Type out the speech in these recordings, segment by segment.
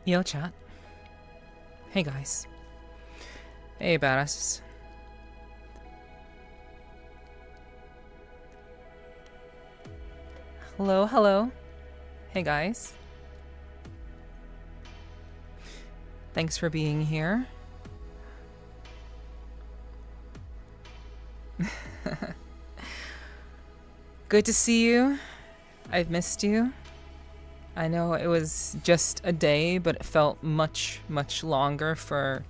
Yo, chat. Hey, guys. Hey, badasses. Hello, hello. Hey, guys. Thanks for being here. Good to see you. I've missed you. I know it was just a day, but it felt much, much longer for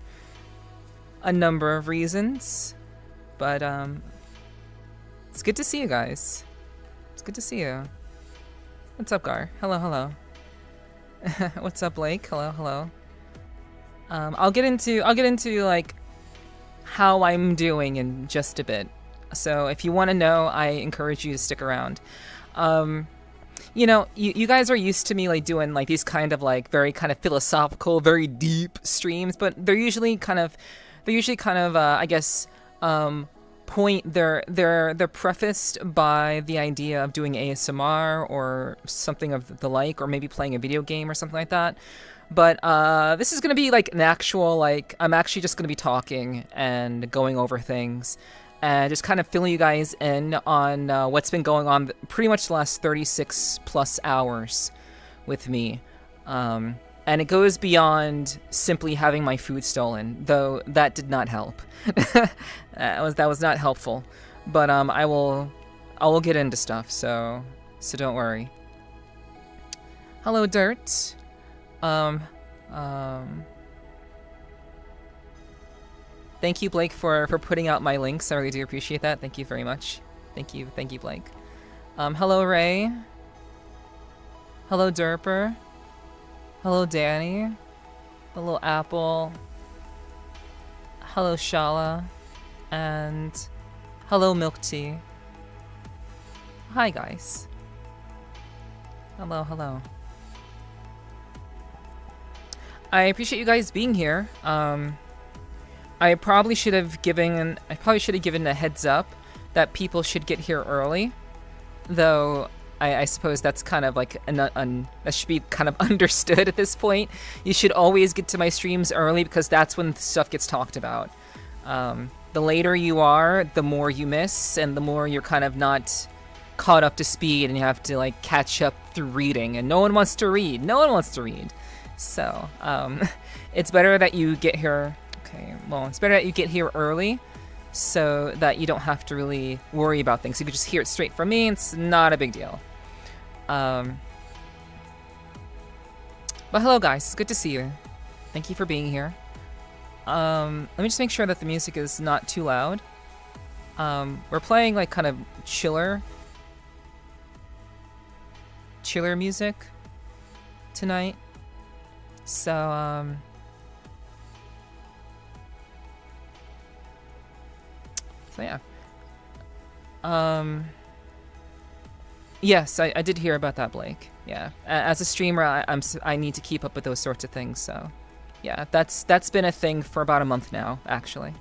a number of reasons. But it's good to see you guys. It's good to see you. What's up, Gar? Hello, hello. What's up, Blake? Hello, hello. I'll get into like how I'm doing in just a bit. So if you want to know, I encourage you to stick around. You know, you guys are used to me like doing like these kind of like very kind of philosophical, very deep streams, but they're usually kind of I guess they're prefaced by the idea of doing ASMR or something of the like, or maybe playing a video game or something like that. But this is gonna be like an actual, like, I'm actually just gonna be talking and going over things and just kind of filling you guys in on what's been going on pretty much the last 36 plus hours with me. And it goes beyond simply having my food stolen, though that did not help. that was not helpful. But I will get into stuff, so don't worry. Hello, Dirt. Thank you, Blake, for putting out my links. I really do appreciate that. Thank you very much. Thank you, Blake. Hello, Ray. Hello, Derper. Hello, Danny. Hello, Apple. Hello, Shala. And hello, Milk Tea. Hi, guys. Hello, hello. I appreciate you guys being here. I probably should have given a heads up that people should get here early, though I suppose that's kind of like that should be kind of understood at this point. You should always get to my streams early because that's when stuff gets talked about. The later you are, the more you miss, and the more you're kind of not caught up to speed, and you have to like catch up through reading, and no one wants to read. So it's better that you get here. Okay, well, it's better that you get here early so that you don't have to really worry about things. You can just hear it straight from me. It's not a big deal. But hello, guys. Good to see you. Thank you for being here. Let me just make sure that the music is not too loud. We're playing like kind of chiller music tonight. So yeah. Yes, I did hear about that, Blake. Yeah, as a streamer, I need to keep up with those sorts of things. So, yeah, that's been a thing for about a month now, actually.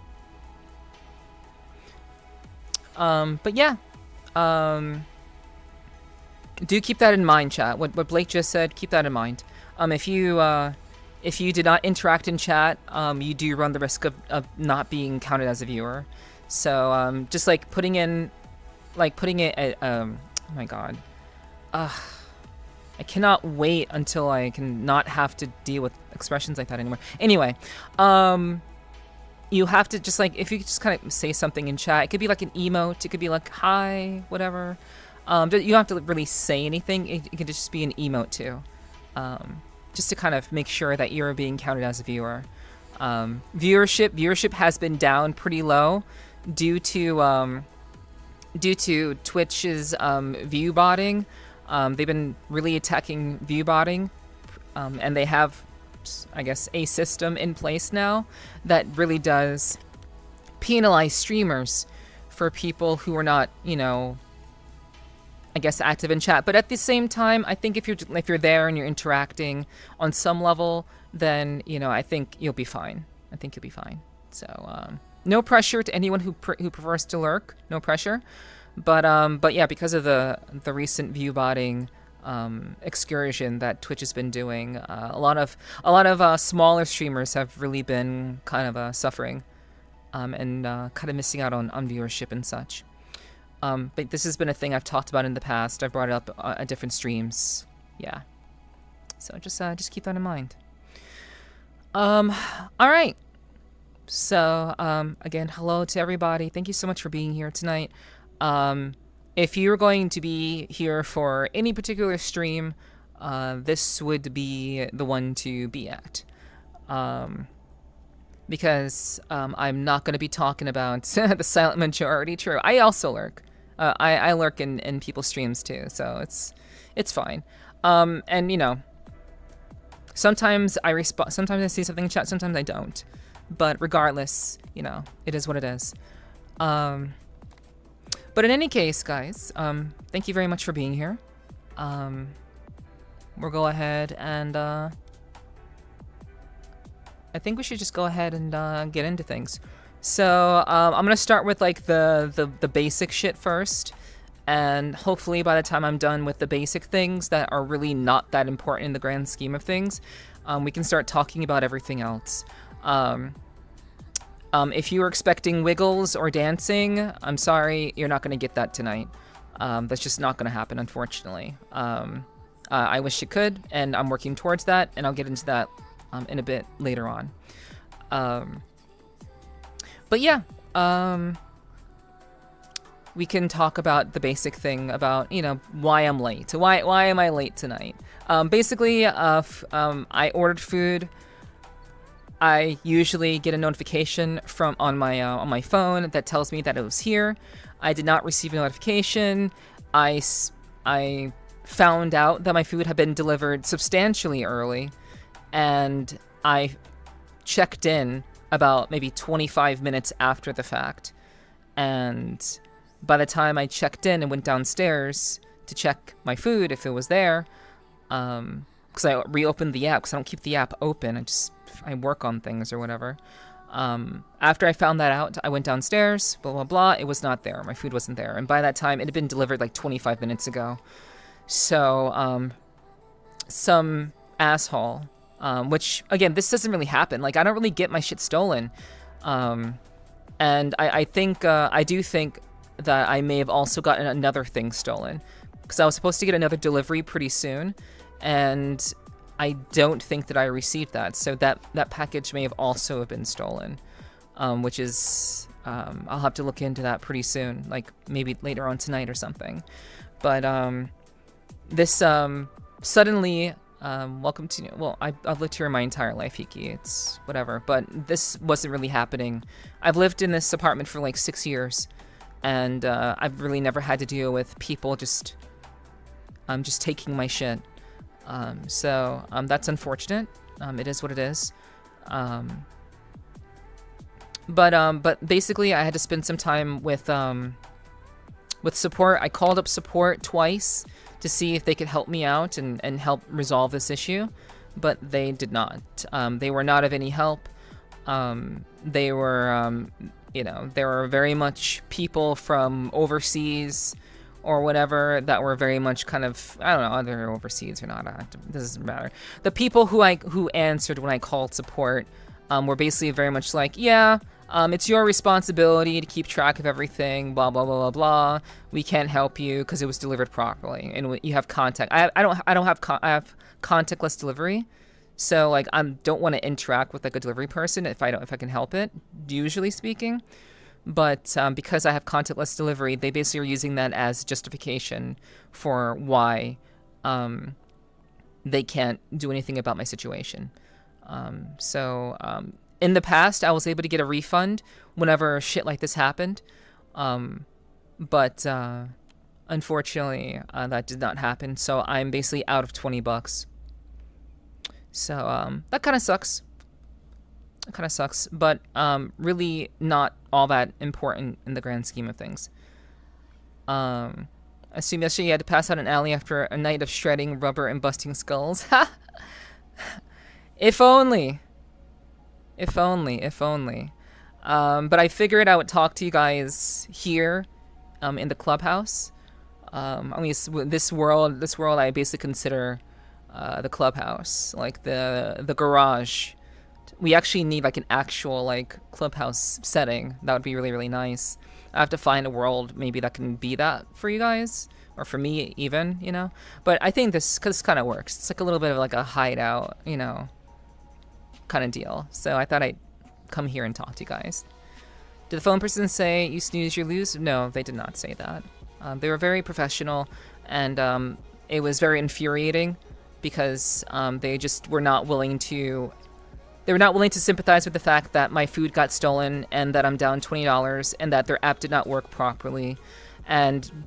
But yeah, do keep that in mind, chat. What Blake just said, keep that in mind. If you did not interact in chat, you do run the risk of not being counted as a viewer. So, just like putting it at, oh my god. I cannot wait until I can not have to deal with expressions like that anymore. Anyway, you have to just like, if you just kind of say something in chat, it could be like an emote, it could be like, hi, whatever. You don't have to really say anything, it could just be an emote too. Just to kind of make sure that you're being counted as a viewer. Viewership has been down pretty low due to Twitch's view botting. They've been really attacking view botting, and they have, I guess, a system in place now that really does penalize streamers for people who are not, you know, I guess, active in chat. But at the same time, I think if you're there and you're interacting on some level, then, you know, I think you'll be fine. I think you'll be fine. So no pressure to anyone who prefers to lurk. No pressure. But yeah, because of the recent view botting excursion that Twitch has been doing, a lot of smaller streamers have really been kind of suffering and kind of missing out on viewership and such. But this has been a thing I've talked about in the past. I've brought it up at different streams. Yeah. So just keep that in mind. All right. So again, hello to everybody. Thank you so much for being here tonight. If you're going to be here for any particular stream, this would be the one to be at. Because I'm not going to be talking about the silent majority. True, I also lurk. I lurk in people's streams too, so it's fine. And you know, sometimes I respond. Sometimes I see something in chat. Sometimes I don't. But regardless, you know, it is what it is. But in any case, guys, thank you very much for being here. We'll go ahead and I think we should just go ahead and get into things. So I'm gonna start with like the basic shit first, and hopefully by the time I'm done with the basic things that are really not that important in the grand scheme of things, we can start talking about everything else. If you were expecting wiggles or dancing, I'm sorry, you're not gonna get that tonight. That's just not gonna happen, unfortunately. I wish it could, and I'm working towards that, and I'll get into that in a bit later on. But yeah, we can talk about the basic thing about, you know, why I'm late. Why am I late tonight? Basically, I ordered food. I usually get a notification on my phone that tells me that it was here. I did not receive a notification. I found out that my food had been delivered substantially early, and I checked in about maybe 25 minutes after the fact. And by the time I checked in and went downstairs to check my food if it was there, because I reopened the app because I don't keep the app open. I work on things or whatever. After I found that out, I went downstairs, blah, blah, blah. It was not there. My food wasn't there. And by that time, it had been delivered like 25 minutes ago. So, some asshole, which, again, this doesn't really happen. Like, I don't really get my shit stolen. And I do think that I may have also gotten another thing stolen. Because I was supposed to get another delivery pretty soon. And I don't think that I received that. So that package may have also have been stolen, which is, I'll have to look into that pretty soon, like maybe later on tonight or something. But this suddenly, welcome to, well, I've lived here my entire life, Hiki, it's whatever, but this wasn't really happening. I've lived in this apartment for like 6 years, and I've really never had to deal with people just taking my shit. So that's unfortunate. It is what it is. But basically, I had to spend some time with support. I called up support twice to see if they could help me out and help resolve this issue, but they did not. They were not of any help. They were, there were very much people from overseas or whatever that were very much kind of, I don't know, whether overseas or not. It doesn't matter. The people who answered when I called support were basically very much like, yeah, it's your responsibility to keep track of everything, blah, blah, blah, blah, blah. We can't help you because it was delivered properly. And you have contact. I have contactless delivery. So like, I don't want to interact with like a delivery person if I can help it, usually speaking. But because I have contactless delivery, they basically are using that as justification for why they can't do anything about my situation. In the past, I was able to get a refund whenever shit like this happened. But unfortunately, that did not happen. So I'm basically out of $20. So that kind of sucks. It kind of sucks, but really not all that important in the grand scheme of things. I assume yesterday you had to pass out an alley after a night of shredding rubber and busting skulls. If only. If only. But I figured I would talk to you guys here in the clubhouse. I mean, this world I basically consider the clubhouse, like the garage. We actually need like an actual like clubhouse setting. That would be really, really nice. I have to find a world maybe that can be that for you guys, or for me even, But I think this kind of works. It's like a little bit of like a hideout, kind of deal. So I thought I'd come here and talk to you guys. Did the phone person say you snooze, you lose? No, they did not say that. They were very professional, and it was very infuriating because they just were not willing to. They were not willing to sympathize with the fact that my food got stolen and that I'm down $20 and that their app did not work properly. And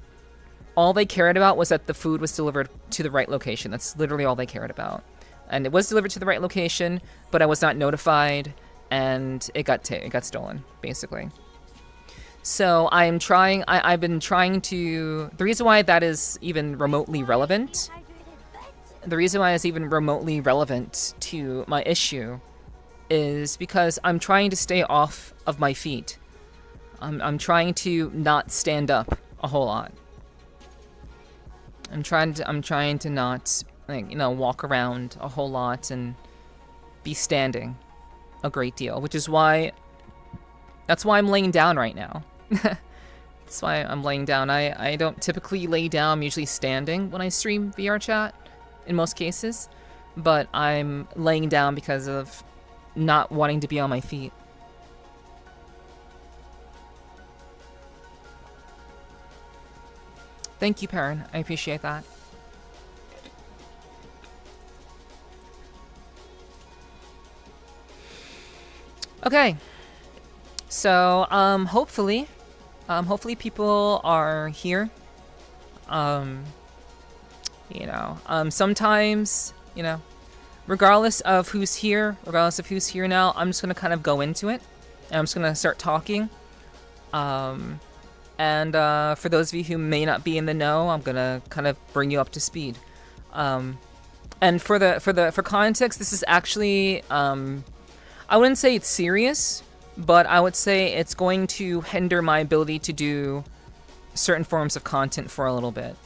all they cared about was that the food was delivered to the right location. That's literally all they cared about. And it was delivered to the right location, but I was not notified and it got stolen, basically. So I've been trying to, the reason why that is even remotely relevant, to my issue is because I'm trying to stay off of my feet. I'm trying to not stand up a whole lot. I'm trying to not walk around a whole lot and be standing a great deal, which is why I'm laying down right now. That's why I'm laying down. I don't typically lay down. I'm usually standing when I stream VRCHAT in most cases, but I'm laying down because of not wanting to be on my feet. Thank you, Perrin. I appreciate that. Okay. So, hopefully people are here. Sometimes, regardless of who's here now, I'm just going to kind of go into it. And I'm just going to start talking. And for those of you who may not be in the know, I'm going to kind of bring you up to speed. And for context, this is actually, I wouldn't say it's serious, but I would say it's going to hinder my ability to do certain forms of content for a little bit.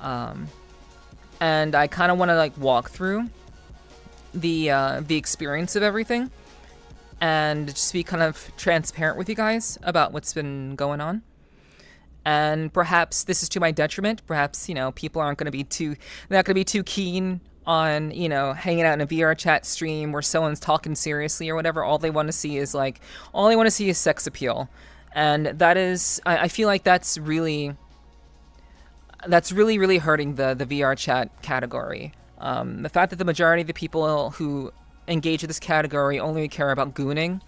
And I kind of want to walk through the experience of everything and just be kind of transparent with you guys about what's been going on. And perhaps this is to my detriment. Perhaps, people aren't going to be too keen on, hanging out in a VRCHAT stream where someone's talking seriously or whatever. All they want to see is sex appeal. And that is, I feel like that's really hurting the VRCHAT category. The fact that the majority of the people who engage with this category only care about gooning,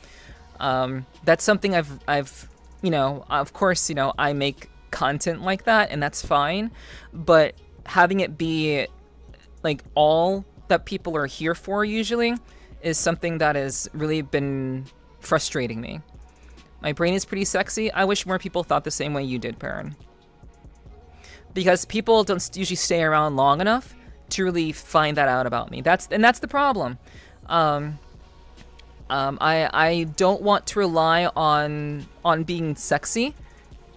that's something I've of course, I make content like that, and that's fine. But having it be like all that people are here for usually is something that has really been frustrating me. My brain is pretty sexy. I wish more people thought the same way you did, Perrin. Because people don't usually stay around long enough to really find that out about me. That's the problem. I don't want to rely on being sexy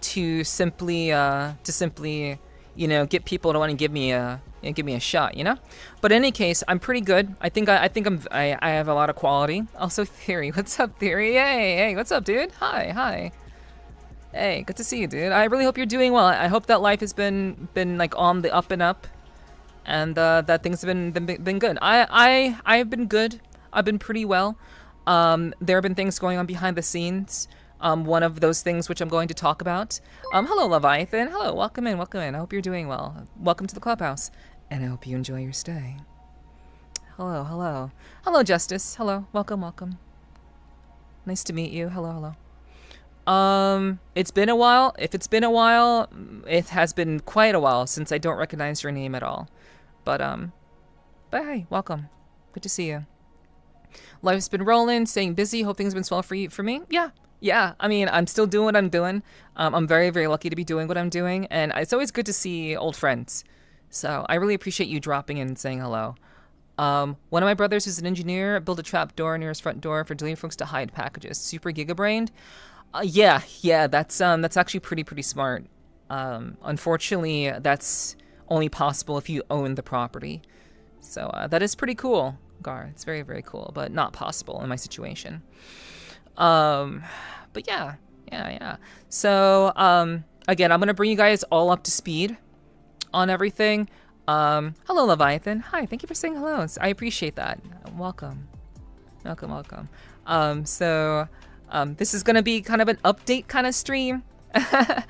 to simply get people to want to give me a shot, But in any case, I'm pretty good. I think I have a lot of quality. Also, Theory, what's up, Theory? Hey, what's up, dude? Hi. Hey, good to see you, dude. I really hope you're doing well. I hope that life has been like on the up and up, and that things have been good. I've been good. I've been pretty well. There have been things going on behind the scenes. One of those things which I'm going to talk about. Hello, Leviathan. Hello, welcome in. I hope you're doing well. Welcome to the clubhouse, and I hope you enjoy your stay. Hello, Justice. Hello, welcome. Nice to meet you. Hello. It's been a while. If it's been a while, it has been quite a while since I don't recognize your name at all. But hey, welcome. Good to see you. Life's been rolling, staying busy. Hope things have been swell for me. Yeah. I mean, I'm still doing what I'm doing. I'm very, very lucky to be doing what I'm doing, and it's always good to see old friends. So I really appreciate you dropping in and saying hello. One of my brothers who's an engineer built a trap door near his front door for deleting folks to hide packages. Super gigabrained. Yeah, that's actually pretty smart. Unfortunately, that's only possible if you own the property. So that is pretty cool, Gar. It's very, very cool, but not possible in my situation. But yeah. So again, I'm gonna bring you guys all up to speed on everything. Hello, Leviathan. Hi, thank you for saying hello. I appreciate that. Welcome. This is gonna be kind of an update kind of stream. I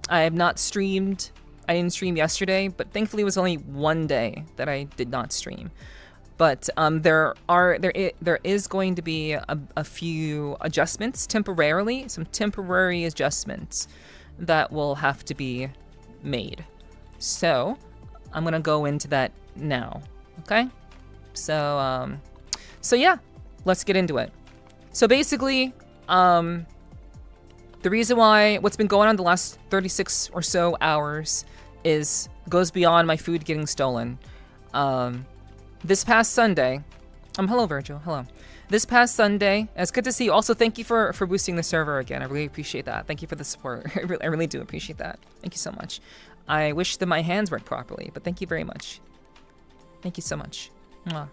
have not streamed. I didn't stream yesterday, but thankfully it was only one day that I did not stream. But there is going to be a few adjustments temporarily, some temporary adjustments that will have to be made. So I'm gonna go into that now. Okay. So yeah, let's get into it. So basically, the reason why what's been going on the last 36 or so hours goes beyond my food getting stolen. This past Sunday, hello Virgil, hello. This past Sunday, it's good to see you. Also, thank you for boosting the server again. I really appreciate that. Thank you for the support. I really do appreciate that. Thank you so much. I wish that my hands worked properly, but thank you very much. Thank you so much. Mwah.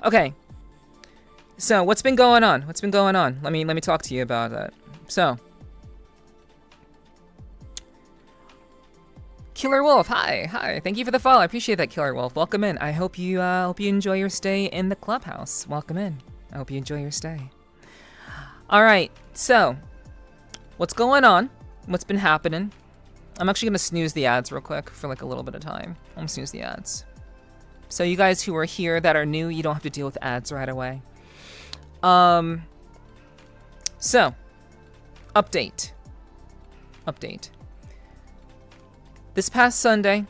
Okay. So what's been going on? Let me talk to you about that. So, Killer Wolf, hi. Thank you for the follow. I appreciate that, Killer Wolf. Welcome in. I hope you enjoy your stay in the clubhouse. Welcome in. I hope you enjoy your stay. All right. So, what's going on? What's been happening? I'm actually gonna snooze the ads real quick for like a little bit of time. I'm gonna snooze the ads. So you guys who are here that are new, you don't have to deal with ads right away. So, update. This past Sunday,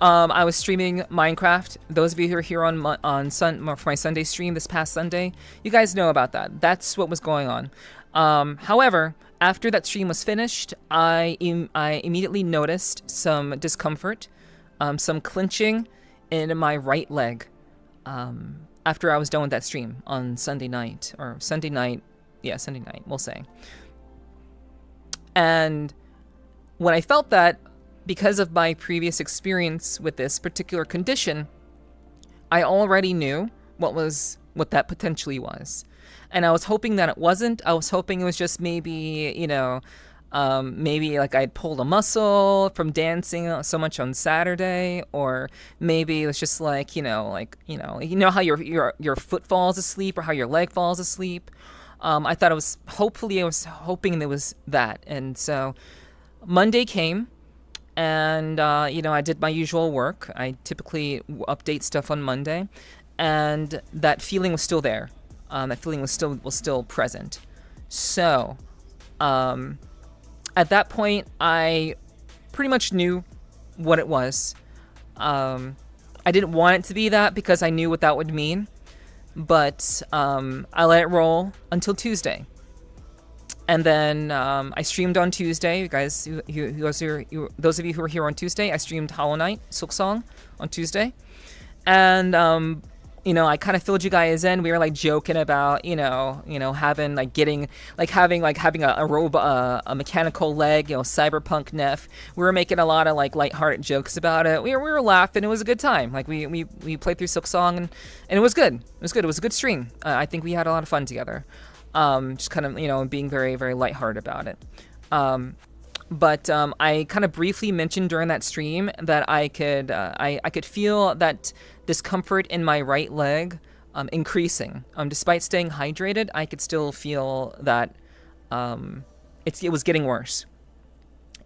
I was streaming Minecraft. Those of you who are here for my Sunday stream this past Sunday, you guys know about that. That's what was going on. However, after that stream was finished, I immediately noticed some discomfort, some clenching in my right leg. After I was done with that stream on Sunday night, we'll say. And when I felt that, because of my previous experience with this particular condition, I already knew what that potentially was. And I was hoping that it wasn't. I was hoping it was just maybe like I'd pulled a muscle from dancing so much on Saturday, or maybe it was just like, how your foot falls asleep or how your leg falls asleep. I was hoping it was that. And so Monday came, and I did my usual work. I typically update stuff on Monday, and that feeling was still there. That feeling was still present. So, at that point, I pretty much knew what it was. I didn't want it to be that because I knew what that would mean, but I let it roll until Tuesday. And then I streamed on Tuesday. You guys, those of you who were here on Tuesday, I streamed Hollow Knight Silksong on Tuesday. And I kind of filled you guys in. We were like joking about, having a robot, a mechanical leg, cyberpunk Neph. We were making a lot of like lighthearted jokes about it. We were laughing. It was a good time. Like we played through Silksong and it was good. It was good. It was a good stream. I think we had a lot of fun together. Just kind of, being very, very lighthearted about it. But I kind of briefly mentioned during that stream that I could feel that discomfort in my right leg increasing. Despite staying hydrated, I could still feel that it was getting worse.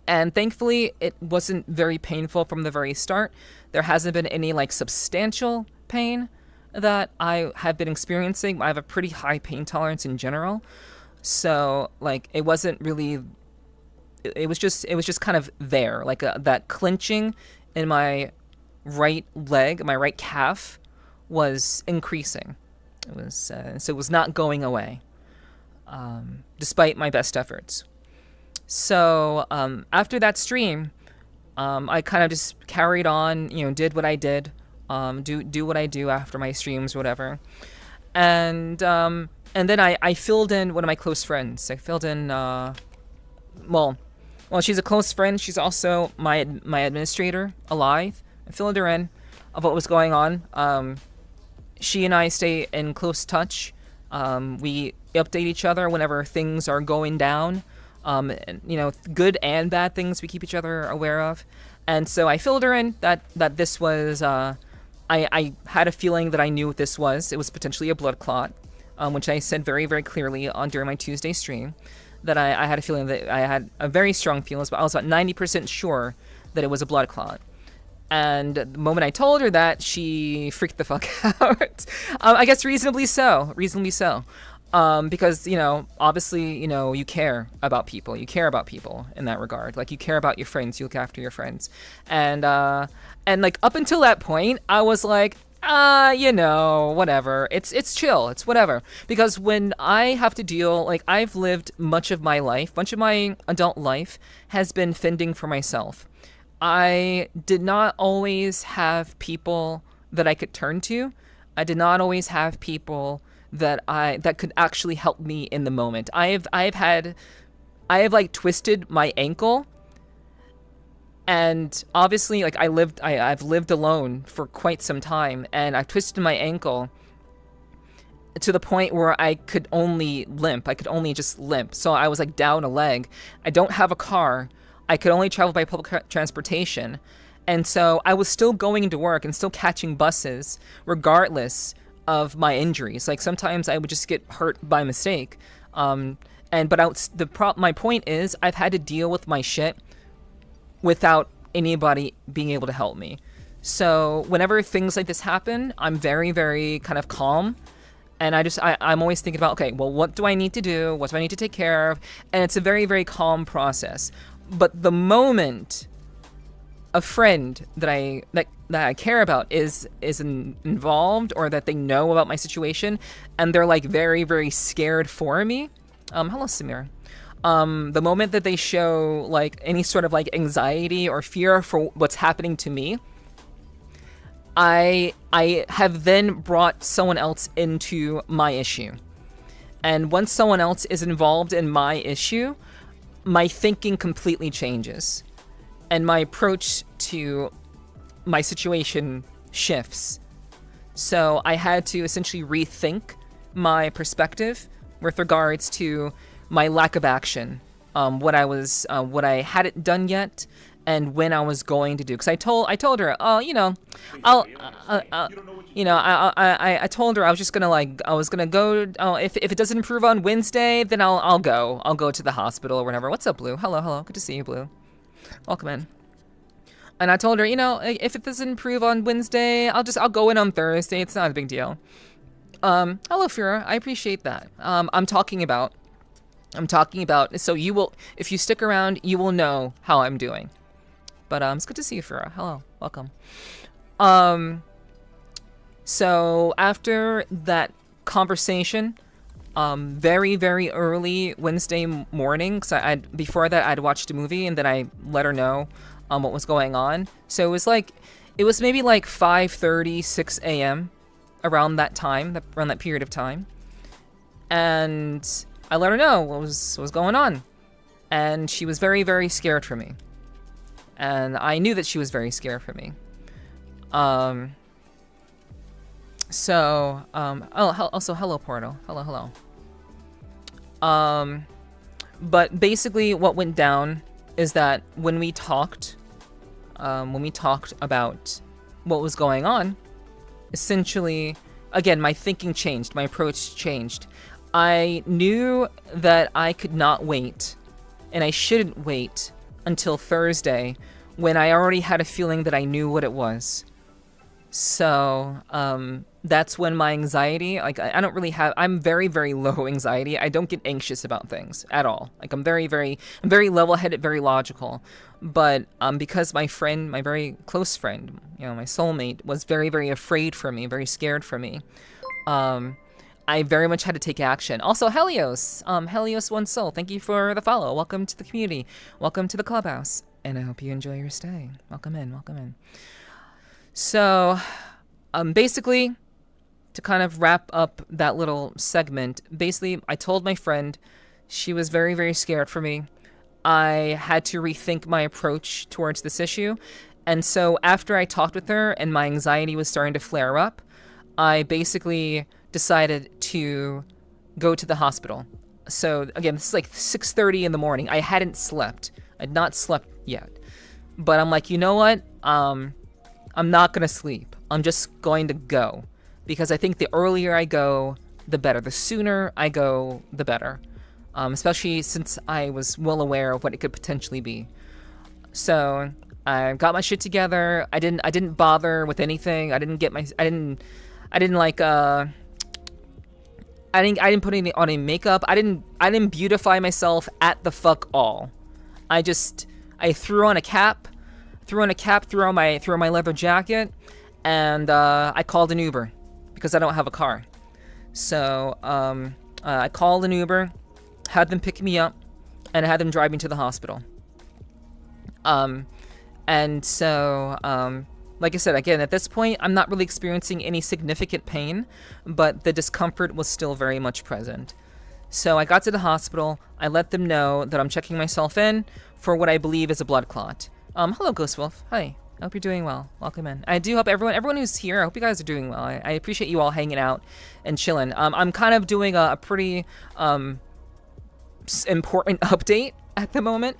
And thankfully, it wasn't very painful from the very start. There hasn't been any like substantial pain that I have been experiencing. I have a pretty high pain tolerance in general. So like it wasn't really, it was just kind of there, like that clenching in my right leg, my right calf was increasing. It was, so it was not going away, despite my best efforts. So after that stream, I kind of just carried on, did what I did. Do what I do after my streams, whatever, and then I filled in one of my close friends. I filled in, well, she's a close friend. She's also my administrator, Alive. I filled her in of what was going on. She and I stay in close touch. We update each other whenever things are going down. And, good and bad things we keep each other aware of. And so I filled her in that this was. I had a feeling that I knew what this was. It was potentially a blood clot, which I said very, very clearly during my Tuesday stream, that I had a feeling that I had a very strong feeling, but I was about 90% sure that it was a blood clot. And the moment I told her that, she freaked the fuck out. I guess reasonably so. Because, obviously, you care about people. You care about people in that regard. Like, you care about your friends. You look after your friends. And like, up until that point, I was like, whatever. It's chill. It's whatever. Because when I have to deal, like, I've lived much of my adult life has been fending for myself. I did not always have people that I could turn to. I did not always have people that could actually help me in the moment. I have like twisted my ankle, and obviously like I've lived alone for quite some time, and I've twisted my ankle to the point where I could only limp. I could only just limp. So I was like down a leg. I don't have a car. I could only travel by public transportation. And so I was still going into work and still catching buses regardless of my injuries. Like sometimes I would just get hurt by mistake. My point is I've had to deal with my shit without anybody being able to help me. So whenever things like this happen, I'm very, very kind of calm. And I'm always thinking about, okay, well, what do I need to do? What do I need to take care of? And it's a very, very calm process. But the moment a friend that I care about is involved, or that they know about my situation, and they're like very, very scared for me. Hello, Samir. The moment that they show like any sort of like anxiety or fear for what's happening to me, I have then brought someone else into my issue. And once someone else is involved in my issue, my thinking completely changes. And my approach to my situation shifts. So I had to essentially rethink my perspective with regards to my lack of action, what I hadn't done yet, and when I was going to do. Because I told her, I told her I was gonna go. If it doesn't improve on Wednesday, then I'll go to the hospital or whatever. What's up, Blue? Hello, good to see you, Blue. Welcome in. And I told her, if it doesn't improve on Wednesday, I'll go in on Thursday. It's not a big deal. Hello, Fira. I appreciate that. I'm talking about. So you will, if you stick around, you will know how I'm doing. But it's good to see you, Fira. Hello, welcome. So after that conversation, very, very early Wednesday morning, because before that I'd watched a movie and then I let her know what was going on. So it was maybe like 5:30, 6 a.m. around that time, around that period of time. And I let her know what was going on. And she was very, very scared for me. And I knew that she was very scared for me. Also, hello, Porto. Hello. But basically what went down is that when we talked about what was going on, essentially, again, my thinking changed, my approach changed. I knew that I could not wait, and I shouldn't wait until Thursday, when I already had a feeling that I knew what it was. So, that's when my anxiety, like, I'm very, very low anxiety. I don't get anxious about things at all. Like, I'm very level-headed, very logical. But, because my friend, my very close friend, my soulmate, was very, very afraid for me, very scared for me, I very much had to take action. Also, Helios, Helios One Soul, thank you for the follow. Welcome to the community. Welcome to the clubhouse. And I hope you enjoy your stay. Welcome in. So, basically, to kind of wrap up that little segment, basically, I told my friend she was very, very scared for me. I had to rethink my approach towards this issue. And so after I talked with her and my anxiety was starting to flare up, I basically decided to go to the hospital. So again, this is like 6:30 in the morning. I hadn't slept. I'd not slept yet. But I'm like, you know what? I'm not going to sleep. I'm just going to go. Because I think the earlier I go, the better. The sooner I go, the better. Especially since I was well aware of what it could potentially be. So I got my shit together. I didn't bother with anything. I didn't put any on any makeup. I didn't beautify myself at the fuck all. I threw on a cap, threw on my leather jacket, and I called an Uber because I don't have a car. So I called an Uber, had them pick me up, and I had them drive me to the hospital. And so like I said, again, at this point, I'm not really experiencing any significant pain, but the discomfort was still very much present. So I got to the hospital. I let them know that I'm checking myself in for what I believe is a blood clot. Hello, Ghost Wolf. Hi. I hope you're doing well. Welcome in. I do hope everyone who's here, I hope you guys are doing well. I appreciate you all hanging out and chilling. I'm kind of doing a pretty important update at the moment.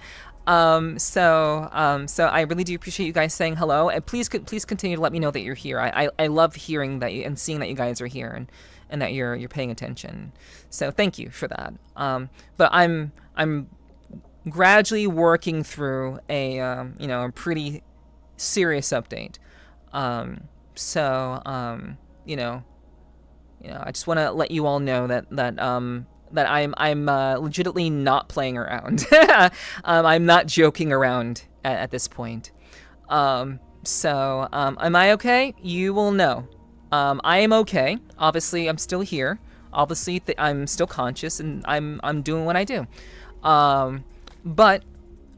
So I really do appreciate you guys saying hello, and please continue to let me know that you're here. I love hearing that and seeing that you guys are here and that you're paying attention. So thank you for that. But I'm gradually working through a pretty serious update. I just want to let you all know that I'm legitimately not playing around. I'm not joking around at this point. Am I okay? You will know. I am okay. Obviously, I'm still here. Obviously, I'm still conscious, and I'm doing what I do. But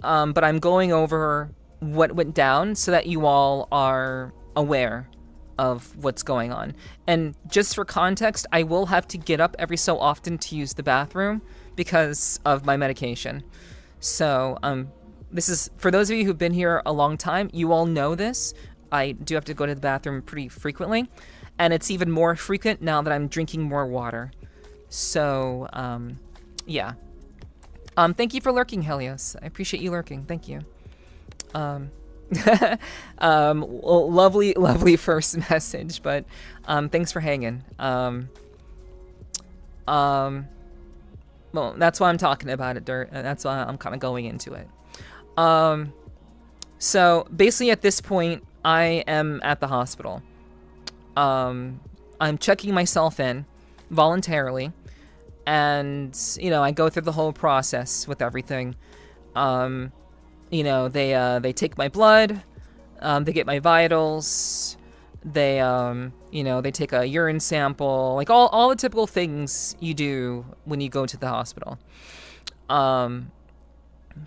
I'm going over what went down so that you all are aware of what's going on. And just for context, I will have to get up every so often to use the bathroom because of my medication. So, this is, for those of you who've been here a long time, you all know this. I do have to go to the bathroom pretty frequently, and it's even more frequent now that I'm drinking more water. So, yeah. Thank you for lurking, Helios. I appreciate you lurking. Thank you. Lovely first message, but thanks for hanging. Well, that's why I'm talking about it, Dirt. That's why I'm kind of going into it. So basically at this point, I am at the hospital. I'm checking myself in. voluntarily, and I go through the whole process with everything. They take my blood, they get my vitals, they take a urine sample, like all the typical things you do when you go to the hospital. So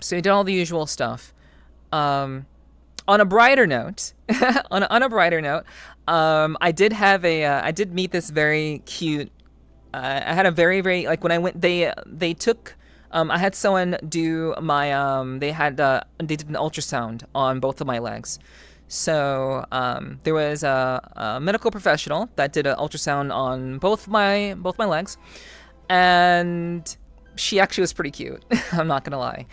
they did all the usual stuff. On a brighter note, I did meet this very cute. I had a very, very, like, when I went, they took. I had someone do my. They did an ultrasound on both of my legs. So there was a medical professional that did an ultrasound on both my legs, and she actually was pretty cute. I'm not gonna lie.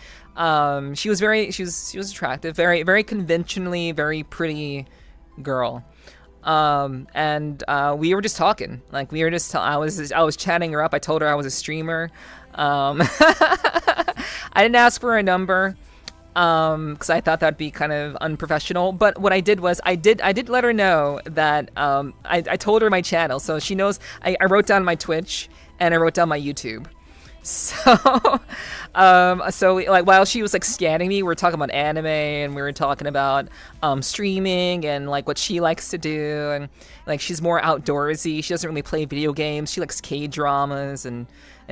She was attractive, very, very conventionally very pretty girl. And we were just talking. Like, I was chatting her up. I told her I was a streamer. I didn't ask for a number, because I thought that'd be kind of unprofessional. But what I did was I did let her know that I told her my channel, so she knows. I wrote down my Twitch and I wrote down my YouTube. So, while she was like scanning me, we were talking about anime, and we were talking about streaming and like what she likes to do, and like she's more outdoorsy. She doesn't really play video games. She likes K-dramas and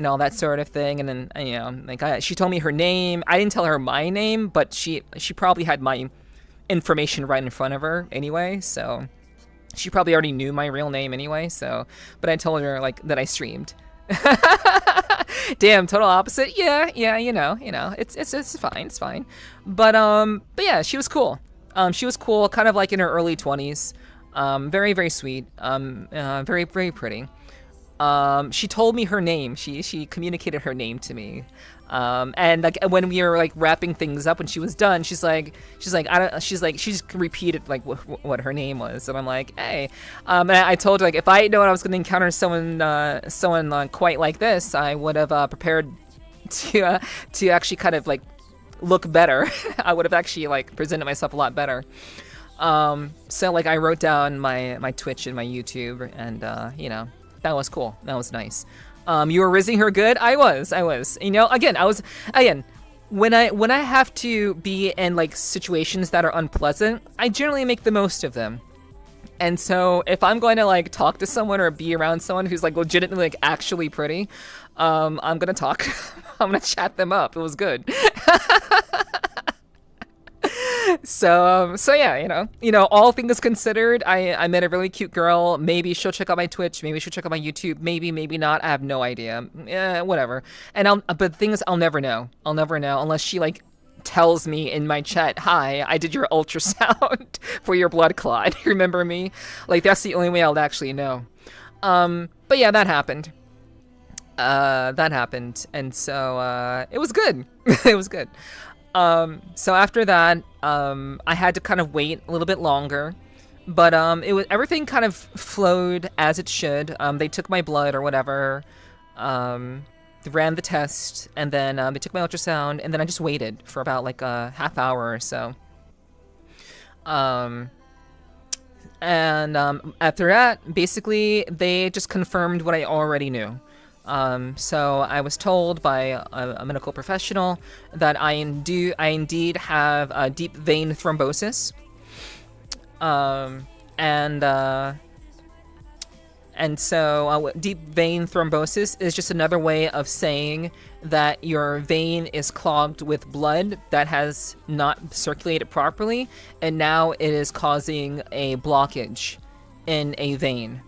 all that sort of thing. And then she told me her name. I didn't tell her my name, but she probably had my information right in front of her anyway. So she probably already knew my real name anyway. So, but I told her like that I streamed. Damn, total opposite. Yeah, it's fine. But yeah, she was cool. Kind of like in her early 20s. Very, very sweet. Very, very pretty. She told me her name. She communicated her name to me. And like when we were like wrapping things up, when she was done, she just repeated like what her name was, and I'm like, hey. And I told her, like, if I had known I was going to encounter someone quite like this, I would have prepared to actually kind of like look better. I would have actually like presented myself a lot better. So like I wrote down my Twitch and my YouTube, and that was cool. That was nice. You were rizzing her good? I was. When I have to be in like situations that are unpleasant, I generally make the most of them. And so if I'm going to like talk to someone or be around someone who's like legitimately like actually pretty, I'm gonna talk. I'm gonna chat them up. It was good. So yeah, all things considered, I met a really cute girl. Maybe she'll check out my Twitch, maybe she'll check out my YouTube, maybe not. I have no idea. Whatever. But the thing is, I'll never know unless she like tells me in my chat, hi, I did your ultrasound for your blood clot. Remember me? Like, that's the only way I'll actually know. But yeah, that happened. And so it was good. It was good. So after that, I had to kind of wait a little bit longer, but everything kind of flowed as it should. They took my blood or whatever, they ran the test, and then they took my ultrasound, and then I just waited for about like a half hour or so. And after that, basically, they just confirmed what I already knew. So I was told by a medical professional that I indeed have a deep vein thrombosis. And so deep vein thrombosis is just another way of saying that your vein is clogged with blood that has not circulated properly, and now it is causing a blockage in a vein.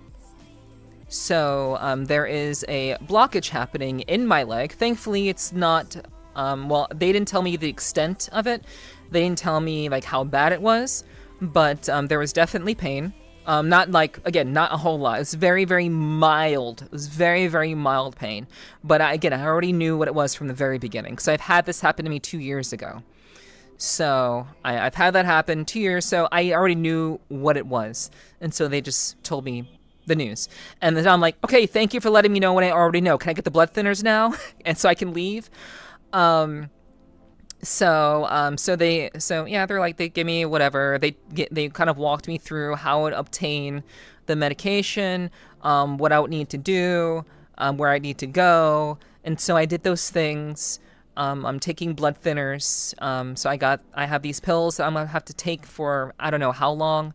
So there is a blockage happening in my leg. Thankfully, it's not, they didn't tell me the extent of it. They didn't tell me like how bad it was, but there was definitely pain. Not a whole lot. It's very, very mild. It was very, very mild pain. But I already knew what it was from the very beginning, because I've had this happen to me 2 years ago. So I've had that happen 2 years, so I already knew what it was. And so they just told me the news. And then I'm like, okay, thank you for letting me know what I already know. Can I get the blood thinners now? And so I can leave? They're like, they give me whatever. They kind of walked me through how to obtain the medication, what I would need to do, where I need to go. And so I did those things. I'm taking blood thinners. So I have these pills that I'm gonna have to take for I don't know how long.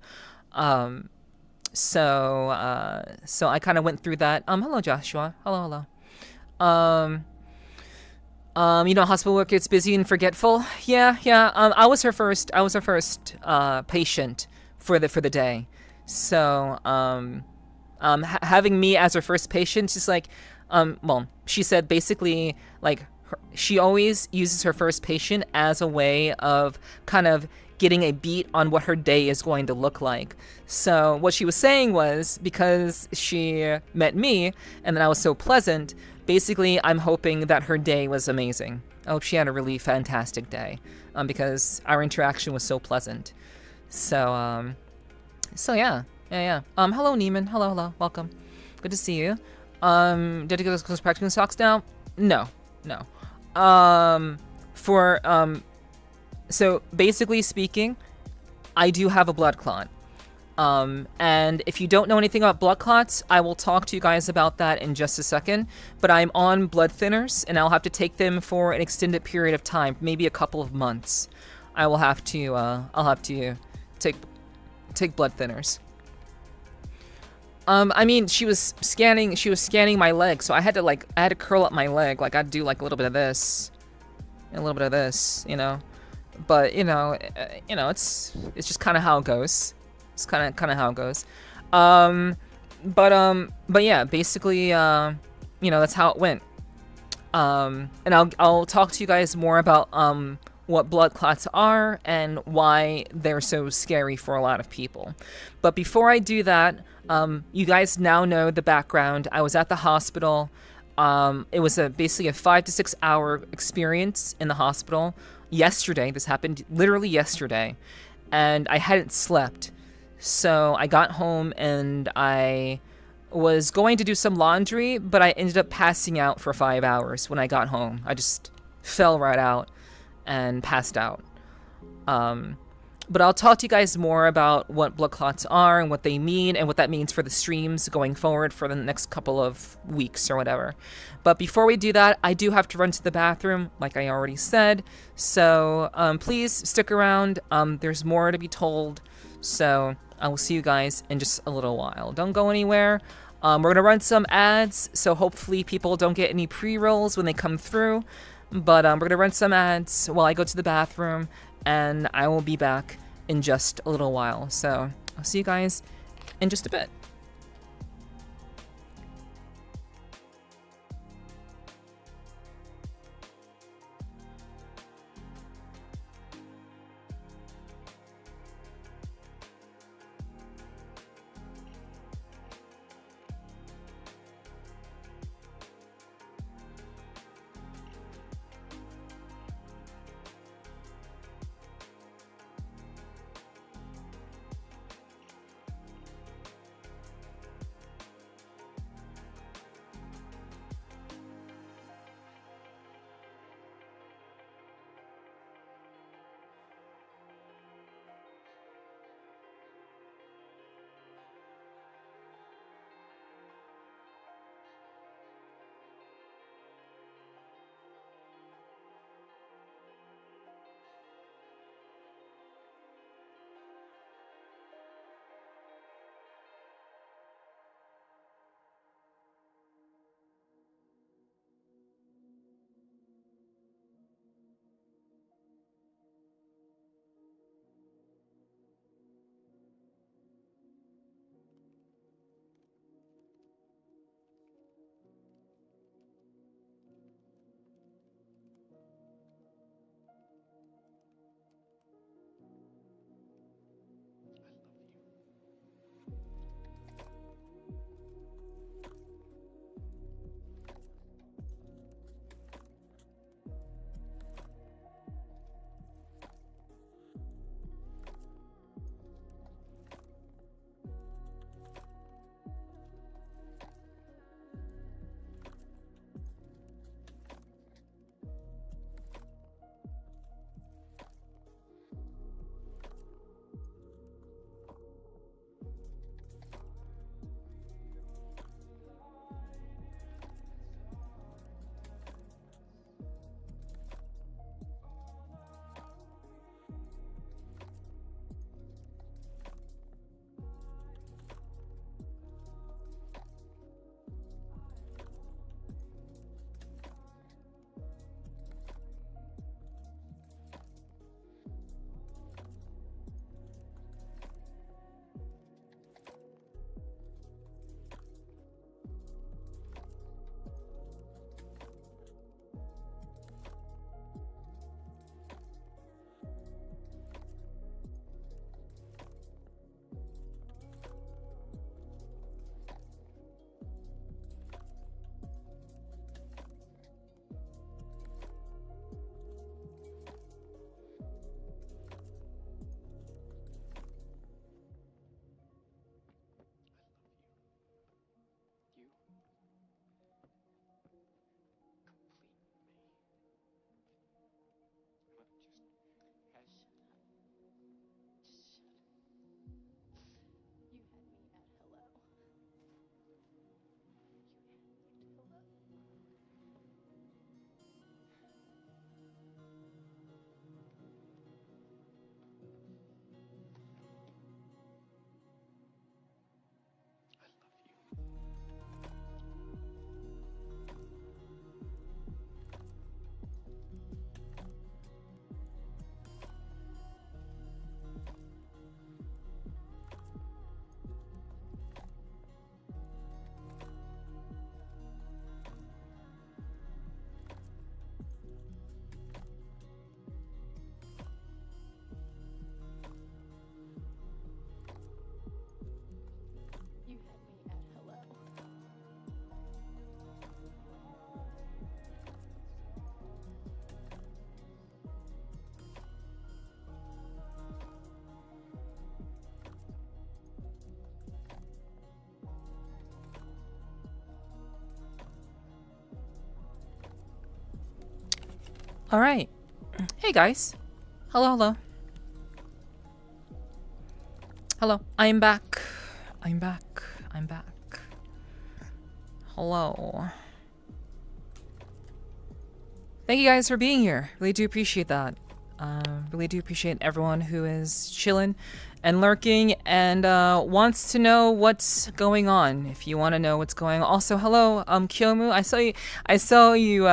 So I kind of went through that. Hello Joshua. Hello. Um, hospital work gets busy and forgetful. Yeah. I was her first. I was her first patient for the day. So having me as her first patient, she's like, well, she said basically like she always uses her first patient as a way of kind of getting a beat on what her day is going to look like. So what she was saying was because she met me and then I was so pleasant, basically I'm hoping that her day was amazing. I hope she had a really fantastic day because our interaction was so pleasant. So yeah. Hello Neiman. Hello. Welcome. Good to see you. Did you get those practicing socks now? No. So basically speaking, I do have a blood clot. And if you don't know anything about blood clots, I will talk to you guys about that in just a second. But I'm on blood thinners, and I'll have to take them for an extended period of time, maybe a couple of months. I'll have to take blood thinners. I mean, she was scanning my leg, so I had to curl up my leg, like I'd do like a little bit of this, and a little bit of this, But it's just kind of how it goes. It's kind of how it goes. But yeah, basically, that's how it went. And I'll talk to you guys more about what blood clots are and why they're so scary for a lot of people. But before I do that, you guys now know the background. I was at the hospital. It was basically a 5 to 6 hour experience in the hospital. Yesterday, this happened literally yesterday, and I hadn't slept. So I got home and I was going to do some laundry, but I ended up passing out for 5 hours when I got home. I just fell right out and passed out. But I'll talk to you guys more about what blood clots are and what they mean and what that means for the streams going forward for the next couple of weeks or whatever. But before we do that, I do have to run to the bathroom, like I already said. So please stick around. There's more to be told. So I will see you guys in just a little while. Don't go anywhere. We're going to run some ads, so hopefully people don't get any pre-rolls when they come through. But we're going to run some ads while I go to the bathroom, and I will be back in just a little while. So I'll see you guys in just a bit. All right. Hey guys. Hello, hello. Hello. I'm back. I'm back. I'm back. Hello. Thank you guys for being here. Really do appreciate that. Really do appreciate everyone who is chilling and lurking and wants to know what's going on. If you want to know what's going on. Also, hello, Kyomu. I saw you.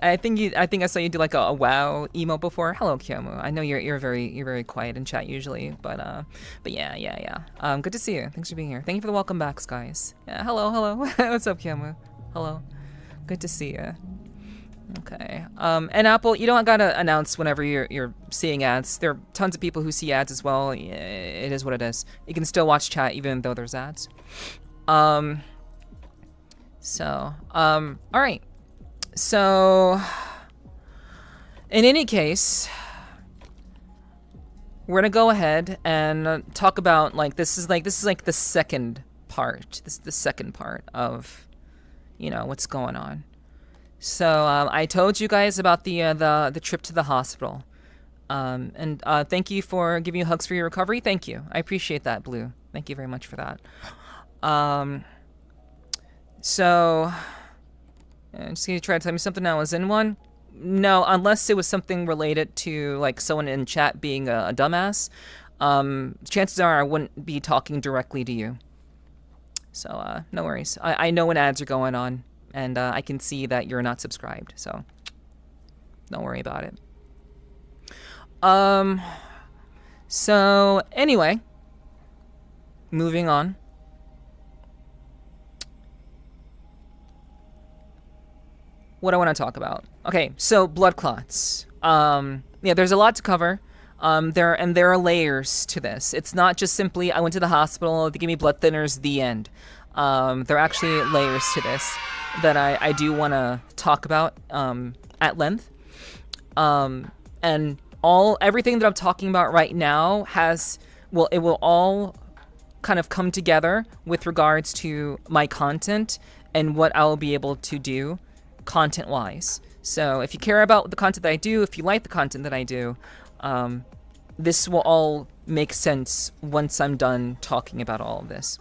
I think I saw you do like a wow emo before. Hello, Kyomu. I know you're very quiet in chat usually, but yeah. Good to see you. Thanks for being here. Thank you for the welcome backs, guys. Yeah, hello. What's up, Kyomu? Hello. Good to see you. Okay. And Apple, you don't gotta announce whenever you're seeing ads. There are tons of people who see ads as well. It is what it is. You can still watch chat even though there's ads. All right. So, in any case, we're gonna go ahead and talk about this is like the second part. This is the second part of, what's going on. So I told you guys about the trip to the hospital, and thank you for giving you hugs for your recovery. Thank you, I appreciate that, Blue. Thank you very much for that. So, I'm just gonna try to tell me something I was in one. No, unless it was something related to like someone in chat being a dumbass. Chances are I wouldn't be talking directly to you. So no worries. I know when ads are going on. And I can see that you're not subscribed, so don't worry about it. So anyway, moving on. What I want to talk about. Okay, so blood clots. Yeah, there's a lot to cover. There are layers to this. It's not just simply I went to the hospital, they gave me blood thinners, the end. There are actually layers to this that I do want to talk about at length. And everything that I'm talking about right now it will all kind of come together with regards to my content and what I'll be able to do content-wise. So if you care about the content that I do, if you like the content that I do, this will all make sense once I'm done talking about all of this.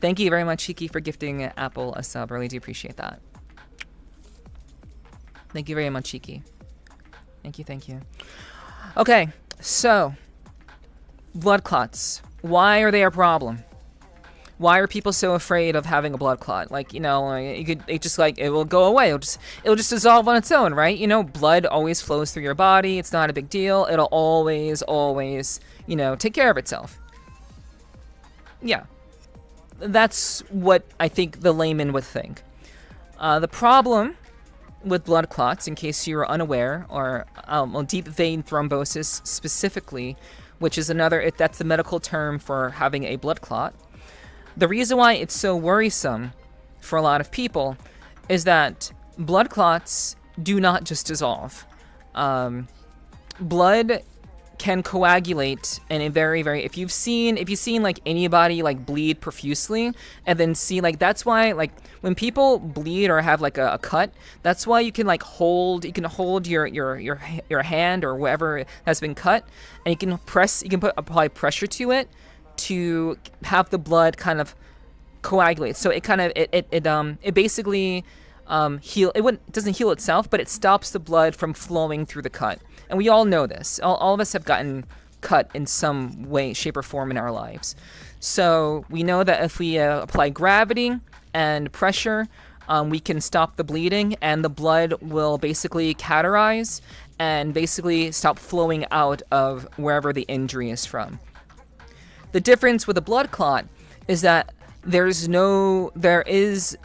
Thank you very much, Shiki, for gifting Apple a sub. I really do appreciate that. Thank you very much, Shiki. Thank you. Okay, so blood clots. Why are they a problem? Why are people so afraid of having a blood clot? It will go away. It'll just dissolve on its own, right? Blood always flows through your body. It's not a big deal. It'll always, take care of itself. Yeah. That's what I think the layman would think. The problem with blood clots, in case you're unaware, or deep vein thrombosis specifically, which is that's the medical term for having a blood clot. The reason why it's so worrisome for a lot of people is that blood clots do not just dissolve. Blood can coagulate in a very, very, if you've seen like anybody like bleed profusely and then see that's why when people bleed or have like a cut, that's why you can hold your hand or whatever has been cut, and you can apply pressure to it to have the blood kind of coagulate. So it kind of it basically it doesn't heal itself, but it stops the blood from flowing through the cut. And we all know this. All of us have gotten cut in some way, shape, or form in our lives. So we know that if we apply gravity and pressure, we can stop the bleeding, and the blood will basically cauterize and basically stop flowing out of wherever the injury is from. The difference with a blood clot is that there is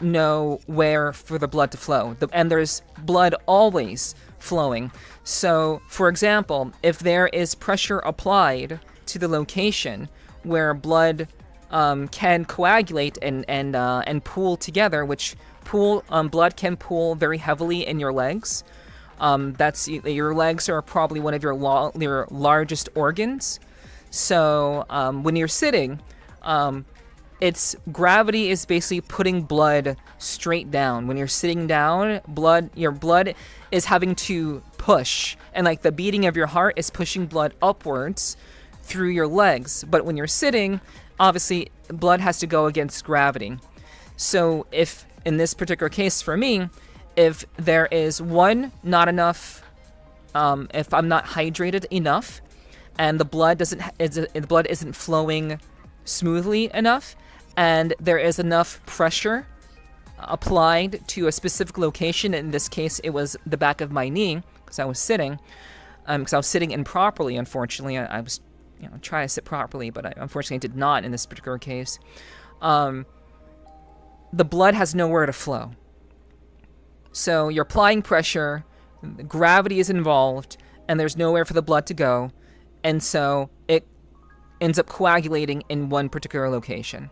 nowhere for the blood to flow, and there's blood always flowing. So, for example, if there is pressure applied to the location where blood can coagulate and pool together, which blood can pool very heavily in your legs. Your legs are probably one of your largest organs. So when you're sitting, It's gravity is basically putting blood straight down. When you're sitting down, your blood is having to push, and like the beating of your heart is pushing blood upwards through your legs. But when you're sitting, obviously blood has to go against gravity. So if in this particular case for me, if there is not enough, if I'm not hydrated enough, and the blood isn't flowing smoothly enough, and there is enough pressure applied to a specific location. In this case, it was the back of my knee because I was sitting, improperly. Unfortunately, I was trying to sit properly, but I unfortunately did not in this particular case. The blood has nowhere to flow. So you're applying pressure, gravity is involved, and there's nowhere for the blood to go, and so it ends up coagulating in one particular location.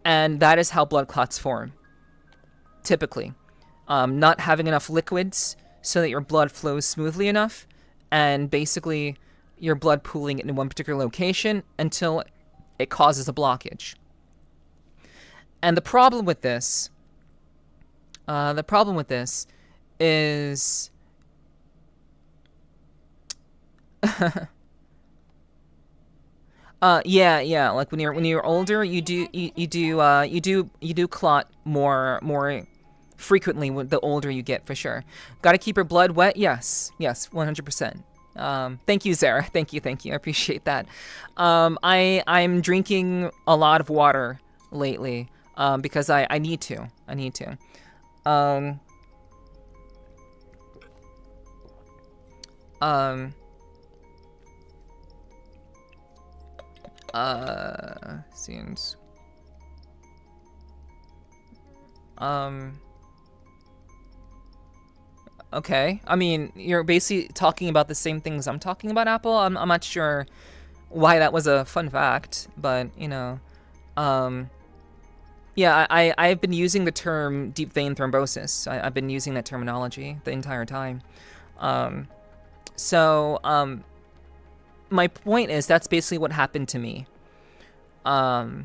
And that is how blood clots form, typically. Not having enough liquids so that your blood flows smoothly enough, and basically your blood pooling in one particular location until it causes a blockage. And the problem with this is yeah. Like when you're older, you do clot more frequently the older you get, for sure. Got to keep your blood wet. Yes, 100%. Thank you, Zara. Thank you. I appreciate that. I'm drinking a lot of water lately because I need to. Scenes. Okay. I mean, you're basically talking about the same things I'm talking about, Apple. I'm not sure why that was a fun fact, but yeah, I've been using the term deep vein thrombosis. I've been using that terminology the entire time. My point is that's basically what happened to me. I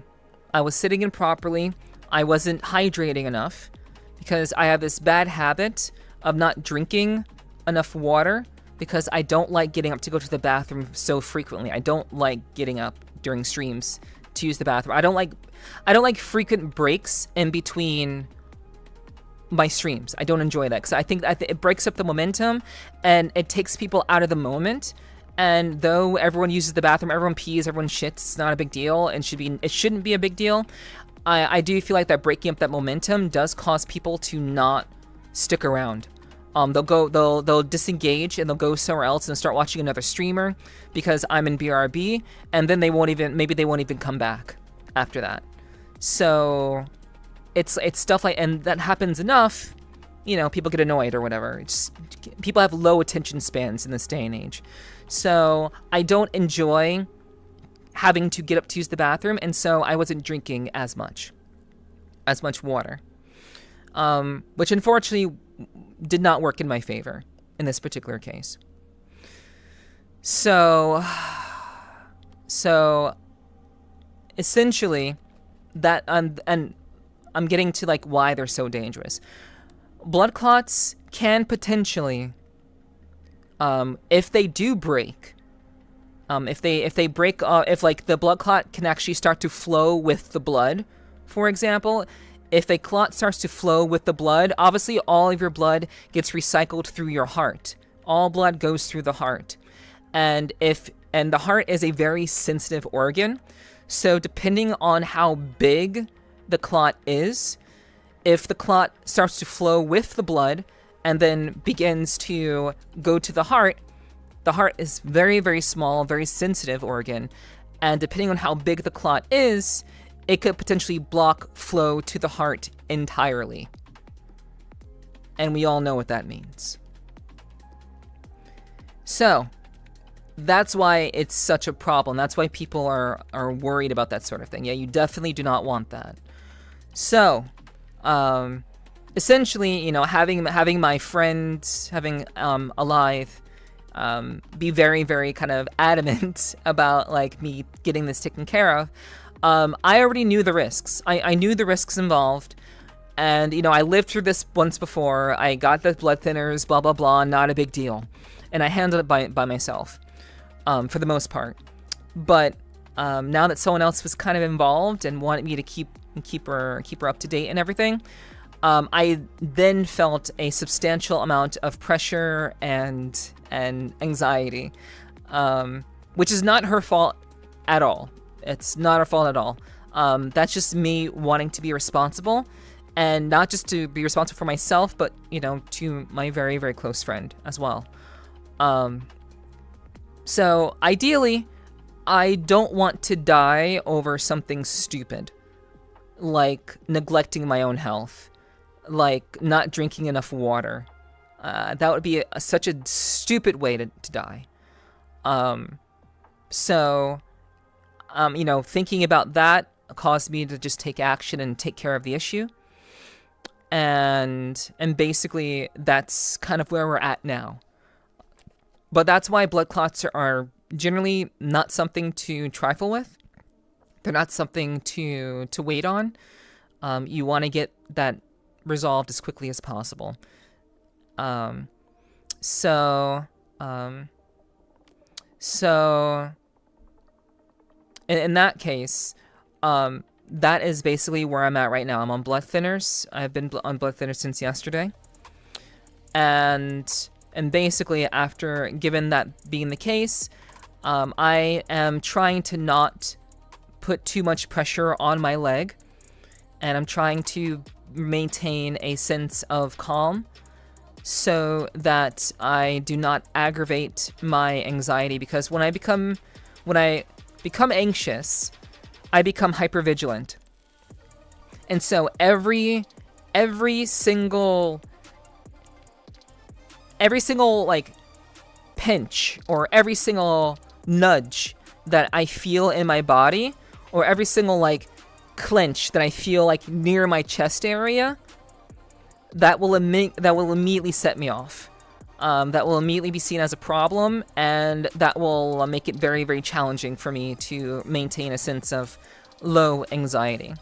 was sitting improperly. I wasn't hydrating enough because I have this bad habit of not drinking enough water because I don't like getting up to go to the bathroom so frequently. I don't like getting up during streams to use the bathroom. I don't like frequent breaks in between my streams. I don't enjoy that because I think it breaks up the momentum and it takes people out of the moment. And though everyone uses the bathroom, everyone pees, everyone shits, it's not a big deal, and it shouldn't be a big deal. I do feel like that breaking up that momentum does cause people to not stick around. They'll disengage and they'll go somewhere else and start watching another streamer because I'm in BRB, and then they won't even come back after that. So it's stuff like, and that happens enough, people get annoyed or whatever. People have low attention spans in this day and age. So I don't enjoy having to get up to use the bathroom, and so I wasn't drinking as much water, which unfortunately did not work in my favor in this particular case. So essentially, that and I'm getting to like why they're so dangerous. Blood clots can potentially, if they do break, if like the blood clot can actually start to flow with the blood, for example, if a clot starts to flow with the blood, obviously all of your blood gets recycled through your heart. All blood goes through the heart. And the heart is a very sensitive organ. So depending on how big the clot is, if the clot starts to flow with the blood and then begins to go to the heart is very, very small, very sensitive organ. And depending on how big the clot is, it could potentially block flow to the heart entirely. And we all know what that means. So that's why it's such a problem. That's why people are worried about that sort of thing. Yeah, you definitely do not want that. So, essentially, having my friend, alive, be very, very kind of adamant about like me getting this taken care of. I already knew the risks. I knew the risks involved. And, I lived through this once before. I got the blood thinners, blah, blah, blah, not a big deal. And I handled it by myself, for the most part. But now that someone else was kind of involved and wanted me to keep her up to date and everything, I then felt a substantial amount of pressure and anxiety, which is not her fault at all. It's not her fault at all. That's just me wanting to be responsible, and not just to be responsible for myself, but to my very, very close friend as well. So ideally, I don't want to die over something stupid, like neglecting my own health, like not drinking enough water. That would be such a stupid way to die. So, thinking about that caused me to just take action and take care of the issue. And basically, that's kind of where we're at now. But that's why blood clots are generally not something to trifle with. They're not something to wait on. You want to get that resolved as quickly as possible. So in that case, that is basically where I'm at right now. I'm on blood thinners. I've been on blood thinners since yesterday. And basically, after, given that being the case, I am trying to not put too much pressure on my leg. And I'm trying to maintain a sense of calm so that I do not aggravate my anxiety, because when I become anxious, I become hypervigilant. And so every single like pinch or every single nudge that I feel in my body, or every single like clench that I feel like near my chest area, that will immediately set me off. That will immediately be seen as a problem, and that will make it very, very challenging for me to maintain a sense of low anxiety.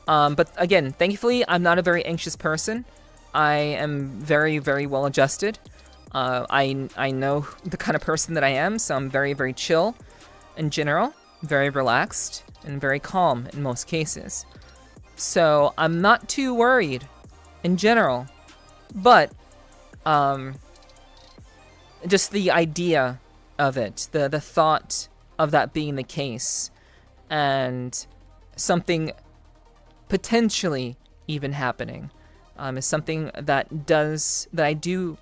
But again, thankfully, I'm not a very anxious person. I am very, very well adjusted. I know the kind of person that I am, so I'm very, very chill in general, very relaxed, and very calm in most cases. So I'm not too worried in general, but just the idea of it, the thought of that being the case, and something potentially even happening, is something that I do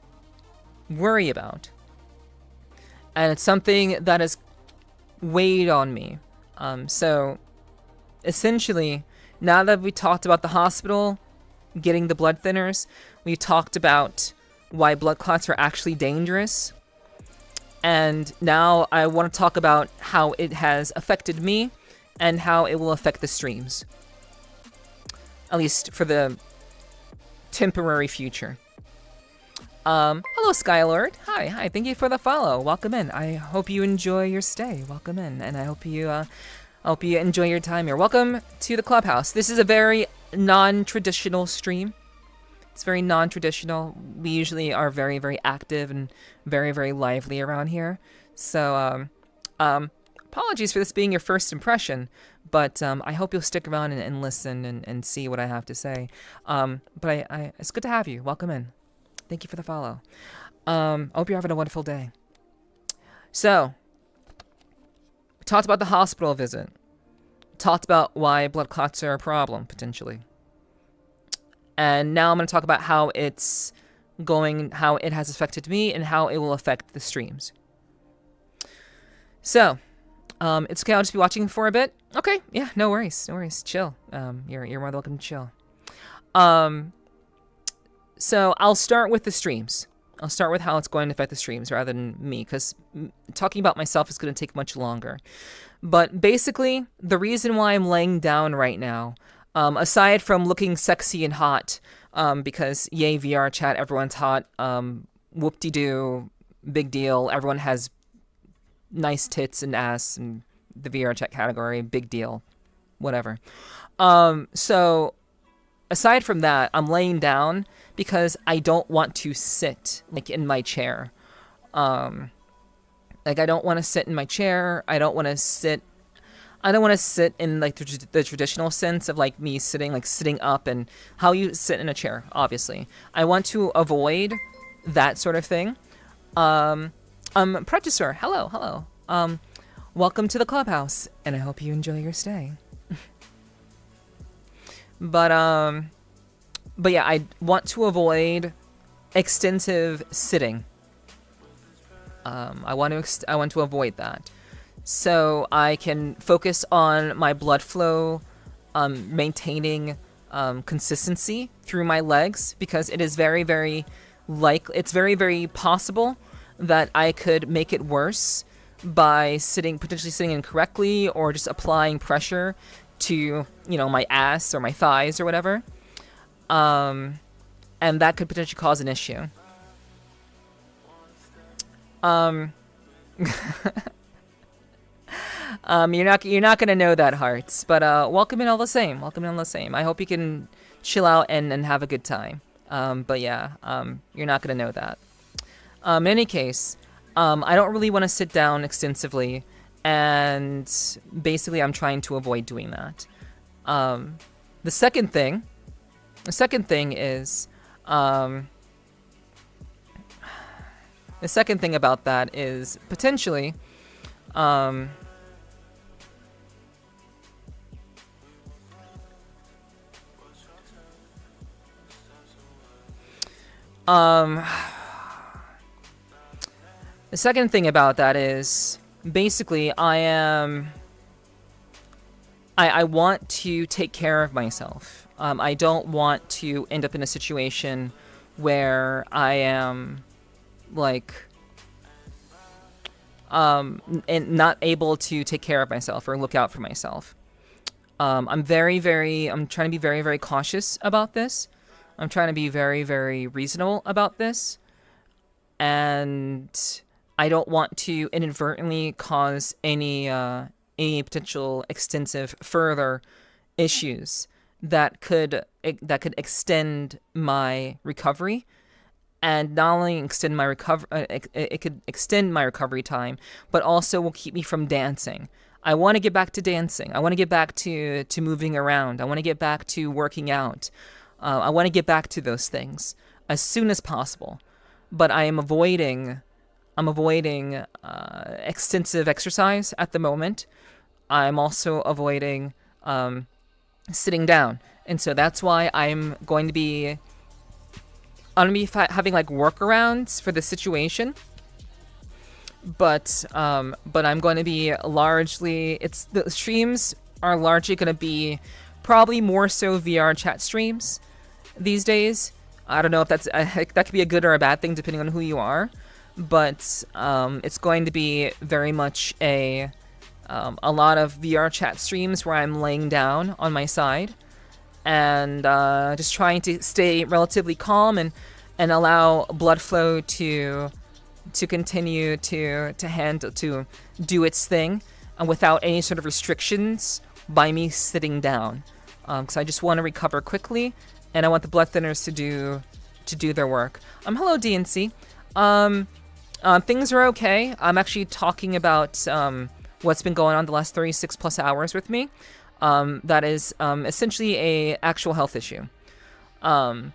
worry about. And it's something that has weighed on me. So essentially, now that we talked about the hospital, getting the blood thinners, we talked about why blood clots are actually dangerous. And now I want to talk about how it has affected me and how it will affect the streams. At least for the temporary future. Hello, Skylord. Hi. Thank you for the follow. Welcome in. I hope you enjoy your stay. Welcome in, and I hope you enjoy your time here. Welcome to the clubhouse. This is a very non-traditional stream. It's very non-traditional. We usually are very, very active and very, very lively around here. So, apologies for this being your first impression, but I hope you'll stick around and listen and see what I have to say. But it's good to have you. Welcome in. Thank you for the follow. I hope you're having a wonderful day. So, we talked about the hospital visit. We talked about why blood clots are a problem, potentially. And now I'm going to talk about how it has affected me and how it will affect the streams. So, it's okay, I'll just be watching for a bit. Okay, yeah, no worries, chill. You're more than welcome to chill. So I'll start with the streams. I'll start with how it's going to affect the streams rather than me, because talking about myself is going to take much longer. But basically, the reason why I'm laying down right now, aside from looking sexy and hot, because yay VRCHAT, everyone's hot, whoop-de-doo, big deal. Everyone has nice tits and ass in the VRCHAT category. Big deal. Whatever. So aside from that, I'm laying down because I don't want to sit like in my chair. Like I don't want to sit in my chair. I don't want to sit in like the traditional sense of like me sitting up and how you sit in a chair, obviously. I want to avoid that sort of thing. Predator, hello. Welcome to the clubhouse, and I hope you enjoy your stay. But yeah, I want to avoid extensive sitting. I want to avoid that, so I can focus on my blood flow, maintaining consistency through my legs, because it is very, very very possible that I could make it worse by potentially sitting incorrectly, or just applying pressure to, my ass or my thighs or whatever. And that could potentially cause an issue. You're not gonna know that, Hearts, but welcome in all the same. I hope you can chill out and have a good time. But yeah, you're not gonna know that. In any case, I don't really want to sit down extensively, and basically I'm trying to avoid doing that. The second thing about that is potentially, the second thing about that is basically I want to take care of myself. I don't want to end up in a situation where I am and not able to take care of myself or look out for myself. I'm trying to be very, very cautious about this. I'm trying to be very, very reasonable about this. And I don't want to inadvertently cause any potential extensive further issues that could extend my recovery, and not only extend my it could extend my recovery time, but also will keep me from dancing. I want to get back to dancing. I want to get back to moving around. I want to get back to working out. I want to get back to those things as soon as possible. But I'm avoiding extensive exercise at the moment. I'm also avoiding sitting down, and so that's why I'm going to be having like workarounds for the situation. But I'm going to be the streams are largely going to be probably more so VRCHAT streams these days. I don't know if that could be a good or a bad thing depending on who you are, but it's going to be very much a lot of VRCHAT streams where I'm laying down on my side and just trying to stay relatively calm and allow blood flow to continue to do its thing, without any sort of restrictions by me sitting down, because I just want to recover quickly, and I want the blood thinners to do their work. Hello DNC. Things are okay. I'm actually talking about what's been going on the last 36 plus hours with me. That is essentially a actual health issue. So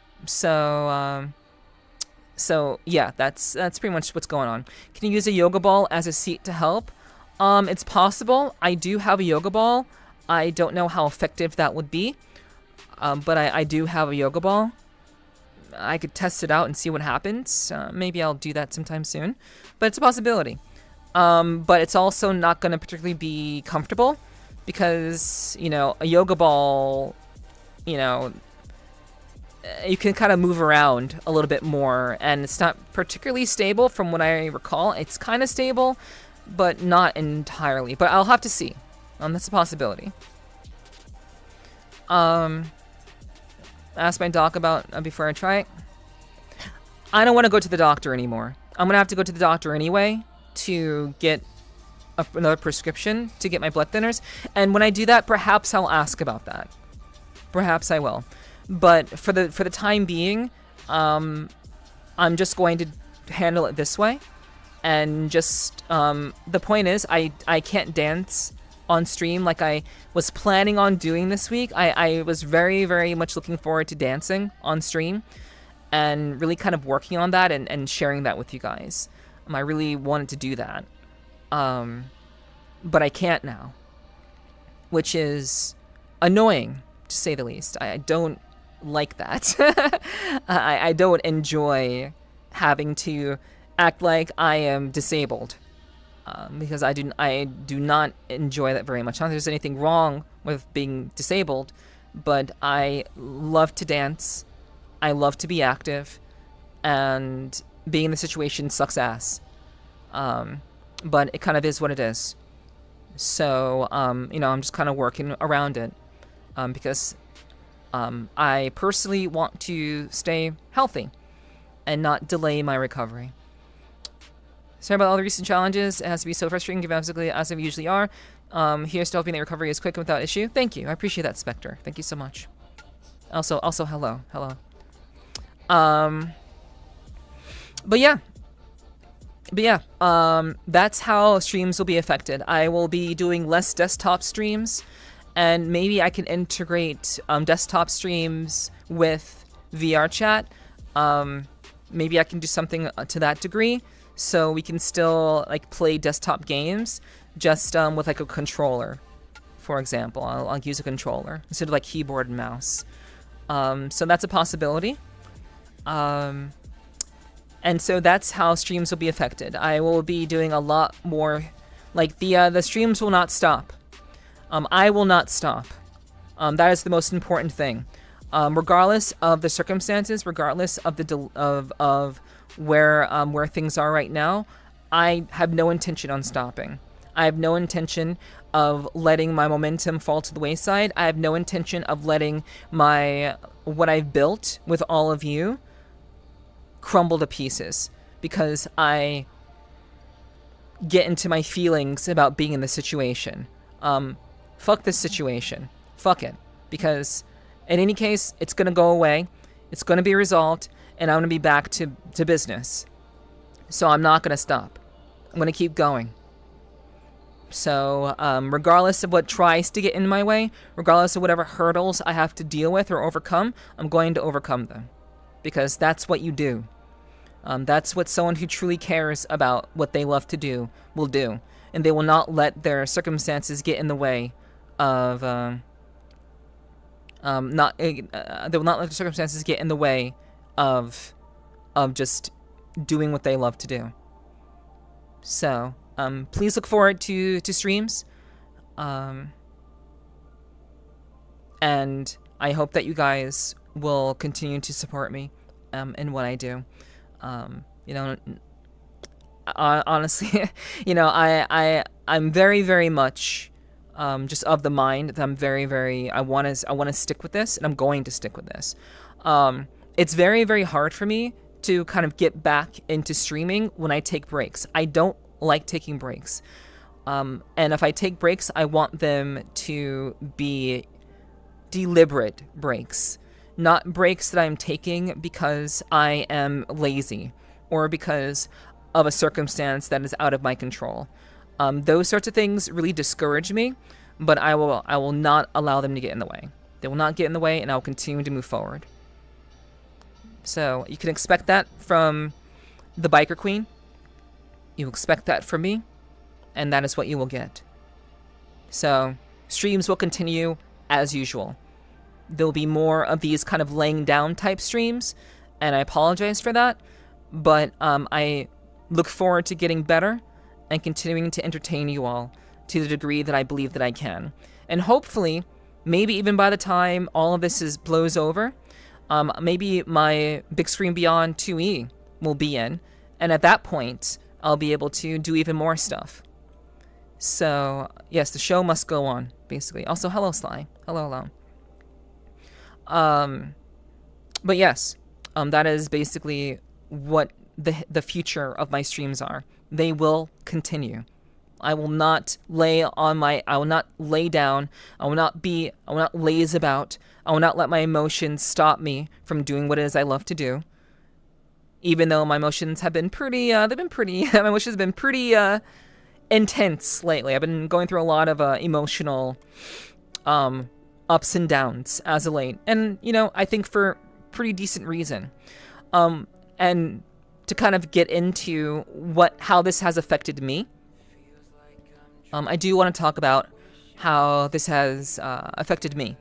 yeah, that's pretty much what's going on. Can you use a yoga ball as a seat to help? It's possible. I do have a yoga ball. I don't know how effective that would be, but I do have a yoga ball. I could test it out and see what happens. Maybe I'll do that sometime soon, but it's a possibility. But it's also not going to particularly be comfortable, because, a yoga ball, you can kind of move around a little bit more, and it's not particularly stable from what I recall. It's kind of stable, but not entirely. But I'll have to see. That's a possibility. Ask my doc about before I try it. I don't want to go to the doctor anymore. I'm gonna have to go to the doctor anyway to get another prescription to get my blood thinners. And when I do that, perhaps I'll ask about that. Perhaps I will. But for the time being, I'm just going to handle it this way. And just the point is, I can't dance on stream like I was planning on doing this week. I was very, very much looking forward to dancing on stream and really kind of working on that and sharing that with you guys. I really wanted to do that. But I can't now, which is annoying, to say the least. I don't like that. I don't enjoy having to act like I am disabled, because I do not enjoy that very much. Not that there's anything wrong with being disabled, but I love to dance. I love to be active, and being in the situation sucks ass. But it kind of is what it is. So, I'm just kind of working around it, because I personally want to stay healthy and not delay my recovery. Sorry about all the recent challenges. It has to be so frustrating, given physically as they usually are. Here's to hoping that recovery is quick and without issue. Thank you. I appreciate that, Spectre. Thank you so much. Also, hello. But yeah, that's how streams will be affected. I will be doing less desktop streams, and maybe I can integrate desktop streams with VRCHAT. Maybe I can do something to that degree, so we can still like play desktop games, just with like a controller, for example. I'll use a controller instead of like keyboard and mouse. So that's a possibility. And so that's how streams will be affected. I will be doing a lot more, like the streams will not stop. I will not stop. That is the most important thing. Regardless of the circumstances, regardless of of where things are right now, I have no intention on stopping. I have no intention of letting my momentum fall to the wayside. I have no intention of letting what I've built with all of you crumble to pieces, because I get into my feelings about being in this situation. Fuck this situation. Fuck it. Because in any case, it's going to go away. It's going to be resolved, and I'm going to be back to business. So I'm not going to stop. I'm going to keep going. So regardless of what tries to get in my way, regardless of whatever hurdles I have to deal with or overcome, I'm going to overcome them. Because that's what you do. That's what someone who truly cares about what they love to do will do. And they will not let their circumstances get in the way of... they will not let the circumstances get in the way of just doing what they love to do. So, please look forward to streams. And I hope that you guys will continue to support me in what I do. Honestly, I'm very, very much just of the mind that I'm very, very, I want to stick with this, and I'm going to stick with this. It's very, very hard for me to kind of get back into streaming when I take breaks. I don't like taking breaks. And if I take breaks, I want them to be deliberate breaks. Not breaks that I'm taking because I am lazy or because of a circumstance that is out of my control. Those sorts of things really discourage me, but I will not allow them to get in the way. They will not get in the way, and I'll continue to move forward. So you can expect that from the Biker Queen. You expect that from me, and that is what you will get. So streams will continue as usual. There'll be more of these kind of laying down type streams, and I apologize for that, but I look forward to getting better and continuing to entertain you all to the degree that I believe that I can. And hopefully, maybe even by the time all of this blows over, maybe my Big Screen Beyond 2E will be in, and at that point, I'll be able to do even more stuff. So, yes, the show must go on, basically. Also, hello, Sly. Hello. But yes, that is basically what the future of my streams are. They will continue. I will not lay down. I will not laze about. I will not let my emotions stop me from doing what it is I love to do. Even though my emotions have been pretty, my emotions have been pretty intense lately. I've been going through a lot of emotional ups and downs as of late, and I think for pretty decent reason. And to kind of get into how this has affected me, I do want to talk about how this has affected me.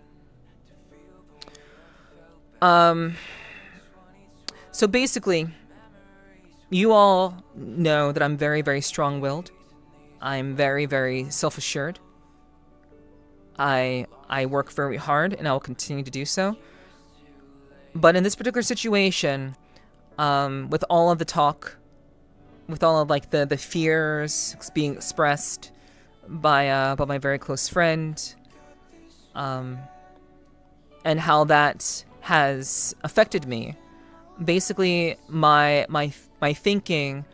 So basically, you all know that I'm very, very strong-willed. I'm very, very self-assured. I work very hard, and I will continue to do so. But in this particular situation, with all of the talk, with all of the fears being expressed by my very close friend, and how that has affected me, basically my thinking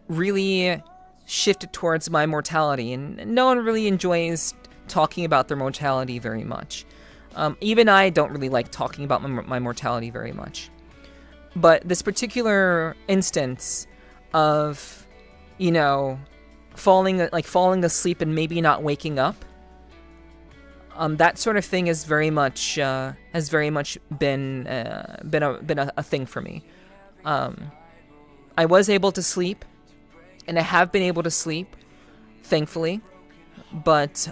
really shifted towards my mortality, and no one really enjoys talking about their mortality very much. Even I don't really like talking about my mortality very much. But this particular instance of, falling asleep and maybe not waking up, that sort of thing has very much been a thing for me. I was able to sleep, and I have been able to sleep, thankfully. But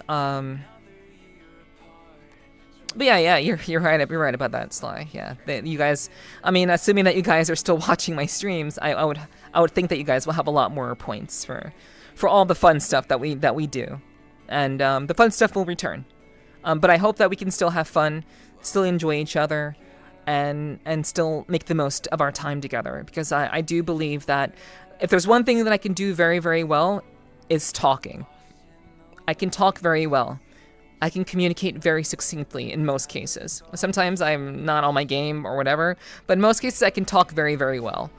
yeah, you're right about that, Sly. Yeah, you guys. I mean, assuming that you guys are still watching my streams, I would think that you guys will have a lot more points for all the fun stuff that we do, and the fun stuff will return. But I hope that we can still have fun, still enjoy each other, and still make the most of our time together. Because I do believe that if there's one thing that I can do very, very well, is talking. I can talk very well. I can communicate very succinctly in most cases. Sometimes I'm not on my game or whatever, but in most cases I can talk very, very well.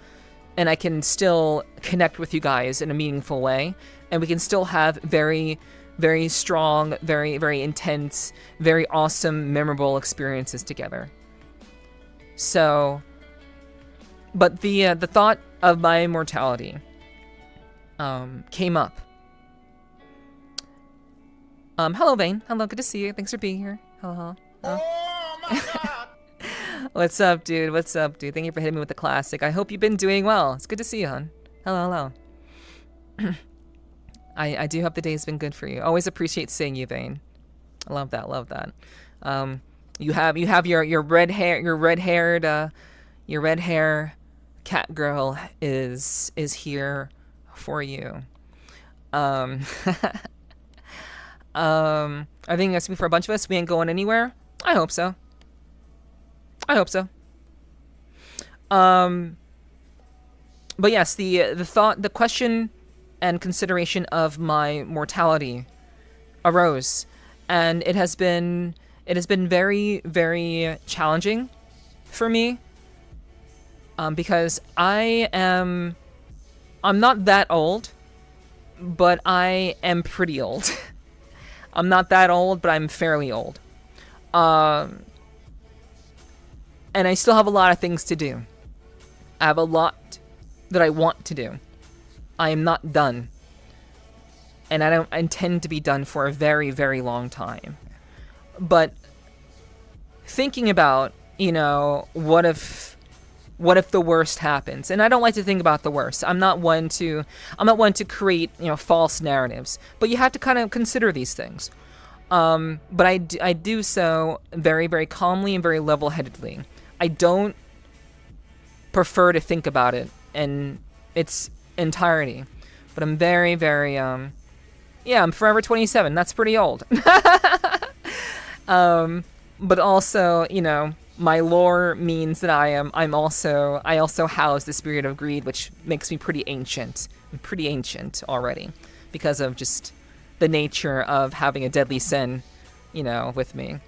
And I can still connect with you guys in a meaningful way, and we can still have very, very strong, very, very intense, very awesome, memorable experiences together. So, but the thought of my immortality came up. Hello, Vane. Hello, good to see you. Thanks for being here. Hello. Oh my God! What's up, dude? Thank you for hitting me with the classic. I hope you've been doing well. It's good to see you, hon. Hello. I do hope the day's been good for you. Always appreciate seeing you, Vane. I love that. You have your red hair cat girl is here for you. I think that's for a bunch of us. We ain't going anywhere. I hope so. But yes, the question and consideration of my mortality arose, and it has been very, very challenging for me. Because I'm not that old, but I am pretty old. I'm not that old, but I'm fairly old. And I still have a lot of things to do. I have a lot that I want to do. I am not done. And I don't intend to be done for a very, very long time. But thinking about, what if the worst happens? And I don't like to think about the worst. I'm not one to create, false narratives. But you have to kind of consider these things. But I do so very, very calmly and very level-headedly. I don't prefer to think about it in its entirety. But I'm very, very, I'm forever 27. That's pretty old. But also, my lore means that I also house the spirit of greed, which makes me pretty ancient. I'm pretty ancient already because of just the nature of having a deadly sin, with me.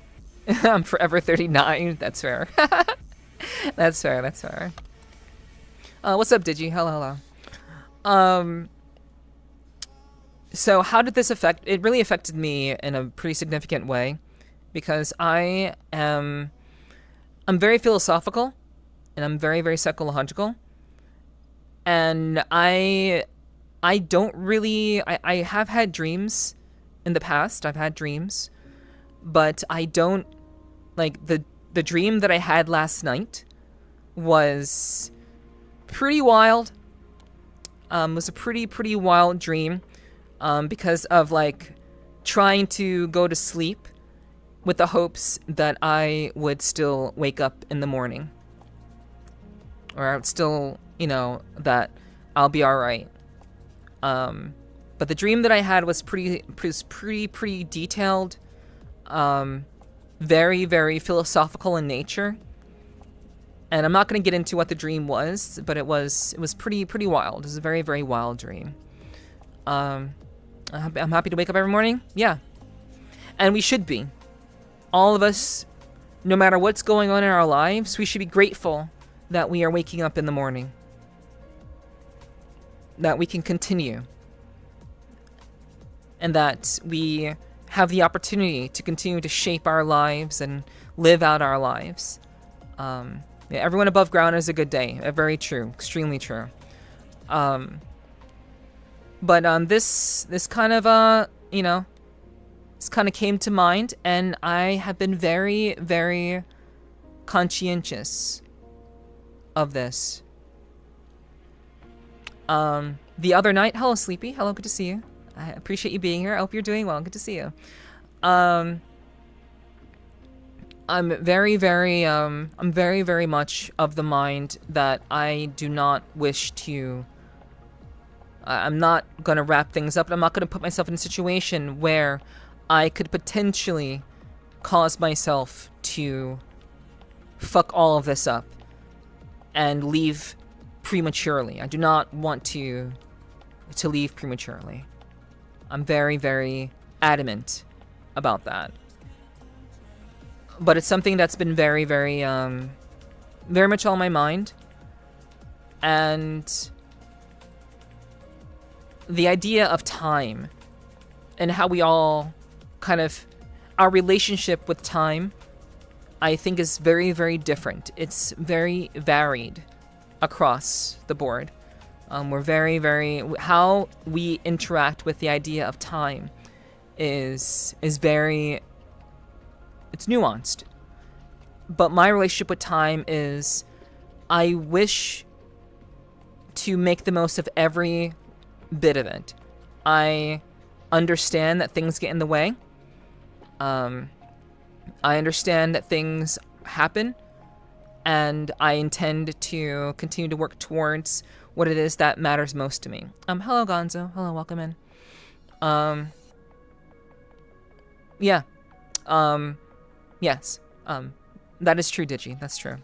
I'm forever 39. That's fair. That's fair. What's up, Digi? Hello, hello. So how did this affect? It really affected me in a pretty significant way, because I'm very philosophical, and I'm very, very psychological, and I don't really. I have had dreams in the past. I've had dreams, but I don't like the dream that I had last night was pretty wild. Was a pretty wild dream, because of like trying to go to sleep with the hopes that I would still wake up in the morning, or I would still, that I'll be all right. But the dream that I had was pretty detailed, very, very philosophical in nature. And I'm not going to get into what the dream was, but it was pretty wild. It was a very, very wild dream. I'm happy to wake up every morning. Yeah. And we should be. All of us, no matter what's going on in our lives, we should be grateful that we are waking up in the morning. That we can continue. And that we have the opportunity to continue to shape our lives and live out our lives. Yeah, everyone above ground is a good day. Very true. Extremely true. But this kind of, this kind of came to mind, and I have been very, very conscientious of this. The other night, hello, Sleepy. Hello, good to see you. I appreciate you being here. I hope you're doing well. Good to see you. I'm very, very much of the mind that I do not wish to. I'm not going to wrap things up, and I'm not going to put myself in a situation where I could potentially cause myself to fuck all of this up and leave prematurely. I do not want to leave prematurely. I'm very, very adamant about that. But it's something that's been very, very, very much on my mind. And the idea of time and how we all kind of, our relationship with time, I think is very, very different. It's very varied across the board. We're very, very, how we interact with the idea of time is very, it's nuanced. But my relationship with time is, I wish to make the most of every bit of it. I understand that things get in the way. I understand that things happen, and I intend to continue to work towards what it is that matters most to me. Hello, Gonzo. Hello, welcome in. Yeah. Yes. That is true, Digi. That's true.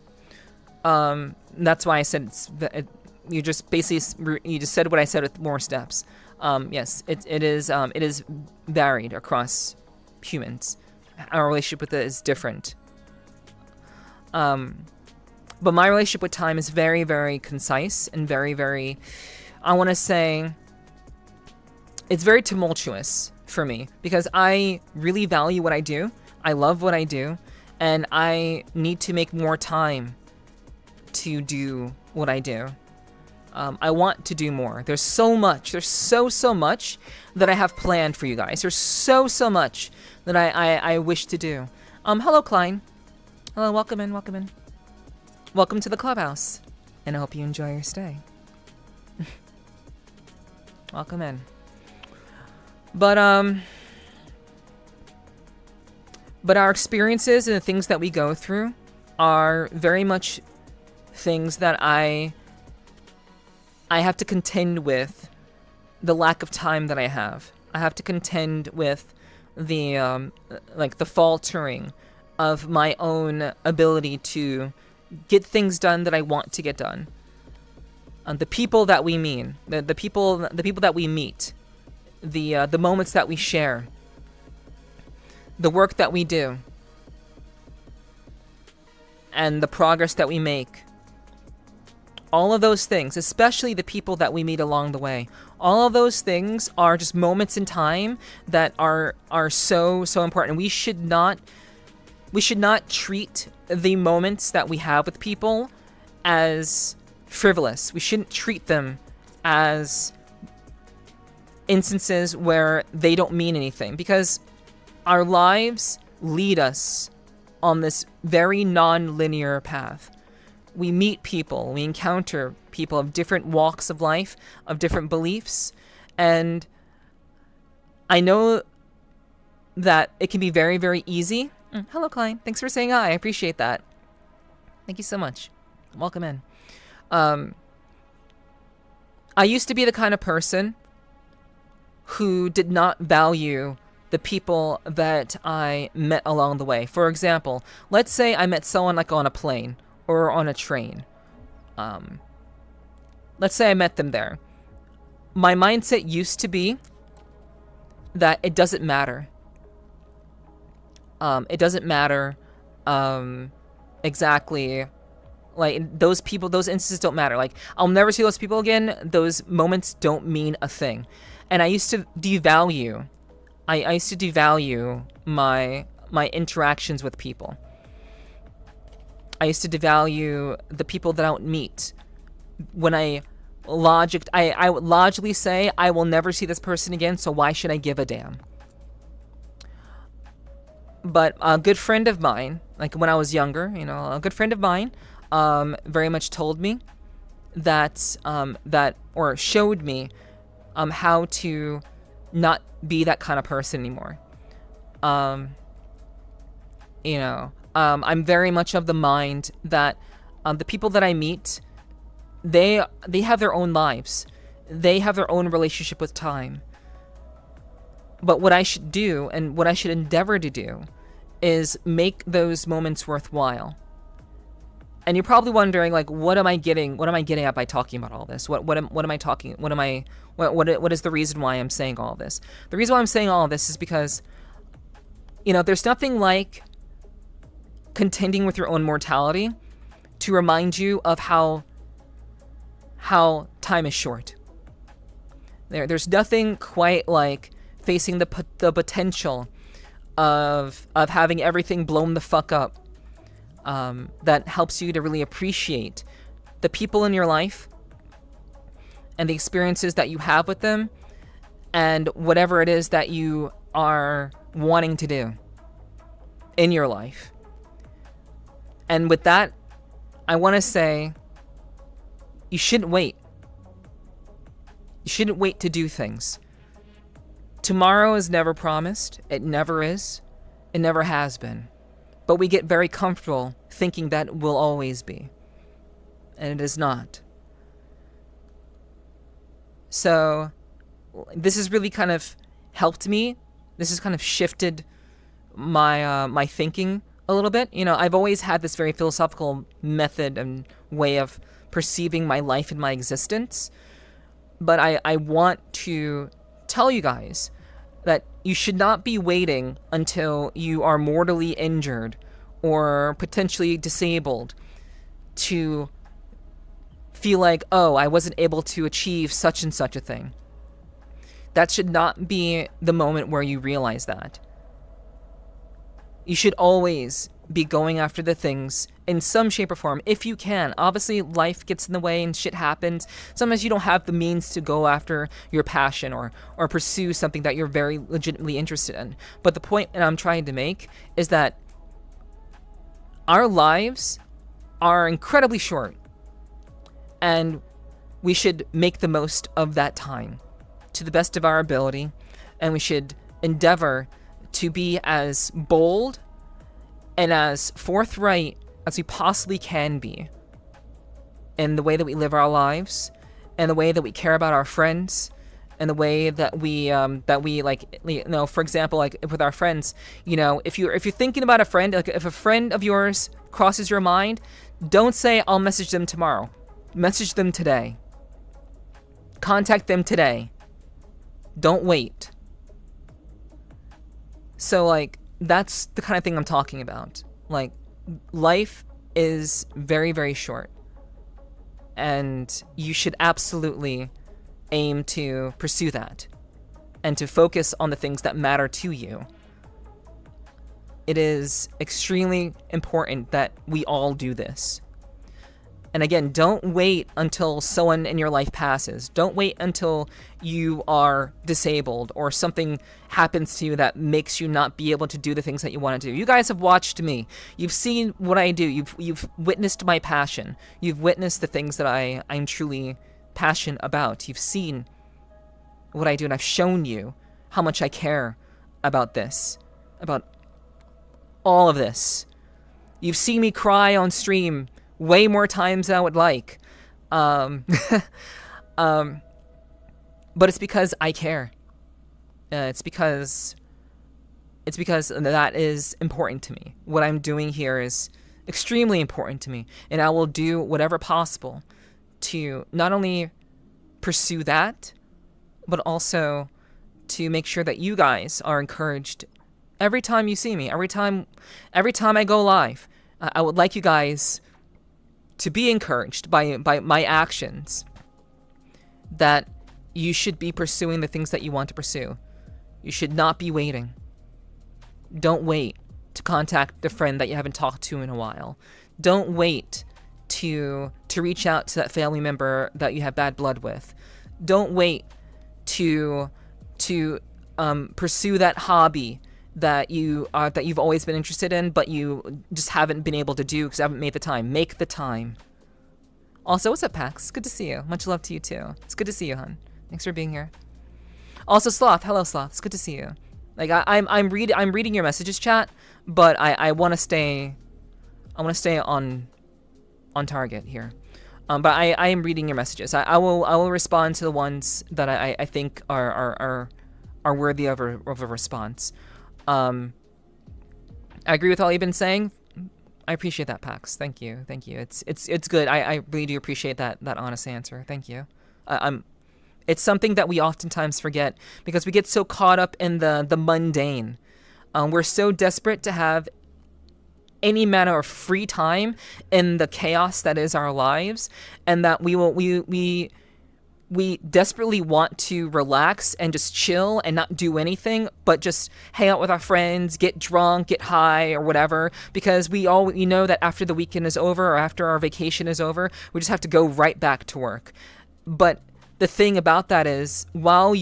That's why I said you just basically, you just said what I said with more steps. Yes, it is varied across humans. Our relationship with it is different. But my relationship with time is very, very concise and very, very, I want to say, it's very tumultuous for me, because I really value what I do. I love what I do, and I need to make more time to do what I do. I want to do more. There's so much. There's so much that I have planned for you guys. There's so much that I wish to do. Hello, Klein. Hello, welcome in, welcome in. Welcome to the clubhouse, and I hope you enjoy your stay. Welcome in. But our experiences and the things that we go through are very much things that I have to contend with the lack of time that I have. I have to contend with the the faltering of my own ability to get things done that I want to get done. The people that we meet, the people that we meet, the moments that we share, the work that we do, and the progress that we make all of those things, especially the people that we meet along the way, all of those things are just moments in time that are so important. We should not treat the moments that we have with people as frivolous. We shouldn't treat them as instances where they don't mean anything, because our lives lead us on this very non-linear path. We meet people, we encounter people of different walks of life, of different beliefs, and I know that it can be very, very easy. Hello, Klein. Thanks for saying hi. I appreciate that. Thank you so much. Welcome in. I used to be the kind of person who did not value the people that I met along the way. For example, let's say I met someone like on a plane or on a train. Let's say I met them there. My mindset used to be that it doesn't matter. It doesn't matter exactly. Like, those people, those instances don't matter. Like, I'll never see those people again. Those moments don't mean a thing. And I used to devalue. I used to devalue my interactions with people. I used to devalue the people that I would meet. When I would logically say, I will never see this person again, so why should I give a damn? But a good friend of mine, like when I was younger, a good friend of mine, very much told me that, or showed me, how to not be that kind of person anymore. I'm very much of the mind that, the people that I meet, they have their own lives. They have their own relationship with time. But what I should do, and what I should endeavor to do, is make those moments worthwhile. And you're probably wondering, like, what am I getting at by talking about all this? What is the reason why I'm saying all this? The reason why I'm saying all this is because, there's nothing like contending with your own mortality to remind you of how time is short. There's nothing quite like facing the potential of having everything blown the fuck up, that helps you to really appreciate the people in your life and the experiences that you have with them and whatever it is that you are wanting to do in your life. And with that, I want to say, you shouldn't wait. You shouldn't wait to do things. Tomorrow is never promised. It never is. It never has been. But we get very comfortable thinking that it will always be. And it is not. So, this has really kind of helped me. This has kind of shifted my thinking a little bit. I've always had this very philosophical method and way of perceiving my life and my existence. But I want to tell you guys that you should not be waiting until you are mortally injured or potentially disabled to feel like, oh, I wasn't able to achieve such and such a thing. That should not be the moment where you realize that. You should always be going after the things in some shape or form, if you can. Obviously, life gets in the way and shit happens. Sometimes you don't have the means to go after your passion or pursue something that you're very legitimately interested in. But the point that I'm trying to make is that our lives are incredibly short, and we should make the most of that time to the best of our ability, and we should endeavor to be as bold and as forthright as we possibly can be in the way that we live our lives, and the way that we care about our friends, and the way that we like, for example, like with our friends, if you're thinking about a friend, like if a friend of yours crosses your mind, don't say, I'll message them tomorrow. Message them today. Contact them today. Don't wait. So, like, that's the kind of thing I'm talking about. Like, life is very, very short. And you should absolutely aim to pursue that and to focus on the things that matter to you. It is extremely important that we all do this. And again, don't wait until someone in your life passes. Don't wait until you are disabled or something happens to you that makes you not be able to do the things that you want to do. You guys have watched me. You've seen what I do. You've witnessed my passion. You've witnessed the things that I'm truly passionate about. You've seen what I do, and I've shown you how much I care about this, about all of this. You've seen me cry on stream way more times than I would like. But it's because I care. It's because that is important to me. What I'm doing here is extremely important to me, and I will do whatever possible to not only pursue that, but also to make sure that you guys are encouraged every time you see me, every time I go live. I would like you guys to be encouraged by my actions, that you should be pursuing the things that you want to pursue. You should not be waiting. Don't wait to contact the friend that you haven't talked to in a while. Don't wait to reach out to that family member that you have bad blood with. Don't wait to pursue that hobby that you've always been interested in, but you just haven't been able to do because you haven't made the time. Make the time. Also, what's up, Pax? It's good to see you. Much love to you too. It's good to see you, hon. Thanks for being here. Also, Sloth. Hello, Sloth. It's good to see you. Like I'm reading your messages, chat, but I want to stay on target here. But I am reading your messages. I will respond to the ones that I think are worthy of a response. I agree with all you've been saying. I appreciate that, Pax. Thank you. It's good. I really do appreciate that honest answer. Thank you. It's something that we oftentimes forget because we get so caught up in the mundane. We're so desperate to have any manner of free time in the chaos that is our lives, and that we desperately want to relax and just chill and not do anything, but just hang out with our friends, get drunk, get high, or whatever, because we know that after the weekend is over or after our vacation is over, we just have to go right back to work. But the thing about that is, while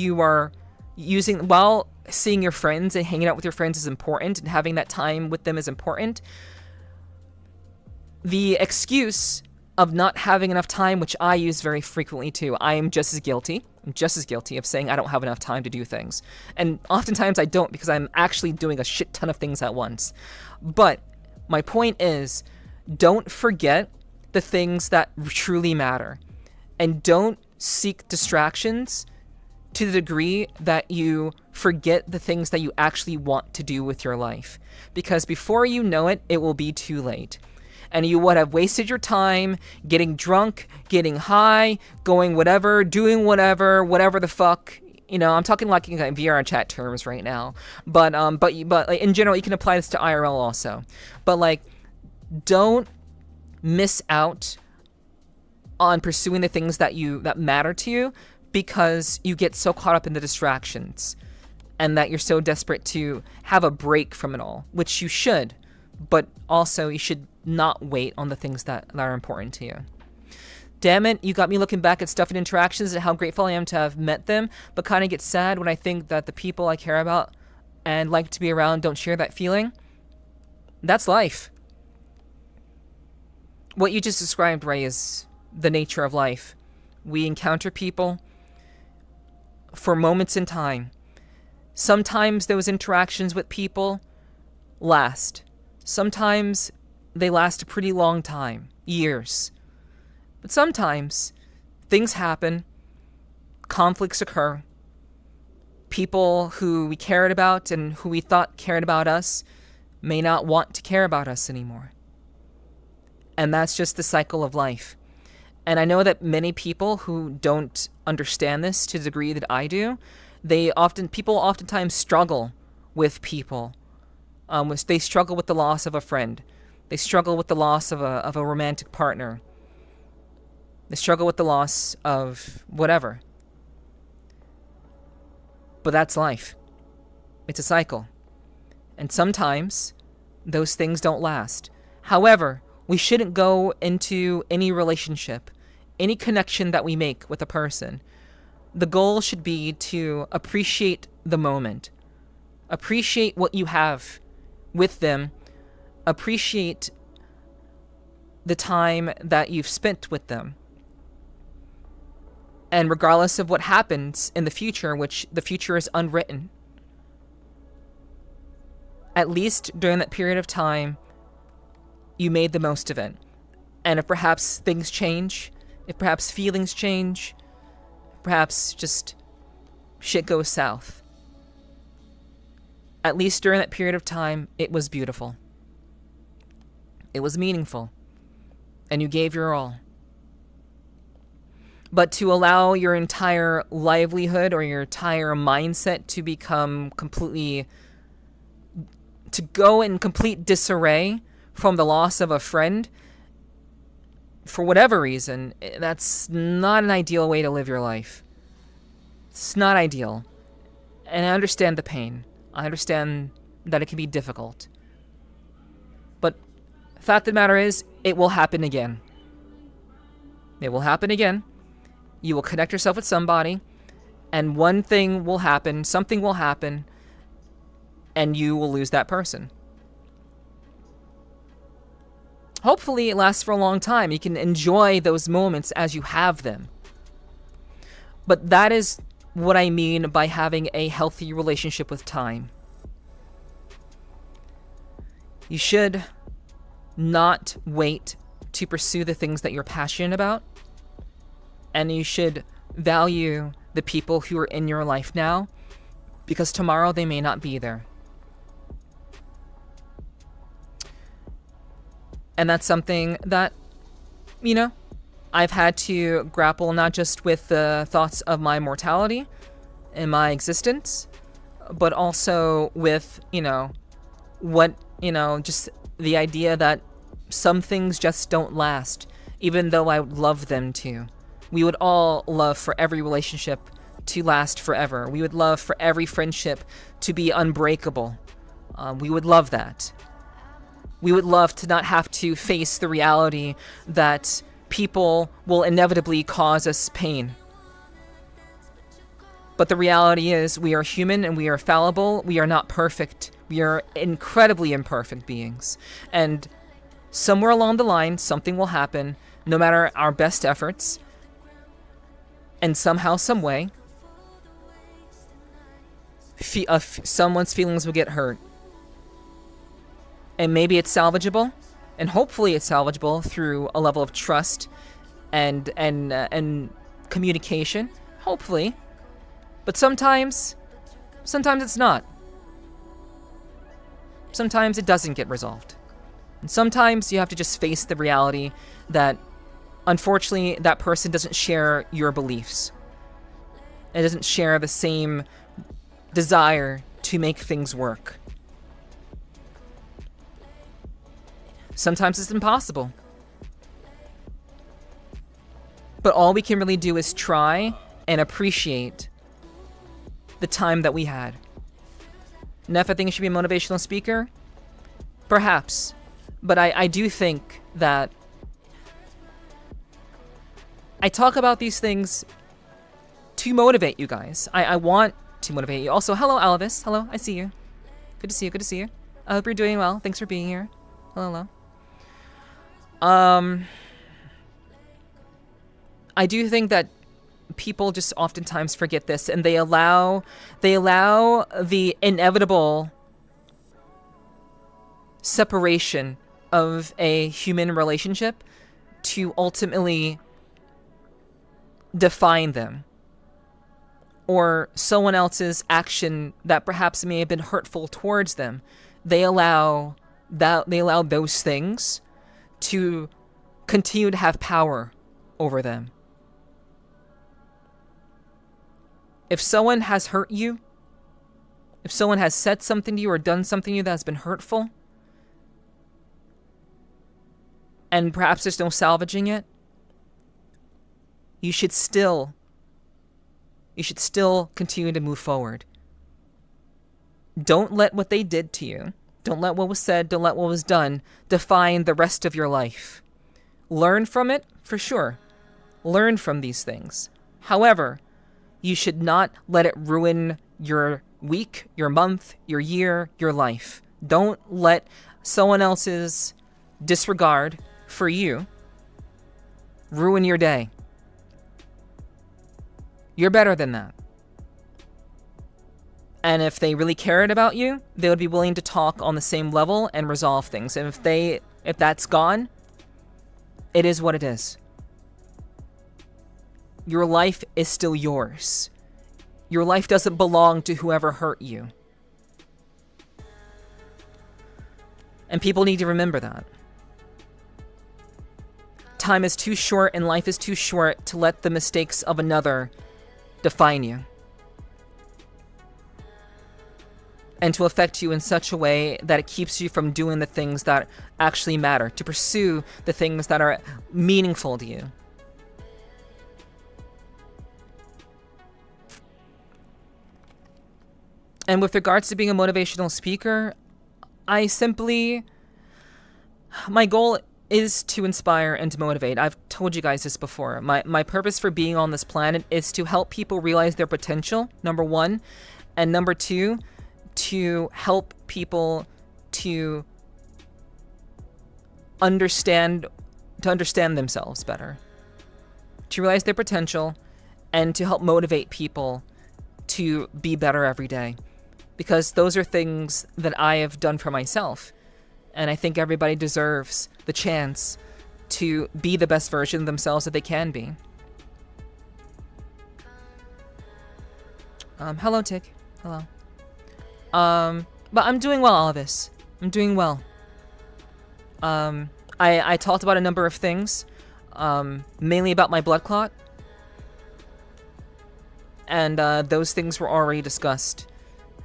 seeing your friends and hanging out with your friends is important and having that time with them is important, the excuse of not having enough time, which I use very frequently too. I am just as guilty. I'm just as guilty of saying I don't have enough time to do things. And oftentimes I don't, because I'm actually doing a shit ton of things at once. But my point is, don't forget the things that truly matter. And don't seek distractions to the degree that you forget the things that you actually want to do with your life. Because before you know it, it will be too late. And you would have wasted your time getting drunk, getting high, going whatever, doing whatever the fuck. You know, I'm talking like in VRCHAT terms right now. But like, in general, you can apply this to IRL also. But like, don't miss out on pursuing the things that matter to you because you get so caught up in the distractions, and that you're so desperate to have a break from it all, which you should. But also, you should not wait on the things that are important to you. Damn it, you got me looking back at stuff and interactions and how grateful I am to have met them, but kind of get sad when I think that the people I care about and like to be around don't share that feeling. That's life. What you just described, Ray, is the nature of life. We encounter people for moments in time. Sometimes those interactions with people last. Sometimes they last a pretty long time, years. But sometimes things happen, conflicts occur. People who we cared about and who we thought cared about us may not want to care about us anymore. And that's just the cycle of life. And I know that many people who don't understand this to the degree that I do, people oftentimes struggle with people. They struggle with the loss of a friend. They struggle with the loss of a romantic partner. They struggle with the loss of whatever. But that's life. It's a cycle. And sometimes those things don't last. However, we shouldn't go into any relationship, any connection that we make with a person. The goal should be to appreciate the moment. Appreciate what you have with them. Appreciate the time that you've spent with them. And regardless of what happens in the future, which the future is unwritten, at least during that period of time, you made the most of it. And if perhaps things change, if perhaps feelings change, perhaps just shit goes south, at least during that period of time, it was beautiful. It was meaningful. And you gave your all. But to allow your entire livelihood or your entire mindset to become completely, to go in complete disarray from the loss of a friend, for whatever reason, that's not an ideal way to live your life. It's not ideal. And I understand the pain. I understand that it can be difficult. But the fact of the matter is, it will happen again. It will happen again. You will connect yourself with somebody, and one thing will happen, something will happen, and you will lose that person. Hopefully it lasts for a long time. You can enjoy those moments as you have them. But that is what I mean by having a healthy relationship with time. You should not wait to pursue the things that you're passionate about. And you should value the people who are in your life now, because tomorrow they may not be there. And that's something that, I've had to grapple not just with the thoughts of my mortality and my existence, but also with, just the idea that some things just don't last, even though I would love them to. We would all love for every relationship to last forever. We would love for every friendship to be unbreakable. We would love that. We would love to not have to face the reality that people will inevitably cause us pain. But the reality is, we are human and we are fallible. We are not perfect. We are incredibly imperfect beings. And somewhere along the line, something will happen, no matter our best efforts. And somehow, some way, someone's feelings will get hurt. And maybe it's salvageable, and hopefully it's salvageable through a level of trust and communication. Hopefully. But sometimes it's not. Sometimes it doesn't get resolved. And sometimes you have to just face the reality that unfortunately, that person doesn't share your beliefs. It doesn't share the same desire to make things work. Sometimes it's impossible. But all we can really do is try and appreciate the time that we had. Neff, I think I should be a motivational speaker? Perhaps. But I do think that I talk about these things to motivate you guys. I want to motivate you. Also, hello, Alvis. Hello, I see you. Good to see you. Good to see you. I hope you're doing well. Thanks for being here. Hello. I do think that people just oftentimes forget this, and they allow the inevitable separation of a human relationship to ultimately define them, or someone else's action that perhaps may have been hurtful towards them. They allow those things to continue to have power over them. If someone has hurt you, if someone has said something to you or done something to you that has been hurtful, and perhaps there's no salvaging it, you should still continue to move forward. Don't let what they did to you, don't let what was said, don't let what was done define the rest of your life. Learn from it, for sure. Learn from these things. However, you should not let it ruin your week, your month, your year, your life. Don't let someone else's disregard for you ruin your day. You're better than that. And if they really cared about you, they would be willing to talk on the same level and resolve things. And if that's gone, it is what it is. Your life is still yours. Your life doesn't belong to whoever hurt you. And people need to remember that. Time is too short and life is too short to let the mistakes of another define you. And to affect you in such a way that it keeps you from doing the things that actually matter, to pursue the things that are meaningful to you. And with regards to being a motivational speaker, my goal is to inspire and to motivate. I've told you guys this before. My purpose for being on this planet is to help people realize their potential, number one. And number two, to help people to understand themselves better. To realize their potential and to help motivate people to be better every day. Because those are things that I have done for myself. And I think everybody deserves the chance to be the best version of themselves that they can be. Hello, Tick. Hello. But I'm doing well, all of this. I'm doing well. I talked about a number of things, mainly about my blood clot. And those things were already discussed.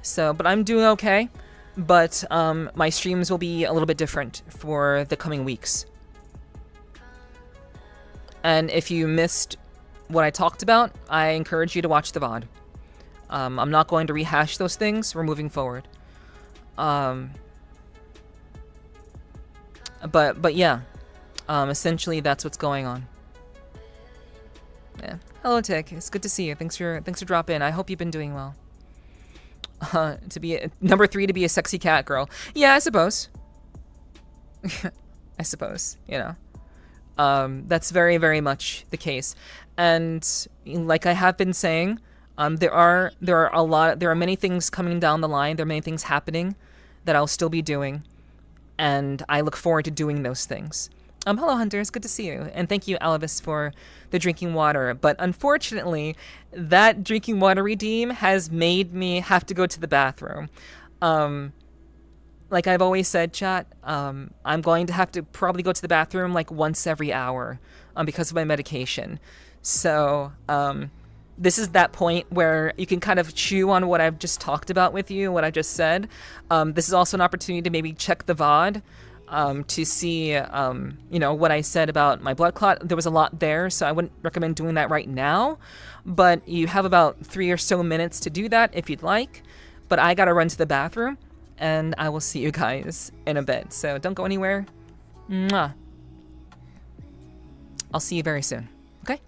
So, but I'm doing okay. But my streams will be a little bit different for the coming weeks. And if you missed what I talked about, I encourage you to watch the VOD. I'm not going to rehash those things. We're moving forward. But yeah. Essentially, that's what's going on. Yeah. Hello, Tick. It's good to see you. Thanks for dropping in. I hope you've been doing well. To be number 3, to be a sexy cat girl. Yeah, I suppose. I suppose, you know. That's very, very much the case. And like I have been saying, there are many things coming down the line. There are many things happening that I'll still be doing, and I look forward to doing those things. Hello, Hunter. It's good to see you, and thank you, Alvis, for the drinking water. But unfortunately, that drinking water redeem has made me have to go to the bathroom. Like I've always said, chat, I'm going to have to probably go to the bathroom like once every hour, because of my medication. So, this is that point where you can kind of chew on what I've just talked about with you, what I just said. This is also an opportunity to maybe check the VOD, to see, you know, what I said about my blood clot. There was a lot there, so I wouldn't recommend doing that right now. But you have about 3 or so minutes to do that if you'd like. But I gotta run to the bathroom, and I will see you guys in a bit. So don't go anywhere. Mwah. I'll see you very soon. Okay?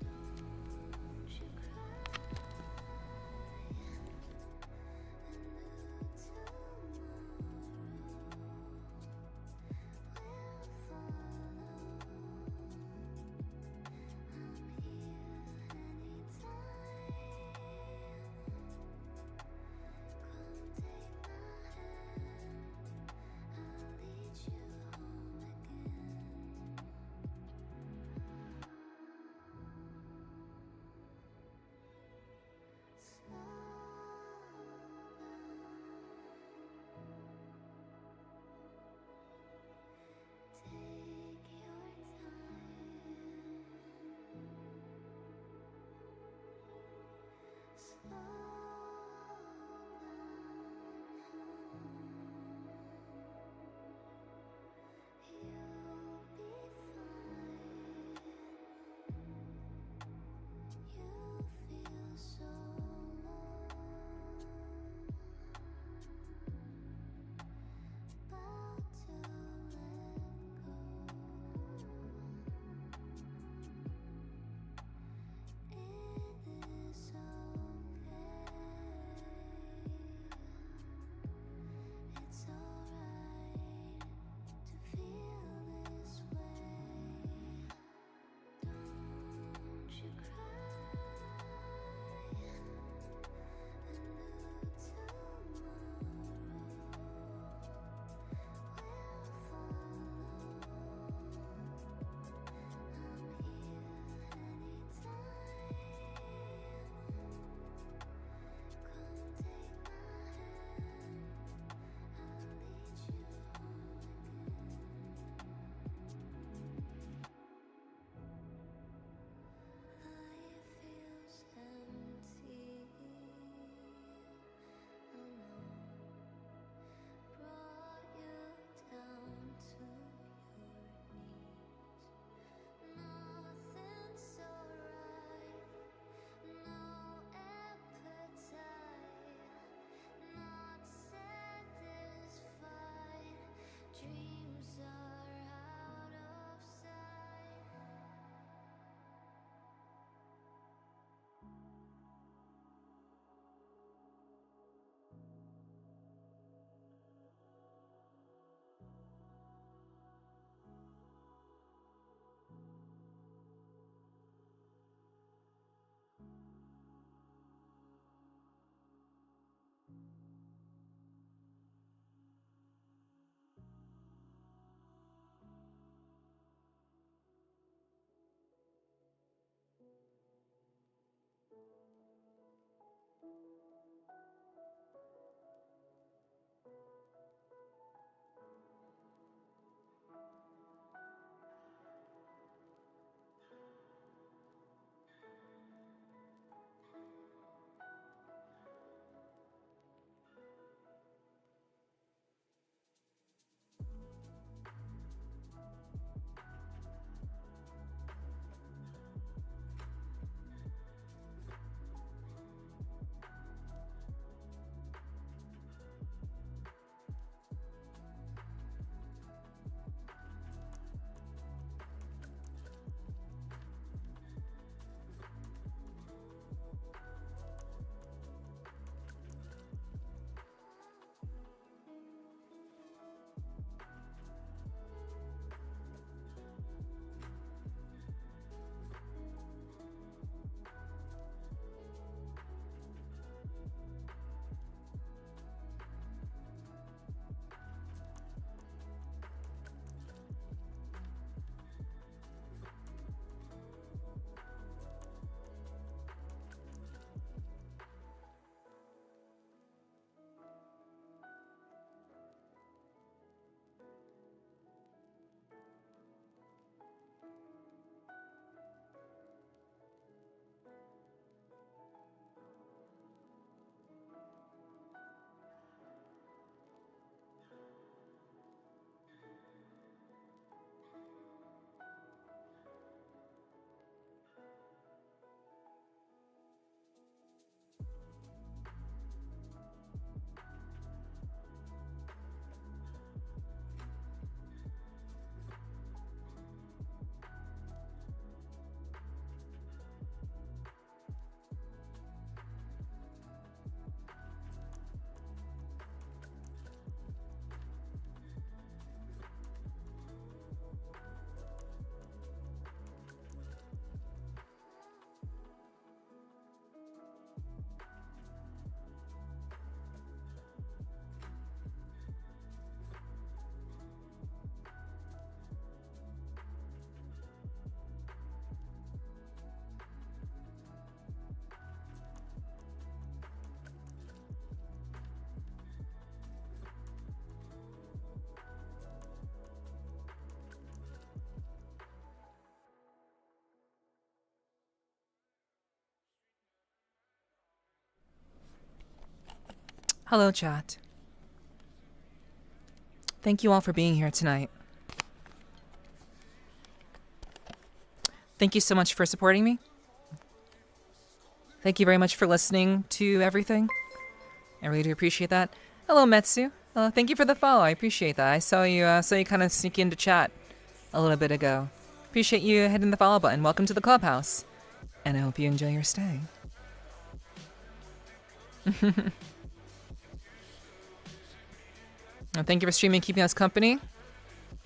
Hello, chat. Thank you all for being here tonight. Thank you so much for supporting me. Thank you very much for listening to everything. I really do appreciate that. Hello, Metsu. Thank you for the follow. I appreciate that. I saw you kind of sneak into chat a little bit ago. Appreciate you hitting the follow button. Welcome to the clubhouse, and I hope you enjoy your stay. Thank you for streaming, keeping us company.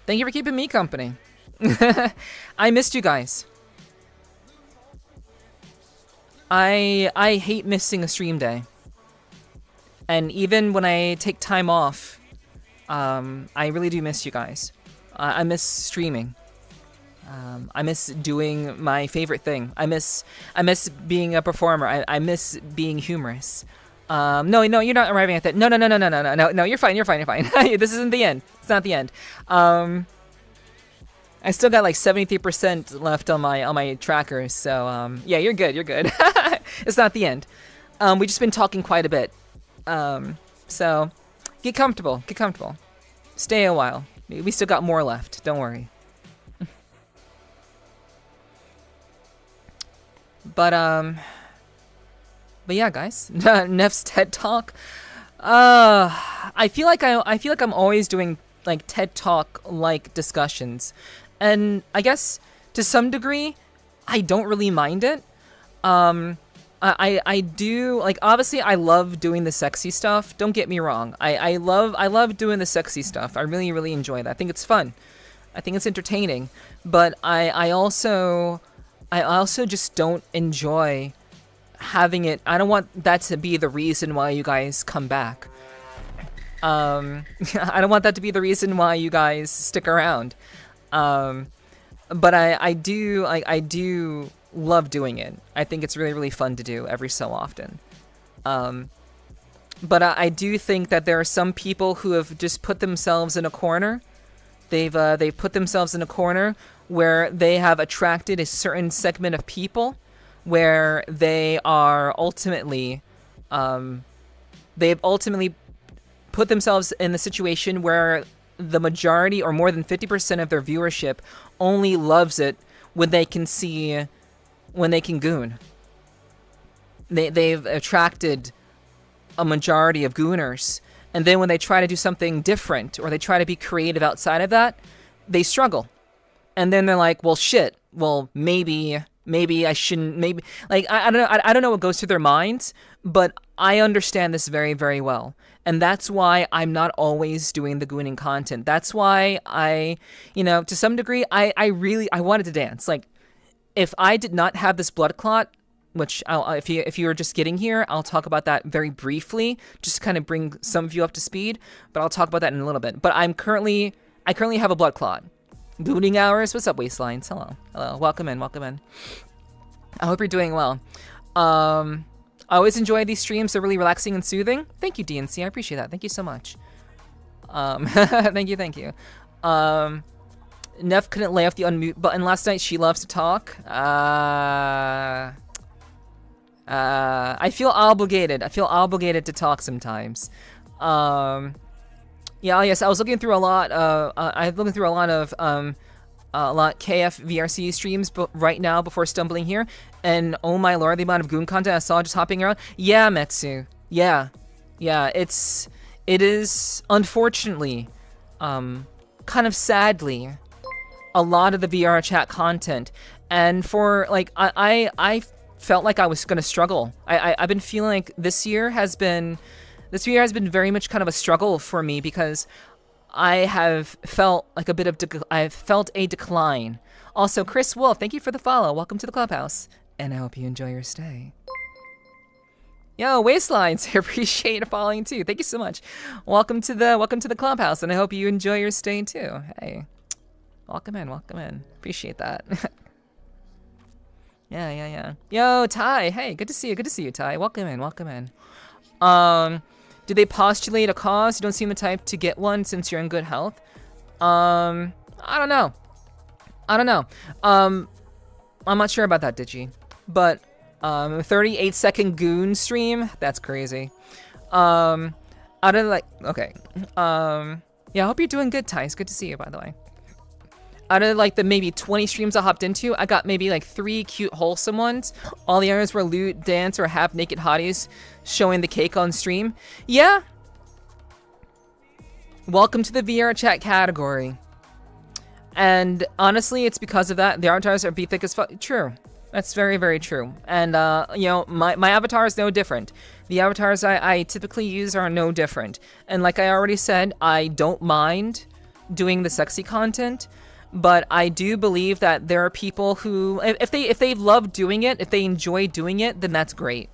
Thank you for keeping me company. I missed you guys. I hate missing a stream day. And even when I take time off, I really do miss you guys. I miss streaming. I miss doing my favorite thing. I miss being a performer. I miss being humorous. No, you're not arriving at that. No, you're fine. This isn't the end. It's not the end. I still got like 73% left on my trackers, so yeah, you're good. It's not the end. We've just been talking quite a bit. So get comfortable. Stay a while. We still got more left. Don't worry. But yeah, guys. Neff's TED Talk. I feel like I'm always doing like TED Talk like discussions, and I guess to some degree, I don't really mind it. I do, like, obviously I love doing the sexy stuff. Don't get me wrong. I love doing the sexy stuff. I really enjoy that. I think it's fun. I think it's entertaining. But I also just don't enjoy having it. I don't want that to be the reason why you guys come back. I don't want that to be the reason why you guys stick around. But I do love doing it. I think it's really fun to do every so often. But I do think that there are some people who have just put themselves in a corner. They've put themselves in a corner where they have attracted a certain segment of people, where they are ultimately, they've ultimately put themselves in the situation where the majority or more than 50% of their viewership only loves it when they can goon. They've attracted a majority of gooners, and then when they try to do something different or they try to be creative outside of that, they struggle. And then they're like, well, shit, well, maybe I shouldn't, maybe, like, I don't know what goes through their minds, but I understand this very well. And that's why I'm not always doing the gooning content. That's why to some degree, I wanted to dance. Like, if I did not have this blood clot, which if you were just getting here, I'll talk about that very briefly, just to kind of bring some of you up to speed, but I'll talk about that in a little bit. But I currently have a blood clot. Gooning hours, what's up, Waistlines? Hello, welcome in. I hope you're doing well. I always enjoy these streams. They're really relaxing and soothing. Thank you, DNC. I appreciate that. Thank you so much. Thank you. Neff couldn't lay off the unmute button last night. She loves to talk. I feel obligated. To talk sometimes. Yeah, yes, I was looking through a lot of KF VRC streams right now before stumbling here, and oh my lord, the amount of goon content I saw just hopping around. Yeah, Metsu. Yeah, it is unfortunately, kind of sadly, a lot of the VRCHAT content, and for like I felt like I was gonna struggle. I've been feeling like this year has been very much kind of a struggle for me, because I have felt like I've felt a decline. Also, Chris Wolf, thank you for the follow. Welcome to the clubhouse, and I hope you enjoy your stay. Yo, Waistlines, I appreciate following too. Thank you so much. Welcome to the clubhouse, and I hope you enjoy your stay too. Hey, welcome in. Appreciate that. Yeah. Yo, Ty. Hey, good to see you, Ty. Welcome in. Do they postulate a cause? You don't seem the type to get one since you're in good health. I don't know. I'm not sure about that, Digi. But 38-second goon stream? That's crazy. out of like, okay, yeah, I hope you're doing good, Ty. It's good to see you, by the way. Out of like the maybe 20 streams I hopped into, I got maybe like 3 cute, wholesome ones. All the others were lewd, dance, or half naked hotties showing the cake on stream. Yeah. Welcome to the VR chat category. And honestly, it's because of that. The avatars are be thick as fuck. True. That's very, very true. And, you know, my avatar is no different. The avatars I typically use are no different. And like I already said, I don't mind doing the sexy content, but I do believe that there are people who, if they love doing it, if they enjoy doing it, then that's great.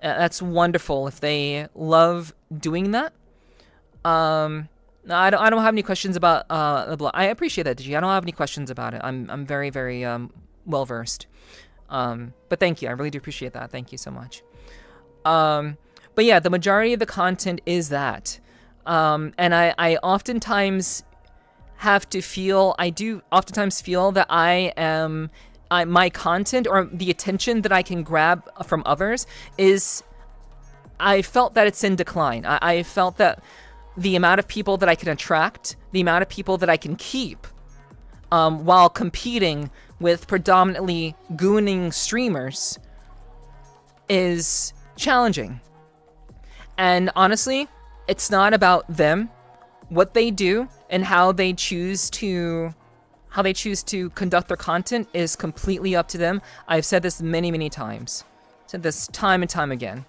That's wonderful if they love doing that. I don't have any questions about the blog. I appreciate that, Digi. I don't have any questions about it. I'm very, very well versed. But thank you. I really do appreciate that. Thank you so much. But yeah, the majority of the content is that. And I oftentimes have to feel, I do oftentimes feel that my content or the attention that I can grab from others is, I felt that it's in decline. I felt that the amount of people that I can attract, the amount of people that I can keep, while competing with predominantly gooning streamers is challenging. And honestly, it's not about them. What they do and how they choose to conduct their content is completely up to them. I've said this many, many times. Said this time and time again.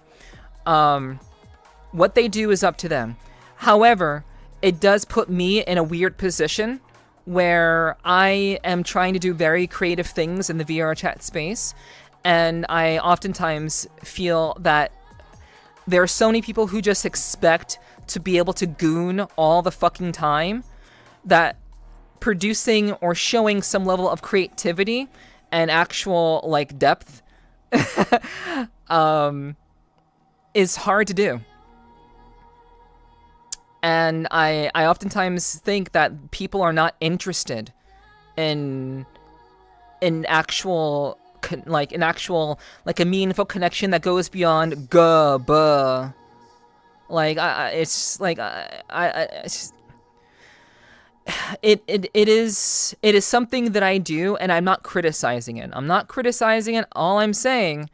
What they do is up to them. However, it does put me in a weird position where I am trying to do very creative things in the VR chat space, and I oftentimes feel that there are so many people who just expect to be able to goon all the fucking time that producing or showing some level of creativity and actual like depth is hard to do. And I oftentimes think that people are not interested in actual like a meaningful connection that goes beyond buh. Like it is something that I do, and I'm not criticizing it. All I'm saying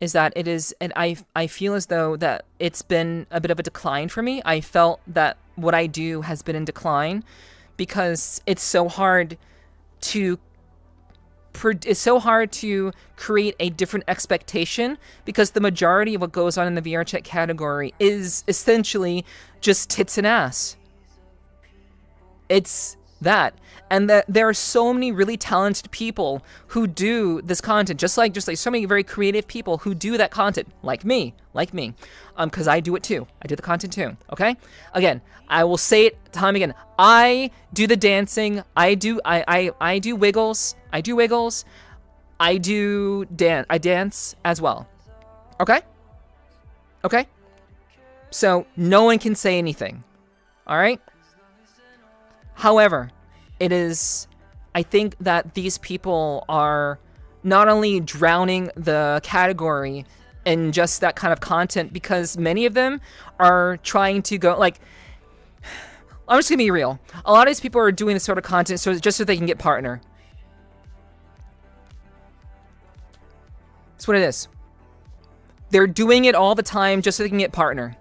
is that it is, and I feel as though that it's been a bit of a decline for me. I felt that what I do has been in decline because it's so hard to create a different expectation, because the majority of what goes on in the VR chat category is essentially just tits and ass. It's that. And that there are so many really talented people who do this content, just like so many very creative people who do that content, like me, because I do it too. I do the content too. Okay. Again, I will say it time again. I do the dancing. I do wiggles. I dance as well. Okay. Okay. So no one can say anything. All right. However, I think that these people are not only drowning the category in just that kind of content, because many of them are trying to go, like, I'm just gonna be real. A lot of these people are doing this sort of content just so they can get partner. That's what it is. They're doing it all the time just so they can get partner.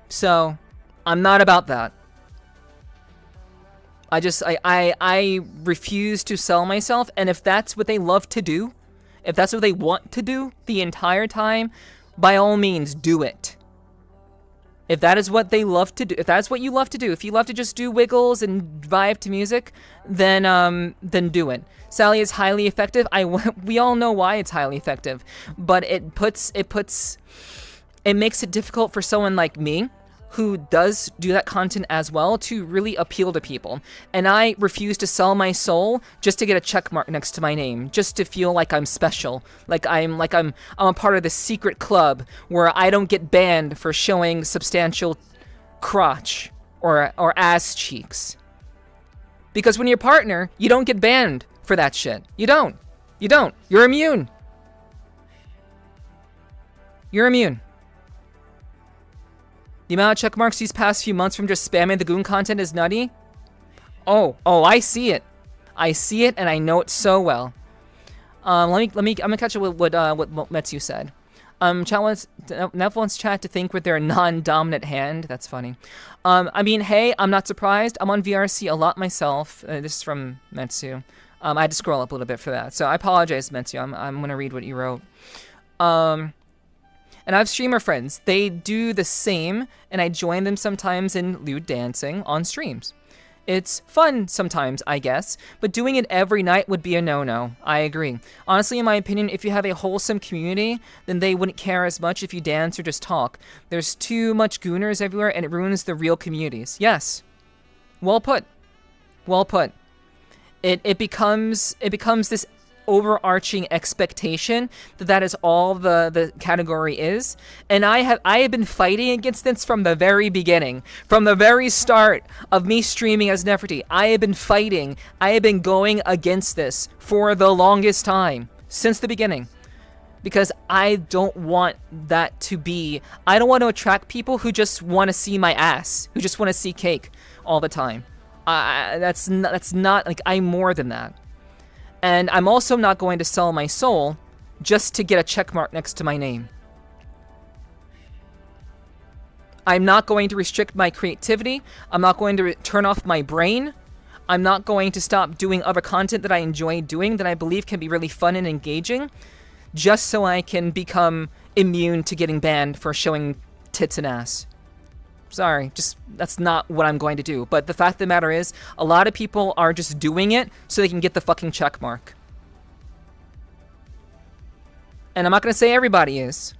So, I'm not about that. I refuse to sell myself, and if that's what they love to do, if that's what they want to do the entire time, by all means, do it. If that is what they love to do, if that's what you love to do, if you love to just do wiggles and vibe to music, then do it. Sally is highly effective. We all know why it's highly effective, but it makes it difficult for someone like me, who does do that content as well, to really appeal to people. And I refuse to sell my soul just to get a check mark next to my name, just to feel like I'm special, like I'm a part of the secret club where I don't get banned for showing substantial crotch or ass cheeks. Because when you're partner, you don't get banned for that shit. You don't. You're immune. You're immune. The amount of check marks these past few months from just spamming the goon content is nutty. Oh, I see it. I see it, and I know it so well. I'm gonna catch up with what Metsu said. Nev wants chat to think with their non-dominant hand. That's funny. I mean, hey, I'm not surprised. I'm on VRC a lot myself. This is from Metsu. I had to scroll up a little bit for that, so I apologize, Metsu. I'm gonna read what you wrote. And I have streamer friends. They do the same, and I join them sometimes in lewd dancing on streams. It's fun sometimes, I guess, but doing it every night would be a no-no. I agree. Honestly, in my opinion, if you have a wholesome community, then they wouldn't care as much if you dance or just talk. There's too much gooners everywhere, and it ruins the real communities. Yes. Well put. Well put. It becomes this overarching expectation that is all the category is, and I have been fighting against this from the very beginning, from the very start of me streaming as Nepherti. I have been fighting. I have been going against this for the longest time, since the beginning, because I don't want that to be. I don't want to attract people who just want to see my ass, who just want to see cake all the time. That's not like, I'm more than that. And I'm also not going to sell my soul just to get a check mark next to my name. I'm not going to restrict my creativity. I'm not going to turn off my brain. I'm not going to stop doing other content that I enjoy doing, that I believe can be really fun and engaging, just so I can become immune to getting banned for showing tits and ass. Sorry, just that's not what I'm going to do. But the fact of the matter is, a lot of people are just doing it so they can get the fucking check mark. And I'm not going to say everybody is,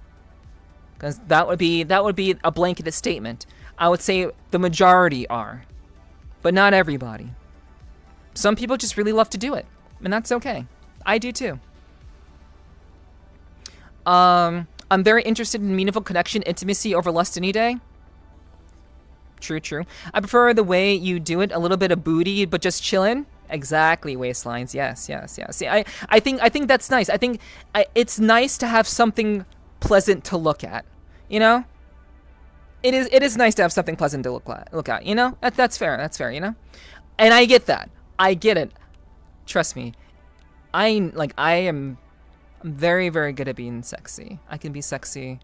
because that would be a blanketed statement. I would say the majority are, but not everybody. Some people just really love to do it, and that's okay. I do too. I'm very interested in meaningful connection, intimacy over lust any day. True. I prefer the way you do it, a little bit of booty, but just chillin'. Exactly, waistlines. Yes. See, I think that's nice. I think it's nice to have something pleasant to look at. You know, it is nice to have something pleasant to look at. You know, that's fair. That's fair. You know, and I get that. I get it. Trust me. I'm very, very good at being sexy. I can be sexy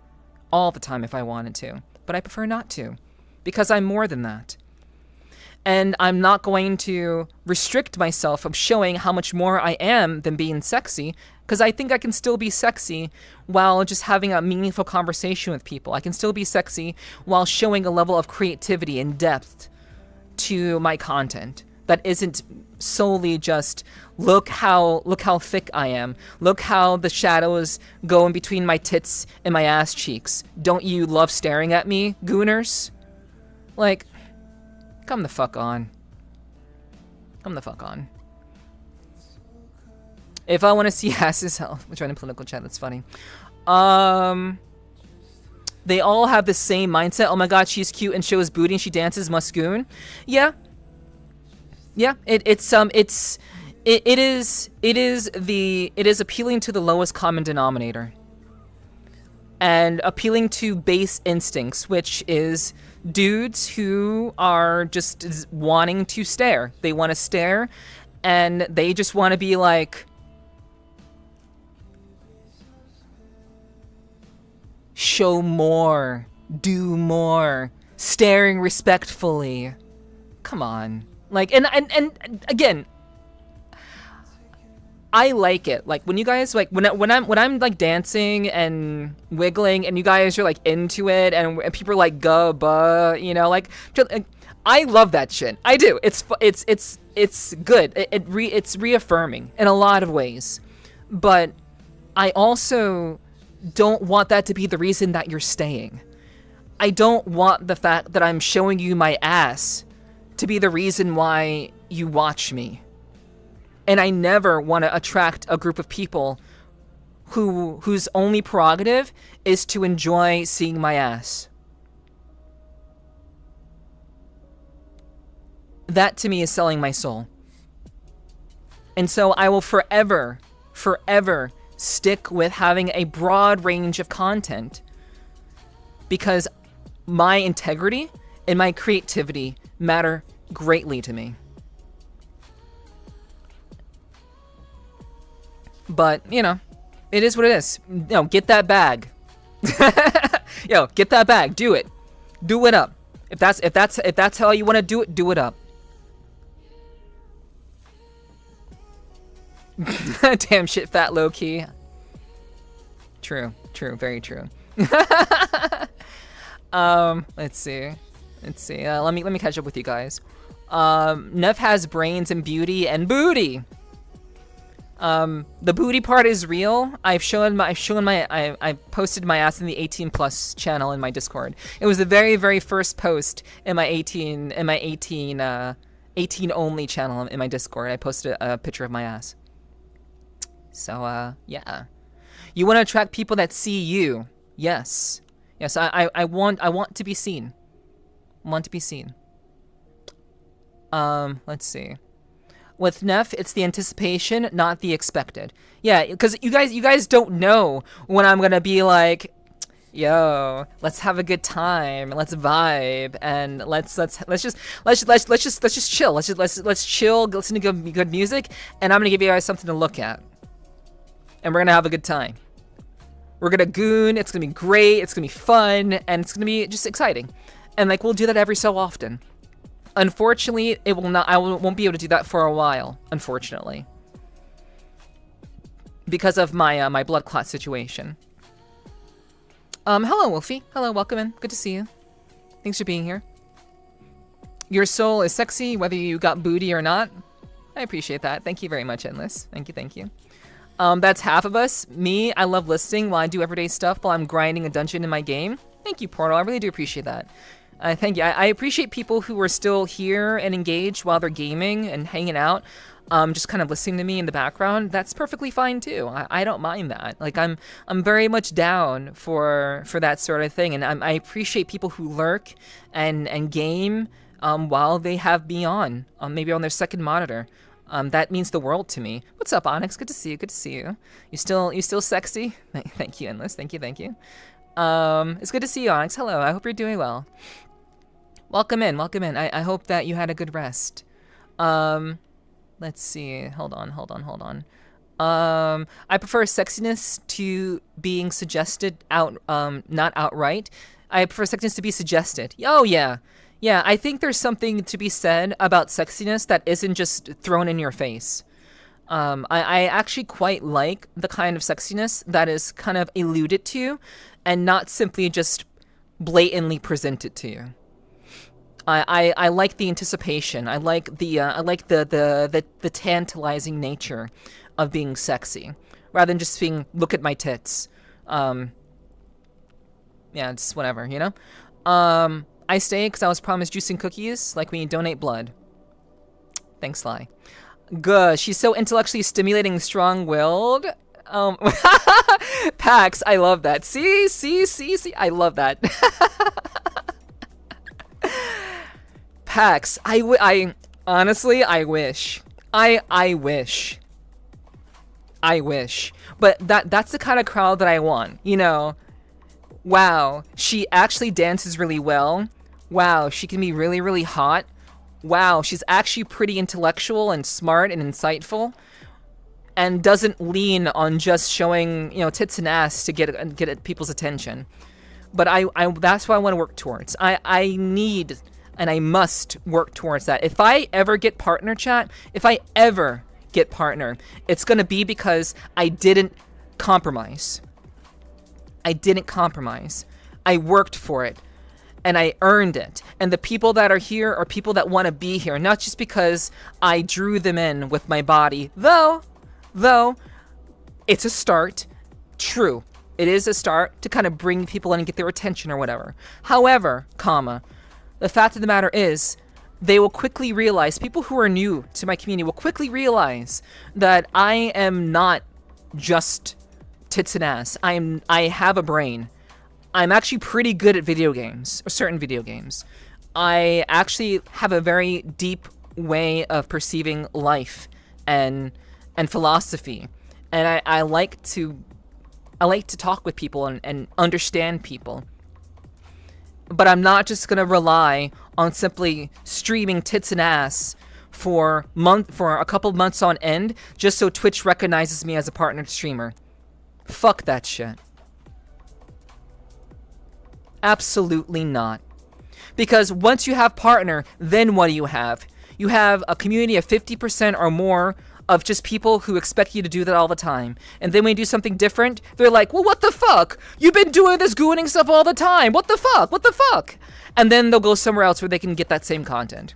all the time if I wanted to, but I prefer not to. Because I'm more than that. And I'm not going to restrict myself from showing how much more I am than being sexy, because I think I can still be sexy while just having a meaningful conversation with people. I can still be sexy while showing a level of creativity and depth to my content that isn't solely just, look how thick I am. Look how the shadows go in between my tits and my ass cheeks. Don't you love staring at me, gooners? Like, come the fuck on. Come the fuck on. If I want to see asses, I'll join the political chat. That's funny. They all have the same mindset. Oh my god, she's cute and shows booty and she dances, must goon. Yeah. It is appealing to the lowest common denominator. And appealing to base instincts, which is dudes who are just wanting to stare. They want to stare, and they just want to be like, show more, do more, staring respectfully. Come on. Like, and again, I like it. Like, when you guys, like, when I'm like dancing and wiggling and you guys are like into it and people are like buh, you know, like, I love that shit. I do. It's good. It's reaffirming in a lot of ways. But I also don't want that to be the reason that you're staying. I don't want the fact that I'm showing you my ass to be the reason why you watch me. And I never want to attract a group of people whose only prerogative is to enjoy seeing my ass. That to me is selling my soul. And so I will forever stick with having a broad range of content because my integrity and my creativity matter greatly to me. But, you know, it is what it is. Yo, get that bag. Yo, get that bag. Do it. Do it up. If that's how you want to do it up. Damn shit, fat low key. True, very true. Let's see. Let me catch up with you guys. Neff has brains and beauty and booty. The booty part is real. I posted my ass in the 18+ channel in my Discord. It was the very first post in my 18 only channel in my Discord. I posted a picture of my ass. So yeah. You want to attract people that see you. Yes. I want to be seen. Want to be seen. Let's see. With Neff, it's the anticipation, not the expected. Yeah, because you guys don't know when I'm gonna be like, yo, let's have a good time, let's vibe, and let's just chill. Let's chill, listen to good music, and I'm gonna give you guys something to look at, and we're gonna have a good time. We're gonna goon. It's gonna be great. It's gonna be fun, and it's gonna be just exciting, and like we'll do that every so often. Unfortunately, it will not. I won't be able to do that for a while. Unfortunately, because of my my blood clot situation. Hello, Wolfie. Hello, welcome in. Good to see you. Thanks for being here. Your soul is sexy, whether you got booty or not. I appreciate that. Thank you very much, Endless. Thank you. That's half of us. Me, I love listening while I do everyday stuff while I'm grinding a dungeon in my game. Thank you, Portal. I really do appreciate that. Thank you. I appreciate people who are still here and engaged while they're gaming and hanging out, just kind of listening to me in the background. That's perfectly fine too. I don't mind that. Like I'm very much down for that sort of thing, and I appreciate people who lurk and game while they have me on, maybe on their second monitor. That means the world to me. What's up, Onyx? Good to see you. Good to see you. You still sexy? Thank you, Endless. Thank you. It's good to see you, Onyx. Hello. I hope you're doing well. Welcome in. I hope that you had a good rest. Let's see. Hold on. I prefer sexiness to being suggested not outright. I prefer sexiness to be suggested. Oh, yeah. Yeah, I think there's something to be said about sexiness that isn't just thrown in your face. I actually quite like the kind of sexiness that is kind of alluded to and not simply just blatantly presented to you. I like the anticipation. I like the tantalizing nature of being sexy, rather than just being look at my tits. Yeah, it's whatever, you know. I stay because I was promised juice and cookies, like when you donate blood. Thanks, Sly. Good. She's so intellectually stimulating, strong-willed. Pax, I love that. See. I love that. Pax, honestly, I wish. I wish. But that's the kind of crowd that I want, you know. Wow, she actually dances really well. Wow, she can be really, really hot. Wow, she's actually pretty intellectual and smart and insightful, and doesn't lean on just showing, you know, tits and ass to get people's attention. But I that's what I want to work towards. I need and I must work towards that. If I ever get partner, chat, it's gonna be because I didn't compromise. I worked for it, and I earned it. And the people that are here are people that want to be here, not just because I drew them in with my body. Though, it's a start. True, it is a start to kind of bring people in and get their attention or whatever. However, the fact of the matter is, they will quickly realize, people who are new to my community will quickly realize that I am not just tits and ass. I have a brain. I'm actually pretty good at video games, or certain video games. I actually have a very deep way of perceiving life and philosophy, and I like to talk with people and understand people. But I'm not just gonna rely on simply streaming tits and ass for a couple months on end just so Twitch recognizes me as a partnered streamer. Fuck that shit. Absolutely not. Because once you have partner, then what do you have? You have a community of 50% or more of just people who expect you to do that all the time. And then when you do something different, they're like, well, what the fuck? You've been doing this gooning stuff all the time. What the fuck? What the fuck? And then they'll go somewhere else where they can get that same content.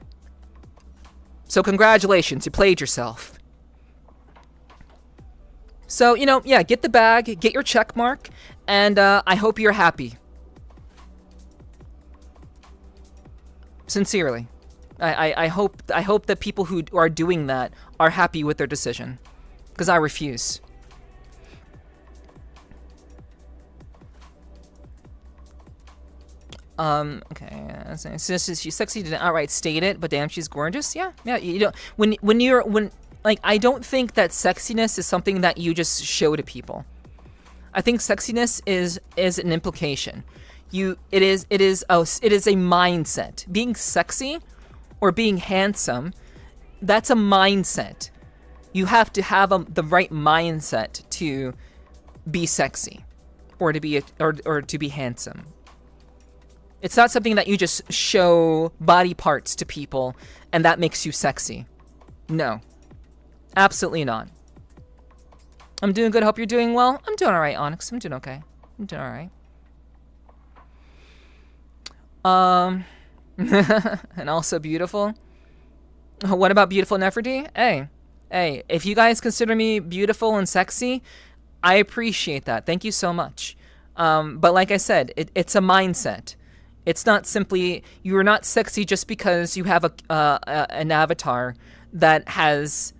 So congratulations, you played yourself. So, you know, yeah, get the bag, get your check mark, and I hope you're happy. Sincerely. I hope that people who are doing that are happy with their decision. Because I refuse. Okay. So she's sexy, didn't outright state it, but damn, she's gorgeous. Yeah. You know, when I don't think that sexiness is something that you just show to people. I think sexiness is an implication. It is a mindset. Being sexy or being handsome, that's a mindset. You have to have the right mindset to be sexy or to be handsome. It's not something that you just show body parts to people and that makes you sexy. No. Absolutely not. I'm doing good. Hope you're doing well. I'm doing all right, Onyx. I'm doing okay. I'm doing all right. And also beautiful. What about beautiful Nepherti? Hey, if you guys consider me beautiful and sexy, I appreciate that. Thank you so much. But like I said, it's a mindset. It's not simply, you're not sexy just because you have an avatar that has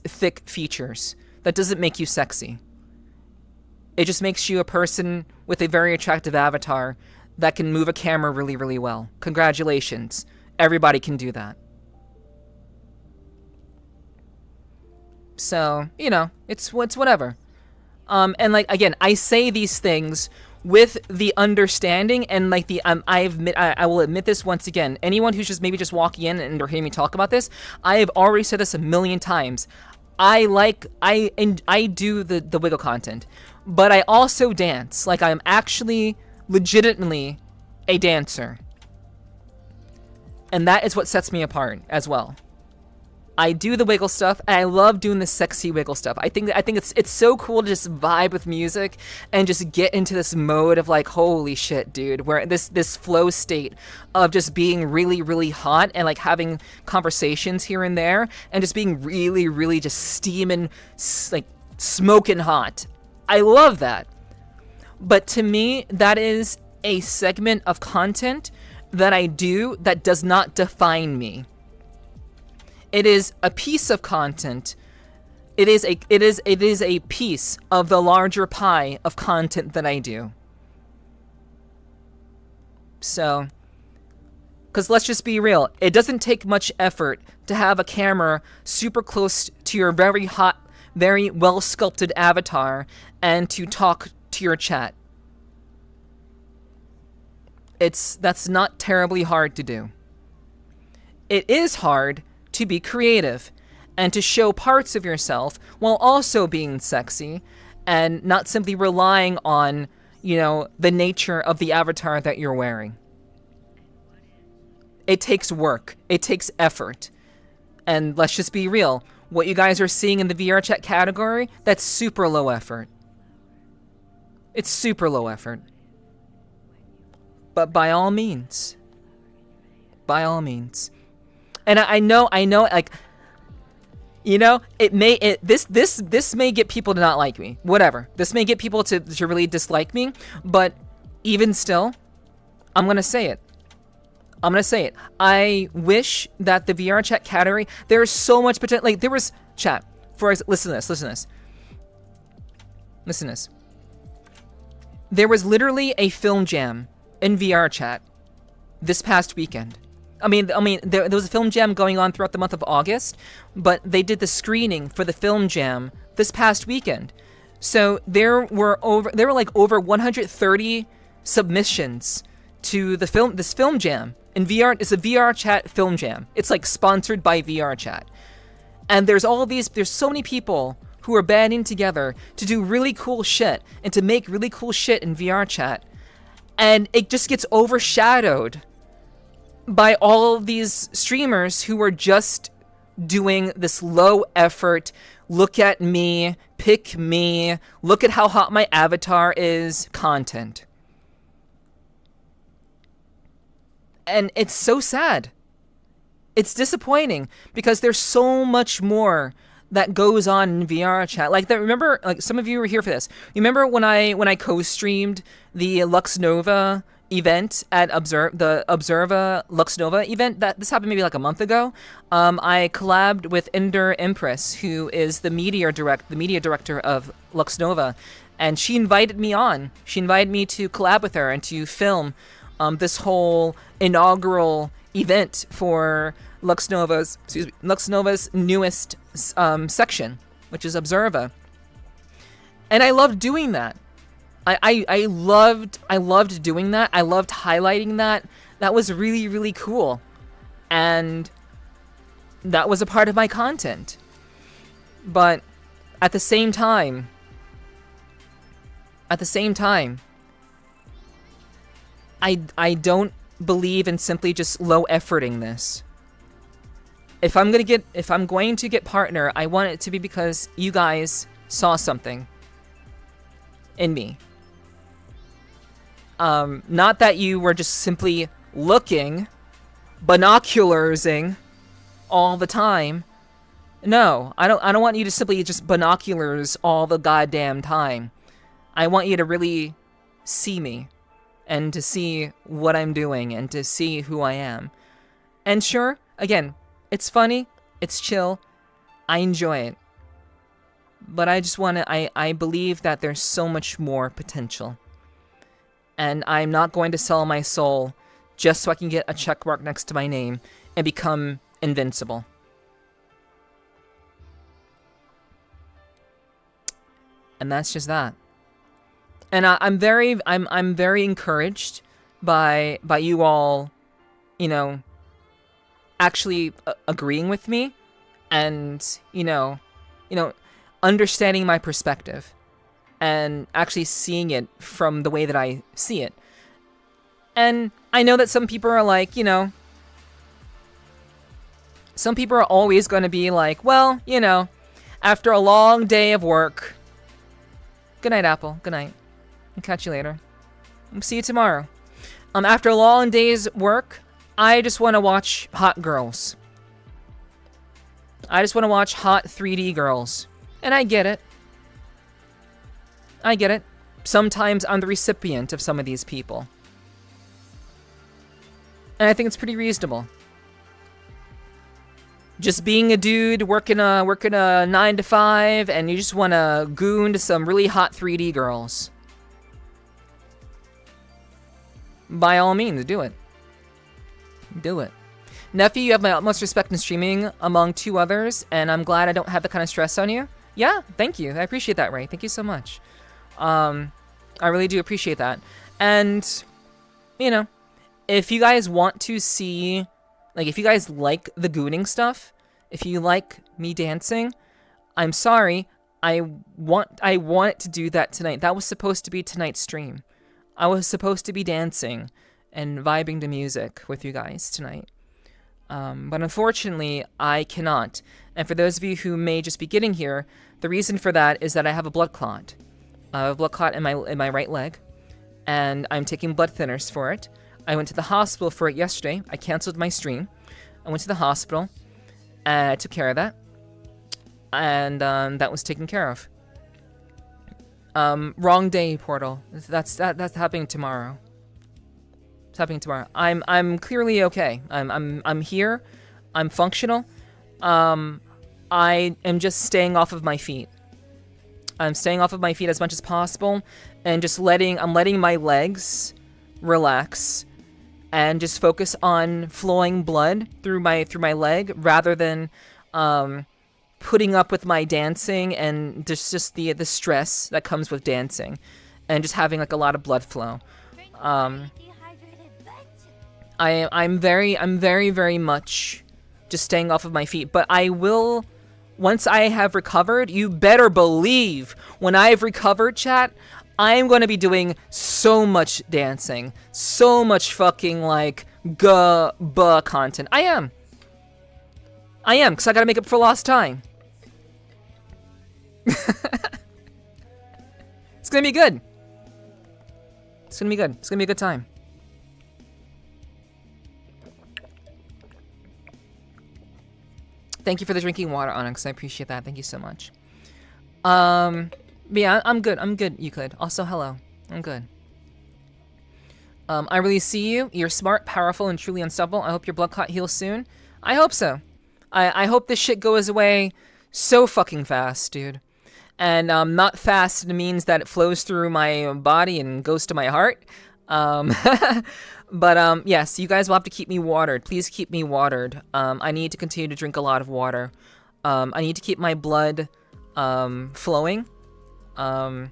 thick features. That doesn't make you sexy. It just makes you a person with a very attractive avatar that can move a camera really, really well. Congratulations. Everybody can do that. So, you know, it's whatever. And like, again, I say these things with the understanding and like I will admit this once again. Anyone who's just maybe just walking in and or hearing me talk about this, I have already said this a million times. I do the wiggle content, but I also dance. Like, I'm actually legitimately a dancer. And that is what sets me apart as well. I do the wiggle stuff, and I love doing the sexy wiggle stuff. I think it's so cool to just vibe with music and just get into this mode of like, holy shit, dude, where this flow state of just being really, really hot and like having conversations here and there and just being really, really just steaming, like smoking hot. I love that. But to me, that is a segment of content that I do that does not define me. It is a piece of content. It is a piece of the larger pie of content that I do. So, because let's just be real, it doesn't take much effort to have a camera super close to your very hot, very well sculpted avatar and to talk to your chat. That's not terribly hard to do. It is hard to be creative and to show parts of yourself while also being sexy and not simply relying on, you know, the nature of the avatar that you're wearing. It takes work. It takes effort. And let's just be real. What you guys are seeing in the VRCHAT category, that's super low effort. It's super low effort. But by all means. And I know, like, you know, this may get people to not like me. Whatever. This may get people to really dislike me. But even still, I'm going to say it. I wish that the VRCHAT category, there's so much potential. Like, there was, chat, listen to this. There was literally a film jam in VRCHAT this past weekend. I mean, there was a film jam going on throughout the month of August, but they did the screening for the film jam this past weekend. So there were like over 130 submissions to this film jam. In VR, it's a VRCHAT film jam. It's like sponsored by VRCHAT. And there's so many people who are banding together to do really cool shit and to make really cool shit in VRCHAT. And it just gets overshadowed by all of these streamers who are just doing this low effort, look at me, pick me, look at how hot my avatar is content. And it's so sad. It's disappointing because there's so much more that goes on in VRCHAT. Like that, remember, like some of you were here for this. You remember when I co-streamed the Lux Nova event at the Observa Lux Nova event? This happened maybe like a month ago. I collabed with Ender Empress, who is the media director of Lux Nova, and she invited me on. She invited me to collab with her and to film this whole inaugural event for Lux Nova's newest section, which is Observa. And I loved doing that. I loved doing that. I loved highlighting that. That was really, really cool. And that was a part of my content. But at the same time, I don't believe in simply just low efforting this. If I'm going to get partner, I want it to be because you guys saw something in me. Not that you were just simply looking, binocularsing all the time. No, I don't want you to simply just binoculars all the goddamn time. I want you to really see me and to see what I'm doing and to see who I am. And sure, again, it's funny, it's chill, I enjoy it. But I just want to, I believe that there's so much more potential. And I'm not going to sell my soul just so I can get a check mark next to my name and become invincible. And that's just that. And I'm very encouraged by you all, you know, actually agreeing with me and, you know, understanding my perspective and actually seeing it from the way that I see it. And I know that some people are like, you know, some people are always going to be like, well, you know, after a long day of work. Good night, Apple. Good night. I'll catch you later. I'll see you tomorrow. After a long day's work, I just want to watch hot girls. I just want to watch hot 3D girls. And I get it. I get it. Sometimes I'm the recipient of some of these people. And I think it's pretty reasonable. Just being a dude working a 9 to 5 and you just want to goon to some really hot 3D girls. By all means, do it. Do it. Nephi, you have my utmost respect in streaming among 2 others, and I'm glad I don't have that kind of stress on you. Yeah, thank you. I appreciate that, Ray. Thank you so much. I really do appreciate that. And, you know, if you guys want to see, like, if you guys like the gooning stuff, if you like me dancing, I'm sorry. I want to do that tonight. That was supposed to be tonight's stream. I was supposed to be dancing and vibing to music with you guys tonight. But unfortunately, I cannot. And for those of you who may just be getting here, the reason for that is that I have a blood clot. I have a blood clot in my right leg, and I'm taking blood thinners for it. I went to the hospital for it yesterday. I canceled my stream. I went to the hospital, and I took care of that. And that was taken care of. Wrong day, Portal. That's happening tomorrow. It's happening tomorrow. I'm clearly okay. I'm here. I'm functional. I am just staying off of my feet. I'm staying off of my feet as much as possible, and just I'm letting my legs relax, and just focus on flowing blood through my leg rather than putting up with my dancing and just the stress that comes with dancing, and just having like a lot of blood flow. I'm very much just staying off of my feet, but I will, once I have recovered, you better believe when I've recovered, chat, I'm going to be doing so much dancing, so much fucking like content. I am, because I gotta make up for lost time. It's gonna be good. It's gonna be good. It's gonna be a good time. Thank you for the drinking water, Onyx. I appreciate that. Thank you so much. But yeah, I'm good. I'm good, Euclid. Also, hello. I'm good. I really see you. You're smart, powerful, and truly unstoppable. I hope your blood clot heals soon. I hope so. I hope this shit goes away so fucking fast, dude. And not fast means that it flows through my body and goes to my heart. But yes, you guys will have to keep me watered. Please keep me watered. I need to continue to drink a lot of water. I need to keep my blood flowing. I'm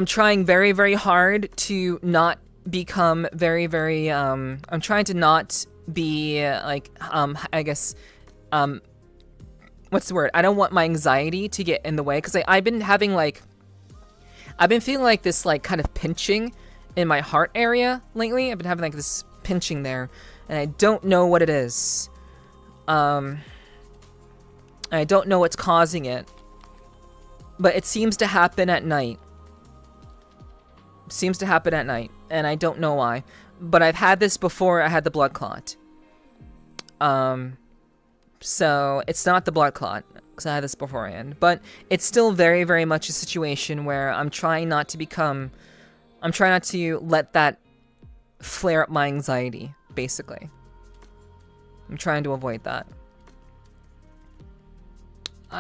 trying very, very hard to not become very, I'm trying to not be like, I guess, what's the word? I don't want my anxiety to get in the way, because I've been having like, I've been feeling like this like kind of pinching in my heart area lately. I've been having like this pinching there, and I don't know what it is. I don't know what's causing it, but it seems to happen at night. Seems to happen at night, and I don't know why. But I've had this before I had the blood clot. So it's not the blood clot, because I had this beforehand. But it's still very, very much a situation where I'm trying not to let that flare up my anxiety, basically. I'm trying to avoid that.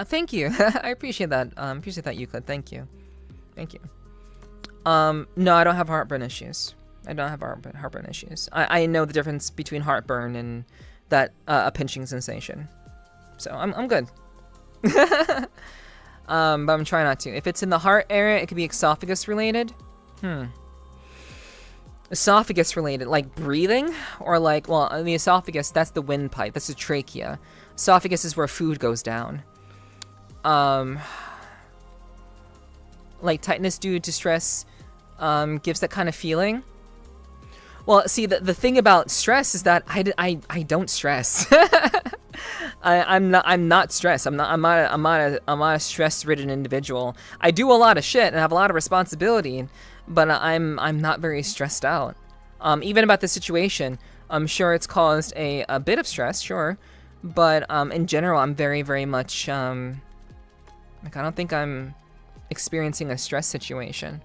Thank you. I appreciate that. Appreciate that, Euclid. Thank you. Thank you. No, I don't have heartburn issues. I don't have heartburn issues. I know the difference between heartburn and that a pinching sensation. So I'm good. But I'm trying not to. If it's in the heart area, it could be esophagus related. Esophagus related, like breathing, or like, well, the esophagus, that's the windpipe, that's the trachea. Esophagus is where food goes down. Like tightness due to stress gives that kind of feeling. Well, see, the thing about stress is that I don't stress. I'm not stressed. I'm not a stress-ridden individual. I do a lot of shit and have a lot of responsibility, but I'm not very stressed out. Even about the situation, I'm sure it's caused a bit of stress, sure, but in general, I'm very, very much like, I don't think I'm experiencing a stress situation.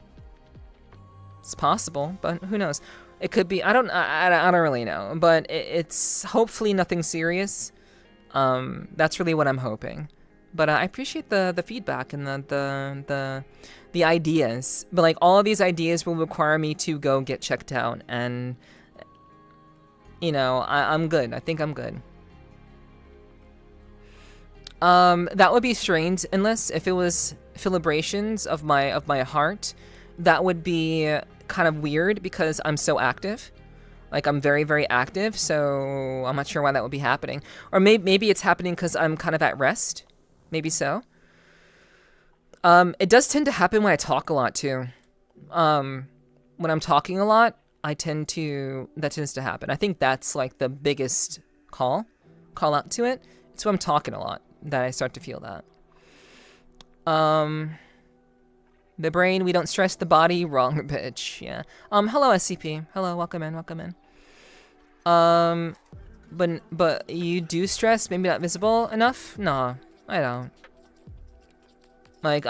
It's possible, but who knows? It could be. I don't really know, but it's hopefully nothing serious. That's really what I'm hoping. But I appreciate the feedback and the ideas. But like all of these ideas will require me to go get checked out, and you know, I'm good. I think I'm good. That would be strange unless if it was fibrillations of my heart. That would be kind of weird because I'm so active. Like, I'm very, very active, so I'm not sure why that would be happening. Or maybe it's happening because I'm kind of at rest. Maybe so. It does tend to happen when I talk a lot, too. When I'm talking a lot, that tends to happen. I think that's, like, the biggest call out to it. It's when I'm talking a lot that I start to feel that. The brain, we don't stress the body. Wrong, bitch. Yeah. Hello, SCP. Hello, welcome in. But you do stress, maybe not visible enough? No, I don't. Like,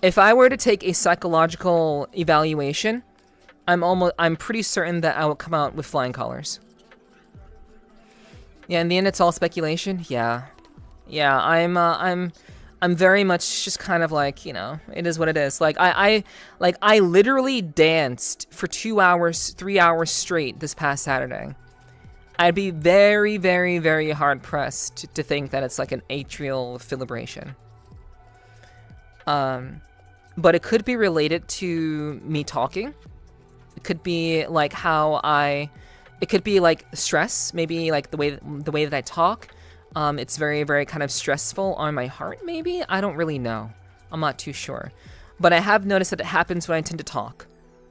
if I were to take a psychological evaluation, I'm pretty certain that I will come out with flying colors. Yeah, in the end, it's all speculation. Yeah, I'm very much just kind of like, you know, it is what it is. Like, I literally danced for 2 hours, 3 hours straight this past Saturday. I'd be very, very, very hard pressed to think that it's like an atrial fibrillation. But it could be related to me talking. It could be like it could be like stress, maybe like the way that I talk. It's very, very kind of stressful on my heart, maybe? I don't really know. I'm not too sure. But I have noticed that it happens when I tend to talk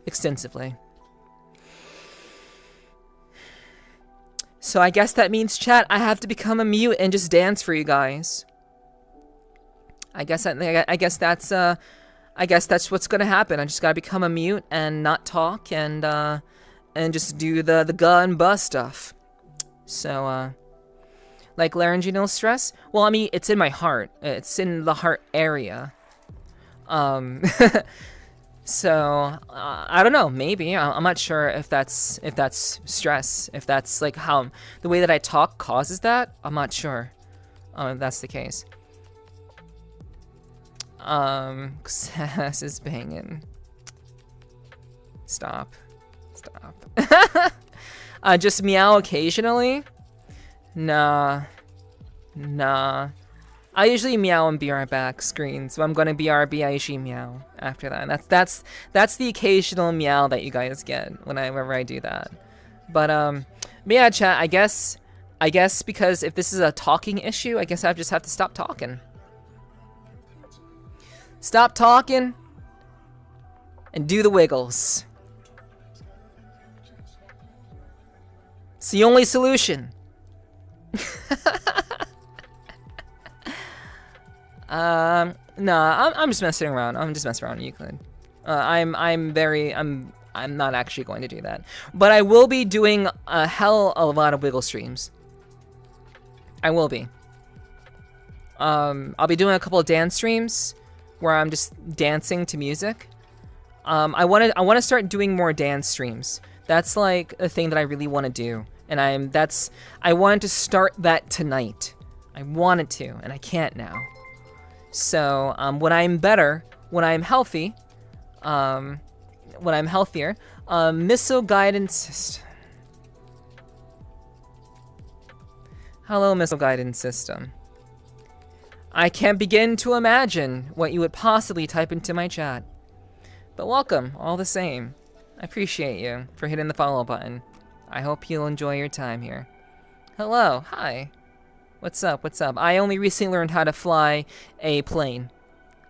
extensively. So I guess that means, chat, I have to become a mute and just dance for you guys. I guess that's what's gonna happen. I just gotta become a mute and not talk and just do the ga and ba stuff. So like laryngeal stress? Well, I mean, it's in my heart. It's in the heart area. So I don't know. Maybe I'm not sure if that's stress. If that's like how the way that I talk causes that. I'm not sure. If that's the case. Sass is banging. Stop. Just meow occasionally. Nah. I usually meow on BR back screen, so I'm gonna BRB. I usually meow after that. And that's the occasional meow that you guys get whenever I do that. But yeah, chat. I guess because if this is a talking issue, I guess I just have to stop talking. Stop talking and do the wiggles. It's the only solution. No, I'm just messing around. I'm just messing around, Euclid. I'm not actually going to do that. But I will be doing a hell of a lot of wiggle streams. I will be. I'll be doing a couple of dance streams where I'm just dancing to music. I want to start doing more dance streams. That's like a thing that I really want to do. And I wanted to start that tonight. I wanted to, and I can't now. So, when I'm better, when I'm healthy, when I'm healthier, missile guidance system. Hello, missile guidance system. I can't begin to imagine what you would possibly type into my chat. But welcome, all the same. I appreciate you for hitting the follow button. I hope you'll enjoy your time here. Hello, hi. What's up? I only recently learned how to fly a plane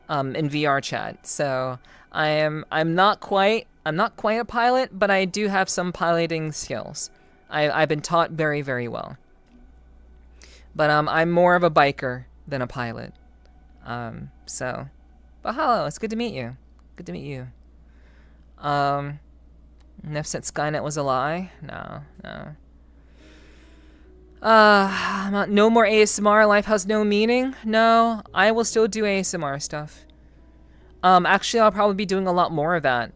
in VRCHAT. So I'm not quite a pilot, but I do have some piloting skills. I've been taught very, very well. But I'm more of a biker than a pilot. But hello, it's good to meet you. Good to meet you. Neff said Skynet was a lie. No. No more ASMR. Life has no meaning. No, I will still do ASMR stuff. Actually, I'll probably be doing a lot more of that.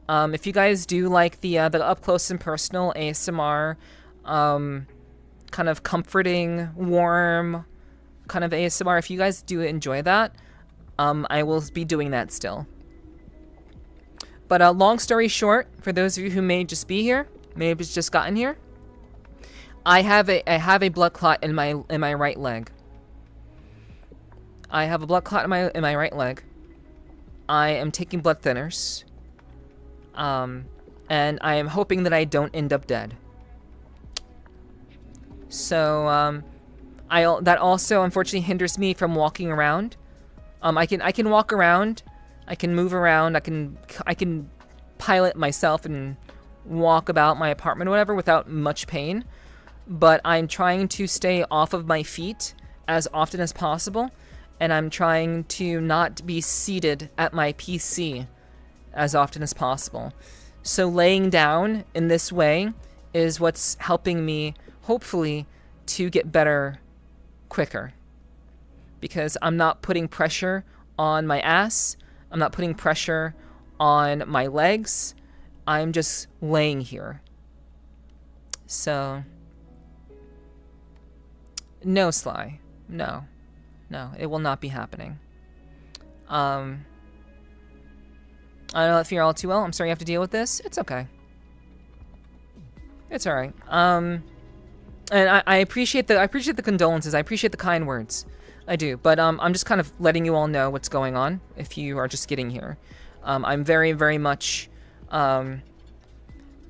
If you guys do like the up close and personal ASMR, kind of comforting, warm, kind of ASMR. If you guys do enjoy that, I will be doing that still. But long story short, for those of you who may just be here, may have just gotten here, I have a blood clot in my right leg. I have a blood clot in my right leg. I am taking blood thinners. And I am hoping that I don't end up dead. So that also unfortunately hinders me from walking around. I can walk around, I can move around, I can pilot myself and walk about my apartment or whatever without much pain. But I'm trying to stay off of my feet as often as possible, and I'm trying to not be seated at my PC as often as possible. So laying down in this way is what's helping me, hopefully, to get better quicker. Because I'm not putting pressure on my ass, I'm not putting pressure on my legs, I'm just laying here. So... no, Sly. No, it will not be happening. I don't know if you're all too well. I'm sorry you have to deal with this. It's okay. It's all right. And I appreciate the condolences. I appreciate the kind words. I do. But I'm just kind of letting you all know what's going on if you are just getting here. I'm very, very much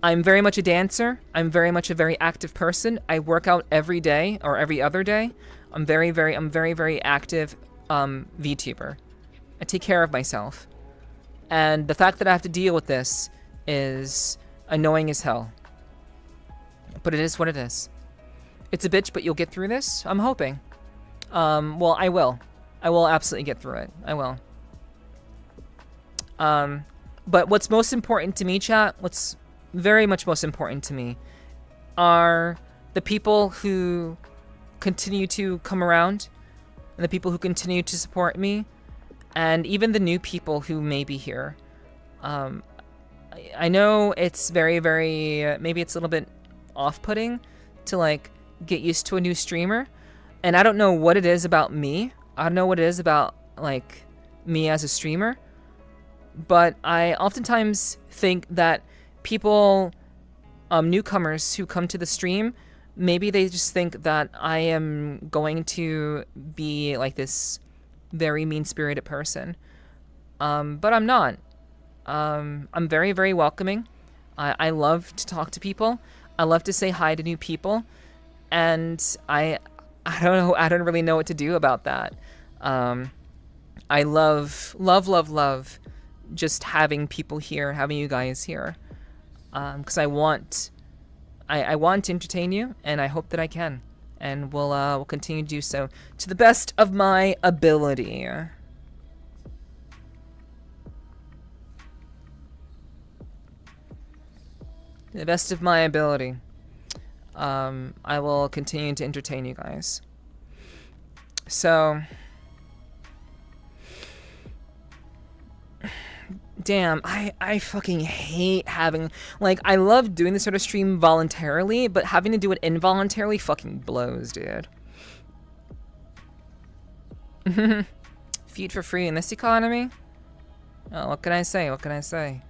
I'm very much a dancer. I'm very much a very active person. I work out every day or every other day. I'm very, very active VTuber. I take care of myself. And the fact that I have to deal with this is annoying as hell. But it is what it is. It's a bitch, but you'll get through this? I'm hoping. Well, I will. I will absolutely get through it. I will. But what's most important to me, chat, what's very much most important to me are the people who continue to come around and the people who continue to support me and even the new people who may be here. I know it's very, maybe it's a little bit off-putting to like get used to a new streamer, and I don't know what it is about me. I don't know what it is about like me as a streamer, but I oftentimes think that people, newcomers who come to the stream, maybe they just think that I am going to be like this very mean-spirited person. But I'm not. I'm very, very welcoming. I love to talk to people. I love to say hi to new people. And I don't know, I don't really know what to do about that. I love just having people here, having you guys here. Because I want to entertain you, and I hope that I can, and we'll continue to do so to the best of my ability. To the best of my ability, I will continue to entertain you guys. So. Damn, I fucking hate having, like, I love doing this sort of stream voluntarily, but having to do it involuntarily fucking blows, dude. Feed for free in this economy? Oh, what can I say? What can I say?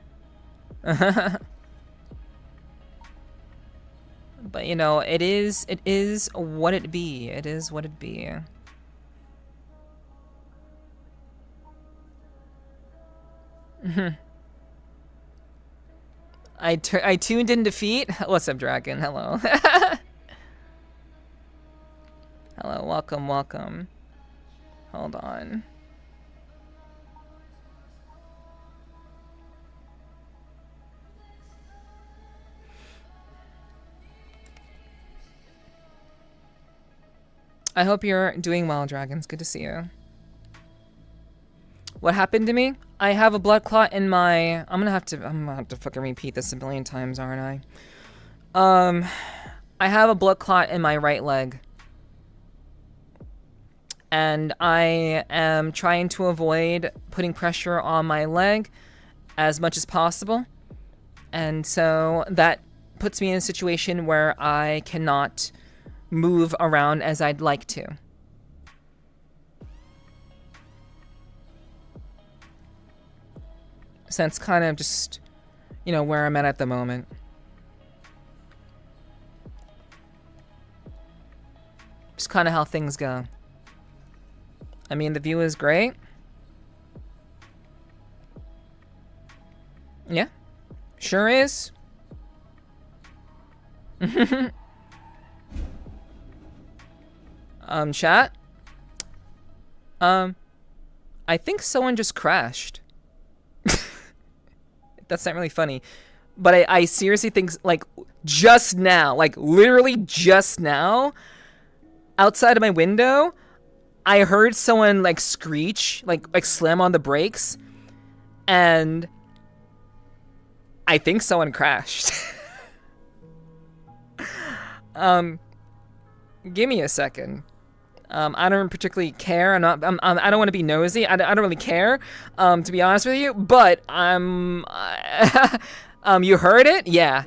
But, you know, it is what it be. It is what it be. I tuned in defeat. What's up, Dragon? Hello. Hello, welcome. Hold on. I hope you're doing well, Dragons. Good to see you. What happened to me? I have a blood clot in my... I'm gonna have to fucking repeat this a million times, aren't I? I have a blood clot in my right leg. And I am trying to avoid putting pressure on my leg as much as possible. And so that puts me in a situation where I cannot move around as I'd like to. So that's kind of just, you know, where I'm at the moment. Just kind of how things go. I mean, the view is great. Yeah, sure is. Chat? I think someone just crashed. That's not really funny. But I seriously think, like, just now, like, literally just now, outside of my window, I heard someone, like, screech, like slam on the brakes, and I think someone crashed. Give me a second. I don't particularly care. I don't want to be nosy. I don't really care, to be honest with you. But you heard it? Yeah.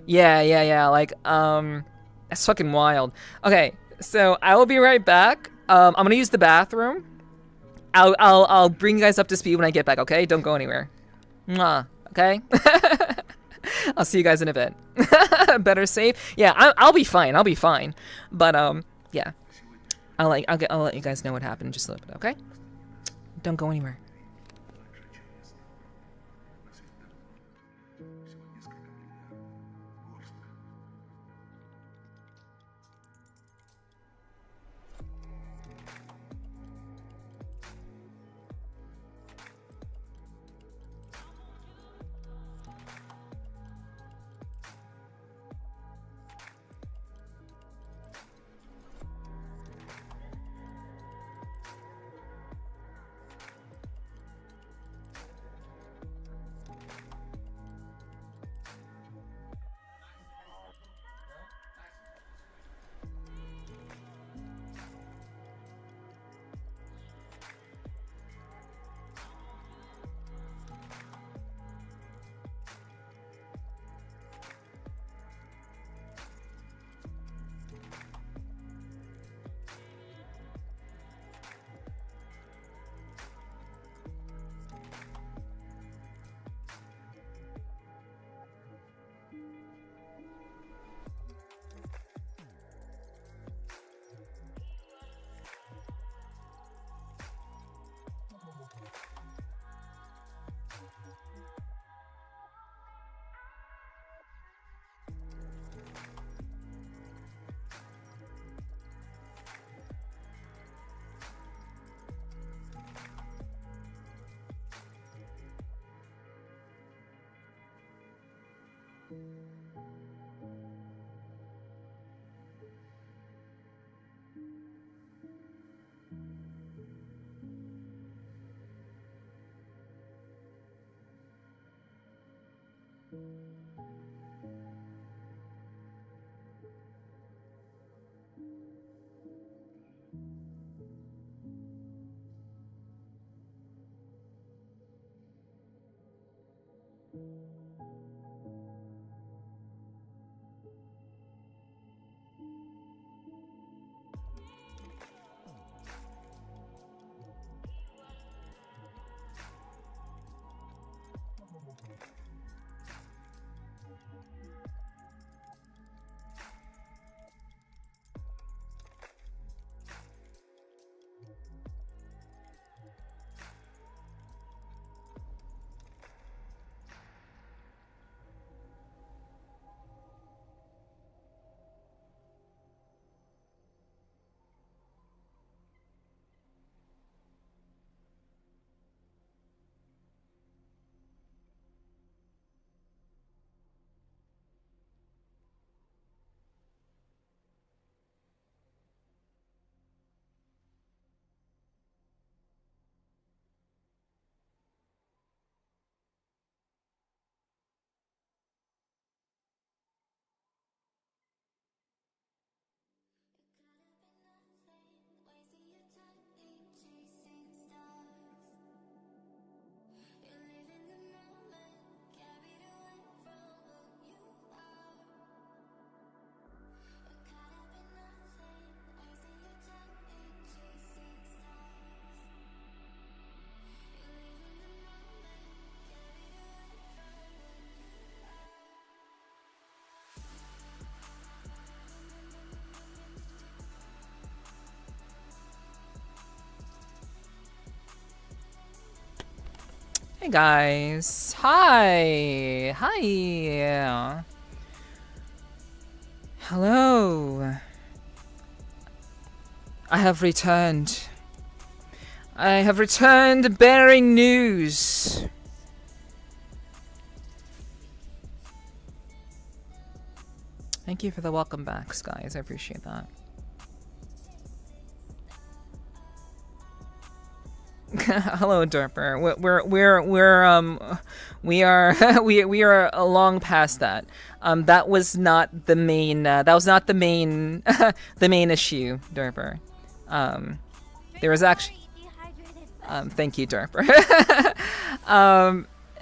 Like, that's fucking wild. Okay, so I will be right back. I'm gonna use the bathroom. I'll bring you guys up to speed when I get back. Okay, don't go anywhere. Mwah. Okay. I'll see you guys in a bit. Better safe. Yeah, I'll be fine. I'll be fine. But yeah. I'll let you guys know what happened in just a little bit, okay? Don't go anywhere. Hey guys, hi, hello. I have returned. I have returned bearing news. Thank you for the welcome backs, guys. I appreciate that. Hello, Derper. We are we are long past that. That was not the main. That was not the main the main issue, Derper. There was actually. Thank you, Derper.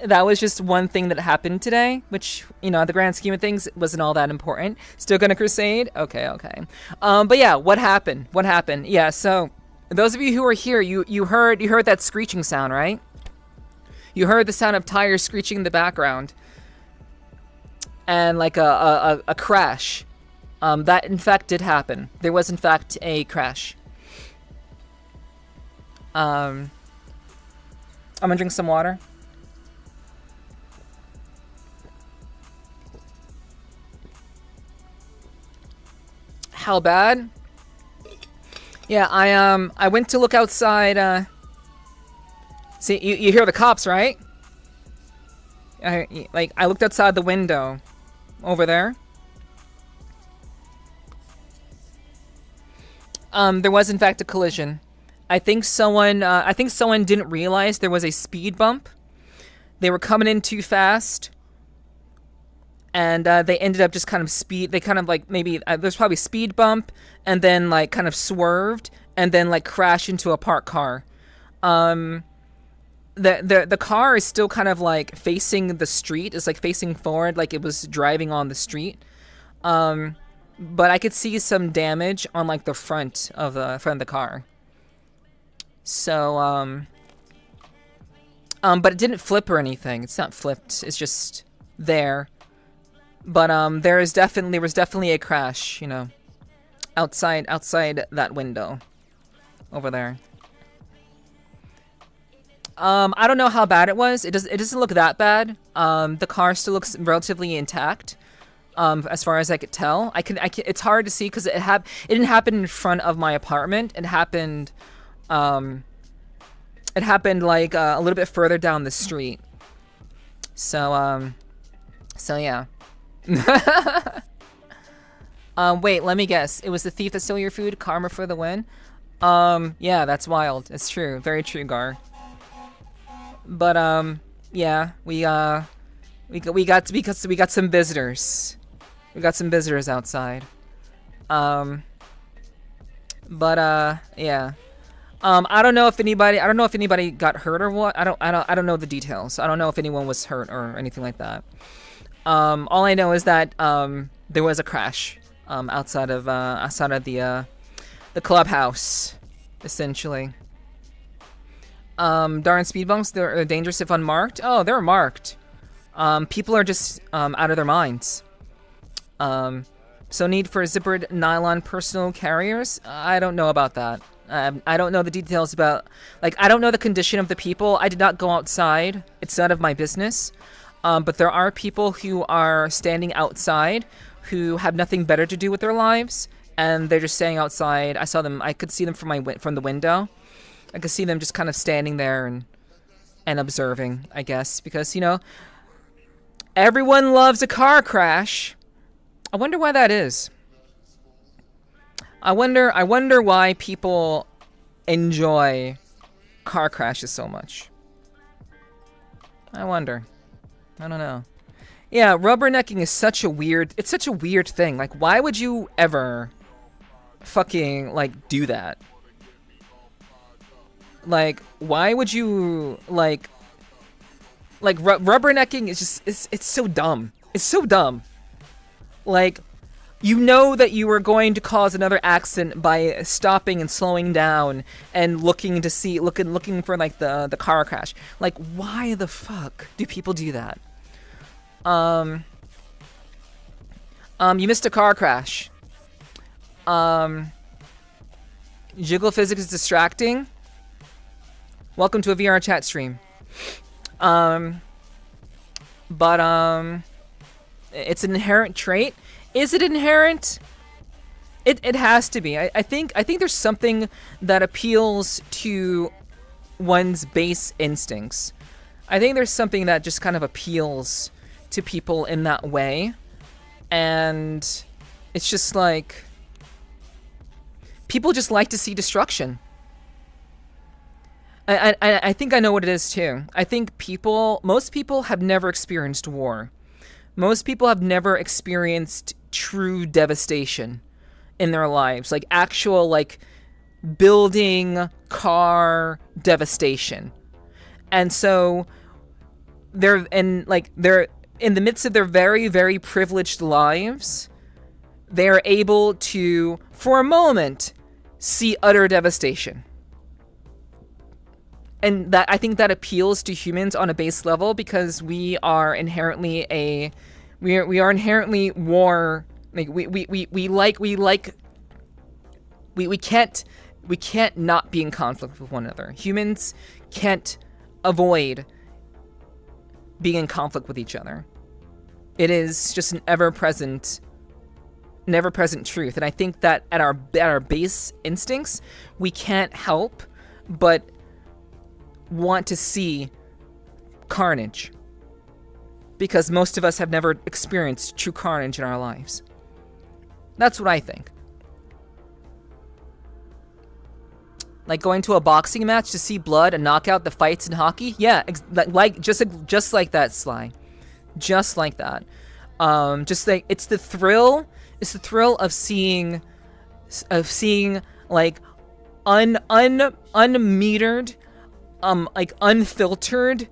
That was just one thing that happened today, which, you know, at the grand scheme of things, wasn't all that important. Still gonna crusade? Okay. But yeah, what happened? Yeah, so those of you who are here, you heard that screeching sound, right? You heard the sound of tires screeching in the background, and like a crash. That in fact did happen. There was in fact a crash. I'm gonna drink some water. How bad? Yeah, I went to look outside. See, you hear the cops, right? I looked outside the window, over there. There was in fact a collision. I think someone didn't realize there was a speed bump. They were coming in too fast. And they ended up just kind of they kind of like maybe there's probably speed bump and then like kind of swerved and then like crashed into a parked car. The car is still kind of like facing the street. It's like facing forward, like it was driving on the street. But I could see some damage on like the front of the car. So but it didn't flip or anything. It's not flipped. It's just there. But there was definitely a crash, you know, outside that window, over there. I don't know how bad it was. It doesn't look that bad. The car still looks relatively intact, as far as I could tell. It's hard to see because it didn't happen in front of my apartment. It happened like a little bit further down the street. So yeah. Wait, let me guess. It was the thief that stole your food. Karma for the win. Yeah, that's wild. It's true. Very true, Gar. But yeah, we got some visitors. We got some visitors outside. But yeah. I don't know if anybody got hurt or what. I don't know the details. I don't know if anyone was hurt or anything like that. All I know is that there was a crash outside of the clubhouse, essentially. Darn speed bumps, they're dangerous if unmarked. Oh, they're marked. People are just out of their minds. So need for zippered nylon personal carriers? I don't know about that. I don't know the details about, like, I don't know the condition of the people. I did not go outside. It's none of my business. But there are people who are standing outside who have nothing better to do with their lives, and they're just staying outside. I saw them. I could see them from the window. I could see them just kind of standing there and observing, I guess, because, you know, everyone loves a car crash. I wonder why that is. I wonder why people enjoy car crashes so much. I wonder. I don't know. Yeah, rubbernecking is such a weird thing. Like, why would you ever fucking, like, do that? Like, why would you, like rubbernecking is just, it's so dumb. It's so dumb. Like, you know that you are going to cause another accident by stopping and slowing down and looking for, like, the car crash. Like, why the fuck do people do that? You missed a car crash. Jiggle physics is distracting. Welcome to a VRCHAT stream. It's an inherent trait. Is it inherent? It has to be. I think there's something that appeals to one's base instincts. I think there's something that just kind of appeals to people in that way. And it's just like, people just like to see destruction. I think I know what it is too. I think most people have never experienced war. Most people have never experienced true devastation in their lives, like actual, like, building car devastation. And so they're in the midst of their very, very privileged lives, they're able to, for a moment, see utter devastation. And that, I think that appeals to humans on a base level because we are inherently war. Like, we can't not be in conflict with one another. Humans can't avoid being in conflict with each other. It is just an ever-present truth. And I think that at our base instincts, we can't help but want to see carnage, because most of us have never experienced true carnage in our lives. That's what I think. Like going to a boxing match to see blood and knock out the fights in hockey. Yeah, just like that, Sly. Just like that. Just like, it's the thrill of seeing like unmetered, like unfiltered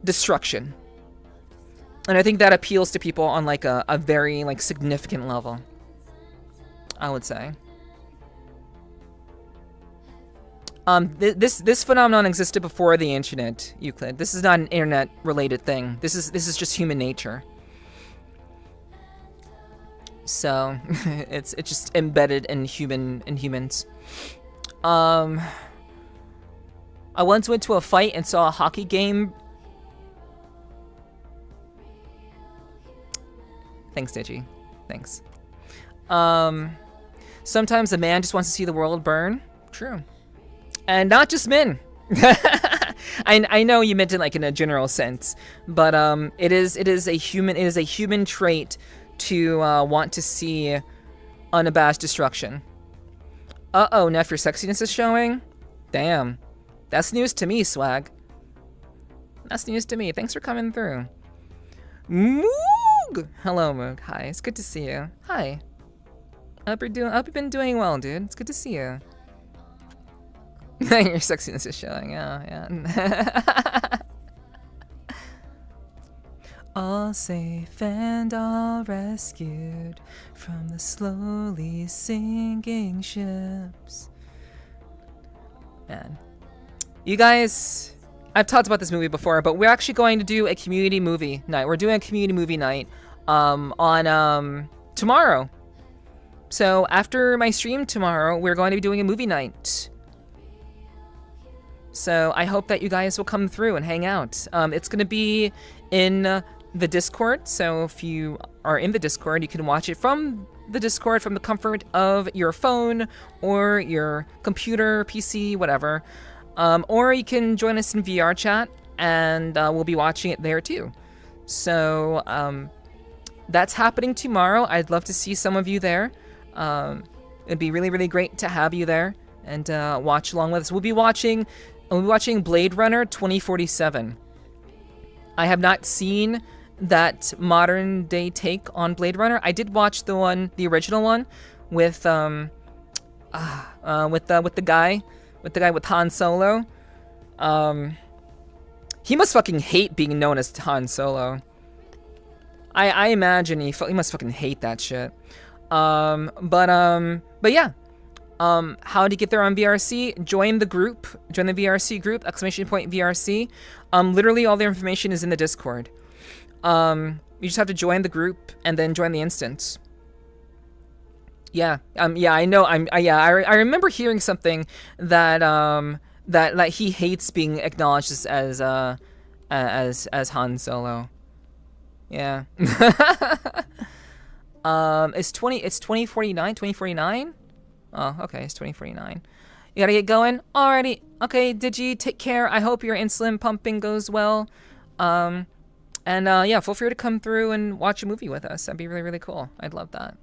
destruction. And I think that appeals to people on, like, a very, like, significant level, I would say. This phenomenon existed before the internet, Euclid. This is not an internet related thing. This is just human nature. So it's just embedded in humans. I once went to a fight and saw a hockey game. Thanks, Digi. Thanks. Sometimes a man just wants to see the world burn. True. And not just men. I know you meant it like in a general sense, but it is a human trait to want to see unabashed destruction. Uh-oh, Neff, your sexiness is showing? Damn. That's news to me, swag. That's news to me. Thanks for coming through. Moog! Hello, Moog. Hi, it's good to see you. Hi. I hope you've been doing well, dude. It's good to see you. Your sexiness is showing, yeah. All safe and all rescued from the slowly sinking ships. Man. You guys, I've talked about this movie before, but we're actually going to do a community movie night. We're doing a community movie night on tomorrow. So after my stream tomorrow, we're going to be doing a movie night. So I hope that you guys will come through and hang out. It's going to be in the Discord. So if you are in the Discord, you can watch it from the Discord from the comfort of your phone or your computer, PC, whatever. Or you can join us in VRCHAT and we'll be watching it there too. So that's happening tomorrow. I'd love to see some of you there. It'd be really, really great to have you there and watch along with us. We'll be watching Blade Runner 2047. I have not seen that modern day take on Blade Runner. I did watch the original one with the guy with Han Solo. He must fucking hate being known as Han Solo. I imagine he must fucking hate that shit. But yeah. How to get there on VRC? Join the group. Join the VRC group. !VRC. Literally all the information is in the Discord. You just have to join the group and then join the instance. Yeah. Yeah. I know. I remember hearing something that that like he hates being acknowledged as Han Solo. Yeah. It's 2049. Oh, okay, it's 2049. You gotta get going? Alrighty. Okay, Digi, take care. I hope your insulin pumping goes well. And yeah, feel free to come through and watch a movie with us. That'd be really, really cool. I'd love that.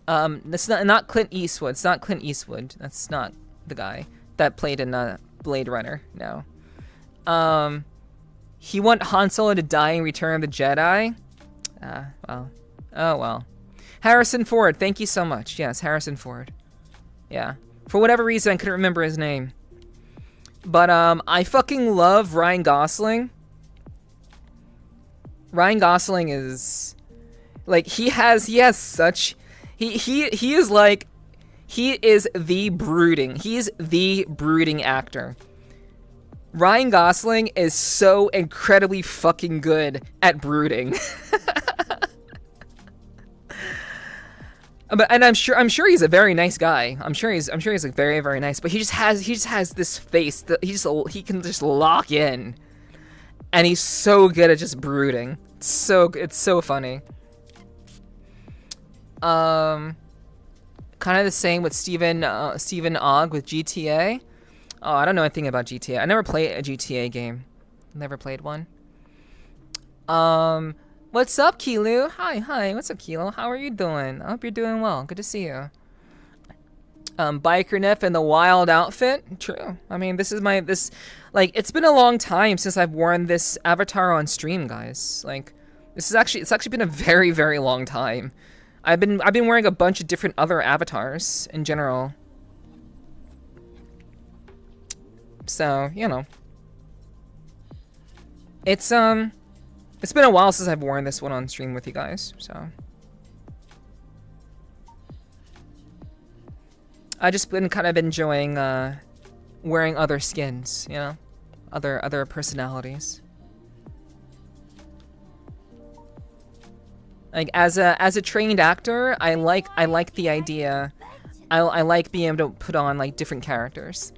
That's not Clint Eastwood. It's not Clint Eastwood. That's not the guy that played in Blade Runner. No. He want Han Solo to die in Return of the Jedi. Well. Oh, well. Harrison Ford, thank you so much. Yes, Harrison Ford. Yeah. For whatever reason, I couldn't remember his name. But, I fucking love Ryan Gosling. Ryan Gosling is... Like, he is the brooding. He's the brooding actor. Ryan Gosling is so incredibly fucking good at brooding. And I'm sure he's a very nice guy. I'm sure he's like very, very nice. But he just has this face that he can just lock in, and he's so good at just brooding. It's so funny. Kind of the same with Stephen Ogg with GTA. Oh, I don't know anything about GTA. I never played a GTA game. Never played one. What's up, Kilu? Hi. What's up, Kilo? How are you doing? I hope you're doing well. Good to see you. Biker Neff in the wild outfit. True. I mean, it's been a long time since I've worn this avatar on stream, guys. Like, it's actually been a very, very long time. I've been wearing a bunch of different other avatars in general. So, you know. It's been a while since I've worn this one on stream with you guys, so. I just been kind of enjoying wearing other skins, you know, other personalities. Like as a trained actor, I like the idea. I like being able to put on like different characters.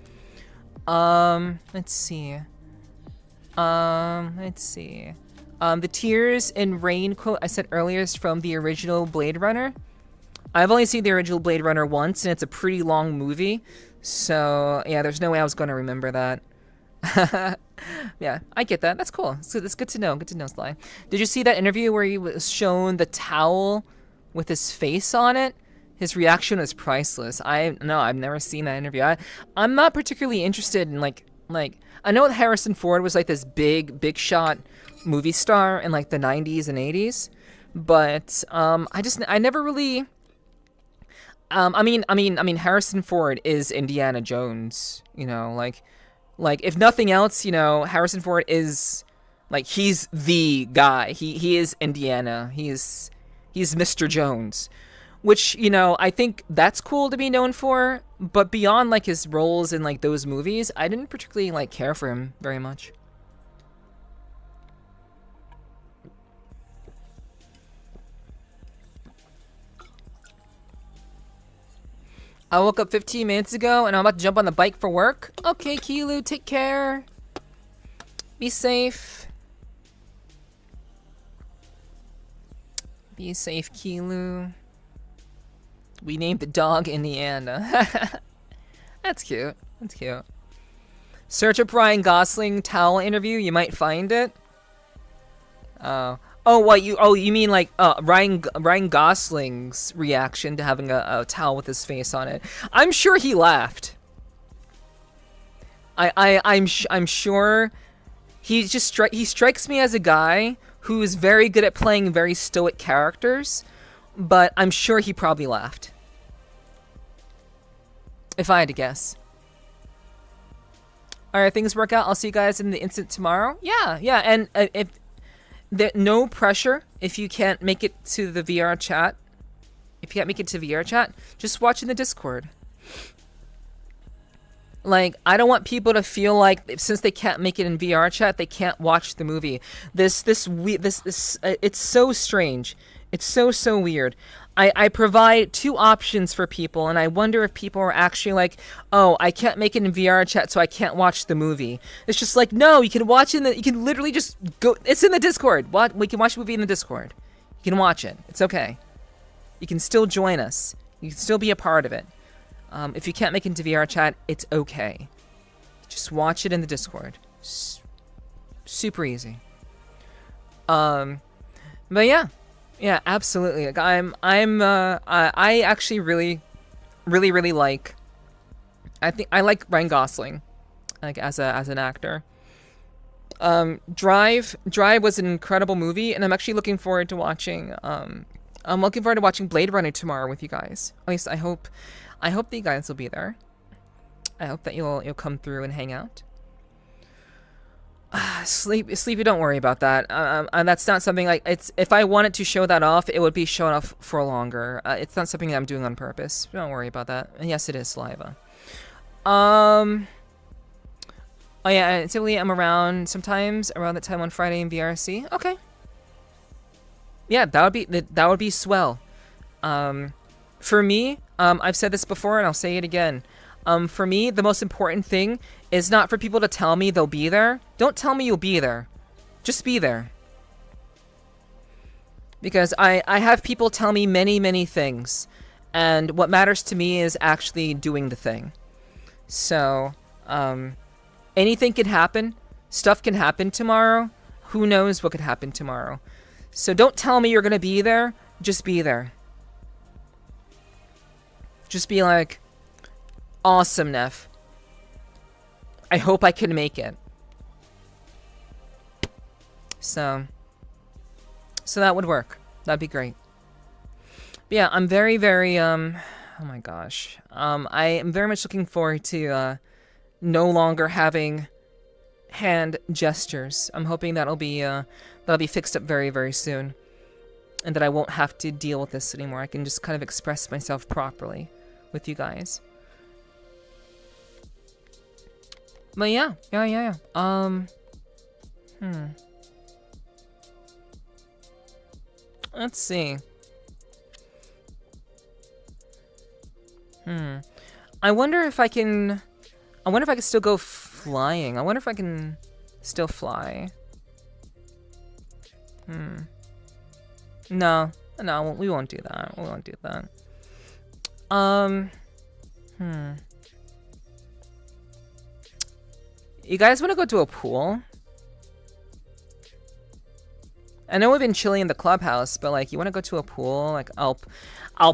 Let's see. The Tears in Rain quote I said earlier is from the original Blade Runner. I've only seen the original Blade Runner once, and it's a pretty long movie, So yeah, there's no way I was going to remember that. Yeah, I get that. That's cool. So that's good to know. Good to know, Sly. Did you see that interview where he was shown the towel with his face on it? His reaction was priceless. I've never seen that interview. I'm not particularly interested in like I know that Harrison Ford was like this big shot movie star in like the 90s and 80s, but I never really. I mean, Harrison Ford is Indiana Jones. You know, like if nothing else, you know, Harrison Ford is like he's the guy. He is Indiana. He's Mr. Jones, which, you know, I think that's cool to be known for. But beyond like his roles in like those movies, I didn't particularly like care for him very much. I woke up 15 minutes ago and I'm about to jump on the bike for work. Okay, Kilu, take care. Be safe. Be safe, Kilu. We named the dog Indiana. That's cute. That's cute. Search up Ryan Gosling towel interview. You might find it. You mean like Ryan Gosling's reaction to having a towel with his face on it? I'm sure he laughed. I'm sure he strikes me as a guy who is very good at playing very stoic characters, but I'm sure he probably laughed. If I had to guess. Alright, things work out. I'll see you guys in the instant tomorrow. Yeah, and if no pressure if you can't make it to the VR chat. If you can't make it to VR chat, just watch in the Discord. Like, I don't want people to feel like since they can't make it in VR chat, they can't watch the movie. This it's so strange. It's so weird. I provide two options for people, and I wonder if people are actually like, oh, I can't make it in VR chat, so I can't watch the movie. It's just like, no, you can watch you can literally just go, it's in the Discord. We can watch the movie in the Discord. You can watch it. It's okay. You can still join us. You can still be a part of it. If you can't make it into VR chat, it's okay. Just watch it in the Discord. Super easy. But yeah. Yeah, absolutely. Like, I actually really like. I like Ryan Gosling, like as an actor. Drive was an incredible movie, and I'm actually looking forward to watching. I'm looking forward to watching Blade Runner tomorrow with you guys. At least I hope that you guys will be there. I hope that you'll come through and hang out. Sleepy, don't worry about that. And that's not something like it's. If I wanted to show that off, it would be shown off for longer. It's not something that I'm doing on purpose. Don't worry about that. And yes, it is saliva. Oh yeah, typically I'm around sometimes around that time on Friday in VRC. Okay. Yeah, that would be swell. For me, I've said this before and I'll say it again. For me, the most important thing is not for people to tell me they'll be there. Don't tell me you'll be there. Just be there. Because I have people tell me many things. And what matters to me is actually doing the thing. So, anything can happen. Stuff can happen tomorrow. Who knows what could happen tomorrow. So don't tell me you're going to be there. Just be there. Just be like, awesome, Neph. I hope I can make it. So that would work. That'd be great. But yeah, I'm very, oh my gosh. I am very much looking forward to no longer having hand gestures. I'm hoping that'll be fixed up very soon. And that I won't have to deal with this anymore. I can just kind of express myself properly with you guys. But yeah. Let's see. I wonder if I can still go flying. I wonder if I can still fly. No, we won't do that. We won't do that. You guys want to go to a pool? I know we've been chilling in the clubhouse, but like, you want to go to a pool? Like, I'll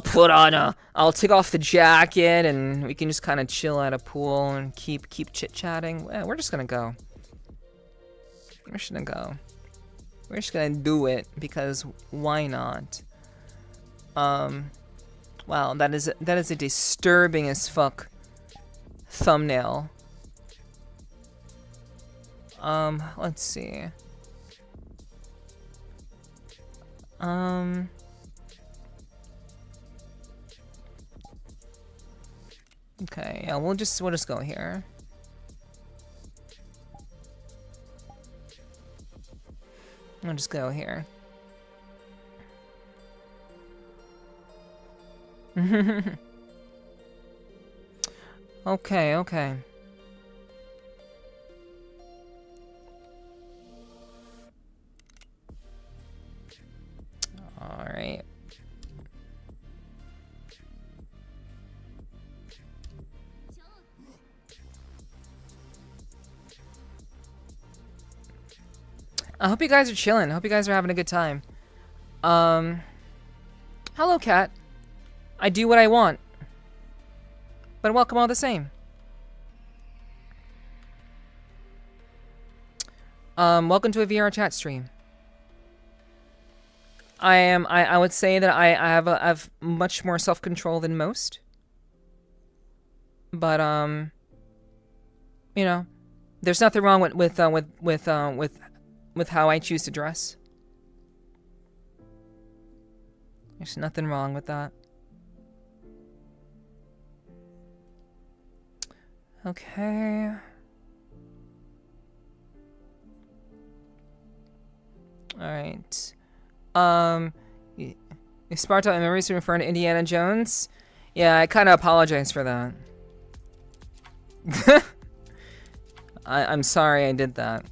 put on I'll take off the jacket and we can just kind of chill at a pool and keep chit-chatting. We're just gonna go. We're just gonna go. We're just gonna do it because why not? Wow, that is a disturbing as fuck thumbnail. Let's see. Okay, yeah, we'll just go here. We'll just go here. Okay, okay. All right. I hope you guys are chilling. I hope you guys are having a good time. Hello, cat. I do what I want. But welcome all the same. Welcome to a VRCHAT stream. I would say that I have much more self-control than most. But you know, there's nothing wrong with how I choose to dress. There's nothing wrong with that. Okay. All right. If Sparta and memories referring to Indiana Jones, yeah, I kind of apologize for that. I'm sorry I did that.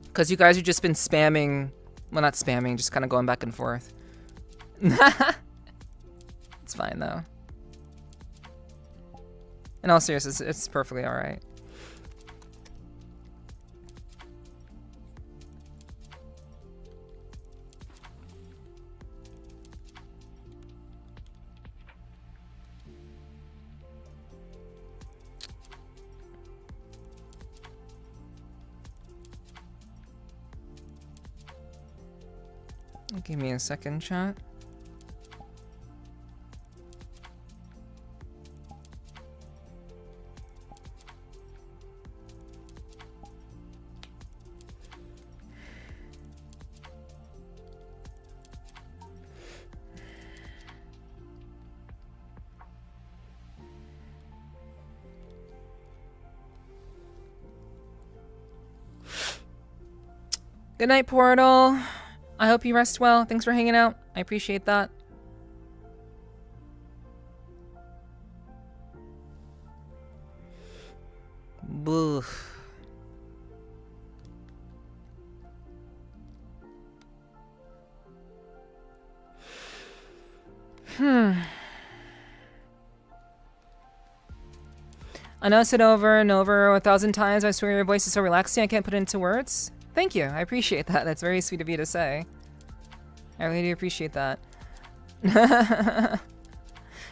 Because you guys have just been spamming, well, not spamming, just kind of going back and forth. It's fine though. In all seriousness, it's perfectly alright. Give me a second, chat. Good night, Portal. I hope you rest well. Thanks for hanging out. I appreciate that. Boof. I know I said over and over 1,000 times. I swear your voice is so relaxing. I can't put it into words. Thank you. I appreciate that. That's very sweet of you to say. I really do appreciate that.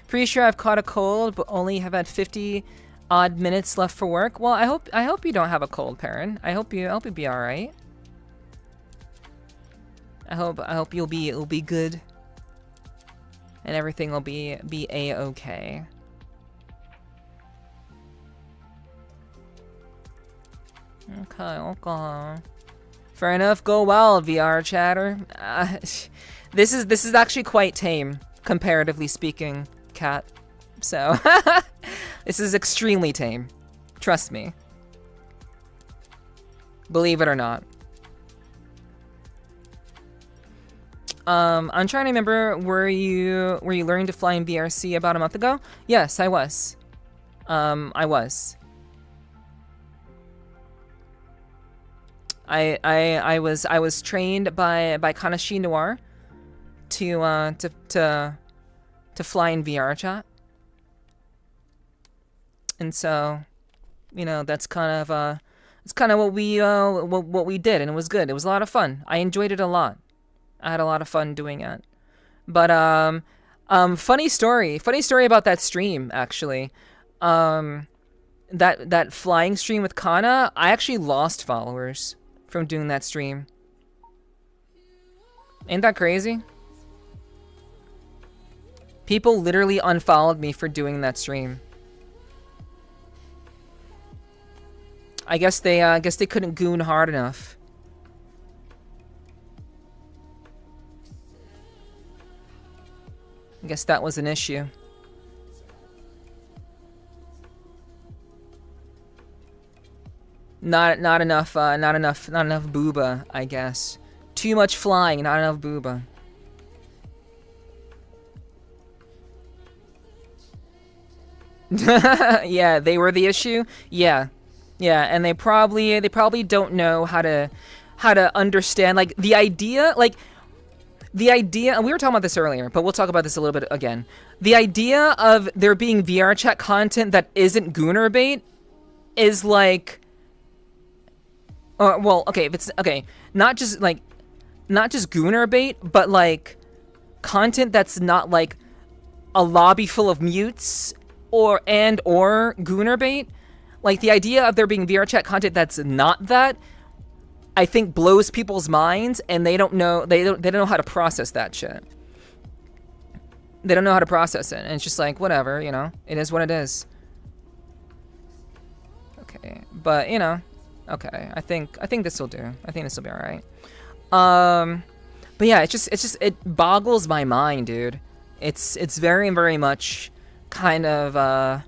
Pretty sure I've caught a cold, but only have had 50 odd minutes left for work. Well, I hope you don't have a cold, Perrin. I hope you'll be all right. I hope you'll be good, and everything will be a-okay. Okay. Fair enough. Go well, VR chatter. This is actually quite tame, comparatively speaking, cat. So this is extremely tame. Trust me. Believe it or not. I'm trying to remember. Were you learning to fly in VRC about a month ago? Yes, I was. I was. I was trained by Kanashi Noir to fly in VRCHAT. And so you know, that's kind of what we did, and it was good. It was a lot of fun. I enjoyed it a lot. I had a lot of fun doing it. But funny story about that stream actually. That flying stream with Kana, I actually lost followers from doing that stream. Ain't that crazy? People literally unfollowed me for doing that stream. I guess they couldn't goon hard enough. I guess that was an issue. Not enough booba, I guess. Too much flying, not enough booba. Yeah, they were the issue. Yeah, and they probably don't know how to understand like the idea, and we were talking about this earlier, but we'll talk about this a little bit again. The idea of there being VRChat content that isn't gooner bait is like, well, okay, if it's okay, not just gooner bait, but like content that's not like a lobby full of mutes or gooner bait. Like the idea of there being VRChat content that's not that, I think blows people's minds, and they don't know how to process that shit. They don't know how to process it, and it's just like whatever, you know, it is what it is. Okay, but you know, okay, I think this will do. I think this will be all right. But yeah, it boggles my mind, dude. It's very, very much kind of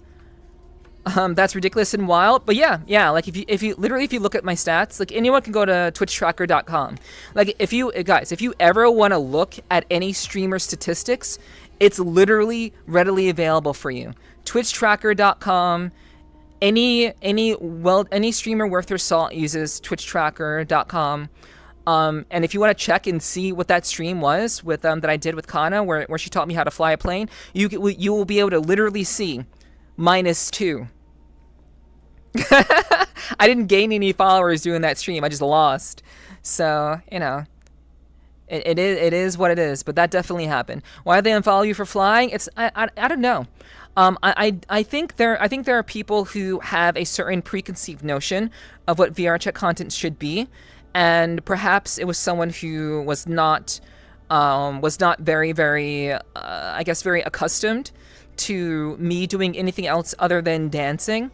that's ridiculous and wild. But yeah, like if you look at my stats, like anyone can go to twitchtracker.com. Like if you ever want to look at any streamer statistics, it's literally readily available for you. twitchtracker.com. Any streamer worth their salt uses twitchtracker.com. And if you want to check and see what that stream was with that I did with Kana, where she taught me how to fly a plane, you will be able to literally see -2. I didn't gain any followers doing that stream. I just lost. So you know, it is what it is. But that definitely happened. Why did they unfollow you for flying? I don't know. I think there are people who have a certain preconceived notion of what VRChat content should be, and perhaps it was someone who was not very, very, I guess, very accustomed to me doing anything else other than dancing,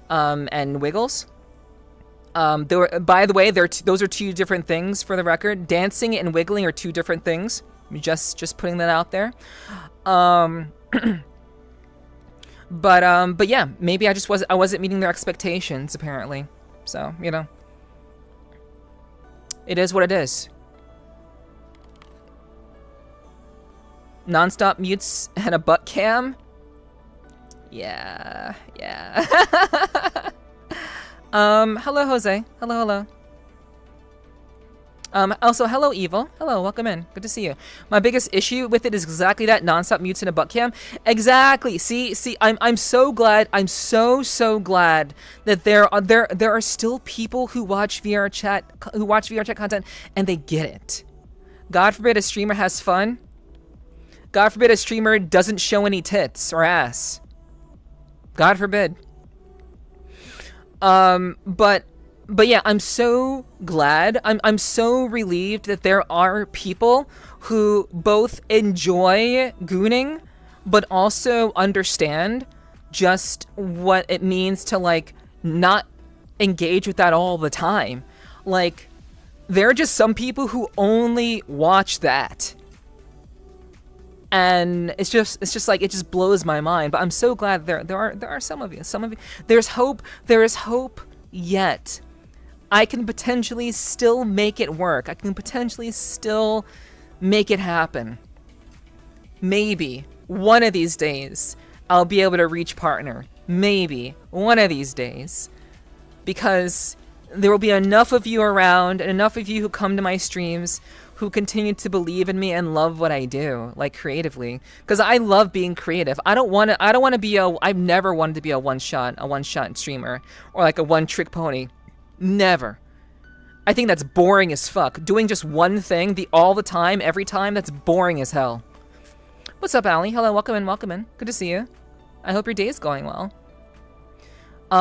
and wiggles. By the way, those are two different things for the record. Dancing and wiggling are two different things. Just putting that out there. But yeah, maybe I wasn't meeting their expectations apparently. So, you know, it is what it is. Non-stop mutes and a butt cam. Yeah. Hello Jose. Hello. Also, hello Evil. Hello, welcome in. Good to see you. My biggest issue with it is exactly that, non-stop mutes and a butt cam. Exactly. See, I'm so glad. I'm so glad that there are still people who watch VRChat content and they get it. God forbid a streamer has fun. God forbid a streamer doesn't show any tits or ass. God forbid. But yeah, I'm so glad. I'm so relieved that there are people who both enjoy gooning, but also understand just what it means to like not engage with that all the time. Like, there are just some people who only watch that. And it's just like, it just blows my mind. But I'm so glad there are some of you. There's hope. There is hope yet. I can potentially still make it work. I can potentially still make it happen. Maybe one of these days I'll be able to reach partner. Maybe one of these days. Because there will be enough of you around and enough of you who come to my streams who continue to believe in me and love what I do, like creatively, because I love being creative. I don't want to be I've never wanted to be a one-shot streamer or like a one-trick pony. Never. I think that's boring as fuck. Doing just one thing all the time, every time, that's boring as hell. What's up, Allie? Hello, welcome in. Good to see you. I hope your day is going well.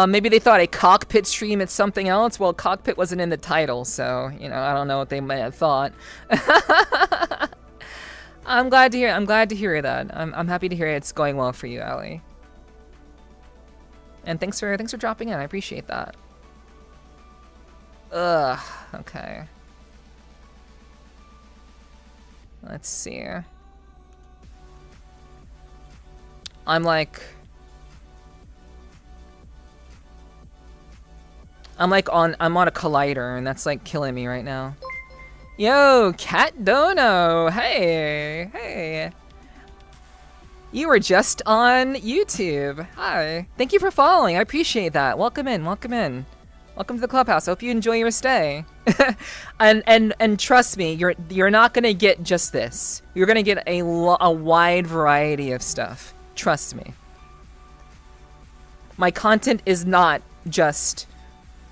Maybe they thought a cockpit stream is something else. Well, cockpit wasn't in the title, so, you know, I don't know what they might have thought. I'm glad to hear that. I'm happy to hear it's going well for you, Allie. And thanks for dropping in. I appreciate that. Ugh, okay. Let's see. I'm on a collider, and that's like killing me right now. Yo, Cat Dono, hey. You were just on YouTube. Hi. Thank you for following. I appreciate that. Welcome in. Welcome to the clubhouse. Hope you enjoy your stay. and trust me, you're not gonna get just this. You're gonna get a wide variety of stuff. Trust me. My content is not just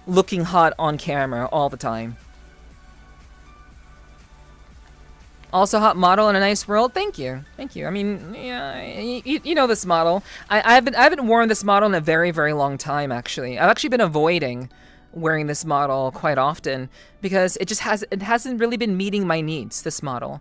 looking hot on camera all the time. Also, hot model in a nice world. Thank you. I mean, yeah, you know this model. I haven't worn this model in a very, very long time. Actually, I've actually been avoiding wearing this model quite often because it hasn't really been meeting my needs. This model,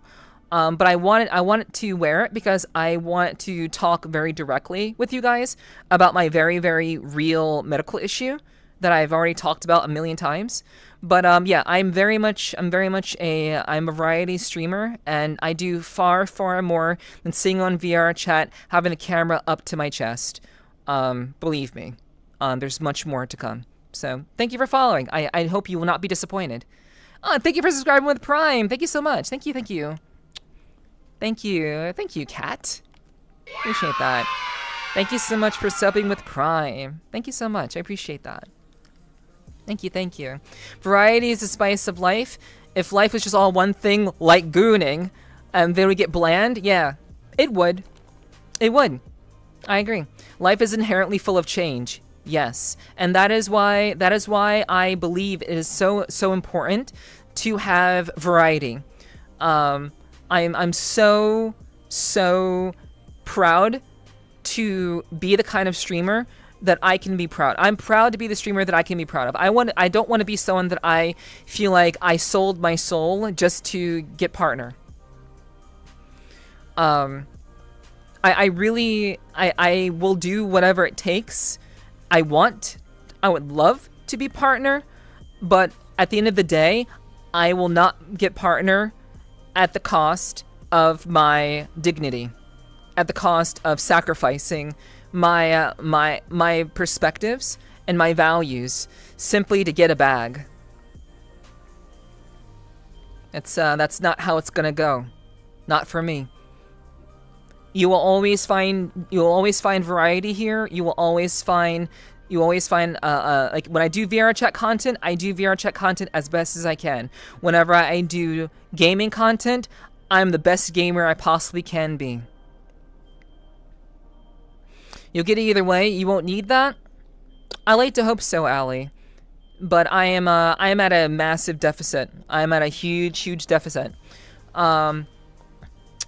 but I wanted to wear it because I want to talk very directly with you guys about my very, very real medical issue that I've already talked about a million times. But yeah, I'm very much a variety streamer, and I do far, far more than sitting on VRCHAT, having the camera up to my chest. Believe me, there's much more to come. So thank you for following. I hope you will not be disappointed. Thank you for subscribing with Prime. Thank you so much. Thank you. Thank you, Kat. Appreciate that. Thank you so much for subbing with Prime. Thank you so much. I appreciate that. Thank you. Variety is the spice of life. If life was just all one thing, like gooning, and then we get bland, yeah, it would. It would. I agree. Life is inherently full of change. Yes, and that is why I believe it is so important to have variety. I'm so proud to be the kind of streamer that I can be proud. I'm proud to be the streamer that I can be proud of. I don't want to be someone that I feel like I sold my soul just to get partner. I will do whatever it takes. I would love to be partner, but at the end of the day, I will not get partner at the cost of my dignity, at the cost of sacrificing my perspectives and my values simply to get a bag. That's not how it's gonna go. Not for me. You will always find variety here. You will always find like when I do VRCHAT content, I do VRCHAT content as best as I can. Whenever I do gaming content, I'm the best gamer I possibly can be. You'll get it either way. You won't need that. I like to hope so, Allie. But I am at a massive deficit. I am at a huge deficit. And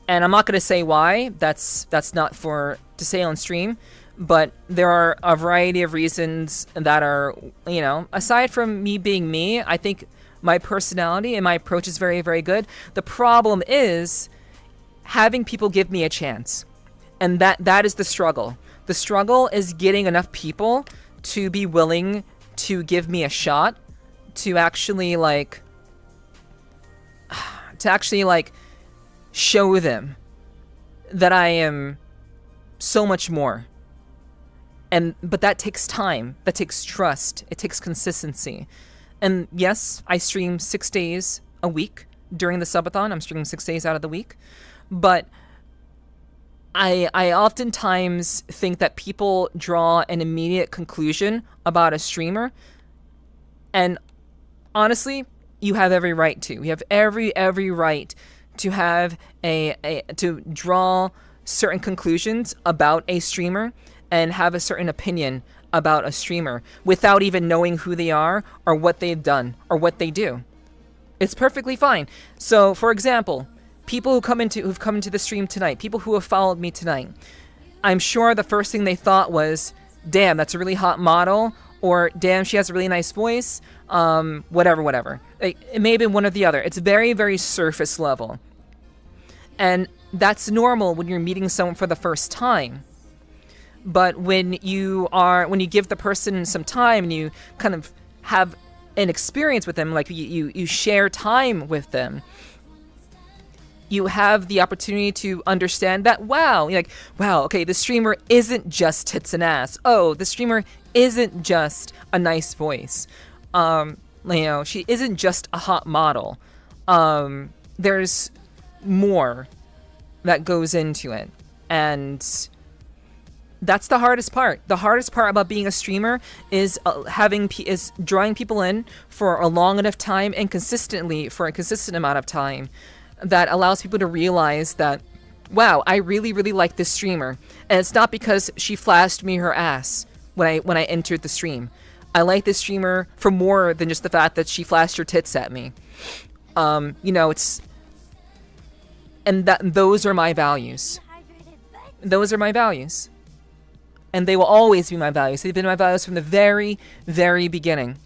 I'm not gonna say why. That's not to say on stream. But there are a variety of reasons that are, you know, aside from me being me, I think my personality and my approach is very, very good. The problem is having people give me a chance. And that is the struggle. The struggle is getting enough people to be willing to give me a shot, to actually show them that I am so much more. But that takes time, that takes trust, it takes consistency. And yes, I stream 6 days a week during the subathon. I'm streaming 6 days out of the week. But I oftentimes think that people draw an immediate conclusion about a streamer. And honestly, you have every right to. You have every right to have to draw certain conclusions about a streamer and have a certain opinion about a streamer without even knowing who they are or what they've done or what they do. It's perfectly fine. So, for example, people who've come into the stream tonight, people who have followed me tonight, I'm sure the first thing they thought was, damn, that's a really hot model, or damn, she has a really nice voice, whatever. It may have been one or the other. It's very, very surface level. And that's normal when you're meeting someone for the first time. But when you give the person some time and you kind of have an experience with them, like you share time with them, you have the opportunity to understand that, wow, okay, the streamer isn't just tits and ass. Oh, the streamer isn't just a nice voice. She isn't just a hot model. There's more that goes into it. And that's the hardest part. The hardest part about being a streamer is drawing people in for a long enough time and consistently for a consistent amount of time that allows people to realize that, wow, I really, really like this streamer. And it's not because she flashed me her ass when I entered the stream. I like this streamer for more than just the fact that she flashed her tits at me. Those are my values. Those are my values. And they will always be my values. They've been my values from the very, very beginning.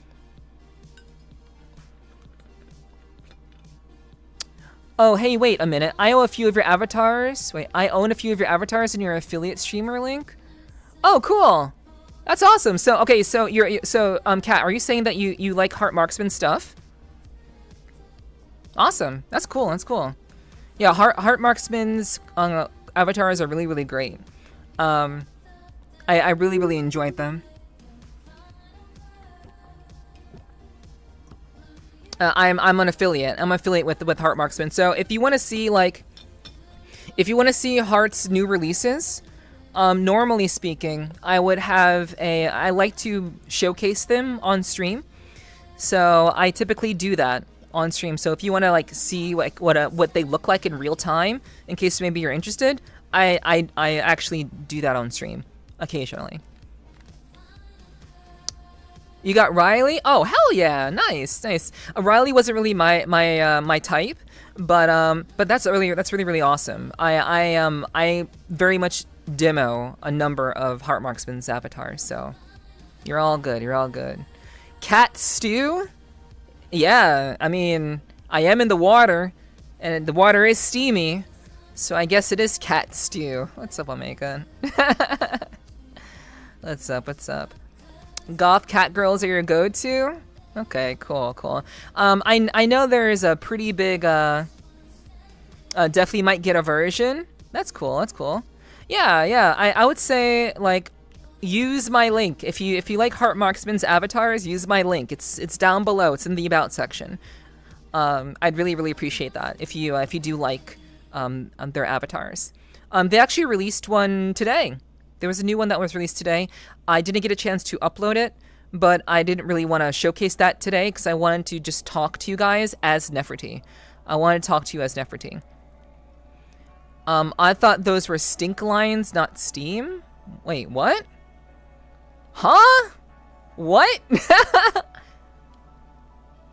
Oh, hey, wait a minute. I own a few of your avatars in your affiliate streamer link? Oh, cool. That's awesome. So, okay, Kat, are you saying that you like Heart Marksman stuff? Awesome. That's cool. Yeah, Heart Marksman's avatars are really, really great. I really, really enjoyed them. I'm an affiliate. I'm an affiliate with Heart Marksman. So if you want to see Heart's new releases, normally speaking, I like to showcase them on stream. So I typically do that on stream. So if you want to see what they look like in real time, in case maybe you're interested, I actually do that on stream occasionally. You got Riley? Oh, hell yeah! Nice. Riley wasn't really my type, but that's really really awesome. I very much demo a number of Heart Marksman's avatars, so you're all good. Cat stew? Yeah, I mean, I am in the water, and the water is steamy, so I guess it is cat stew. What's up, Omega? What's up? Goth cat girls are your go-to? Okay, cool. I know there is a pretty big, definitely might get a version. That's cool. Yeah, I would say, use my link. If you like Heart Marksman's avatars, use my link. It's down below. It's in the about section. I'd really, really appreciate that if you do like their avatars. They actually released one today. There was a new one that was released today. I didn't get a chance to upload it, but I didn't really want to showcase that today because I wanted to just talk to you guys as Nepherti. I thought those were stink lines, not Steam. Wait, what? Huh? What?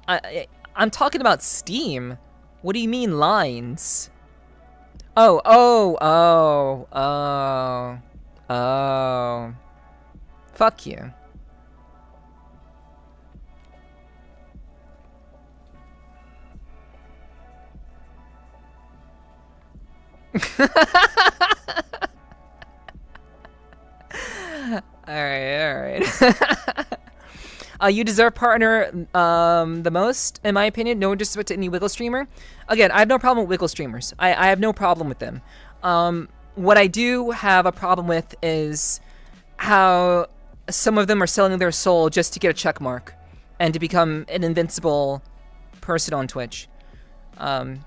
I'm talking about Steam. What do you mean lines? Oh. Fuck you. Alright. You deserve partner the most, in my opinion. No disrespect to any Wiggle streamer. Again, I have no problem with Wiggle streamers. I have no problem with them. What I do have a problem with is how some of them are selling their soul just to get a check mark and to become an invincible person on Twitch. And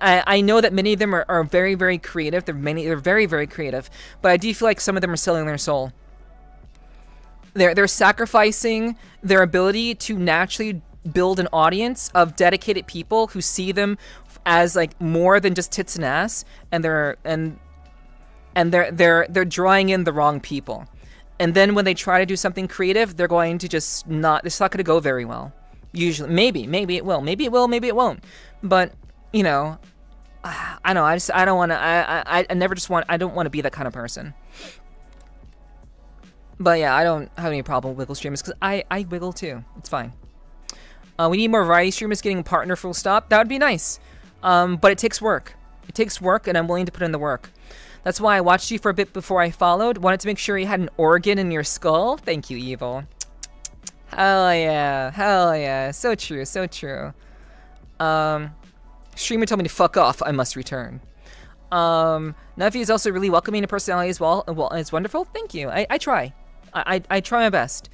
I know that many of them are very, very creative. They're very, very creative. But I do feel like some of them are selling their soul. They're sacrificing their ability to naturally build an audience of dedicated people who see them as like more than just tits and ass, and they're drawing in the wrong people. And then when they try to do something creative, they're going to just not. It's not going to go very well. Usually, maybe it will, maybe it will, maybe it won't. But you know, I know. I don't want to. I never just want. I don't want to be that kind of person. But yeah, I don't have any problem with wiggle streamers because I wiggle too. It's fine. We need more variety streamers getting a partner full stop. That would be nice. But it takes work. It takes work, and I'm willing to put in the work. That's why I watched you for a bit before I followed. Wanted to make sure you had an organ in your skull. Thank you, Evil. Hell yeah. Hell yeah. So true. So true. Streamer told me to fuck off. I must return. Nephi is also really welcoming to personality as well. Well, it's wonderful. Thank you. I try. I try my best.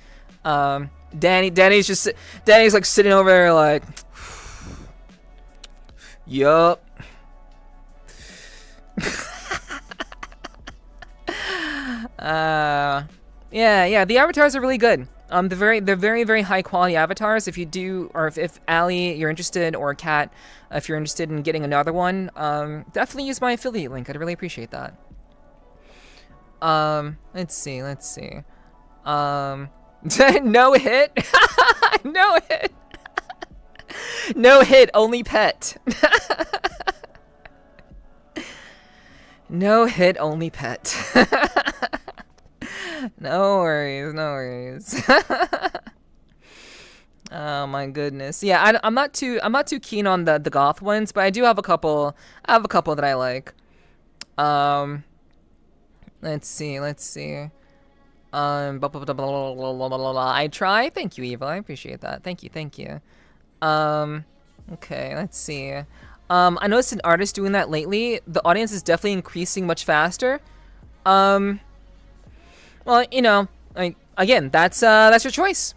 Danny's like sitting over there like, yup. Yeah, the avatars are really good. They're very high quality avatars. If you do, or if Allie, you're interested, or Kat, if you're interested in getting another one, definitely use my affiliate link. I'd really appreciate that. Let's see. No hit. No hit. No hit, only pet. No hit, only pet. No worries. Oh my goodness. Yeah, I'm not too keen on the goth ones, but I do have a couple. I have a couple that I like. Let's see. I try. Thank you, Eva. I appreciate that. Thank you. Okay, let's see. I noticed an artist doing that lately. The audience is definitely increasing much faster. Well, you know, like, again, that's your choice.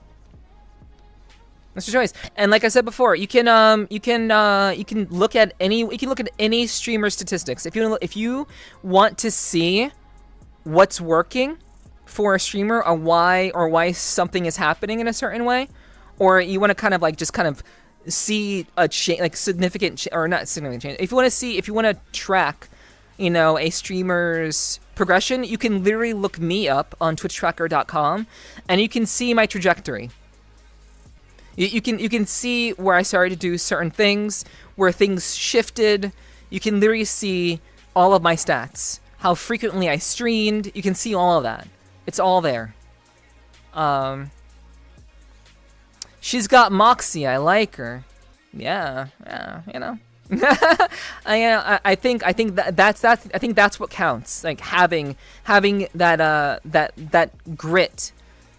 That's your choice. And like I said before, you can look at any streamer statistics. If you want to see what's working for a streamer, or why something is happening in a certain way, or you want to kind of see a change, like significant or not significant change. If you want to track, you know, a streamer's progression, you can literally look me up on twitchtracker.com and you can see my trajectory. You can see where I started to do certain things, where things shifted. You can literally see all of my stats, how frequently I streamed. You can see all of that. It's all there. She's got moxie. I like her. Yeah, you know. I think that's what counts. Like having that grit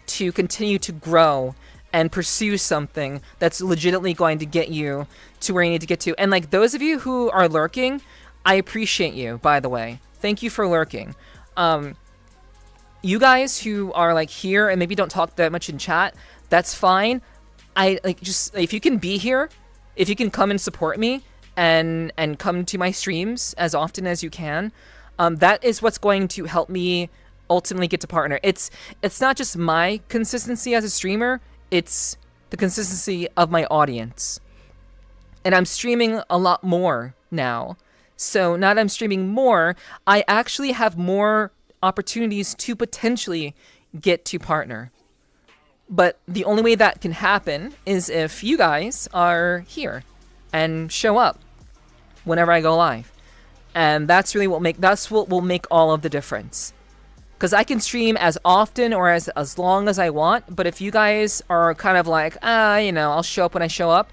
to continue to grow and pursue something that's legitimately going to get you to where you need to get to. And like those of you who are lurking, I appreciate you, by the way. Thank you for lurking. You guys who are like here and maybe don't talk that much in chat, that's fine. I like just if you can be here, if you can come and support me and come to my streams as often as you can, that is what's going to help me ultimately get to partner. It's not just my consistency as a streamer, it's the consistency of my audience. And I'm streaming a lot more now. So now that I'm streaming more, I actually have more opportunities to potentially get to partner. But the only way that can happen is if you guys are here and show up whenever I go live. And that's really what will make all of the difference. Because I can stream as often or as long as I want, but if you guys are kind of like, you know, I'll show up when I show up,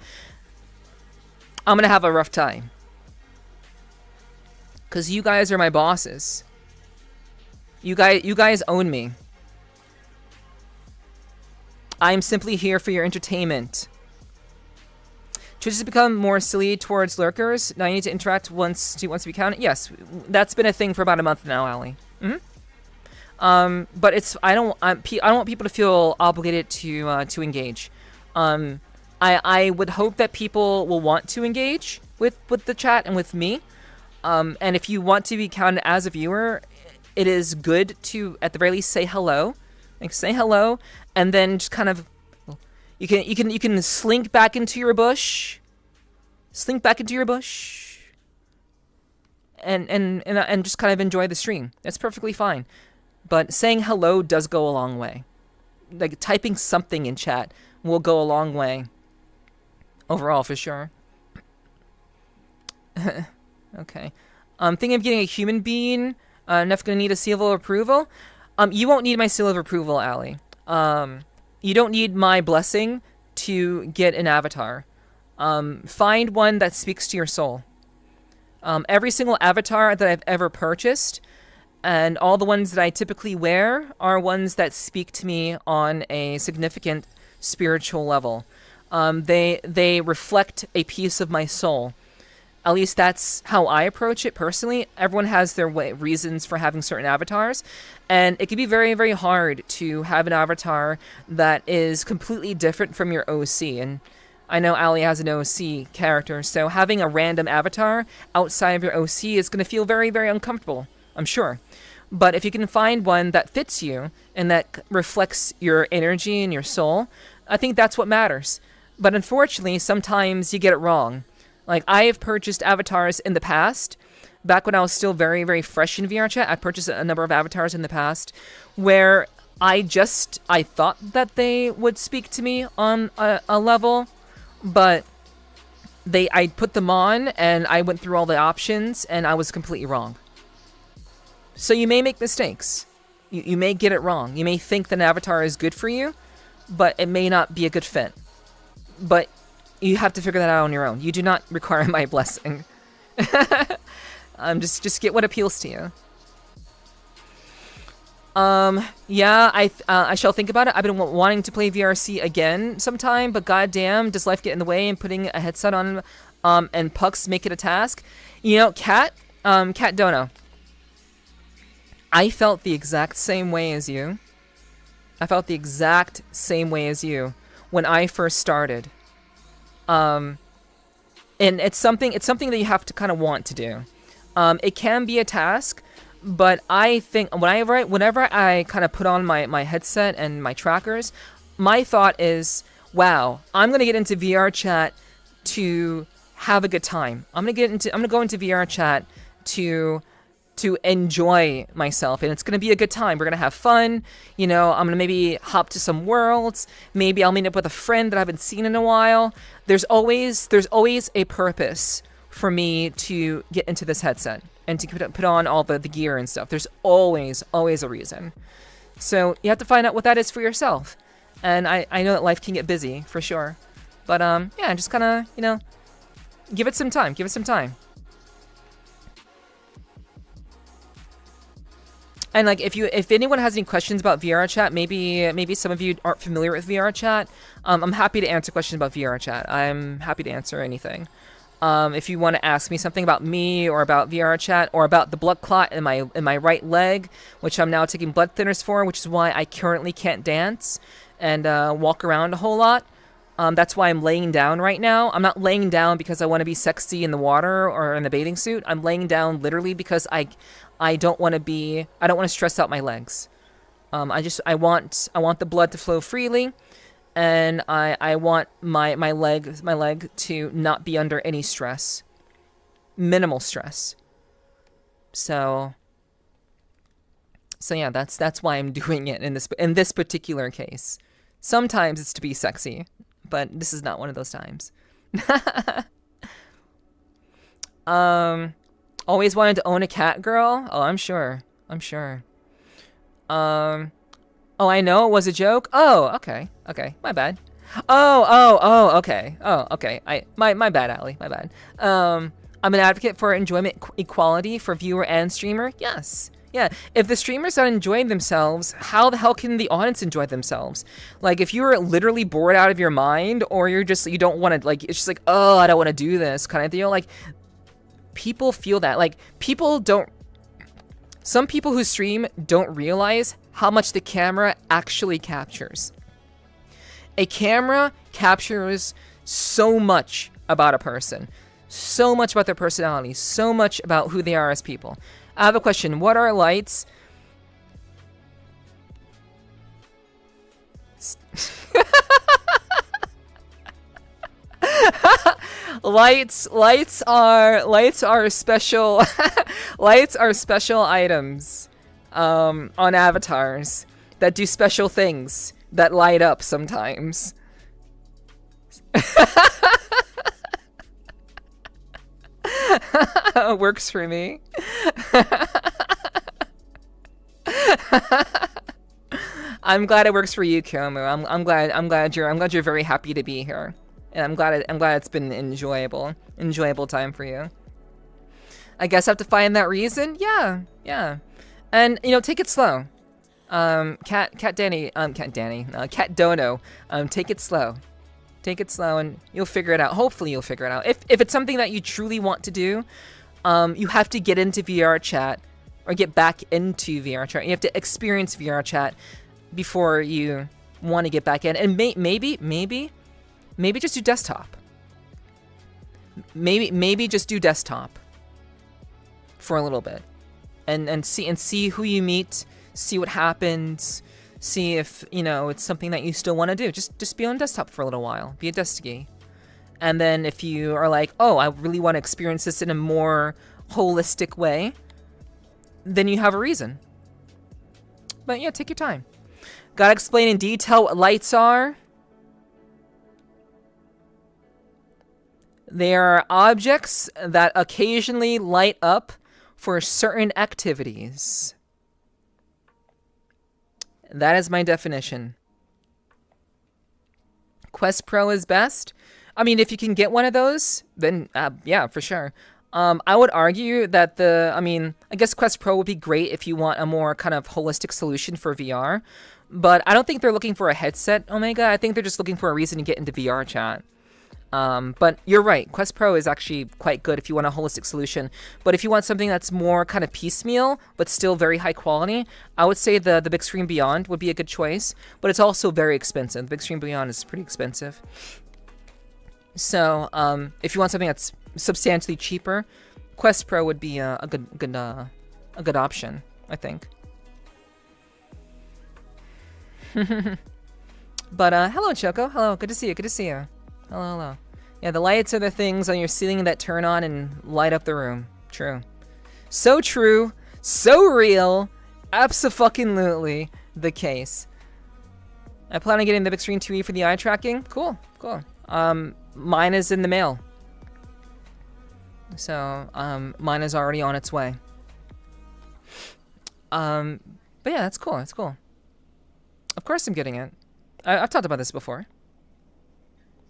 I'm gonna have a rough time. Because you guys are my bosses. You guys own me. I'm simply here for your entertainment. Twitch has become more silly towards lurkers. Now you need to interact once to be counted. Yes, that's been a thing for about a month now, Allie. But I don't want people to feel obligated to engage. I would hope that people will want to engage with the chat and with me. And if you want to be counted as a viewer, it is good to at the very least say hello. Like say hello and then just kind of You can slink back into your bush. Slink back into your bush. And just kind of enjoy the stream. That's perfectly fine. But saying hello does go a long way. Like typing something in chat will go a long way. Overall, for sure. Okay. I'm thinking of getting a human being. Neph's gonna need a seal of approval. You won't need my seal of approval, Allie. You don't need my blessing to get an avatar. Find one that speaks to your soul. Every single avatar that I've ever purchased, and all the ones that I typically wear, are ones that speak to me on a significant spiritual level. They reflect a piece of my soul. At least that's how I approach it personally. Everyone has their reasons for having certain avatars, and it can be very, very hard to have an avatar that is completely different from your OC. And I know Allie has an OC character, so having a random avatar outside of your OC is going to feel very, very uncomfortable, I'm sure. But if you can find one that fits you and that reflects your energy and your soul, I think that's what matters. But unfortunately, sometimes you get it wrong. Like, I have purchased avatars in the past. Back when I was still very, very fresh in VRCHAT, I purchased a number of avatars in the past where I thought that they would speak to me on a level, but I put them on and I went through all the options and I was completely wrong. So you may make mistakes. You may get it wrong. You may think that an avatar is good for you, but it may not be a good fit. But you have to figure that out on your own. You do not require my blessing. Just get what appeals to you. Yeah, I shall think about it. I've been wanting to play VRC again sometime, but goddamn, does life get in the way and putting a headset on, and pucks make it a task? You know, Cat Dono. I felt the exact same way as you. I felt the exact same way as you when I first started. And it's something that you have to kind of want to do. It can be a task, but I think whenever I kind of put on my headset and my trackers, my thought is, wow, I'm gonna get into VRCHAT to have a good time. I'm gonna go into VRCHAT to enjoy myself, and it's gonna be a good time. We're gonna have fun. You know, I'm gonna maybe hop to some worlds. Maybe I'll meet up with a friend that I haven't seen in a while. There's always a purpose for me to get into this headset and to put on all the gear and stuff. There's always a reason. So you have to find out what that is for yourself. And I know that life can get busy for sure, but yeah, just kind of, you know, give it some time. Give it some time. And like, if anyone has any questions about VRCHAT, maybe some of you aren't familiar with VRCHAT. I'm happy to answer questions about VRCHAT. I'm happy to answer anything. If you want to ask me something about me or about VRCHAT or about the blood clot in my right leg, which I'm now taking blood thinners for, which is why I currently can't dance and walk around a whole lot. That's why I'm laying down right now. I'm not laying down because I want to be sexy in the water or in the bathing suit. I'm laying down literally because I don't want to stress out my legs. I want the blood to flow freely, and I want my leg to not be under any stress. Minimal stress. So yeah, that's why I'm doing it in this particular case. Sometimes it's to be sexy, but this is not one of those times. Always wanted to own a cat, girl? Oh, I'm sure. Oh, I know it was a joke. Oh, okay. My bad. Oh, okay. Oh, okay. My bad, Allie. My bad. I'm an advocate for enjoyment equality for viewer and streamer. Yes. Yeah. If the streamer's not enjoying themselves, how the hell can the audience enjoy themselves? Like, if you're literally bored out of your mind, or you don't want to, like, it's just like, oh, I don't want to do this kind of deal. Like, people feel that. Like, some people who stream don't realize how much the camera actually captures. A camera captures so much about a person, so much about their personality, so much about who they are as people. I have a question. What are lights? Lights are special. Lights are special items on avatars that do special things that light up sometimes. Works for me. I'm glad it works for you, Kyomu. I'm glad you're very happy to be here. And I'm glad it's been enjoyable time for you. I guess I have to find that reason. Yeah. And take it slow. Cat Dono. Take it slow. Take it slow, and you'll figure it out. Hopefully, you'll figure it out. If it's something that you truly want to do, you have to get into VRCHAT or get back into VRCHAT. You have to experience VRCHAT before you want to get back in. And maybe just do desktop. Maybe just do desktop for a little bit, and see who you meet, see what happens, see if it's something that you still want to do. Just be on desktop for a little while, be a desky, and then if you are like, oh, I really want to experience this in a more holistic way, then you have a reason. But yeah, take your time. Gotta explain in detail what lights are. They are objects that occasionally light up for certain activities. That is my definition. Quest Pro is best. I mean, if you can get one of those, then yeah, for sure. I would argue that I guess Quest Pro would be great if you want a more kind of holistic solution for VR. But I don't think they're looking for a headset, Omega. I think they're just looking for a reason to get into VRChat. But you're right. Quest Pro is actually quite good if you want a holistic solution. But if you want something that's more kind of piecemeal, but still very high quality, I would say the Big Screen Beyond would be a good choice. But it's also very expensive. The Big Screen Beyond is pretty expensive. So, if you want something that's substantially cheaper, Quest Pro would be a good option, I think. But hello, Choco. Hello, good to see you. Good to see you. Hello. Yeah, the lights are the things on your ceiling that turn on and light up the room. True. So true. So real. Abso-fucking-lutely the case. I plan on getting the Big Screen 2E for the eye tracking. Cool. Mine is in the mail. So, mine is already on its way. But yeah, that's cool. Of course I'm getting it. I've talked about this before.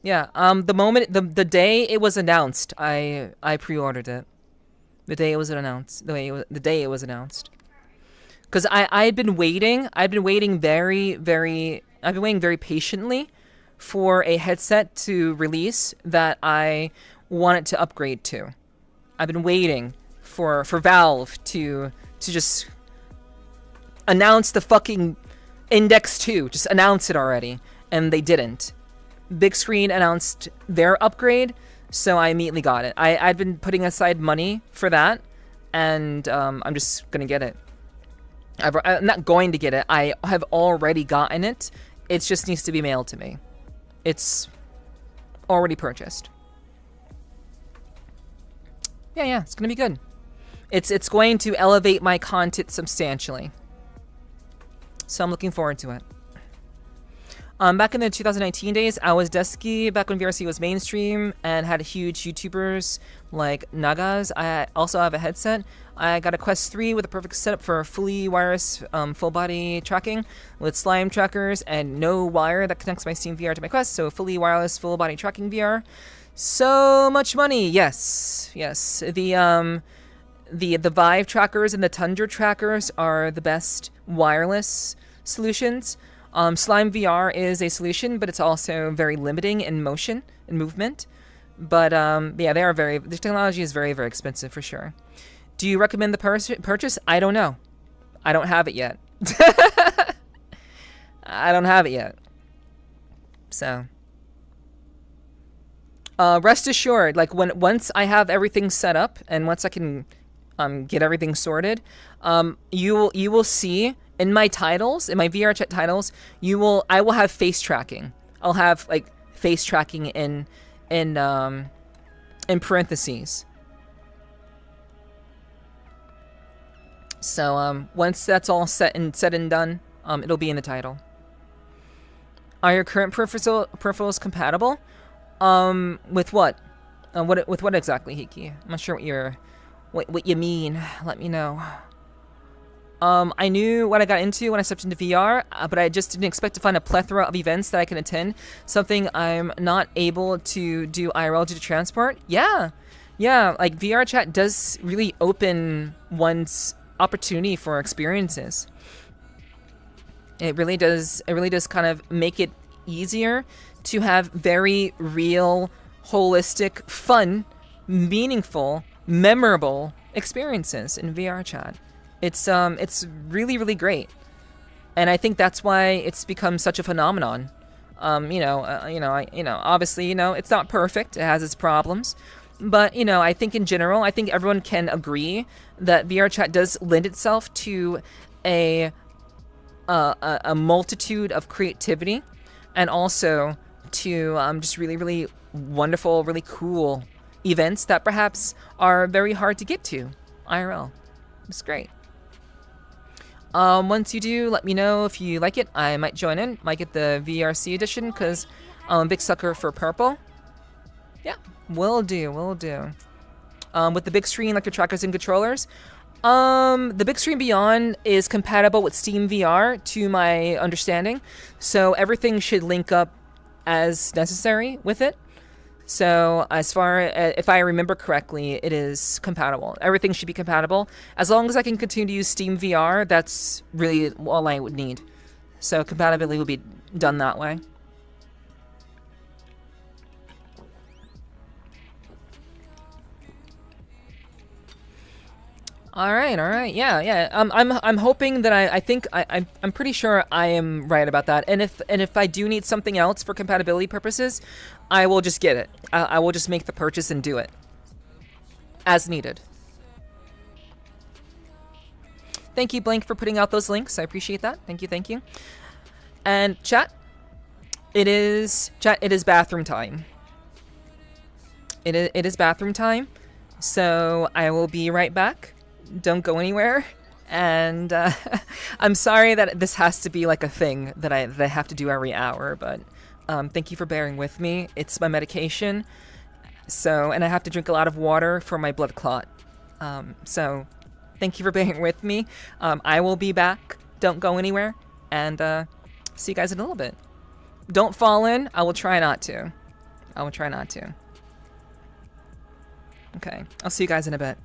Yeah, the day it was announced, I pre-ordered it. The day it was announced. Because I've been waiting very patiently for a headset to release that I wanted to upgrade to. I've been waiting for Valve to just announce the fucking Index 2. Just announce it already. And they didn't. Big Screen announced their upgrade, so I immediately got it. I'd been putting aside money for that, and I'm just gonna get it. I'm not going to get it. I have already gotten it. It just needs to be mailed to me. It's already purchased. Yeah, it's gonna be good. It's going to elevate my content substantially. So I'm looking forward to it. Back in the 2019 days, I was desky back when VRC was mainstream and had huge YouTubers like Nagas. I also have a headset. I got a Quest 3 with a perfect setup for fully wireless full body tracking with slime trackers and no wire that connects my Steam VR to my Quest. So fully wireless full body tracking VR. So much money. Yes. The Vive trackers and the Tundra trackers are the best wireless solutions. Slime VR is a solution, but it's also very limiting in motion and movement. But yeah, the technology is very, very expensive for sure. Do you recommend the purchase? I don't know. I don't have it yet. So, rest assured, like once I have everything set up and once I can get everything sorted, you will see. In my titles, in my VRChat titles, I will have face tracking. I'll have like face tracking in in parentheses. So once that's all said and done, it'll be in the title. Are your current peripherals compatible? With what? With what exactly, Hiki? I'm not sure what you mean. Let me know. I knew what I got into when I stepped into VR, but I just didn't expect to find a plethora of events that I can attend. Something I'm not able to do IRL due to transport. Yeah, like VRCHAT does really open one's opportunity for experiences. It really does kind of make it easier to have very real, holistic, fun, meaningful, memorable experiences in VRCHAT. It's really great, and I think that's why it's become such a phenomenon. Obviously, it's not perfect. It has its problems, but I think in general, I think everyone can agree that VRChat does lend itself to a multitude of creativity, and also to just really wonderful, really cool events that perhaps are very hard to get to IRL. It's great. Once you do, let me know if you like it. I might join in. Might get the VRC edition because I'm a big sucker for purple. Yeah, will do. With the big screen, like your trackers and controllers. The big screen beyond is compatible with Steam VR, to my understanding. So everything should link up as necessary with it. So as far as, if I remember correctly, it is compatible. Everything should be compatible. As long as I can continue to use Steam VR, that's really all I would need. So compatibility will be done that way. All right. Yeah. I'm hoping that I'm pretty sure I am right about that. And if I do need something else for compatibility purposes, I will just get it. I will just make the purchase and do it as needed. Thank you, Blank, for putting out those links. I appreciate that. Thank you. And chat, it is bathroom time. It is bathroom time. So I will be right back. Don't go anywhere. And I'm sorry that this has to be like a thing that I have to do every hour, but thank you for bearing with me. It's my medication, and I have to drink a lot of water for my blood clot. So thank you for bearing with me. I will be back. Don't go anywhere, and see you guys in a little bit. Don't fall in. I will try not to. Okay, I'll see you guys in a bit.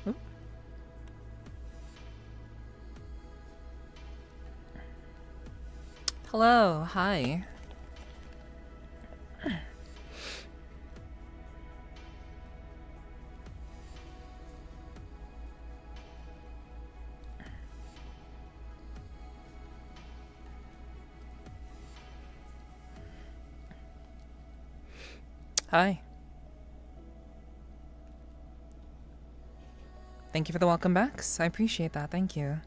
Oop. Hello, hi. Hi. Thank you for the welcome backs. I appreciate that. Thank you.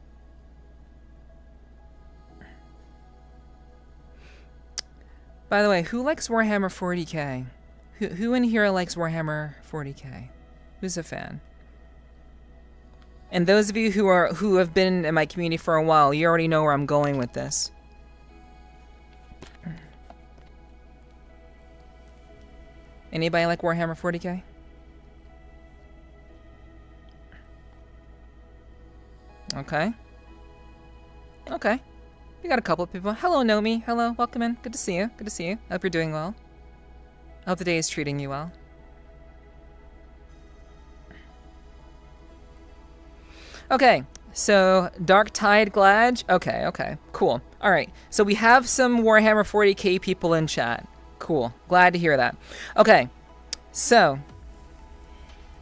By the way, who likes Warhammer 40k? Who in here likes Warhammer 40k? Who's a fan? And those of you who have been in my community for a while, you already know where I'm going with this. Anybody like Warhammer 40k? Okay. Okay. We got a couple of people. Hello, Nomi. Hello, welcome in. Good to see you. Good to see you. Hope you're doing well. Hope the day is treating you well. Okay, so Dark Tide Glad. Okay, cool. All right, so we have some Warhammer 40k people in chat. Cool, glad to hear that. Okay, so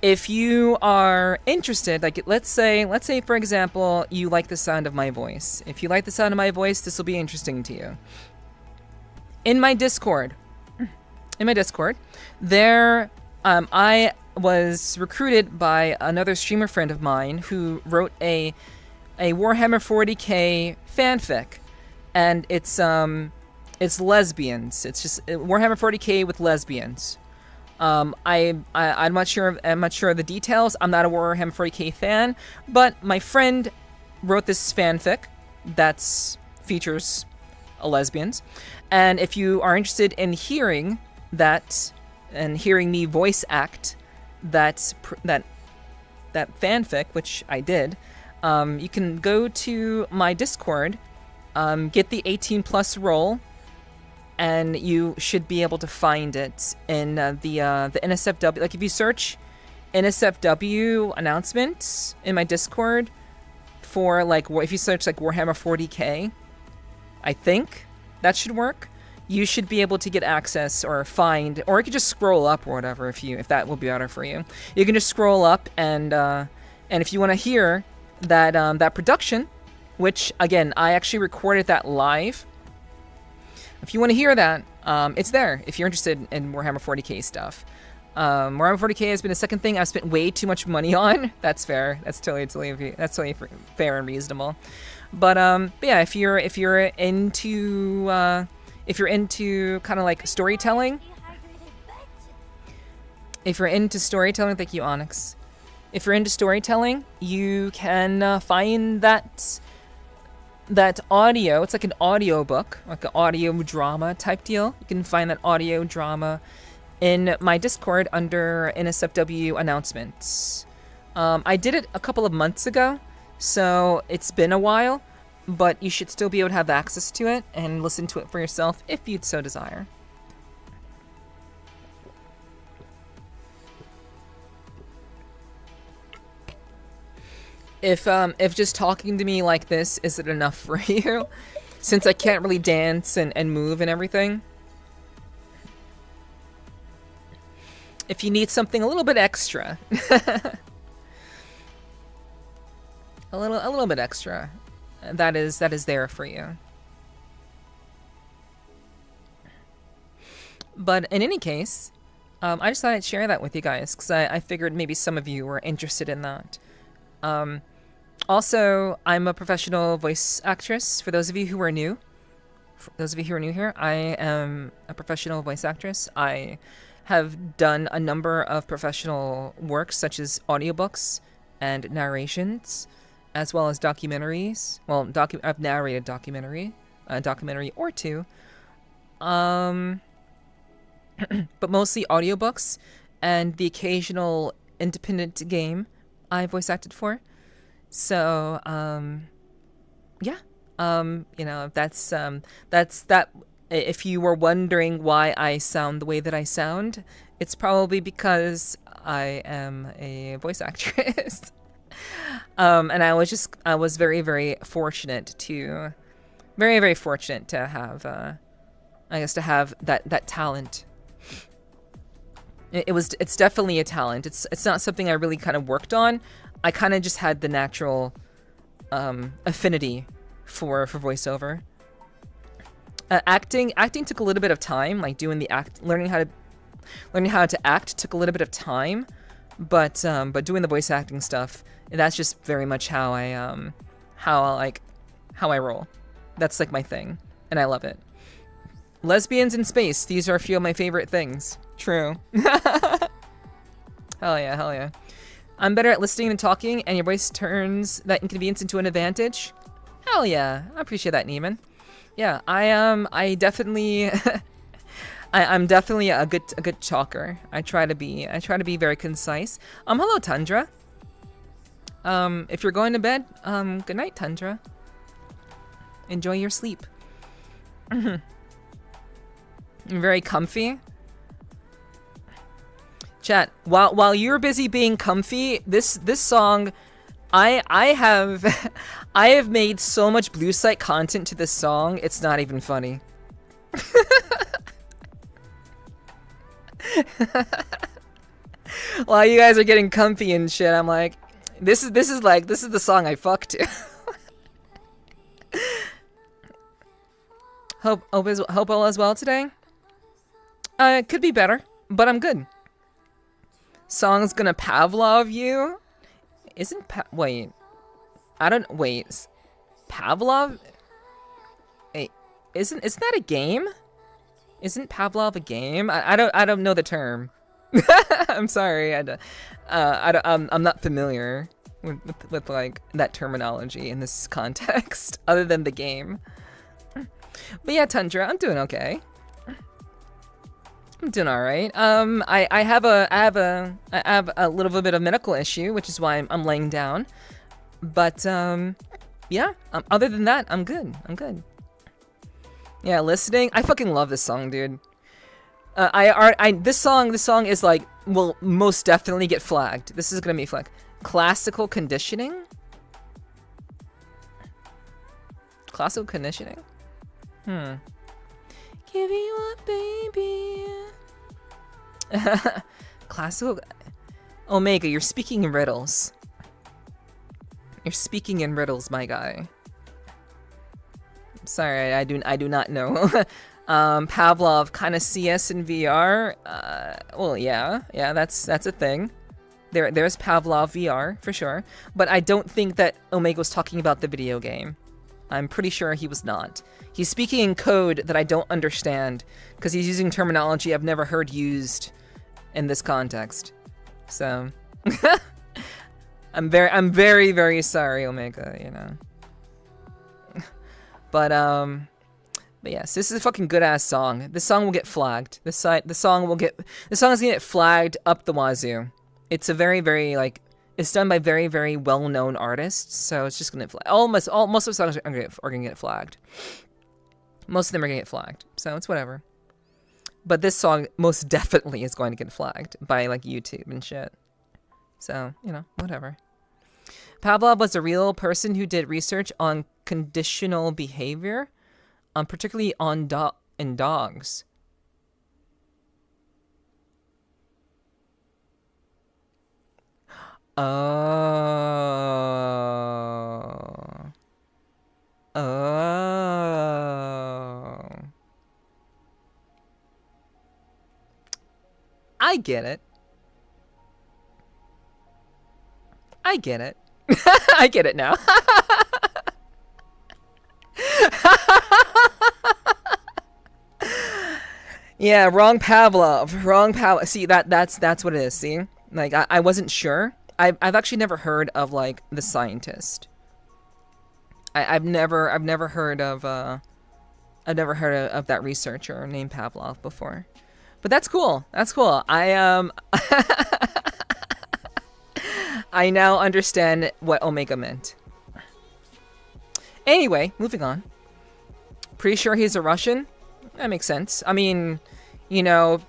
if you are interested, like let's say for example, you like the sound of my voice. If you like the sound of my voice, this will be interesting to you. In my Discord, there, I was recruited by another streamer friend of mine who wrote a Warhammer 40k fanfic, and it's lesbians. It's just Warhammer 40k with lesbians. I'm not sure of the details. I'm not a Warhammer 40k fan, but my friend wrote this fanfic that features lesbians, and if you are interested in hearing that and hearing me voice act that fanfic, which I did, you can go to my Discord, get the 18+ role, and you should be able to find it in the NSFW. Like if you search NSFW announcements in my Discord for like if you search like Warhammer 40k, I think that should work. You should be able to get access or find, or you could just scroll up or whatever if that will be better for you. You can just scroll up and if you want to hear that production, which again I actually recorded that live. If you want to hear that, it's there. If you're interested in Warhammer 40k stuff, Warhammer 40k has been a second thing I've spent way too much money on. That's fair. That's totally fair and reasonable. But yeah, if you're into kind of like storytelling, thank you, Onyx. If you're into storytelling, you can find that audio. It's like an audio book, like an audio drama type deal. You can find that audio drama in my Discord under NSFW announcements. I did it a couple of months ago, so it's been a while, but you should still be able to have access to it and listen to it for yourself if you'd so desire. If just talking to me like this isn't enough for you, since I can't really dance and move and everything, if you need something a little bit extra, a little bit extra, that is there for you. But in any case, I just thought I'd share that with you guys because I figured maybe some of you were interested in that. Also, I'm a professional voice actress. For those of you who are new, here, I am a professional voice actress. I have done a number of professional works such as audiobooks and narrations, as well as documentaries. Well, I've narrated a documentary or two. But mostly audiobooks and the occasional independent game I voice acted for. So, yeah. That's that. If you were wondering why I sound the way that I sound, it's probably because I am a voice actress. And I was very, very fortunate to, very, very fortunate to have, I guess to have that talent. It's definitely a talent. It's not something I really kind of worked on. I kind of just had the natural, affinity for voiceover. Acting took a little bit of time, like doing the learning how to act took a little bit of time, but doing the voice acting stuff, that's just very much how I roll. That's like my thing, and I love it. Lesbians in space, these are a few of my favorite things. True. Hell yeah, hell yeah. I'm better at listening than talking, and your voice turns that inconvenience into an advantage. Hell yeah, I appreciate that, Neiman. Yeah, I definitely, I'm definitely a good talker. I try to be very concise. Hello, Tundra. If you're going to bed, good night, Tundra. Enjoy your sleep. Very comfy. Chat, while you're busy being comfy, this song, I have made so much Blue Site content to this song, it's not even funny. While you guys are getting comfy and shit, I'm like, this is the song I fuck to. Hope all is well today. It could be better, but I'm good. Song's gonna Pavlov you. Wait. Pavlov? Hey, isn't that a game? Isn't Pavlov a game? I don't know the term. I'm sorry. I'm not familiar with like that terminology in this context, other than the game. But yeah, Tundra, I'm doing okay. I'm doing all right. I have a little bit of medical issue, which is why I'm laying down. But yeah. Other than that, I'm good. Yeah, listening. I fucking love this song, dude. This song is like, will most definitely get flagged. This is gonna be flagged. Classical conditioning. Classical conditioning. Give you up, baby. Classical. Omega, you're speaking in riddles. You're speaking in riddles, my guy. Sorry, I do not know. Pavlov, kind of CS in VR. Well, yeah, that's a thing. There's Pavlov VR for sure, but I don't think that Omega was talking about the video game. I'm pretty sure he was not. He's speaking in code that I don't understand because he's using terminology I've never heard used in this context. So I'm very, very sorry, Omega, you know. But yes, this is a fucking good ass song. This song will get flagged. The song is gonna get flagged up the wazoo. It's a very, very like, it's done by very, very well-known artists, so it's just gonna flag. Most of the songs are gonna get flagged. Most of them are gonna get flagged, so it's whatever. But this song most definitely is going to get flagged by like YouTube and shit. So, you know, whatever. Pavlov was a real person who did research on conditional behavior, particularly on in dogs. Oh. I get it. I get it. I get it now. Yeah, wrong Pavlov. Wrong Pavlov. See, that's what it is. See, like I wasn't sure. I've actually never heard of like the scientist. I've never heard of that researcher named Pavlov before. But that's cool. That's cool. I now understand what Omega meant. Anyway, moving on. Pretty sure he's a Russian. That makes sense. I mean, you know,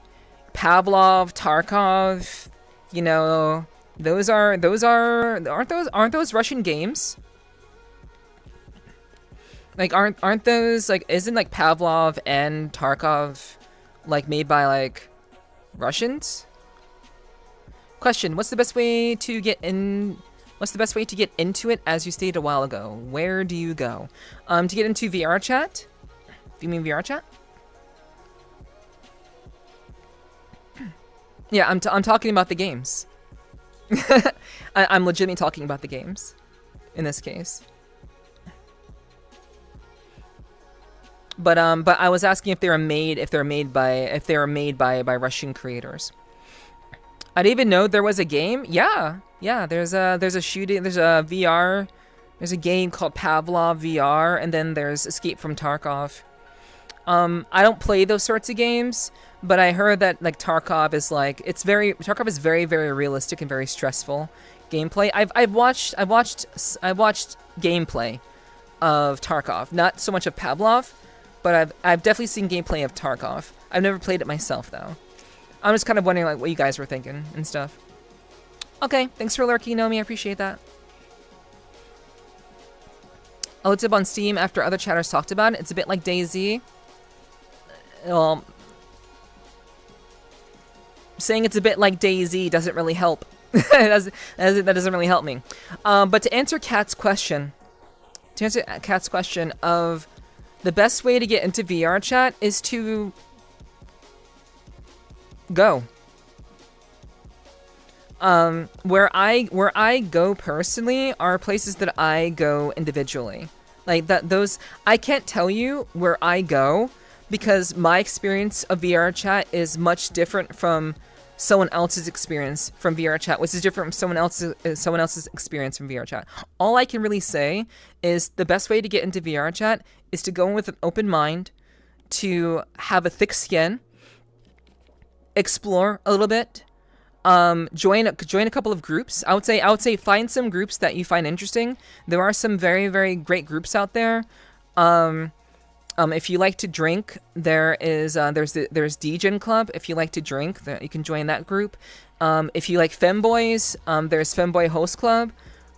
Pavlov, Tarkov, you know, Aren't those Russian games? Like, aren't those, like, isn't, like, Pavlov and Tarkov, like, made by, like, Russians? Question, what's the best way to get into it, as you stated a while ago? Where do you go? To get into VRCHAT? Do you mean VRCHAT? Yeah, I'm talking about the games. I'm legitimately talking about the games, in this case. But I was asking if they were made by Russian creators. I didn't even know there was a game. Yeah. There's a shooting. There's a VR. There's a game called Pavlov VR, and then there's Escape from Tarkov. I don't play those sorts of games, but I heard that like Tarkov is very, very realistic and very stressful gameplay. I've watched gameplay of Tarkov, not so much of Pavlov, but I've definitely seen gameplay of Tarkov. I've never played it myself though. I'm just kind of wondering like what you guys were thinking and stuff. Okay, thanks for lurking, Nomi. I appreciate that. I looked up on Steam after other chatters talked about it. It's a bit like DayZ. Well, saying it's a bit like DayZ doesn't really help. That doesn't really help me. But to answer Kat's question, of the best way to get into VRChat is to go. Where I go personally are places that I go individually. Like those I can't tell you where I go because my experience of VRChat is much different from someone else's experience from VRChat, which is different from someone else's experience from VRChat. All I can really say is the best way to get into VRChat is to go in with an open mind, to have a thick skin, explore a little bit, join a couple of groups. I would say find some groups that you find interesting. There are some very, very great groups out there. If you like to drink, there's Degen Club. If you like to drink, you can join that group. If you like femboys, there's Femboy Host Club.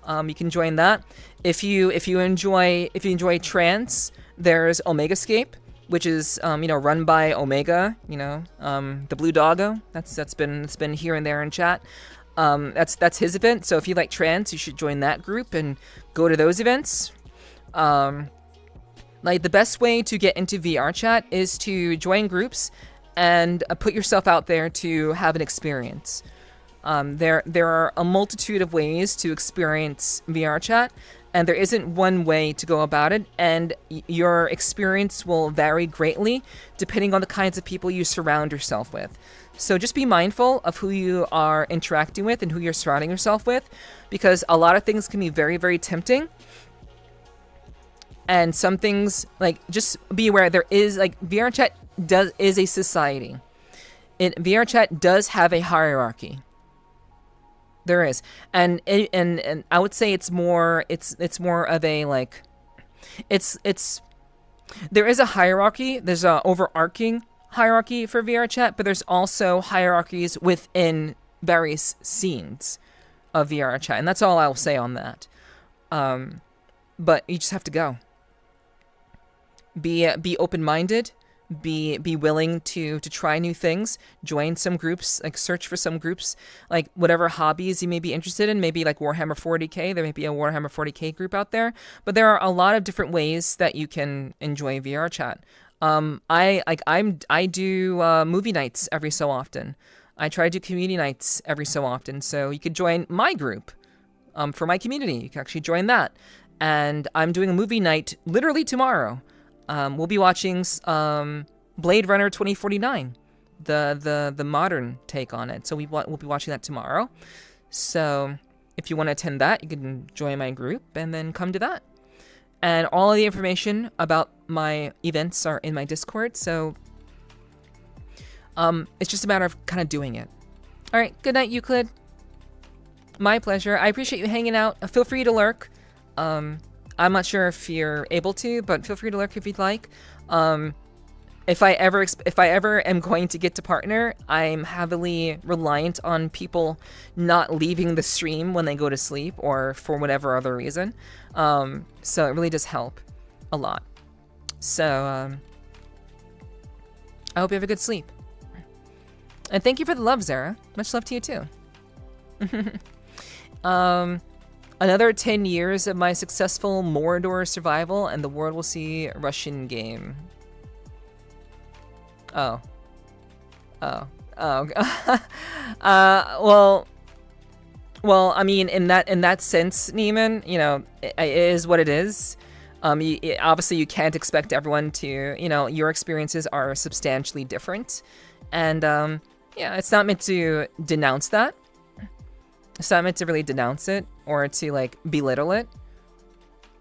You can join that. If you enjoy trance, there's Omegascape, which is run by Omega, the blue doggo. That's been here and there in chat. That's his event. So if you like trance, you should join that group and go to those events. Like the best way to get into VRChat is to join groups and put yourself out there to have an experience. There are a multitude of ways to experience VRChat, and there isn't one way to go about it, and your experience will vary greatly depending on the kinds of people you surround yourself with. So just be mindful of who you are interacting with and who you're surrounding yourself with, because a lot of things can be very, very tempting. And some things, like, just be aware there is, like, VRChat is a society. VRChat does have a hierarchy. There is. And I would say it's more of a, like, there is a hierarchy. There's a overarching hierarchy for VRChat, but there's also hierarchies within various scenes of VRChat. And that's all I'll say on that. But you just have to go. Be open-minded, be willing to try new things, join some groups, like search for some groups, like whatever hobbies you may be interested in, maybe like Warhammer 40k, there may be a Warhammer 40k group out there, but there are a lot of different ways that you can enjoy VRChat. I do movie nights every so often. I try to do community nights every so often, so you could join my group for my community. You can actually join that. And I'm doing a movie night literally tomorrow. We'll be watching Blade Runner 2049, the modern take on it. So we'll be watching that tomorrow. So if you want to attend that, you can join my group and then come to that. And all of the information about my events are in my Discord. So it's just a matter of kind of doing it. All right. Good night, Euclid. My pleasure. I appreciate you hanging out. Feel free to lurk. I'm not sure if you're able to, but feel free to lurk if you'd like. if I ever am going to get to partner, I'm heavily reliant on people not leaving the stream when they go to sleep or for whatever other reason. So it really does help a lot. So I hope you have a good sleep. And thank you for the love, Zara. Much love to you too. Another 10 years of my successful Mordor survival and the world will see Russian game. Oh. Well, I mean, in that sense, Neiman, you know, it is what it is. Obviously you can't expect everyone to, you know, your experiences are substantially different. And, yeah, it's not meant to denounce that. It's not meant to really denounce it or to, like, belittle it.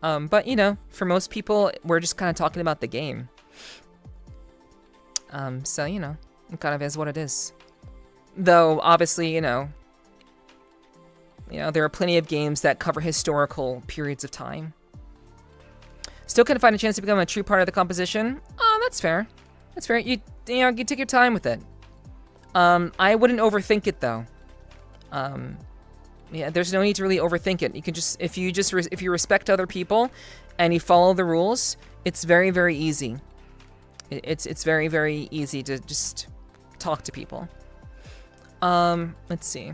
But, you know, for most people, we're just kind of talking about the game. So, you know, it kind of is what it is. Though, obviously, you know, there are plenty of games that cover historical periods of time. Still couldn't find a chance to become a true part of the composition. Oh, that's fair. That's fair. You know, you take your time with it. I wouldn't overthink it, though. Yeah, there's no need to really overthink it. You can just, if you respect other people and you follow the rules, it's very, very easy. It's very, very easy to just talk to people. Let's see.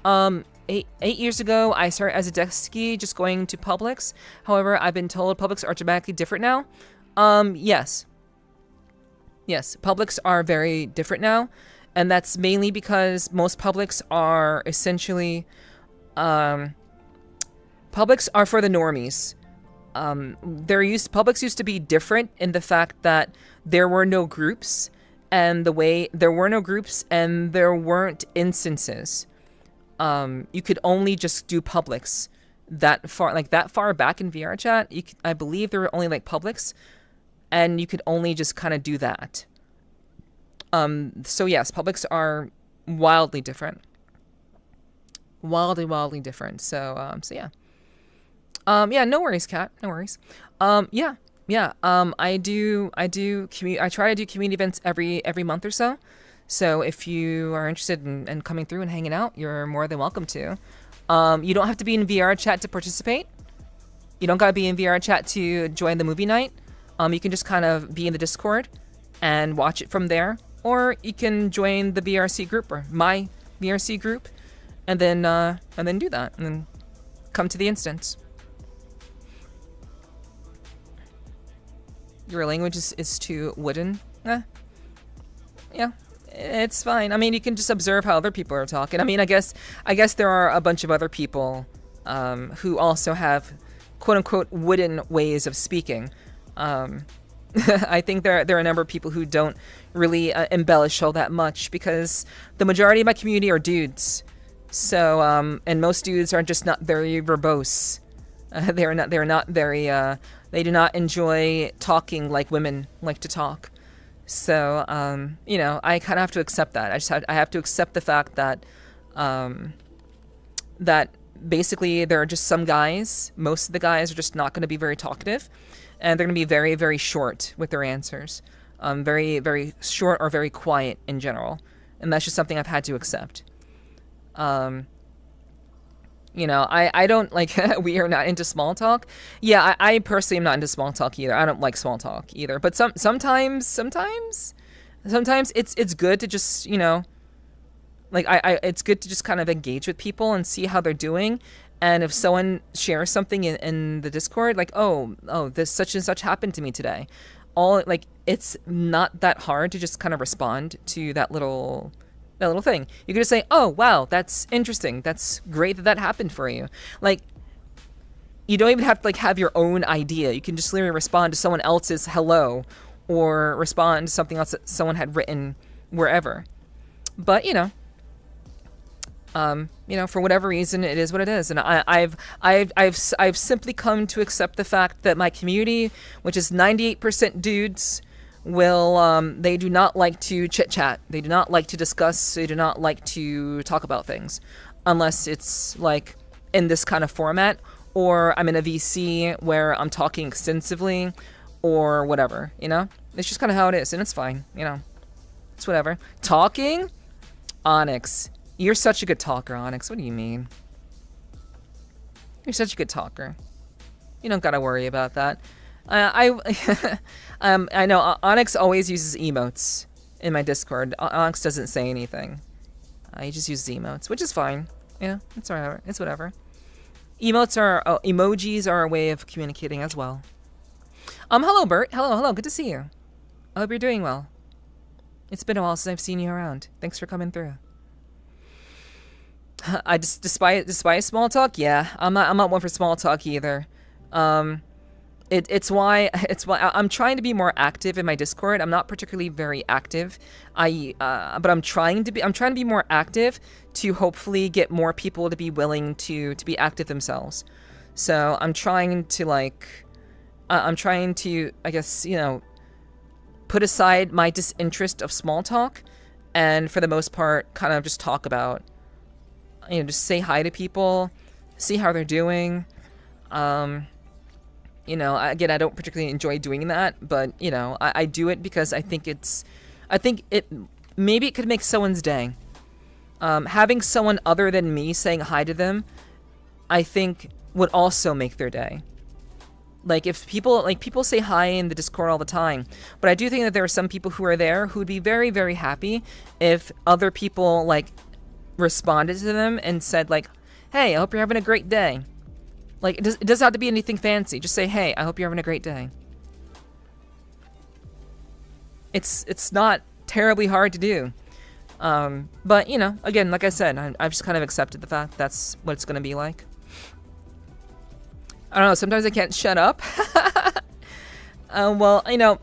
8 years ago, I started as a deskie, just going to Publix. However, I've been told Publix are dramatically different now. Yes. Yes, Publix are very different now. And that's mainly because most Publix are essentially, Publix are for the normies. Publix used to be different in the fact that there were no groups, and there weren't instances. You could only just do Publix that far back in VRCHAT. I believe there were only like Publix, and you could only just kind of do that. So yes, Publix are wildly different. Wildly different. So yeah. Yeah, no worries, Kat. No worries. Yeah. I try to do community events every month or so. So if you are interested in coming through and hanging out, you're more than welcome to. You don't have to be in VRCHAT to participate. You don't gotta be in VRCHAT to join the movie night. You can just kind of be in the Discord and watch it from there. Or you can join the VRC group or my VRC group and then do that and then come to the instance. Your language is too wooden. Yeah, it's fine. I mean, you can just observe how other people are talking. I mean, I guess there are a bunch of other people who also have quote unquote wooden ways of speaking. I think there are a number of people who don't really embellish all that much because the majority of my community are dudes. So and most dudes are just not very verbose. They're not very. They do not enjoy talking like women like to talk. So you know, I kind of have to accept that. I have to accept the fact that that basically there are just some guys. Most of the guys are just not going to be very talkative. And they're going to be very, very short with their answers. Very, very short or very quiet in general. And that's just something I've had to accept. You know, I don't, like, we are not into small talk. Yeah, I personally am not into small talk either. I don't like small talk either. But sometimes it's good to just, you know, like, it's good to just kind of engage with people and see how they're doing. And if someone shares something in the Discord, like, oh, this such and such happened to me today. It's not that hard to just kind of respond to that little thing. You can just say, oh, wow, that's interesting. That's great that happened for you. Like, you don't even have to, like, have your own idea. You can just literally respond to someone else's hello or respond to something else that someone had written wherever. But, you know, for whatever reason, it is what it is, and I've simply come to accept the fact that my community, which is 98% dudes, they do not like to chit chat. They do not like to discuss. They do not like to talk about things, unless it's like in this kind of format, or I'm in a VC where I'm talking extensively, or whatever, you know. It's just kind of how it is, and it's fine. You know, it's whatever. Talking, Onyx, you're such a good talker, Onyx. What do you mean? You're such a good talker. You don't gotta worry about that. I know Onyx always uses emotes in my Discord. Onyx doesn't say anything. He just uses emotes, which is fine. Yeah, it's alright. It's whatever. Emojis are a way of communicating as well. Hello, Bert. Hello. Good to see you. I hope you're doing well. It's been a while since I've seen you around. Thanks for coming through. I just despite small talk, yeah, I'm not one for small talk either. It's why I'm trying to be more active in my Discord. I'm not particularly very active. But I'm trying to be more active to hopefully get more people to be willing to be active themselves. So I'm trying to I guess, you know, put aside my disinterest of small talk, and for the most part kind of just talk about, you know, just say hi to people, see how they're doing. You know, again, I don't particularly enjoy doing that, but, you know, I do it because I think maybe it could make someone's day. Having someone other than me saying hi to them, I think would also make their day. Like, if people say hi in the Discord all the time, but I do think that there are some people who are there who would be very, very happy if other people, like, responded to them and said, like, hey, I hope you're having a great day. Like, it doesn't have to be anything fancy. Just say, hey, I hope you're having a great day. It's not terribly hard to do. But, you know, again, like I said, I've just kind of accepted the fact that's what it's going to be like. I don't know, sometimes I can't shut up. Well, you know,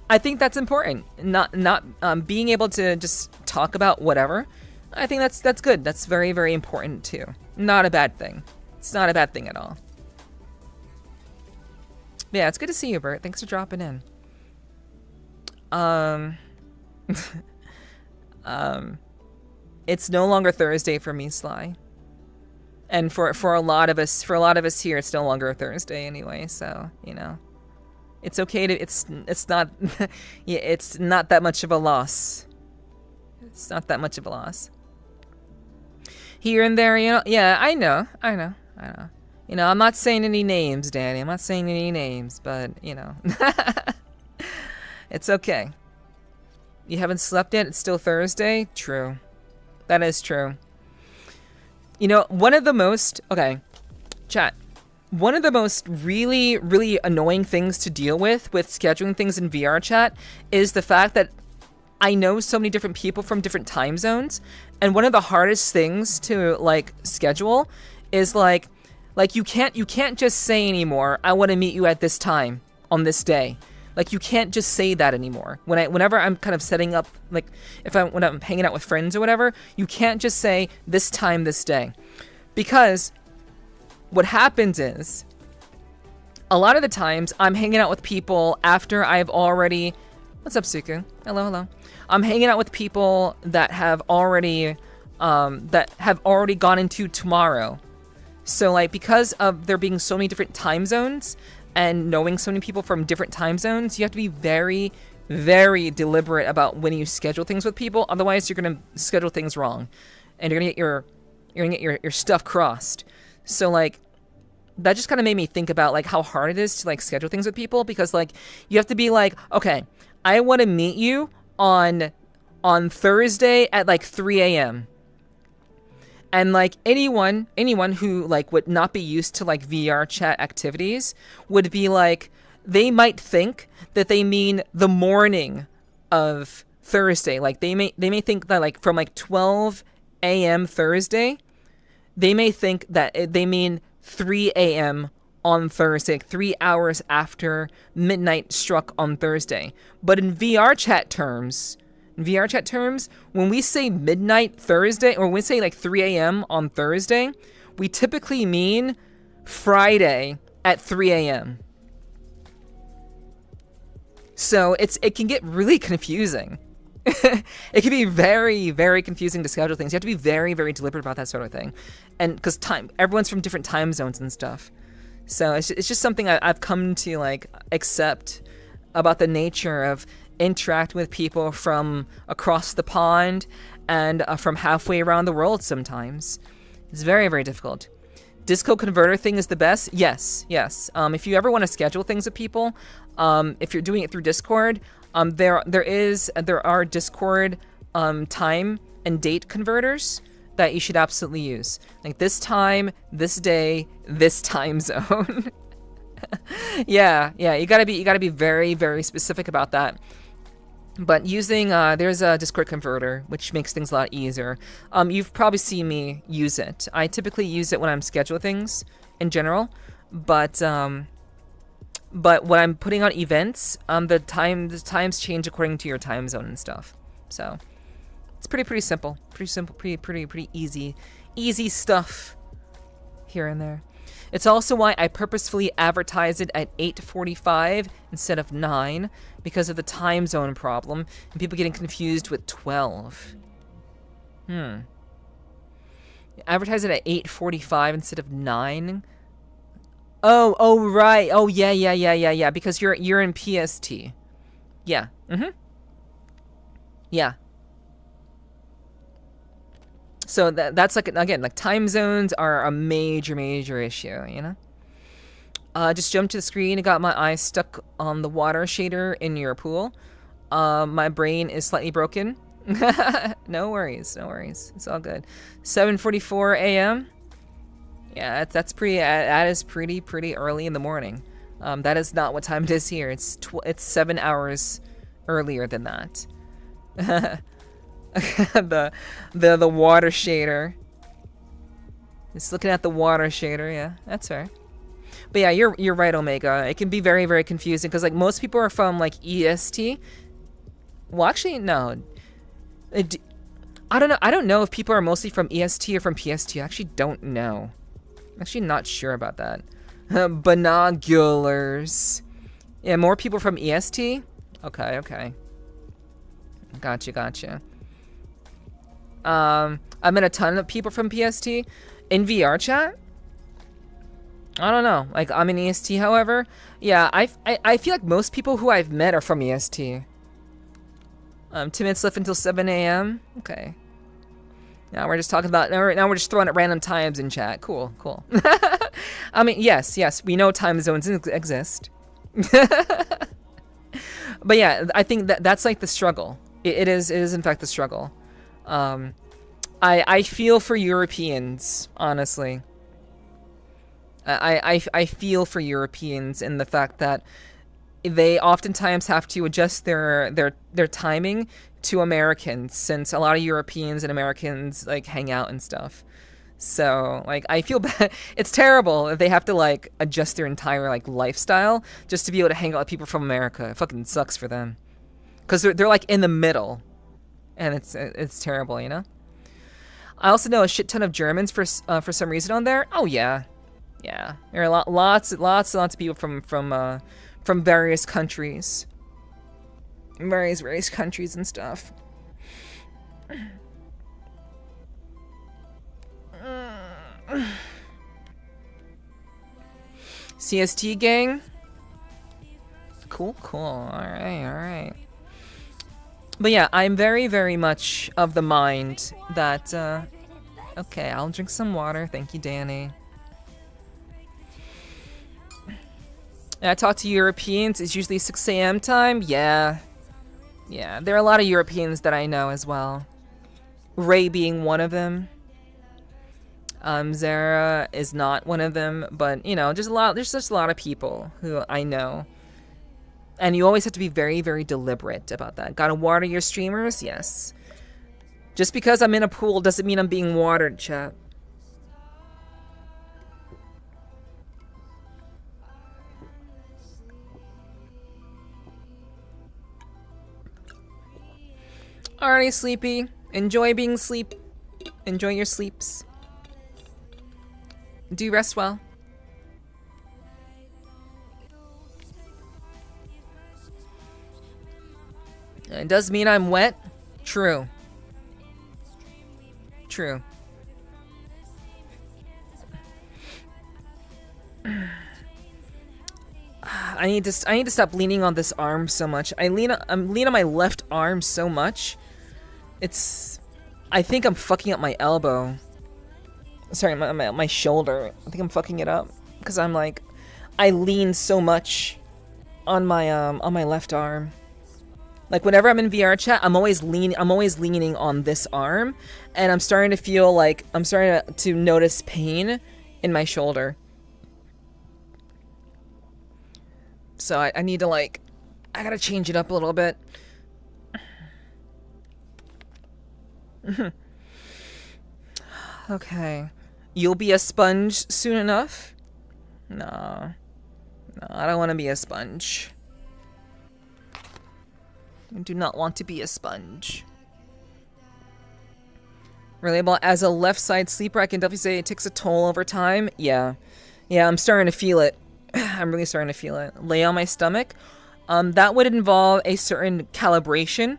I think that's important. Not being able to just talk about whatever. I think that's good. That's very, very important too. Not a bad thing. It's not a bad thing at all. Yeah, it's good to see you, Bert. Thanks for dropping in. It's no longer Thursday for me, Sly. And for a lot of us here, it's no longer a Thursday anyway. So, you know, it's okay to it's not yeah, it's not that much of a loss. It's not that much of a loss. Here and there, you know. Yeah, I know. You know, I'm not saying any names, Danny. I'm not saying any names, but you know, it's okay. You haven't slept yet? It's still Thursday? True. That is true. You know, one of the most really, really annoying things to deal with scheduling things in VRCHAT is the fact that I know so many different people from different time zones, and one of the hardest things to, like, schedule is, like you can't just say anymore, I want to meet you at this time on this day. Like, you can't just say that anymore. Whenever I'm kind of setting up, like, when I'm hanging out with friends or whatever, you can't just say this time, this day. Because what happens is, a lot of the times, I'm hanging out with people after I've already... What's up, Suku? Hello. I'm hanging out with people that have already gone into tomorrow. So, like, because of there being so many different time zones, and knowing so many people from different time zones, you have to be very, very deliberate about when you schedule things with people. Otherwise, you're gonna schedule things wrong, and you're gonna get your stuff crossed. So, like, that just kind of made me think about, like, how hard it is to, like, schedule things with people, because, like, you have to be like, okay, I want to meet you on Thursday at, like, 3 a.m. And, like, anyone who, like, would not be used to, like, VRCHAT activities would be like, they might think that they mean the morning of Thursday. Like, they may think that, like, from, like, 12 a.m. Thursday, they may think that they mean 3 a.m. on Thursday, like 3 hours after midnight struck on Thursday. But in VRCHAT terms, when we say midnight Thursday, or when we say like 3 a.m. on Thursday, we typically mean Friday at 3 a.m. So it can get really confusing. It can be very, very confusing to schedule things. You have to be very, very deliberate about that sort of thing. And because everyone's from different time zones and stuff. So it's just something I've come to, like, accept about the nature of interacting with people from across the pond and from halfway around the world sometimes. It's very, very difficult. Disco converter thing is the best? Yes. If you ever want to schedule things with people, if you're doing it through Discord, there are Discord time and date converters that you should absolutely use. Like this time, this day, this time zone. yeah, you gotta be very, very specific about that. But using there's a Discord converter, which makes things a lot easier. You've probably seen me use it. I typically use it when I'm scheduling things in general, but when I'm putting on events, the times change according to your time zone and stuff. So it's pretty simple, pretty easy stuff here and there. It's also why I purposefully advertise it at 8:45 instead of 9, because of the time zone problem and people getting confused with 12. Advertise it at 8:45 instead of 9. Oh right. Oh yeah. Because you're in PST. Yeah. Yeah. So that's like, again, like time zones are a major issue, you know? Just jumped to the screen and got my eye stuck on the water shader in your pool. My brain is slightly broken. No worries. It's all good. 7:44 a.m. Yeah, that is pretty early in the morning. That is not what time it is here. It's 7 hours earlier than that. the water shader. Just looking at the water shader, yeah, that's fair. But yeah, you're right, Omega. It can be very, very confusing because like most people are from like EST. Well, actually, no. I don't know if people are mostly from EST or from PST. I actually don't know. I'm actually not sure about that. Binoculars. Yeah, more people from EST. Okay. Gotcha. I met a ton of people from PST in VRCHAT. I don't know. Like, I'm in EST, however. Yeah, I feel like most people who I've met are from EST. 2 minutes left until 7 a.m. Okay. Now we're just talking about. Now we're just throwing at random times in chat. Cool. I mean, yes, we know time zones exist. But yeah, I think that's like the struggle. It is in fact the struggle. I feel for Europeans, honestly. I feel for Europeans in the fact that they oftentimes have to adjust their timing to Americans, since a lot of Europeans and Americans like hang out and stuff. So like I feel bad. It's terrible if they have to like adjust their entire like lifestyle just to be able to hang out with people from America. It fucking sucks for them, because they're like in the middle, and it's terrible, you know. I also know a shit ton of Germans for some reason on there. Oh yeah. There are lots of people from various countries, various countries and stuff. CST gang. Cool. All right. But yeah, I'm very, very much of the mind that, okay, I'll drink some water. Thank you, Danny. And I talk to Europeans. It's usually 6 a.m. time. Yeah. There are a lot of Europeans that I know as well. Ray being one of them. Zara is not one of them, but you know, there's just a lot of people who I know. And you always have to be very, very deliberate about that. Gotta water your streamers? Yes. Just because I'm in a pool doesn't mean I'm being watered, chat. Alrighty, sleepy. Enjoy being sleep. Enjoy your sleeps. Do rest well. It does mean I'm wet. True. I need to stop leaning on this arm so much. I'm leaning on my left arm so much. I think I'm fucking up my elbow. Sorry, my shoulder. I think I'm fucking it up because I'm like, I lean so much on my left arm. Like whenever I'm in VRCHAT, I'm always leaning on this arm, and I'm starting to feel like I'm starting to notice pain in my shoulder. So I need to I gotta change it up a little bit. Okay. You'll be a sponge soon enough? No. No, I don't want to be a sponge. I do not want to be a sponge. Relatable. As a left side sleeper, I can definitely say it takes a toll over time. Yeah. Yeah, I'm starting to feel it. I'm really starting to feel it. Lay on my stomach. That would involve a certain calibration.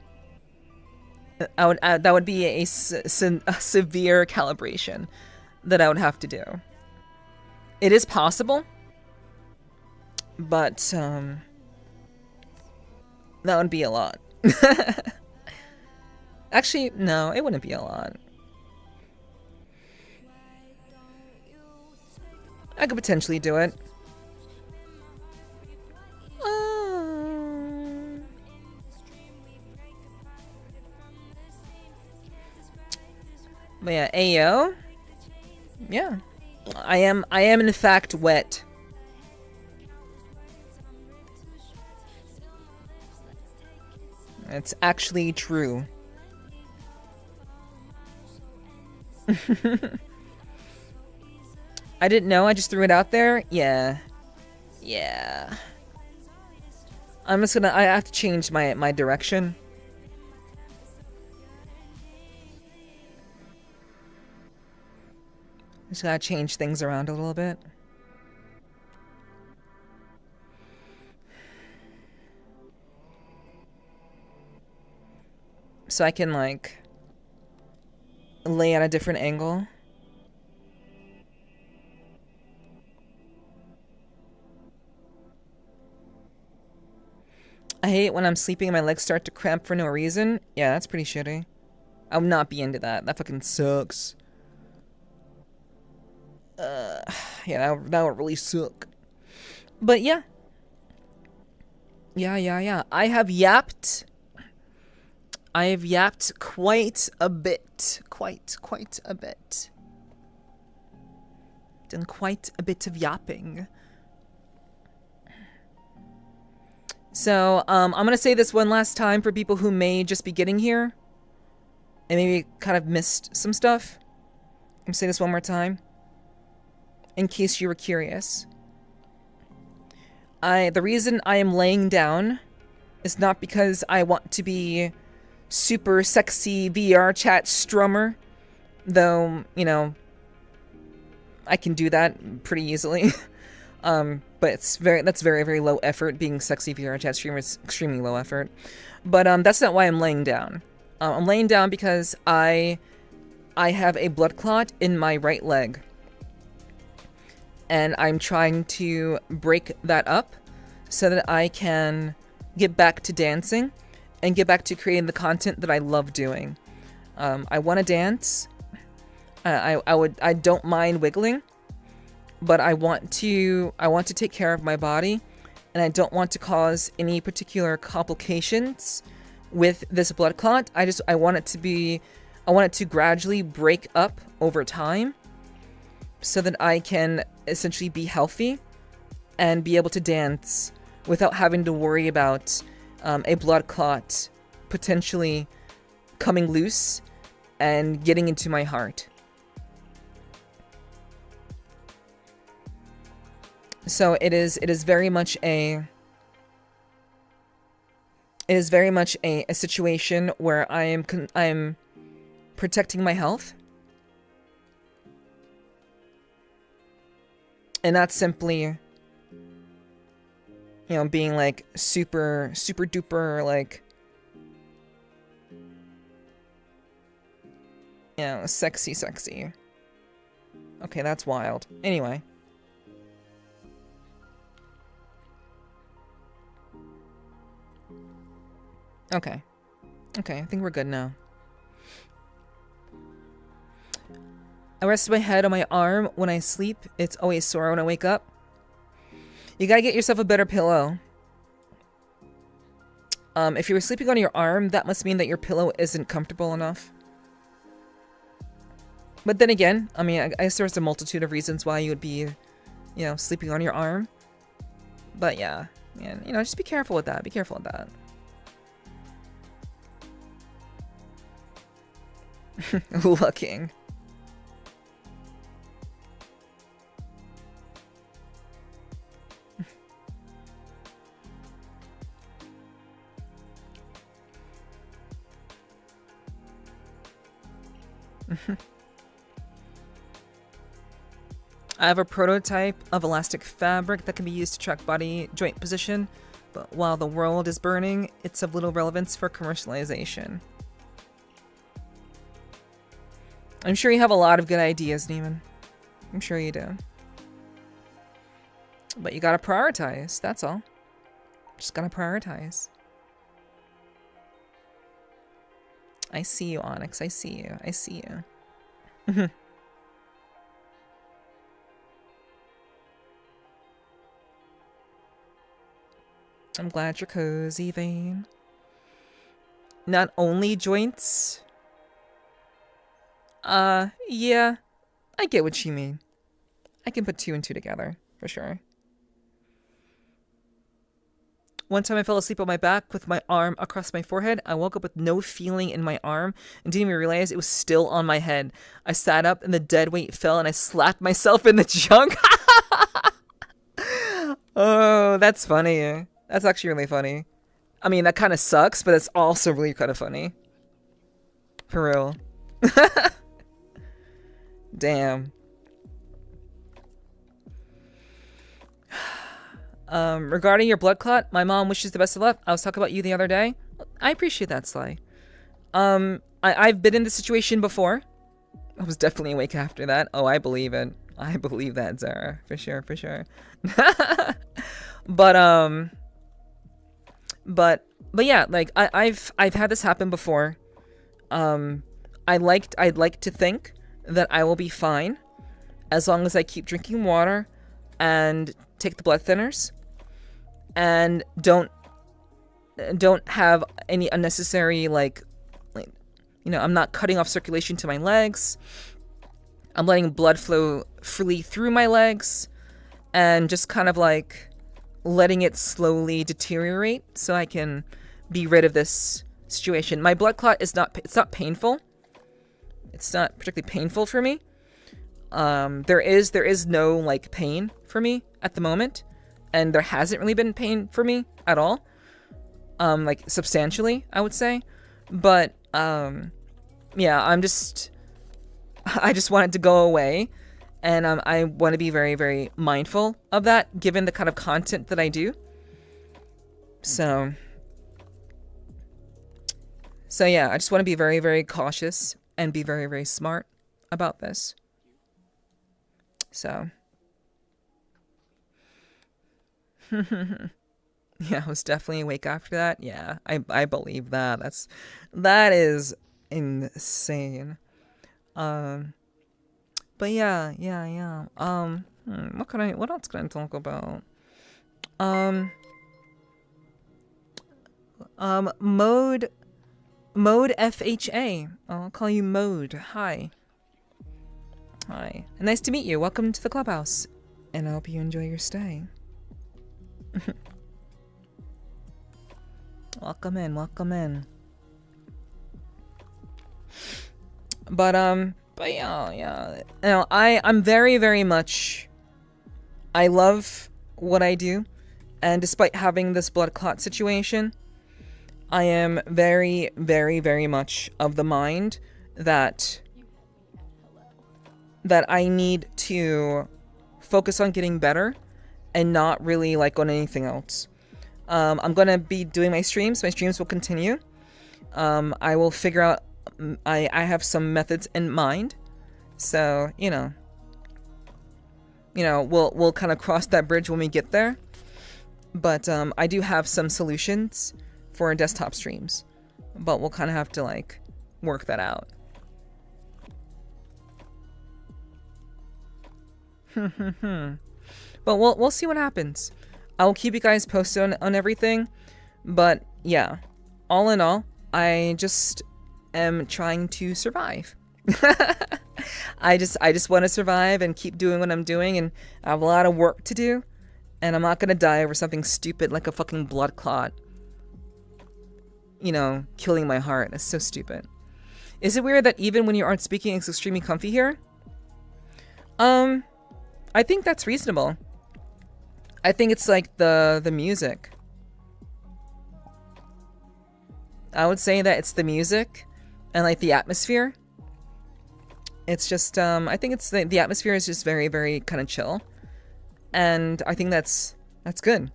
That would be a severe calibration that I would have to do. It is possible, but that would be a lot. Actually, no, it wouldn't be a lot. I could potentially do it. But yeah, Ayo. Yeah. I am in fact wet. It's actually true. I didn't know, I just threw it out there. Yeah. Yeah. I have to change my direction. Just gotta change things around a little bit. So I can lay at a different angle. I hate when I'm sleeping and my legs start to cramp for no reason. Yeah, that's pretty shitty. I would not be into that. That fucking sucks. Yeah, that would really suck. But yeah. Yeah. I have yapped quite a bit. Quite a bit. Done quite a bit of yapping. So, I'm gonna say this one last time for people who may just be getting here and maybe kind of missed some stuff. I'm gonna say this one more time, in case you were curious. The reason I am laying down is not because I want to be super sexy VRCHAT strummer, though, you know, I can do that pretty easily. But that's very low effort. Being sexy VRCHAT streamer is extremely low effort. But that's not why I'm laying down. I'm laying down because I have a blood clot in my right leg. And I'm trying to break that up so that I can get back to dancing and get back to creating the content that I love doing. I want to dance. I don't mind wiggling, but I want to take care of my body, and I don't want to cause any particular complications with this blood clot. I want it to gradually break up over time so that I can essentially be healthy and be able to dance without having to worry about a blood clot potentially coming loose and getting into my heart. So it is very much a situation where I'm protecting my health. And not simply, you know, being like super duper, like, you know, sexy. Okay, that's wild. Anyway. Okay. Okay, I think we're good now. I rest my head on my arm when I sleep. It's always sore when I wake up. You gotta get yourself a better pillow. If you were sleeping on your arm, that must mean that your pillow isn't comfortable enough. But then again, I mean, I guess there's a multitude of reasons why you would be, you know, sleeping on your arm. But yeah, man, you know, just be careful with that. Be careful with that. Looking. I have a prototype of elastic fabric that can be used to track body joint position, but while the world is burning, it's of little relevance for commercialization. I'm sure you have a lot of good ideas, Neiman. I'm sure you do. But you gotta prioritize, that's all. Just gotta prioritize. I see you, Onyx. I see you. I see you. I'm glad you're cozy, Vane. Not only joints. Yeah. I get what you mean. I can put 2 and 2 together, for sure. One time I fell asleep on my back with my arm across my forehead. I woke up with no feeling in my arm and didn't even realize it was still on my head. I sat up and the dead weight fell and I slapped myself in the junk. Oh, that's funny. That's actually really funny. I mean, that kind of sucks, but it's also really kind of funny. For real. Damn. Regarding your blood clot, my mom wishes the best of luck. I was talking about you the other day. I appreciate that, Sly. I've been in this situation before. I was definitely awake after that. Oh, I believe it. I believe that, Zara. For sure, for sure. But yeah, like I've had this happen before. I'd like to think that I will be fine as long as I keep drinking water and take the blood thinners and don't have any unnecessary like you know, I'm not cutting off circulation to my legs. I'm letting blood flow freely through my legs and just kind of like letting it slowly deteriorate so I can be rid of this situation. My blood clot is not painful. It's not particularly painful for me. There is no like pain for me at the moment, and there hasn't really been pain for me at all. Like substantially, I would say. But yeah, I just want it to go away. And I want to be very, very mindful of that, given the kind of content that I do. So yeah, I just want to be very, very cautious and be very, very smart about this. So. Yeah, I was definitely awake after that. Yeah, I believe that. That is insane. But yeah. What else can I talk about? Mode FHA. I'll call you Mode. Hi. Nice to meet you. Welcome to the clubhouse. And I hope you enjoy your stay. Welcome in. But yeah. You know, I'm very, very much, I love what I do, and despite having this blood clot situation, I am very, very, very much of the mind that I need to focus on getting better and not really like on anything else. I'm gonna be doing my streams. My streams will continue. I will figure out. I have some methods in mind, so you know, we'll kind of cross that bridge when we get there. But I do have some solutions for desktop streams, but we'll kind of have to like work that out. But we'll see what happens. I'll keep you guys posted on everything. But yeah, all in all, I just am trying to survive. I just want to survive and keep doing what I'm doing, and I have a lot of work to do, and I'm not gonna die over something stupid like a fucking blood clot. You know, killing my heart. That's so stupid. Is it weird that even when you aren't speaking, it's extremely comfy here? I think that's reasonable. I think it's like the music. I would say that it's the music and like the atmosphere. It's just I think it's the atmosphere is just very, very kind of chill, and I think that's good.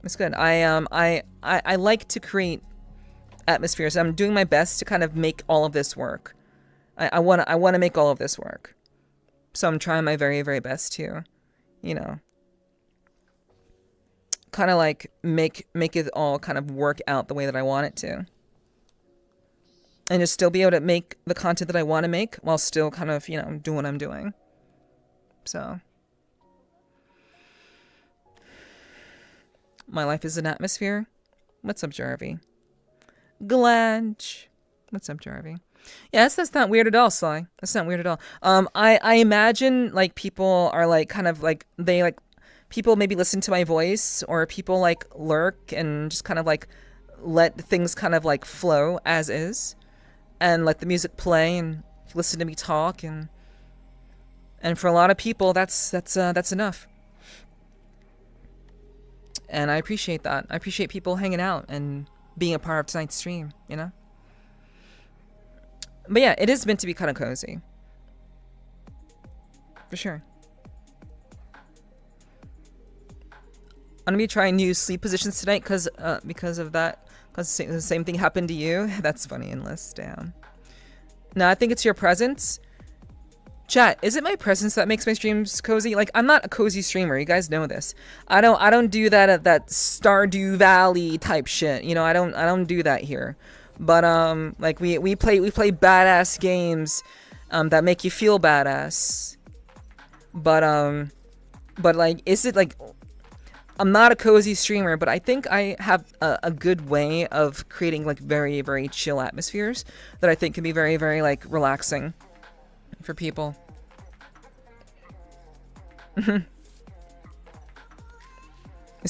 It's good. I like to create atmospheres. I'm doing my best to kind of make all of this work. I want to make all of this work. So I'm trying my very, very best to, you know, kind of like make it all kind of work out the way that I want it to. And just still be able to make the content that I want to make while still kind of, you know, doing what I'm doing. So my life is an atmosphere. What's up, Jarvie? Glad. What's up, Jarvie? Yes, that's not weird at all, Sly. That's not weird at all. I imagine like people are like kind of like they like people maybe listen to my voice, or people like lurk and just kind of like let things kind of like flow as is, and let the music play and listen to me talk, and for a lot of people that's enough. And I appreciate that. I appreciate people hanging out and being a part of tonight's stream, you know? But yeah, it is meant to be kind of cozy. For sure. I'm gonna be trying new sleep positions tonight because of that. Because the same thing happened to you. That's funny, Enlist. Damn. No, I think it's your presence. Chat, is it my presence that makes my streams cozy? Like, I'm not a cozy streamer. You guys know this. I don't do that Stardew Valley type shit. You know, I don't do that here. But like we play badass games that make you feel badass. But like, is it like, I'm not a cozy streamer, but I think I have a good way of creating like very, very chill atmospheres that I think can be very, very like relaxing for people. It's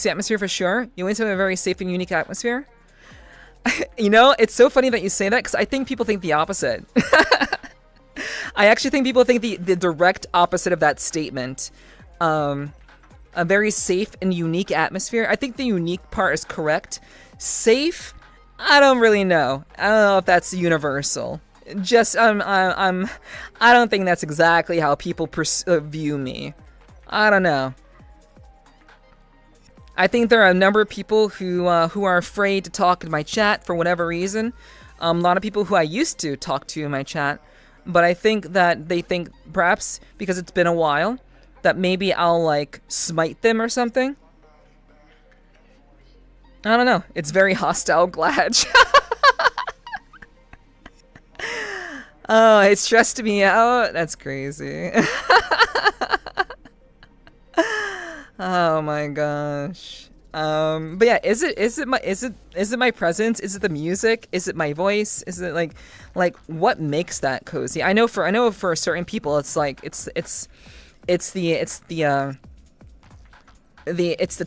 the atmosphere for sure. You want to have a very safe and unique atmosphere. You know, it's so funny that you say that, because I think people think the opposite. I actually think people think the direct opposite of that statement. A very safe and unique atmosphere. I think the unique part is correct. Safe, I don't really know. I don't know if that's universal. Just I don't think that's exactly how people view me. I don't know. I think there are a number of people who are afraid to talk in my chat for whatever reason. A lot of people who I used to talk to in my chat, but I think that they think perhaps because it's been a while that maybe I'll like smite them or something. I don't know. It's very hostile, Gladge. Oh, it stressed me out. That's crazy. Oh my gosh. But yeah, is it my presence? Is it the music? Is it my voice? Is it like what makes that cozy? I know for certain people it's like it's the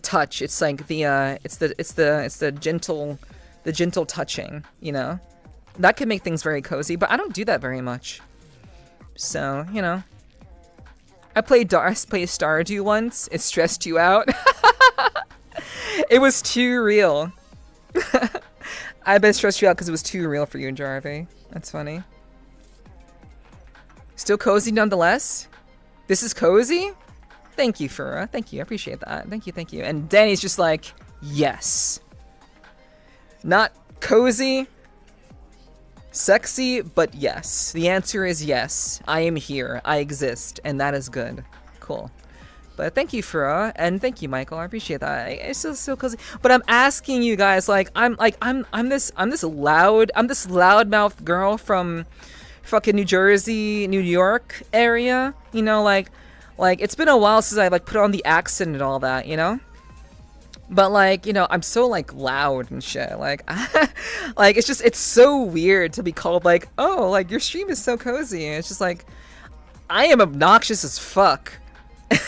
touch. It's like the gentle touching, you know? That can make things very cozy, but I don't do that very much. So, you know. I played Stardew once. It stressed you out. It was too real. I bet it stressed you out because it was too real for you, Jarvie. That's funny. Still cozy nonetheless? This is cozy? Thank you, Fura. Thank you. I appreciate that. Thank you. And Danny's just like, yes. Not cozy, sexy, but yes. The answer is yes. I am here. I exist. And that is good. Cool. But thank you, Fura, and thank you, Michael. I appreciate that. It's so cozy. But I'm asking you guys, like, I'm this loudmouth girl from fucking New Jersey, New York area. You know, like it's been a while since I like put on the accent and all that. You know. But like, you know, I'm so like loud and shit. Like, like it's so weird to be called like, oh, like your stream is so cozy. And it's just like, I am obnoxious as fuck.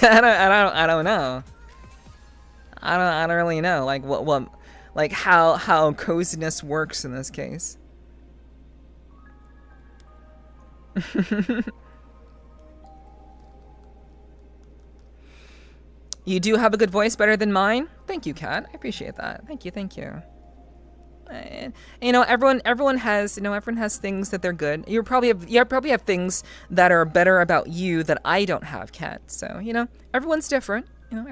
I don't know. I don't really know like what like how coziness works in this case. You do have a good voice, better than mine. Thank you, Kat. I appreciate that. Thank you. And, you know, everyone has things that they're good. You probably have things that are better about you that I don't have, Kat. So, you know, everyone's different. And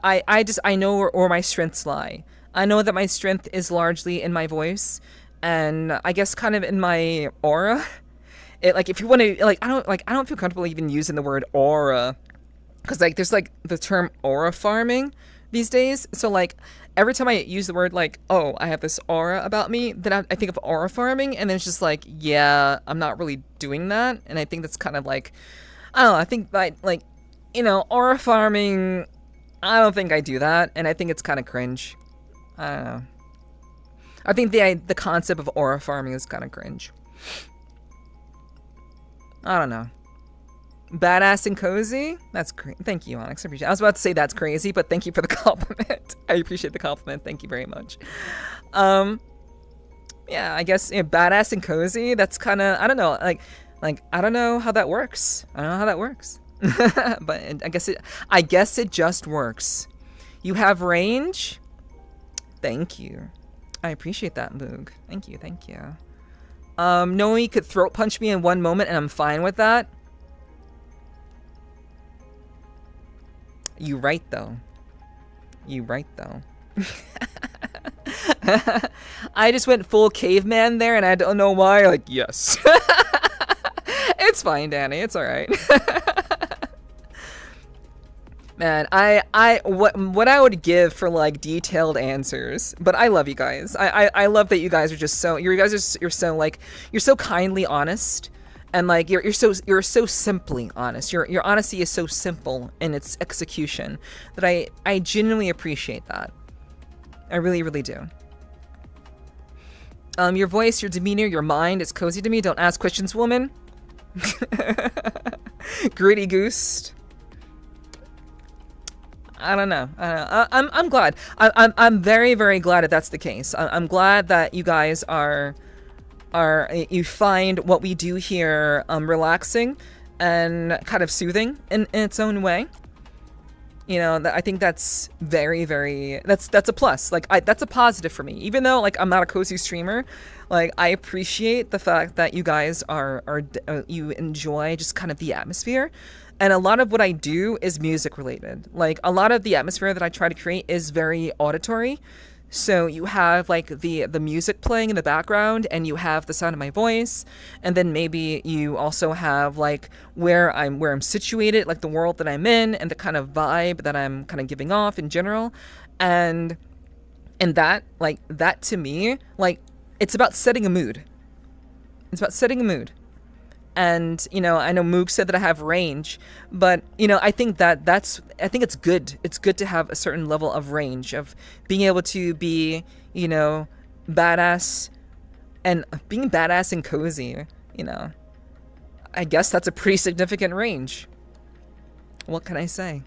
I know where my strengths lie. I know that my strength is largely in my voice, and I guess kind of in my aura. It like if you want to like I don't feel comfortable even using the word aura, because like there's like the term aura farming these days. So like every time I use the word like, oh, I have this aura about me, then I think of aura farming, and then it's just like, yeah, I'm not really doing that. And I think that's kind of like, I don't know, I think like, you know, aura farming, I don't think I do that, and I think it's kind of cringe. I don't know. I think the concept of aura farming is kind of cringe. I don't know. Badass and cozy? That's great. Thank you, Onyx. I appreciate it. I was about to say that's crazy, but thank you for the compliment. I appreciate the compliment. Thank you very much. Yeah, I guess badass and cozy. That's kind of, I don't know, like I don't know how that works. I don't know how that works. But I guess it just works. You have range. Thank you. I appreciate that, Moog. Thank you. Noe could throat punch me in one moment, and I'm fine with that. You right though. I just went full caveman there, and I don't know why. Like, yes. It's fine, Danny. It's all right. Man, what I would give for like detailed answers, but I love you guys. I love that you guys are just so you're so kindly honest. And like you're so simply honest. Your honesty is so simple in its execution that I genuinely appreciate that. I really, really do. Your voice, your demeanor, your mind is cozy to me. Don't ask questions, woman. Gritty goose. I don't know. I'm glad. I'm very, very glad that that's the case. I'm glad that you guys you find what we do here relaxing and kind of soothing in its own way. You know, I think that's very, very, that's a plus. Like, that's a positive for me. Even though, like, I'm not a cozy streamer, like, I appreciate the fact that you guys you enjoy just kind of the atmosphere. And a lot of what I do is music related. Like, a lot of the atmosphere that I try to create is very auditory. So you have like the music playing in the background, and you have the sound of my voice, and then maybe you also have like where I'm situated, like the world that I'm in, and the kind of vibe that I'm kind of giving off in general, and that to me, like, it's about setting a mood. And, you know, I know Moog said that I have range, but, you know, I think it's good. It's good to have a certain level of range, of being able to be, you know, badass, and being badass and cozy, you know. I guess that's a pretty significant range. What can I say?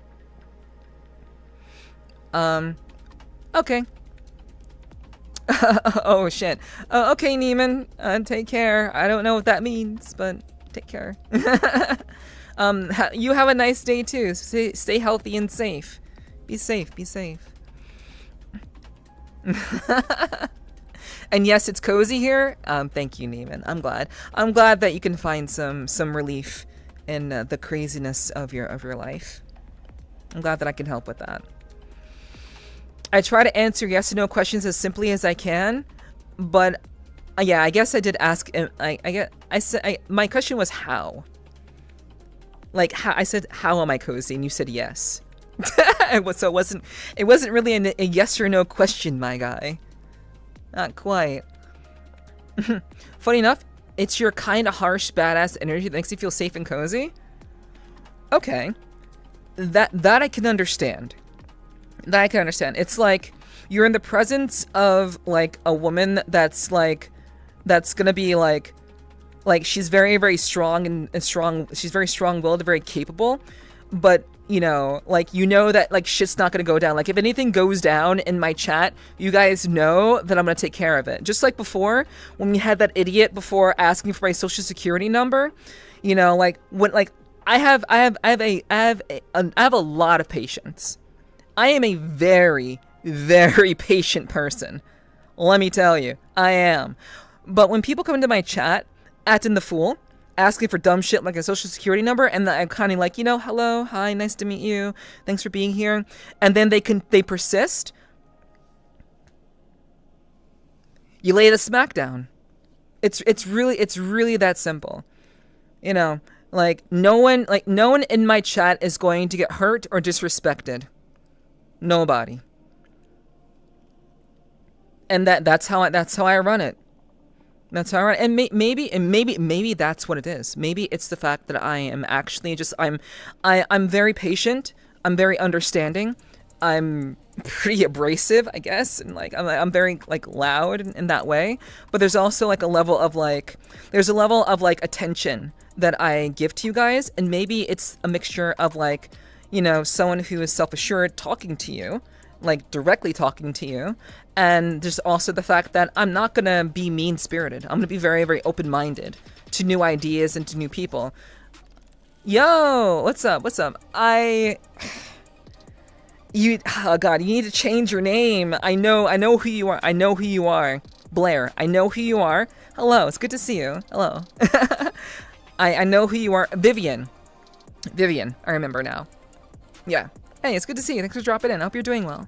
Okay. Oh, shit. Okay, Neiman. Take care. I don't know what that means, but take care. You have a nice day too. Stay healthy and safe. Be safe. And yes, it's cozy here. Thank you, Neiman. I'm glad that you can find some relief in the craziness of your life. I'm glad that I can help with that. I try to answer yes or no questions as simply as I can, but yeah, I guess I did ask. My question was how. Like, I said, how am I cozy? And you said yes. So it wasn't really a yes or no question, my guy. Not quite. Funny enough, it's your kind of harsh, badass energy that makes you feel safe and cozy. Okay. That I can understand. That I can understand. It's like you're in the presence of like a woman that's gonna be like she's very, very strong and strong. She's very strong-willed, very capable, but that like shit's not gonna go down. Like if anything goes down in my chat, you guys know that I'm gonna take care of it. Just like before, when we had that idiot before asking for my social security number, like when like I have a lot of patience. I am a very, very patient person. Let me tell you, I am. But when people come into my chat, acting the fool, asking for dumb shit like a social security number, and I'm kind of like, hello, hi, nice to meet you, thanks for being here, and then they persist, you lay the smack down. It's really that simple. Like no one in my chat is going to get hurt or disrespected. Nobody. And that's how I run it. That's how I run it. And maybe that's what it is. Maybe it's the fact that I am actually I'm very patient. I'm very understanding. I'm pretty abrasive, I guess, and like I'm very like loud in that way. But there's also like a level of attention that I give to you guys, and maybe it's a mixture of like, someone who is self-assured talking to you, like directly talking to you, and there's also the fact that I'm not gonna be mean-spirited. I'm gonna be very, very open-minded to new ideas and to new people. Yo, what's up? Oh God, you need to change your name. I know who you are. Blair, I know who you are. Hello, it's good to see you. Hello. I know who you are. Vivian, I remember now. Yeah. Hey, it's good to see you. Thanks for dropping in. I hope you're doing well.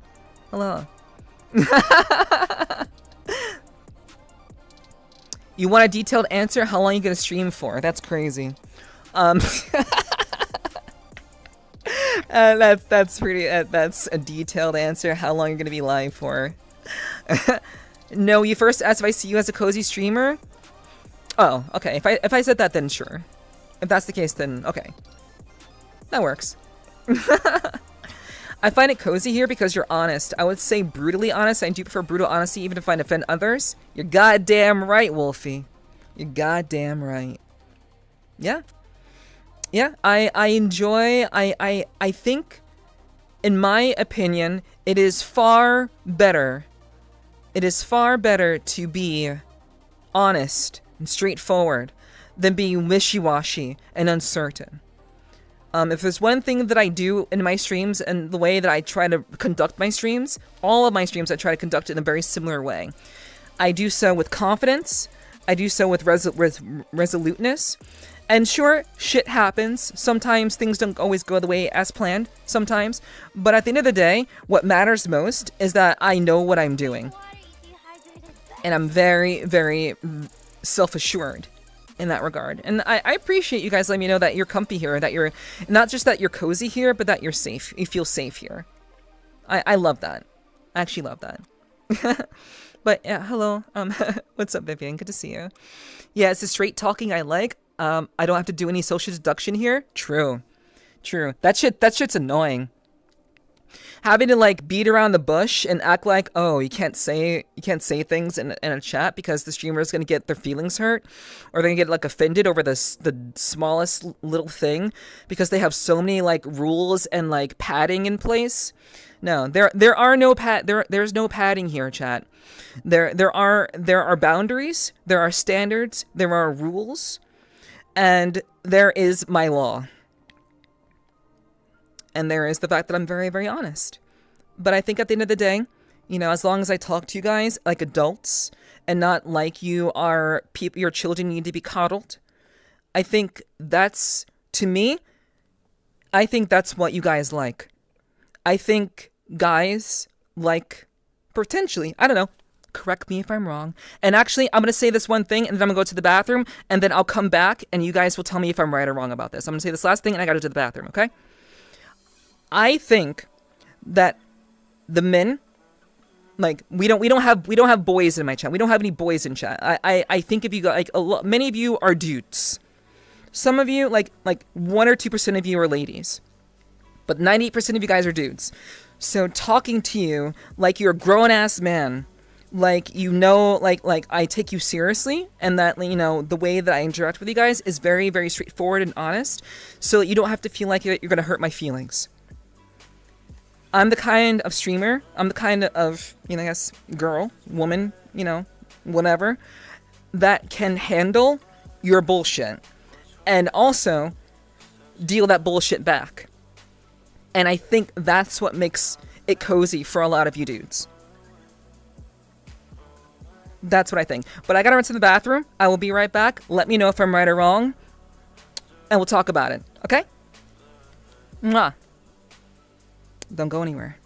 Hello. You want a detailed answer? How long are you gonna stream for? That's crazy. That's pretty. That's a detailed answer. How long you're gonna be live for? No, you first asked if I see you as a cozy streamer. Oh, okay. If I said that, then sure. If that's the case, then okay. That works. I find it cozy here because you're honest. I would say brutally honest. I do prefer brutal honesty, even if I offend others. You're goddamn right, Wolfie. You're goddamn right. Yeah. Yeah, I enjoy, I think, in my opinion, it is far better to be honest and straightforward than being wishy-washy and uncertain. If there's one thing that I do in my streams and the way that I try to conduct my streams, all of my streams I try to conduct in a very similar way. I do so with confidence, I do so with resoluteness, and sure, shit happens. Sometimes things don't always go the way as planned, sometimes. But at the end of the day, what matters most is that I know what I'm doing. And I'm very, very self-assured in that regard. And I appreciate you guys letting me know that you're comfy here, that you're, not just that you're cozy here, but that you're safe. You feel safe here. I love that. I actually love that. But yeah, hello. What's up, Vivian? Good to see you. Yeah, it's the straight talking I like. I don't have to do any social deduction here. True. That shit's annoying. Having to like beat around the bush and act like, oh, you can't say things in a chat because the streamer is gonna get their feelings hurt, or they're gonna get like offended over the smallest little thing because they have so many like rules and like padding in place. No, there are no there's no padding here, chat. There are boundaries, there are standards, there are rules. And there is my law. And there is the fact that I'm very, very honest. But I think at the end of the day, as long as I talk to you guys like adults and not like you are your children need to be coddled, I think that's, to me, I think that's what you guys like. I think guys like, potentially, I don't know, correct me if I'm wrong. And actually, I'm going to say this one thing, and then I'm going to go to the bathroom, and then I'll come back, and you guys will tell me if I'm right or wrong about this. I'm going to say this last thing, and I got to go to the bathroom, okay? I think that the men, like, we don't have boys in my chat. We don't have any boys in chat. I think if you got, like, many of you are dudes. Some of you, like 1 or 2% of you are ladies. But 98% of you guys are dudes. So talking to you like you're a grown-ass man, like, you know, like I take you seriously, and that, you know, the way that I interact with you guys is very, very straightforward and honest, so that you don't have to feel like you're going to hurt my feelings. I'm the kind of streamer, I'm the kind of, you know, I guess, girl, woman, you know, whatever, that can handle your bullshit, and also deal that bullshit back. And I think that's what makes it cozy for a lot of you dudes. That's what I think. But I gotta run to the bathroom. I will be right back. Let me know if I'm right or wrong, and we'll talk about it. Okay? Mwah. Don't go anywhere.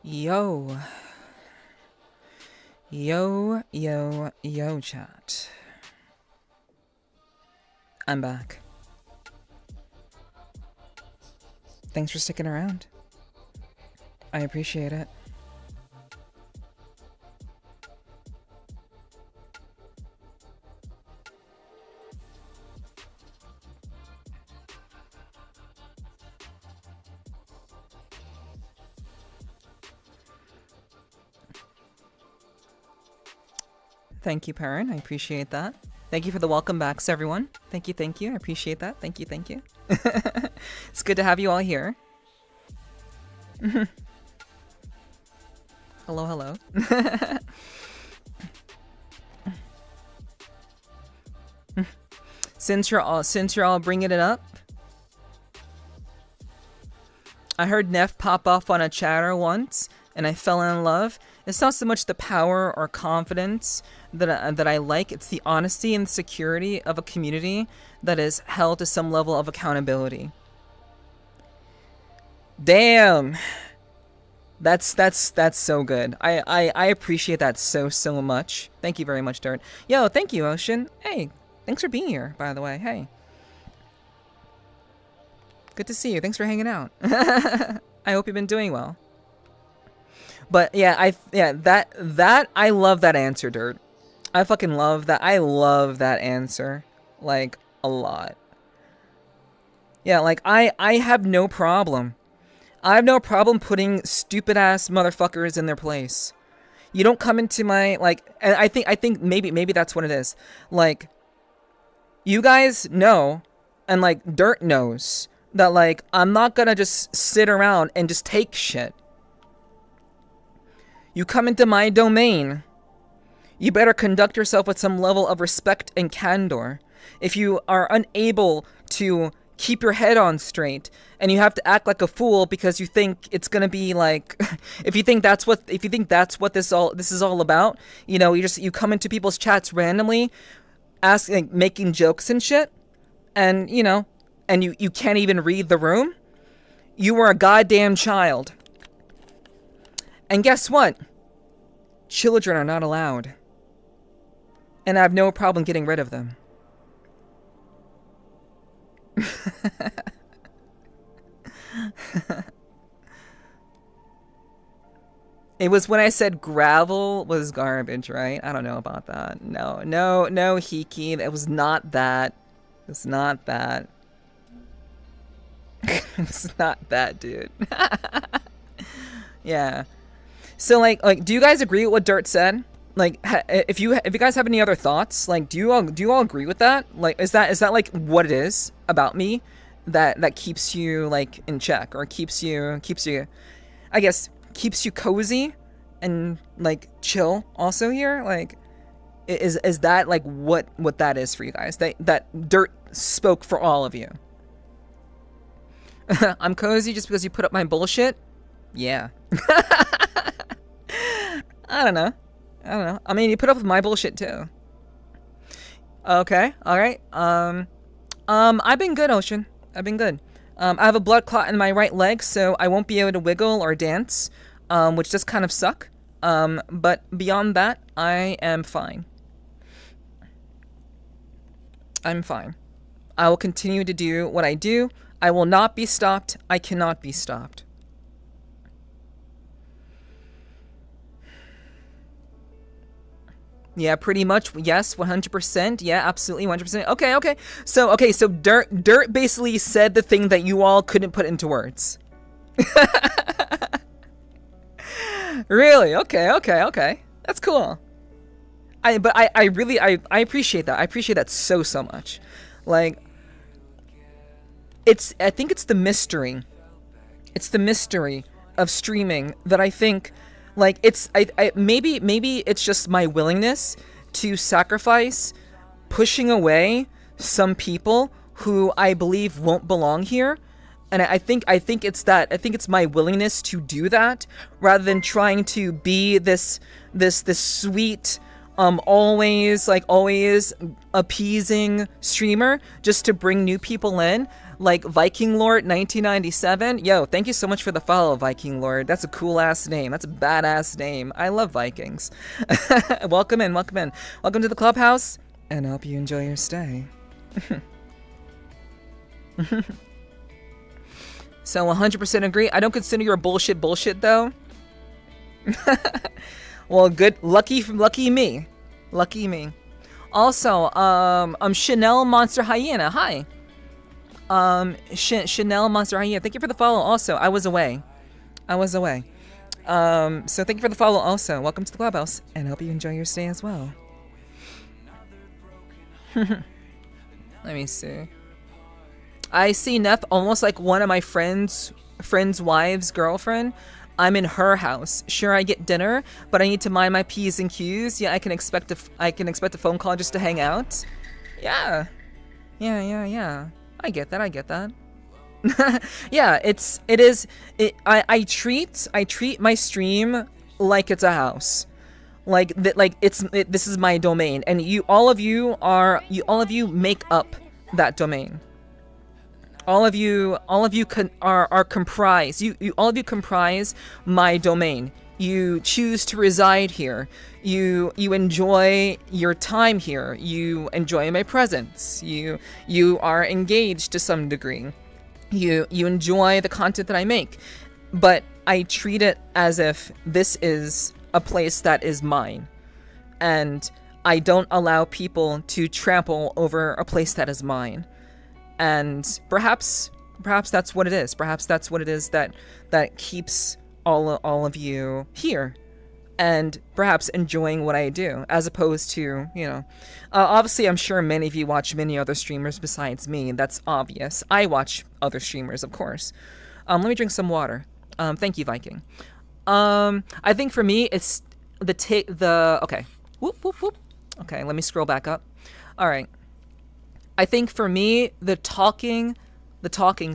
Yo. Yo, chat. I'm back. Thanks for sticking around. I appreciate it. Thank you, Perrin. I appreciate that. Thank you for the welcome backs, everyone. Thank you, thank you. I appreciate that. Thank you, thank you. It's good to have you all here. Hello, hello. Since you're all bringing it up, I heard Neff pop off on a chatter once, and I fell in love. It's not so much the power or confidence that I like, it's the honesty and security of a community that is held to some level of accountability. Damn. That's so good. I appreciate that so much. Thank you very much, Dirt. Yo, thank you, Ocean. Hey, thanks for being here, by the way. Hey. Good to see you. Thanks for hanging out. I hope you've been doing well. But yeah, that I love that answer, Dirt. I fucking love that. I love that answer, like, a lot. Yeah, like, I have no problem. I have no problem putting stupid ass motherfuckers in their place. You don't come into my, like, and I think maybe that's what it is. Like, you guys know, and like Dirt knows, that like I'm not gonna just sit around and just take shit. You come into my domain, you better conduct yourself with some level of respect and candor. If you are unable to keep your head on straight and you have to act like a fool because you think it's gonna be like, if you think that's what this is all about, you know, you come into people's chats randomly, making jokes and shit, and you know, and you can't even read the room. You are a goddamn child. And guess what? Children are not allowed. And I have no problem getting rid of them. It was when I said gravel was garbage, right? I don't know about that. No, Hiki. It was not that. It's not that. It's not that, dude. Yeah. So like, do you guys agree with what Dirt said? Like, if you guys have any other thoughts, like, do you all agree with that? Like, is that like what it is about me that keeps you like in check, or keeps you, I guess, keeps you cozy and like chill also here? Like, is that like what that is for you guys? That Dirt spoke for all of you. I'm cozy just because you put up my bullshit? Yeah. I don't know. I mean, you put up with my bullshit too. Okay, alright. I've been good, Ocean. I've been good. I have a blood clot in my right leg, so I won't be able to wiggle or dance, which does kind of suck. But beyond that, I am fine. I'm fine. I will continue to do what I do. I will not be stopped. I cannot be stopped. Yeah, pretty much. Yes, 100%. Yeah, absolutely, 100%. Okay. So Dirt basically said the thing that you all couldn't put into words. Really? Okay. That's cool. I really appreciate that. I appreciate that so much. Like, I think it's the mystery. It's the mystery of streaming that I think, like, it's maybe it's just my willingness to sacrifice pushing away some people who I believe won't belong here. And I think it's that. I think it's my willingness to do that rather than trying to be this sweet, always appeasing streamer just to bring new people in. like Viking Lord 1997. Yo, thank you so much for the follow, Viking Lord. That's a cool ass name. That's a badass name. I love Vikings. Welcome in, welcome in. Welcome to the clubhouse, and I hope you enjoy your stay. So 100% agree. I don't consider your bullshit though. Well, good. Lucky me. Lucky me. Also, Chanel Monster Hyena. Hi. Chanel Monster Hyena. Thank you for the follow. Also, I was away. So thank you for the follow. Also, welcome to the clubhouse, and I hope you enjoy your stay as well. Let me see. I see Neff almost like one of my friend's wife's girlfriend. I'm in her house. Sure, I get dinner, but I need to mind my P's and Q's. Yeah, I can expect a phone call just to hang out. Yeah. I get that. Yeah, I treat my stream like it's a house. This is my domain, and all of you make up that domain. All of you are comprised. All of you comprise my domain. You choose to reside here. You enjoy your time here. You enjoy my presence. You are engaged to some degree. You enjoy the content that I make. But I treat it as if this is a place that is mine. And I don't allow people to trample over a place that is mine. And perhaps that's what it is. Perhaps that's what it is that keeps all of you here, and perhaps enjoying what I do, as opposed to, obviously I'm sure many of you watch many other streamers besides me. That's obvious. I watch other streamers, of course. Let me drink some water. Thank you, Viking. I think for me it's okay. Whoop whoop whoop. Okay, let me scroll back up. All right. I think for me, the talking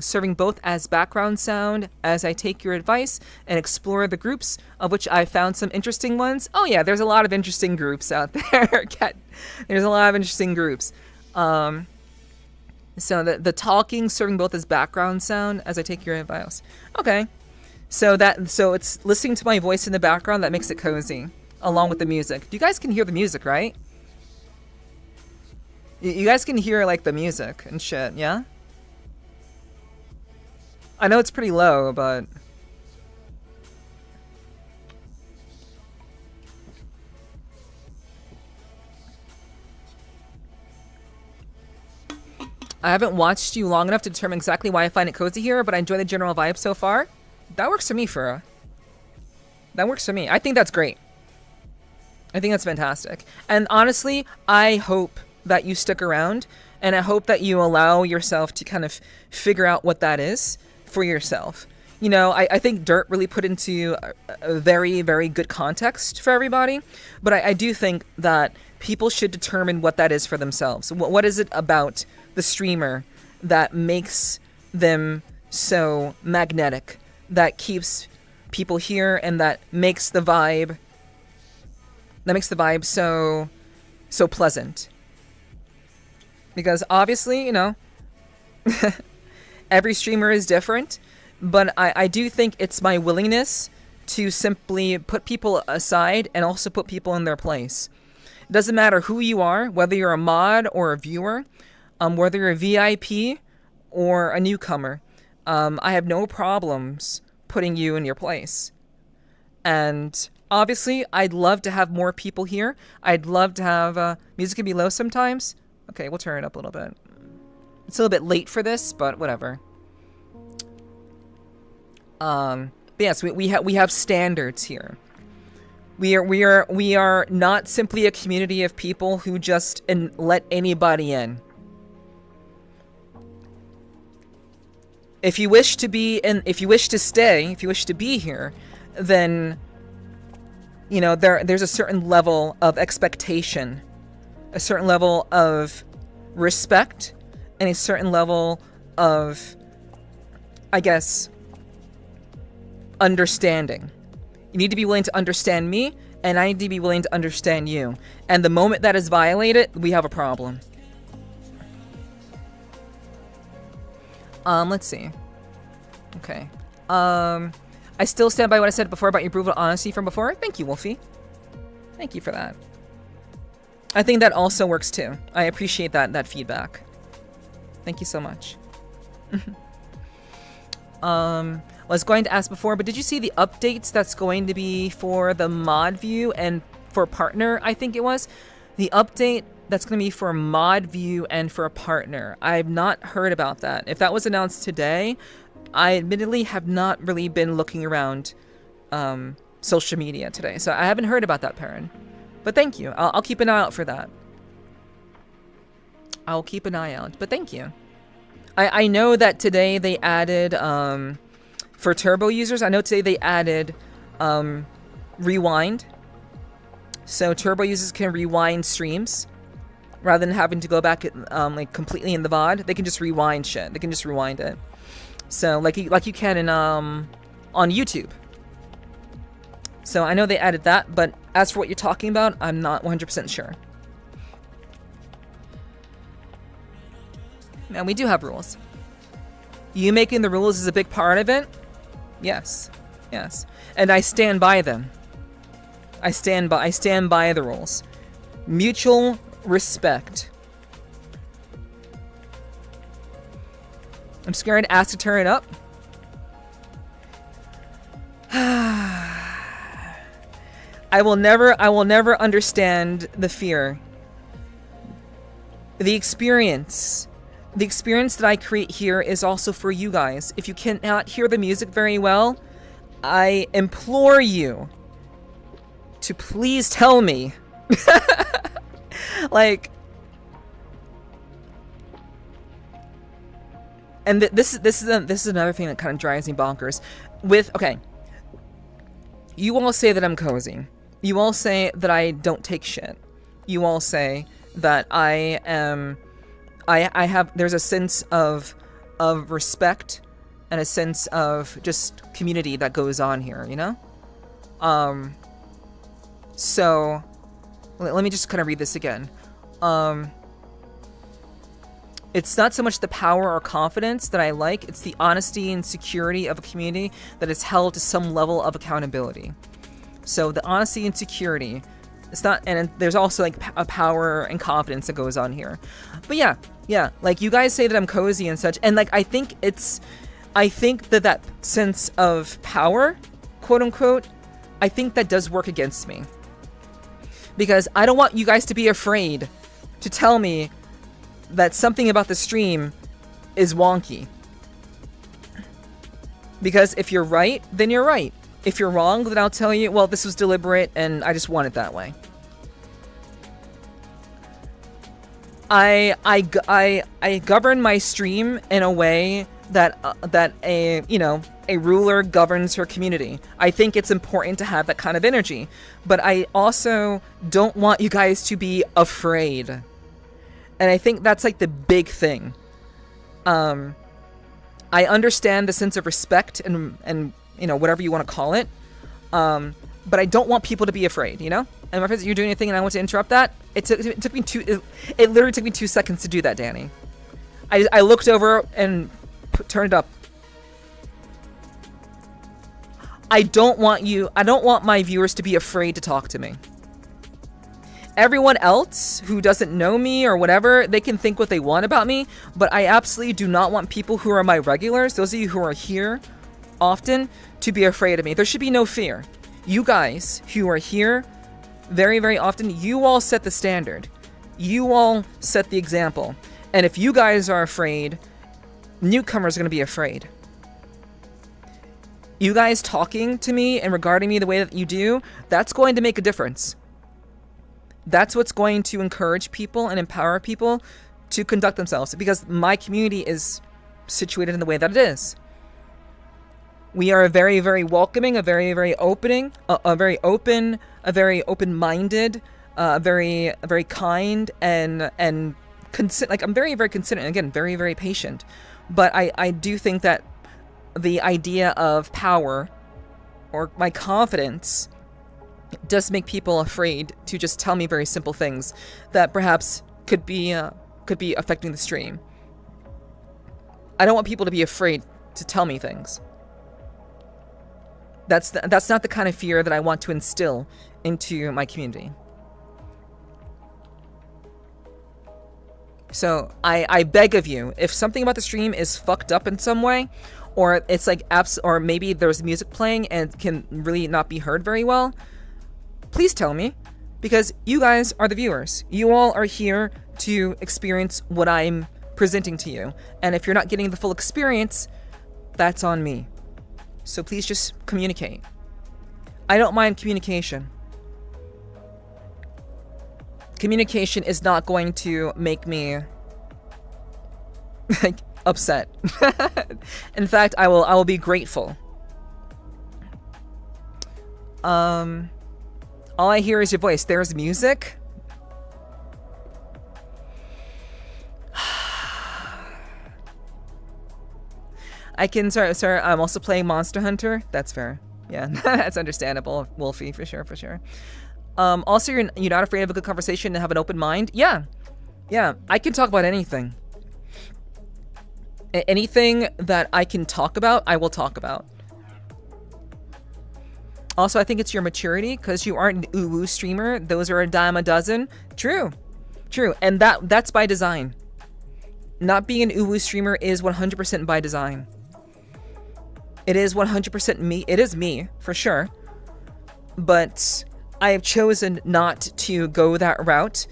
serving both as background sound as I take your advice and explore the groups, of which I found some interesting ones. Oh yeah, there's a lot of interesting groups out there. There's a lot of interesting groups. So the talking serving both as background sound as I take your advice. Okay. So it's listening to my voice in the background that makes it cozy, along with the music. You guys can hear the music, right? You guys can hear like the music and shit, yeah? I know it's pretty low, but I haven't watched you long enough to determine exactly why I find it cozy here, but I enjoy the general vibe so far. That works for me, Fura. That works for me. I think that's great. I think that's fantastic. And honestly, I hope that you stick around, and I hope that you allow yourself to kind of figure out what that is for yourself. I think Dirt really put into a very, very good context for everybody, but I do think that people should determine what that is for themselves. What is it about the streamer that makes them so magnetic, that keeps people here, and that makes the vibe so pleasant? Because obviously, every streamer is different, but I do think it's my willingness to simply put people aside and also put people in their place. It doesn't matter who you are, whether you're a mod or a viewer, whether you're a VIP or a newcomer. I have no problems putting you in your place. And obviously, I'd love to have more people here. I'd love to have music can be low sometimes. Okay, we'll turn it up a little bit. It's a little bit late for this, but whatever. But yes, we have standards here. We are not simply a community of people who just let anybody in. If you wish to be if you wish to stay, if you wish to be here, then there's a certain level of expectation, a certain level of respect, and a certain level of, I guess, understanding. You need to be willing to understand me, and I need to be willing to understand you. And the moment that is violated, we have a problem. Let's see. Okay. I still stand by what I said before about your brutal honesty from before. Thank you, Wolfie. Thank you for that. I think that also works too. I appreciate that feedback. Thank you so much. Was going to ask before, but did you see the updates that's going to be for the mod view and for partner? I think it was the update that's going to be for mod view and for a partner. I've not heard about that. If that was announced today, I admittedly have not really been looking around social media today, so I haven't heard about that, Perrin. But thank you. I'll keep an eye out for that. I'll keep an eye out, but thank you. I know that today they added, for Turbo users, I know today they added rewind. So Turbo users can rewind streams rather than having to go back like completely in the VOD. They can just rewind shit. They can just rewind it. So like you can in on YouTube. So I know they added that, but as for what you're talking about, I'm not 100% sure. Now we do have rules. You making the rules is a big part of it. Yes, yes, and I stand by them. I stand by the rules. Mutual respect. I'm scared to ask to turn it up. I will never understand the fear. The experience that I create here is also for you guys. If you cannot hear the music very well, I implore you to please tell me. Like, and this is another thing that kind of drives me bonkers. Okay, you all say that I'm cozy. You all say that I don't take shit. You all say that I have, there's a sense of respect and a sense of just community that goes on here, you know? So let me just kind of read this again. It's not so much the power or confidence that I like, it's the honesty and security of a community that is held to some level of accountability. So the honesty and security, it's not, and there's also like a power and confidence that goes on here. But yeah, like you guys say that I'm cozy and such, and like I think that sense of power, quote unquote, I think that does work against me. Because I don't want you guys to be afraid to tell me that something about the stream is wonky. Because if you're right, then you're right. If you're wrong, then I'll tell you, well, this was deliberate and I just want it that way. I govern my stream in a way that a ruler governs her community. I think it's important to have that kind of energy, but I also don't want you guys to be afraid. And I think that's like the big thing. I understand the sense of respect and whatever you want to call it, but I don't want people to be afraid, you know? And if you're doing anything and I want to interrupt that, it literally took me 2 seconds to do that, Danny. I looked over and turned up. I don't want my viewers to be afraid to talk to me. Everyone else who doesn't know me or whatever, they can think what they want about me, but I absolutely do not want people who are my regulars, those of you who are here often, to be afraid of me. There should be no fear. You guys who are here very, very often, you all set the standard. You all set the example. And if you guys are afraid, newcomers are going to be afraid. You guys talking to me and regarding me the way that you do, that's going to make a difference. That's what's going to encourage people and empower people to conduct themselves, because my community is situated in the way that it is. We are a very, very welcoming, a very, very opening, a very open, a very open-minded, very, very kind, and like I'm very, very considerate. Again, very, very patient. But I do think that the idea of power or my confidence does make people afraid to just tell me very simple things that perhaps could be affecting the stream. I don't want people to be afraid to tell me things. That's not the kind of fear that I want to instill into my community. So I beg of you, if something about the stream is fucked up in some way, or it's like or maybe there's music playing and can really not be heard very well, please tell me, because you guys are the viewers. You all are here to experience what I'm presenting to you, and if you're not getting the full experience, that's on me. So please just communicate. I don't mind communication. Communication is not going to make me like upset. In fact, I will be grateful. All I hear is your voice. There's music. I can, sorry, I'm also playing Monster Hunter. That's fair. Yeah, that's understandable, Wolfie, for sure. Also, you're not afraid of a good conversation and have an open mind? Yeah, I can talk about anything. Anything that I can talk about, I will talk about. Also, I think it's your maturity, because you aren't an uwu streamer. Those are a dime a dozen. True, and that's by design. Not being an uwu streamer is 100% by design. It is 100% me. It is me, for sure. But I have chosen not to go that route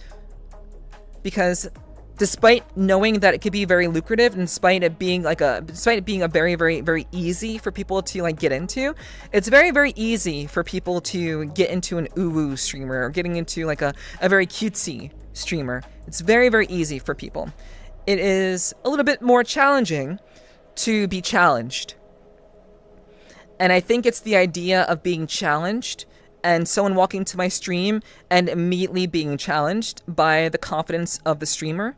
because despite knowing that it could be very lucrative, and despite it being a very, very, very easy for people to like get into, it's very, very easy for people to get into an uwu streamer or getting into like a very cutesy streamer. It's very, very easy for people. It is a little bit more challenging to be challenged. And I think it's the idea of being challenged and someone walking to my stream and immediately being challenged by the confidence of the streamer.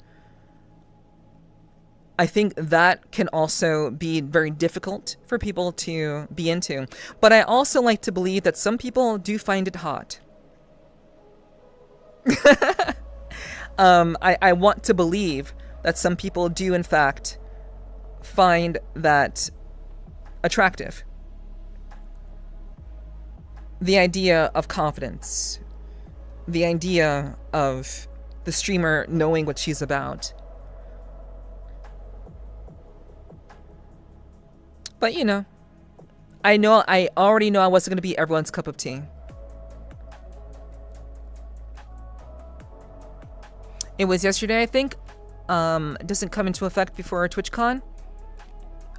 I think that can also be very difficult for people to be into. But I also like to believe that some people do find it hot. I want to believe that some people do, in fact, find that attractive. The idea of confidence. The idea of the streamer knowing what she's about. But you know, I already know I wasn't going to be everyone's cup of tea. It was yesterday, I think. It doesn't come into effect before TwitchCon.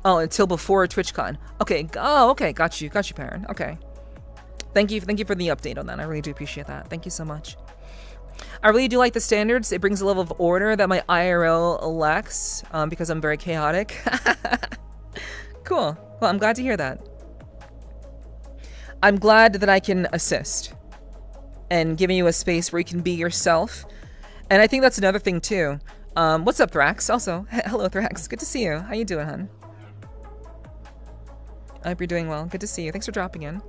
Oh, until before TwitchCon. Okay. Oh, okay. Got you, Perrin. Okay. Thank you for the update on that. I really do appreciate that. Thank you so much. I really do like the standards. It brings a level of order that my IRL lacks because I'm very chaotic. Cool. Well, I'm glad to hear that. I'm glad that I can assist and giving you a space where you can be yourself. And I think that's another thing too. What's up, Thrax? Also, hello, Thrax. Good to see you. How you doing, hun? I hope you're doing well. Good to see you. Thanks for dropping in.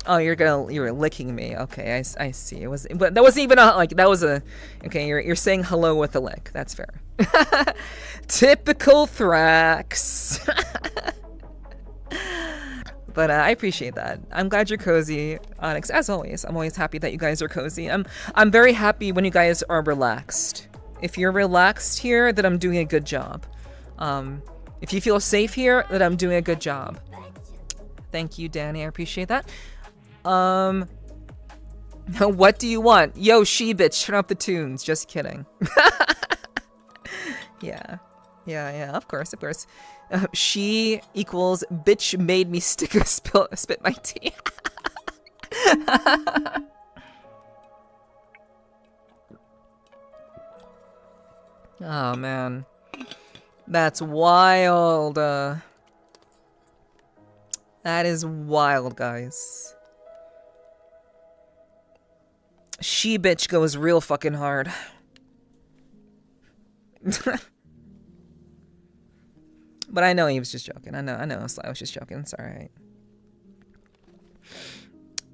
Oh, you were licking me. Okay, I see. But that wasn't even okay. You're saying hello with a lick. That's fair. Typical Thrax. But I appreciate that. I'm glad you're cozy, Onyx. As always, I'm always happy that you guys are cozy. I'm very happy when you guys are relaxed. If you're relaxed here, then I'm doing a good job. If you feel safe here, then I'm doing a good job. Thank you, Danny. I appreciate that. What do you want? Yo, she bitch, turn up the tunes. Just kidding. Yeah, of course. She equals bitch made me spit my tea. Oh, man. That's wild. That is wild, guys. She bitch goes real fucking hard. But I know he was just joking. I know Sly was just joking. It's alright.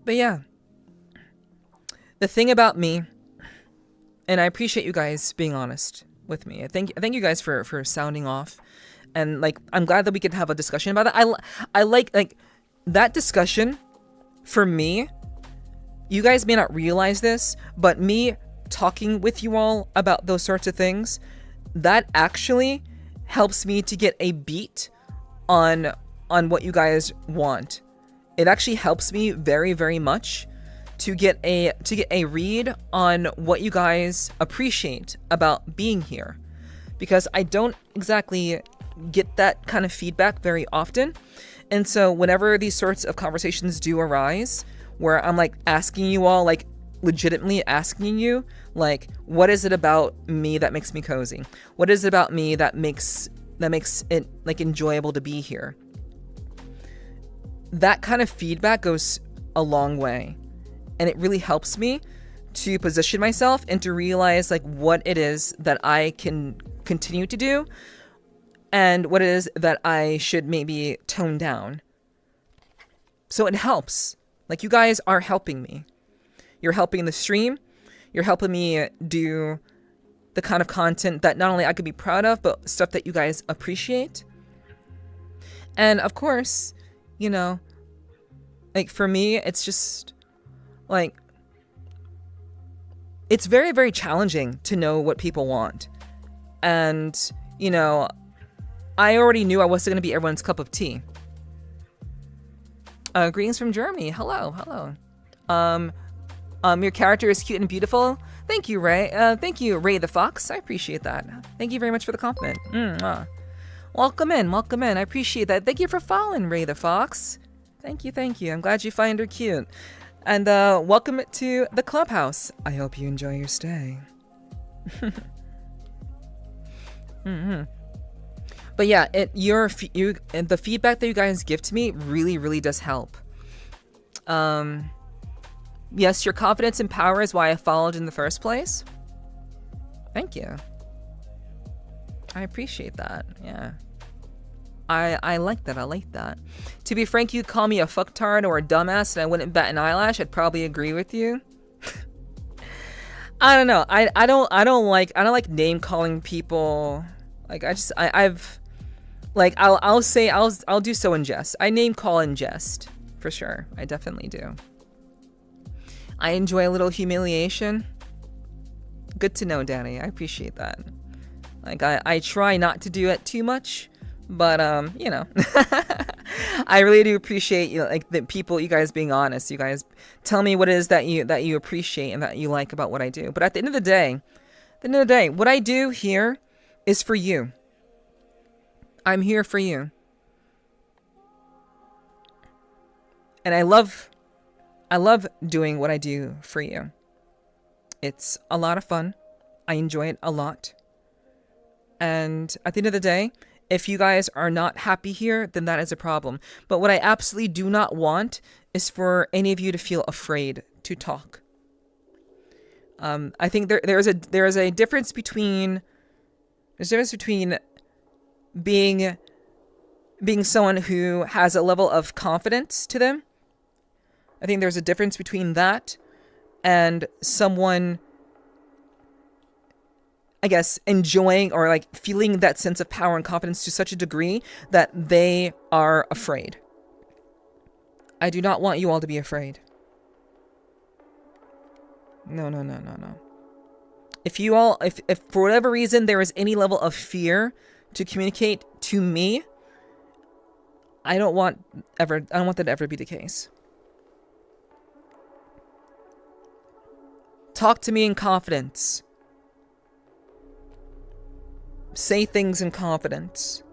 But yeah. The thing about me, and I appreciate you guys being honest with me. I thank you guys for sounding off, and like I'm glad that we could have a discussion about that. I like that discussion. For me, you guys may not realize this, but me talking with you all about those sorts of things, that actually helps me to get a beat on what you guys want. It actually helps me very, very much to get a read on what you guys appreciate about being here, because I don't exactly get that kind of feedback very often. And so whenever these sorts of conversations do arise, where I'm like asking you all, like legitimately asking you, like, what is it about me that makes me cozy? What is it about me that makes it like enjoyable to be here? That kind of feedback goes a long way, and it really helps me to position myself and to realize like what it is that I can continue to do and what it is that I should maybe tone down. So it helps. Like, you guys are helping me. You're helping the stream. You're helping me do the kind of content that not only I could be proud of, but stuff that you guys appreciate. And of course, you know, like for me, it's just like, it's very, very challenging to know what people want. And, you know, I already knew I wasn't going to be everyone's cup of tea. Greetings from Germany. Hello, hello. Your character is cute and beautiful. Thank you, Ray. Thank you, Ray the Fox. I appreciate that. Thank you very much for the compliment. Welcome in, welcome in. I appreciate that. Thank you for following Ray the Fox. Thank you, thank you. I'm glad you find her cute. And welcome to the clubhouse. I hope you enjoy your stay. But yeah, the feedback that you guys give to me really, really does help. Yes, your confidence and power is why I followed in the first place. Thank you. I appreciate that. Yeah. I like that. I like that. To be frank, you'd call me a fucktard or a dumbass and I wouldn't bat an eyelash. I'd probably agree with you. I don't know. I don't like name calling people. Like I'll do so in jest. I name call in jest for sure. I definitely do. I enjoy a little humiliation. Good to know, Danny. I appreciate that. Like I try not to do it too much, but you know, I really do appreciate like the people, you guys being honest. You guys tell me what it is that you appreciate and that you like about what I do. But at the end of the day, what I do here is for you. I'm here for you. And I love doing what I do for you. It's a lot of fun. I enjoy it a lot. And at the end of the day, if you guys are not happy here, then that is a problem. But what I absolutely do not want is for any of you to feel afraid to talk. I think there is a difference between being someone who has a level of confidence to them. I think there's a difference between that and someone, I guess, enjoying or like feeling that sense of power and confidence to such a degree that they are afraid. I do not want you all to be afraid. No. If for whatever reason there is any level of fear to communicate to me, I don't want that to ever be the case. Talk to me in confidence. Say things in confidence.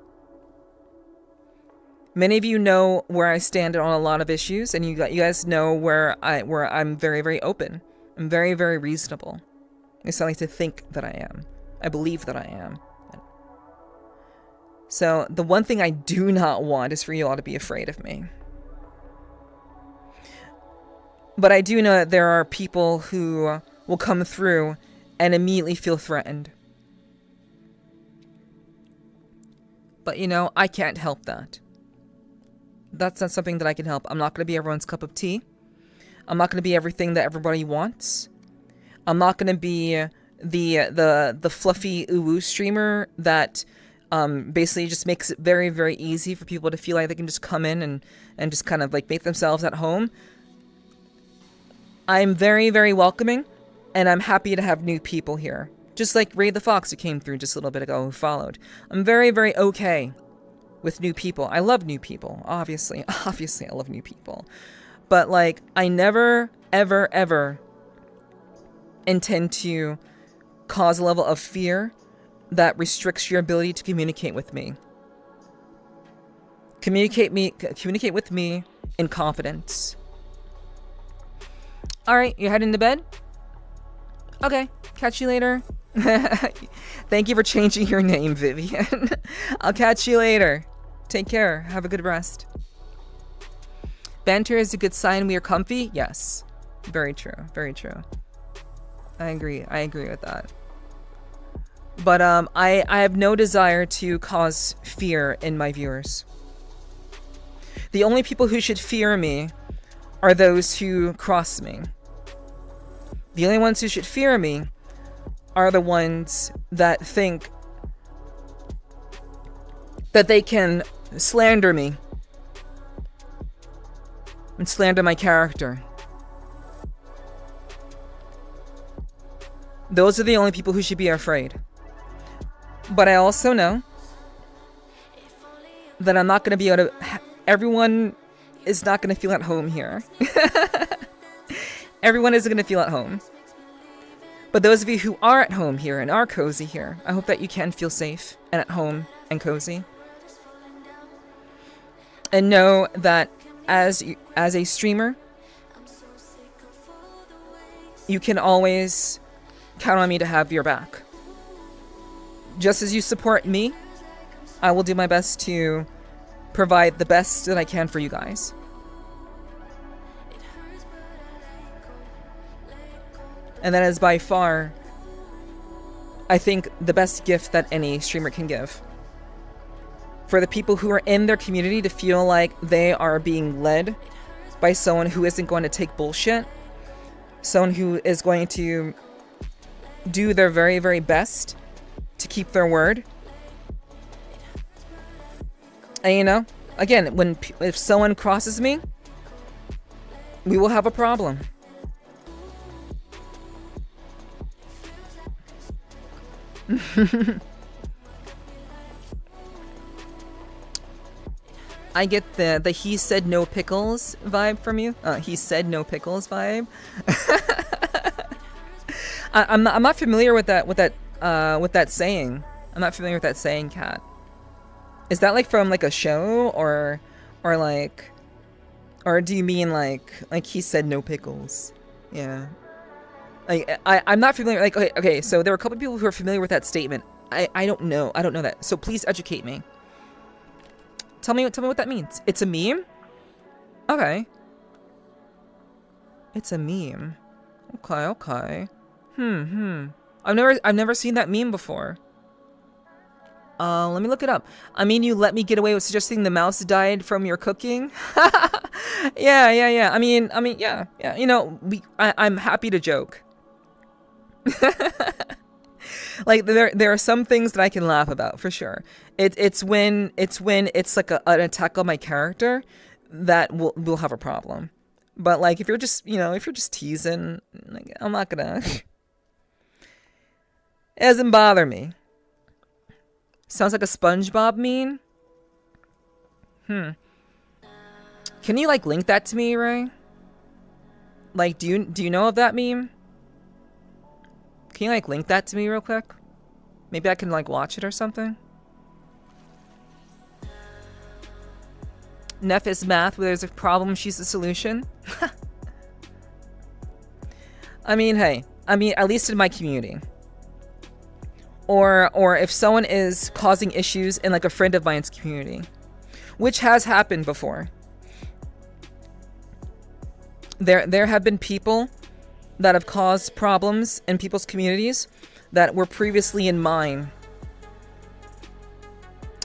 Many of you know where I stand on a lot of issues, and you guys know where I'm very, very open. I'm very, very reasonable. At least I like to think that I am. I believe that I am. So the one thing I do not want is for you all to be afraid of me. But I do know that there are people who will come through and immediately feel threatened. But you know, I can't help that. That's not something that I can help. I'm not going to be everyone's cup of tea. I'm not going to be everything that everybody wants. I'm not going to be the fluffy uwu streamer that basically just makes it very, very easy for people to feel like they can just come in and just kind of like make themselves at home. I'm very, very welcoming, and I'm happy to have new people here. Just like Ray the Fox, who came through just a little bit ago, who followed. I'm very, very okay with new people. I love new people, obviously. Obviously, I love new people. But, like, I never, ever, ever intend to cause a level of fear that restricts your ability to communicate with me. Communicate with me in confidence. Alright, you're heading to bed? Okay, catch you later. Thank you for changing your name, Vivian. I'll catch you later. Take care. Have a good rest. Banter is a good sign we are comfy? Yes. Very true. Very true. I agree. I agree with that. But I have no desire to cause fear in my viewers. The only people who should fear me are those who cross me. The only ones who should fear me are the ones that think that they can slander me and slander my character. Those are the only people who should be afraid. But I also know that I'm not going to be able to... Everyone is not going to feel at home here. Everyone isn't going to feel at home. But those of you who are at home here and are cozy here, I hope that you can feel safe and at home and cozy. And know that as a streamer, you can always count on me to have your back. Just as you support me, I will do my best to provide the best that I can for you guys. And that is by far, I think, the best gift that any streamer can give. For the people who are in their community to feel like they are being led by someone who isn't going to take bullshit. Someone who is going to do their very, very best to keep their word. And you know, again, if someone crosses me, we will have a problem. I get the he said no pickles vibe from you. He said no pickles vibe. I'm not familiar with that saying. I'm not familiar with that saying, Kat. Is that like from like a show or do you mean like he said no pickles? Yeah. I'm not familiar. Like, okay. So there are a couple of people who are familiar with that statement. I don't know. I don't know that. So please educate me. Tell me what that means. It's a meme? Okay. It's a meme. Okay. I've never seen that meme before. Let me look it up. I mean, you let me get away with suggesting the mouse died from your cooking. Yeah. I mean, yeah. You know, I'm happy to joke. Like there are some things that I can laugh about for sure. It's when it's like an attack on my character that we'll have a problem. But like if you're just teasing, like, I'm not gonna. It doesn't bother me. Sounds like a SpongeBob meme. Can you like link that to me, Ray? Like, do you know of that meme? Can you like link that to me real quick? Maybe I can like watch it or something. Neff is math where there's a problem, she's the solution. I mean, hey. At least in my community. Or if someone is causing issues in like a friend of mine's community. Which has happened before. There have been people that have caused problems in people's communities that were previously in mine.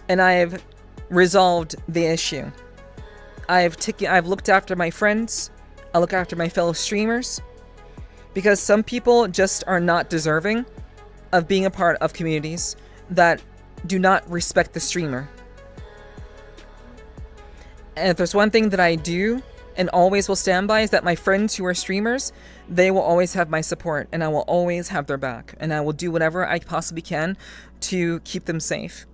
And I've resolved the issue. I've looked after my friends. I look after my fellow streamers. Because some people just are not deserving of being a part of communities that do not respect the streamer. And if there's one thing that I do and always will stand by, is that my friends who are streamers, they will always have my support, and I will always have their back, and I will do whatever I possibly can to keep them safe.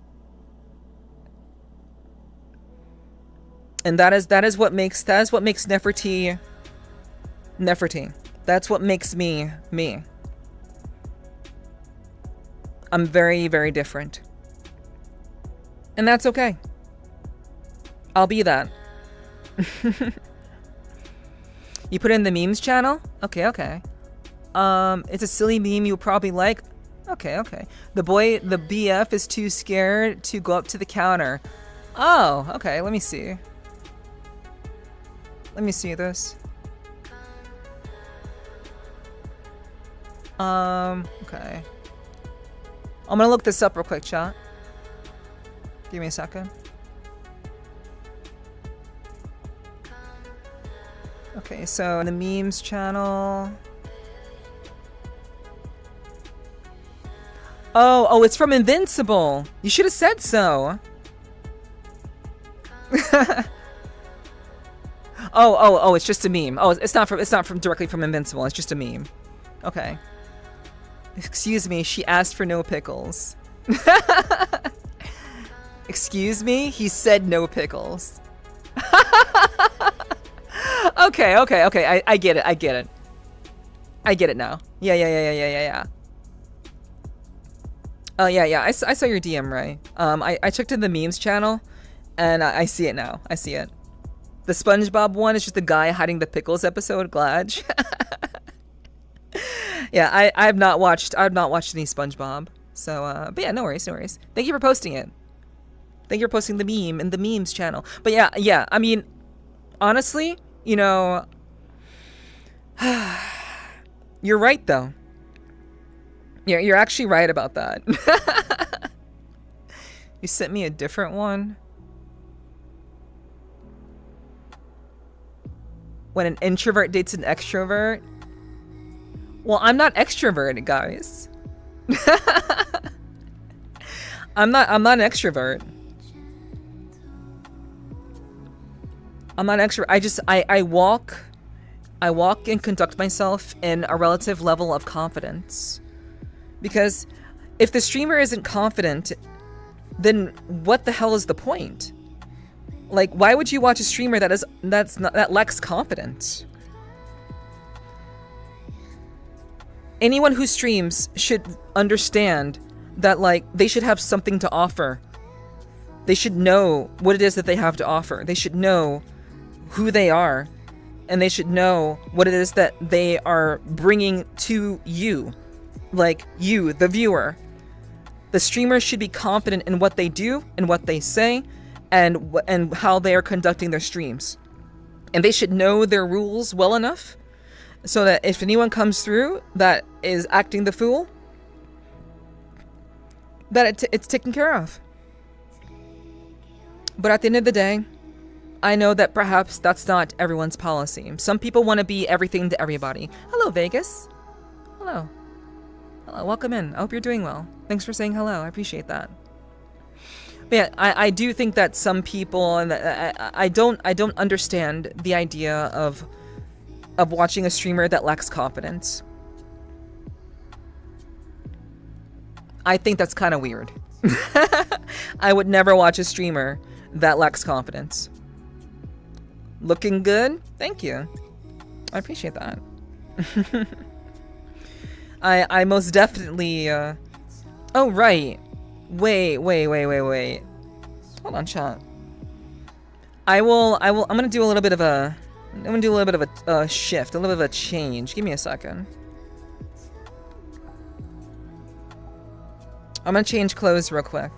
And that is what makes Nepherti Nepherti. That's what makes me me. I'm very, very different. And that's okay. I'll be that. You put it in the memes channel? Okay, okay. It's a silly meme you'll probably like. Okay, okay. The BF is too scared to go up to the counter. Oh, okay, let me see. Let me see this. Okay. I'm gonna look this up real quick, chat. Give me a second. Okay, so the memes channel. Oh, it's from Invincible. You should have said so. Oh, it's just a meme. Oh, it's not from directly from Invincible. It's just a meme. Okay. Excuse me, she asked for no pickles. Excuse me, he said no pickles. Okay. I get it. I get it now. Yeah. Oh, yeah. I saw your DM, right? I checked in the memes channel, and I see it now. I see it. The SpongeBob one is just the guy hiding the pickles episode. Glad. Yeah, I've not watched any SpongeBob. So, but yeah, no worries. Thank you for posting it. Thank you for posting the meme in the memes channel. But yeah. I mean, honestly, you know, you're right though. Yeah, you're actually right about that. You sent me a different one. When an introvert dates an extrovert. Well, I'm not extroverted, guys. I'm not an extrovert. I'm not an extrovert. I walk and conduct myself in a relative level of confidence. Because if the streamer isn't confident, then what the hell is the point? Like, why would you watch a streamer that lacks confidence? Anyone who streams should understand that, like, they should have something to offer. They should know what it is that they have to offer. They should know who they are, and they should know what it is that they are bringing to you. Like, you, the viewer. The streamers should be confident in what they do and what they say and how they are conducting their streams. And they should know their rules well enough so that if anyone comes through that is acting the fool, that it's taken care of. But at the end of the day, I know that perhaps that's not everyone's policy. Some people want to be everything to everybody. Hello, Vegas. Hello. Welcome in. I hope you're doing well. Thanks for saying hello. I appreciate that. But yeah, I do think that some people, and I don't understand the idea of watching a streamer that lacks confidence. I think that's kind of weird. I would never watch a streamer that lacks confidence. Looking good? Thank you. I appreciate that. I most definitely, oh, right. Wait. Hold on, chat. I'm gonna do a little bit of a shift, a little bit of a change. Give me a second. I'm gonna change clothes real quick.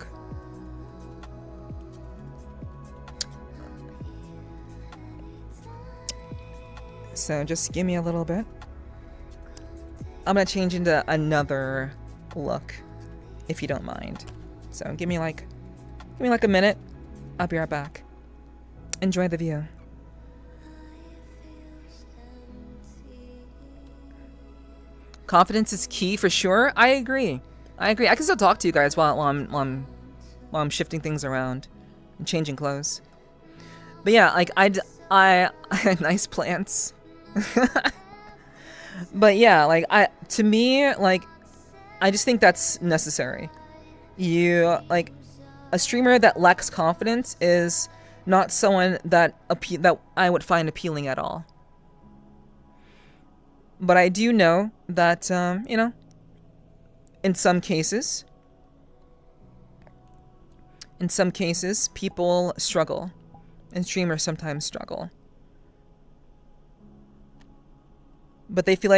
So just give me a little bit. I'm gonna change into another look, if you don't mind. So give me like a minute. I'll be right back. Enjoy the view. Confidence is key for sure. I agree. I agree. I can still talk to you guys while I'm shifting things around and changing clothes. But yeah, like I nice plants. But yeah, like to me, like I just think that's necessary. You like a streamer that lacks confidence is not someone that I would find appealing at all. But I do know that you know, in some cases people struggle, and streamers sometimes struggle. But I feel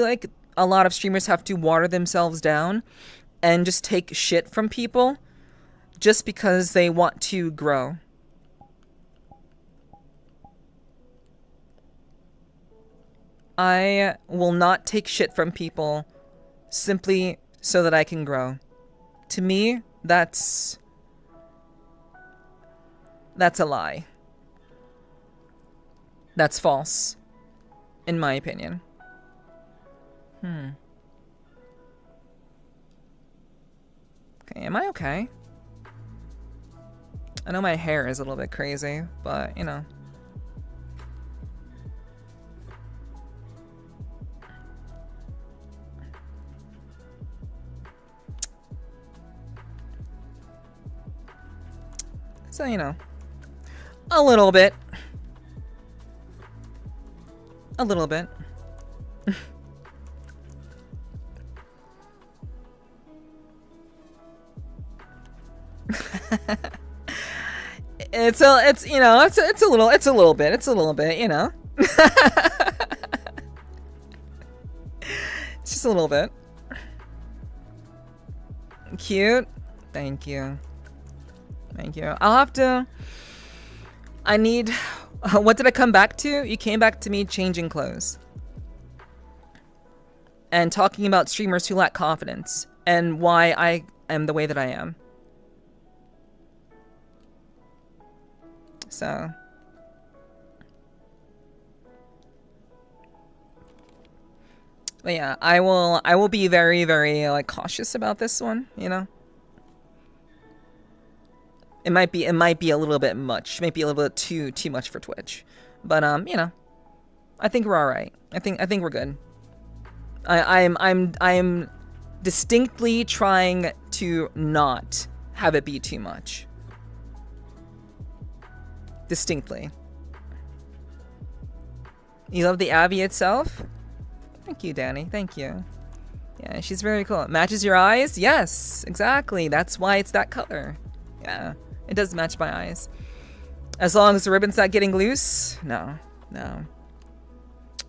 like a lot of streamers have to water themselves down and just take shit from people just because they want to grow. I will not take shit from people simply so that I can grow. To me, that's a lie. That's false, in my opinion. Okay, am I okay? I know my hair is a little bit crazy, but you know. So, you know, a little bit. A little bit. it's you know, it's a little bit, you know. It's just a little bit. Cute. Thank you. Thank you. I need... What did I come back to? You came back to me changing clothes. And talking about streamers who lack confidence. And why I am the way that I am. So... But yeah, I will be very, very, like, cautious about this one, you know? It might be a little bit much. Maybe a little bit too much for Twitch. But you know, I think we're all right. I think we're good. I'm distinctly trying to not have it be too much. Distinctly. You love the Abby itself? Thank you, Danny. Thank you. Yeah, she's very cool. It matches your eyes? Yes, exactly. That's why it's that color. Yeah. It does match my eyes. As long as the ribbon's not getting loose. No.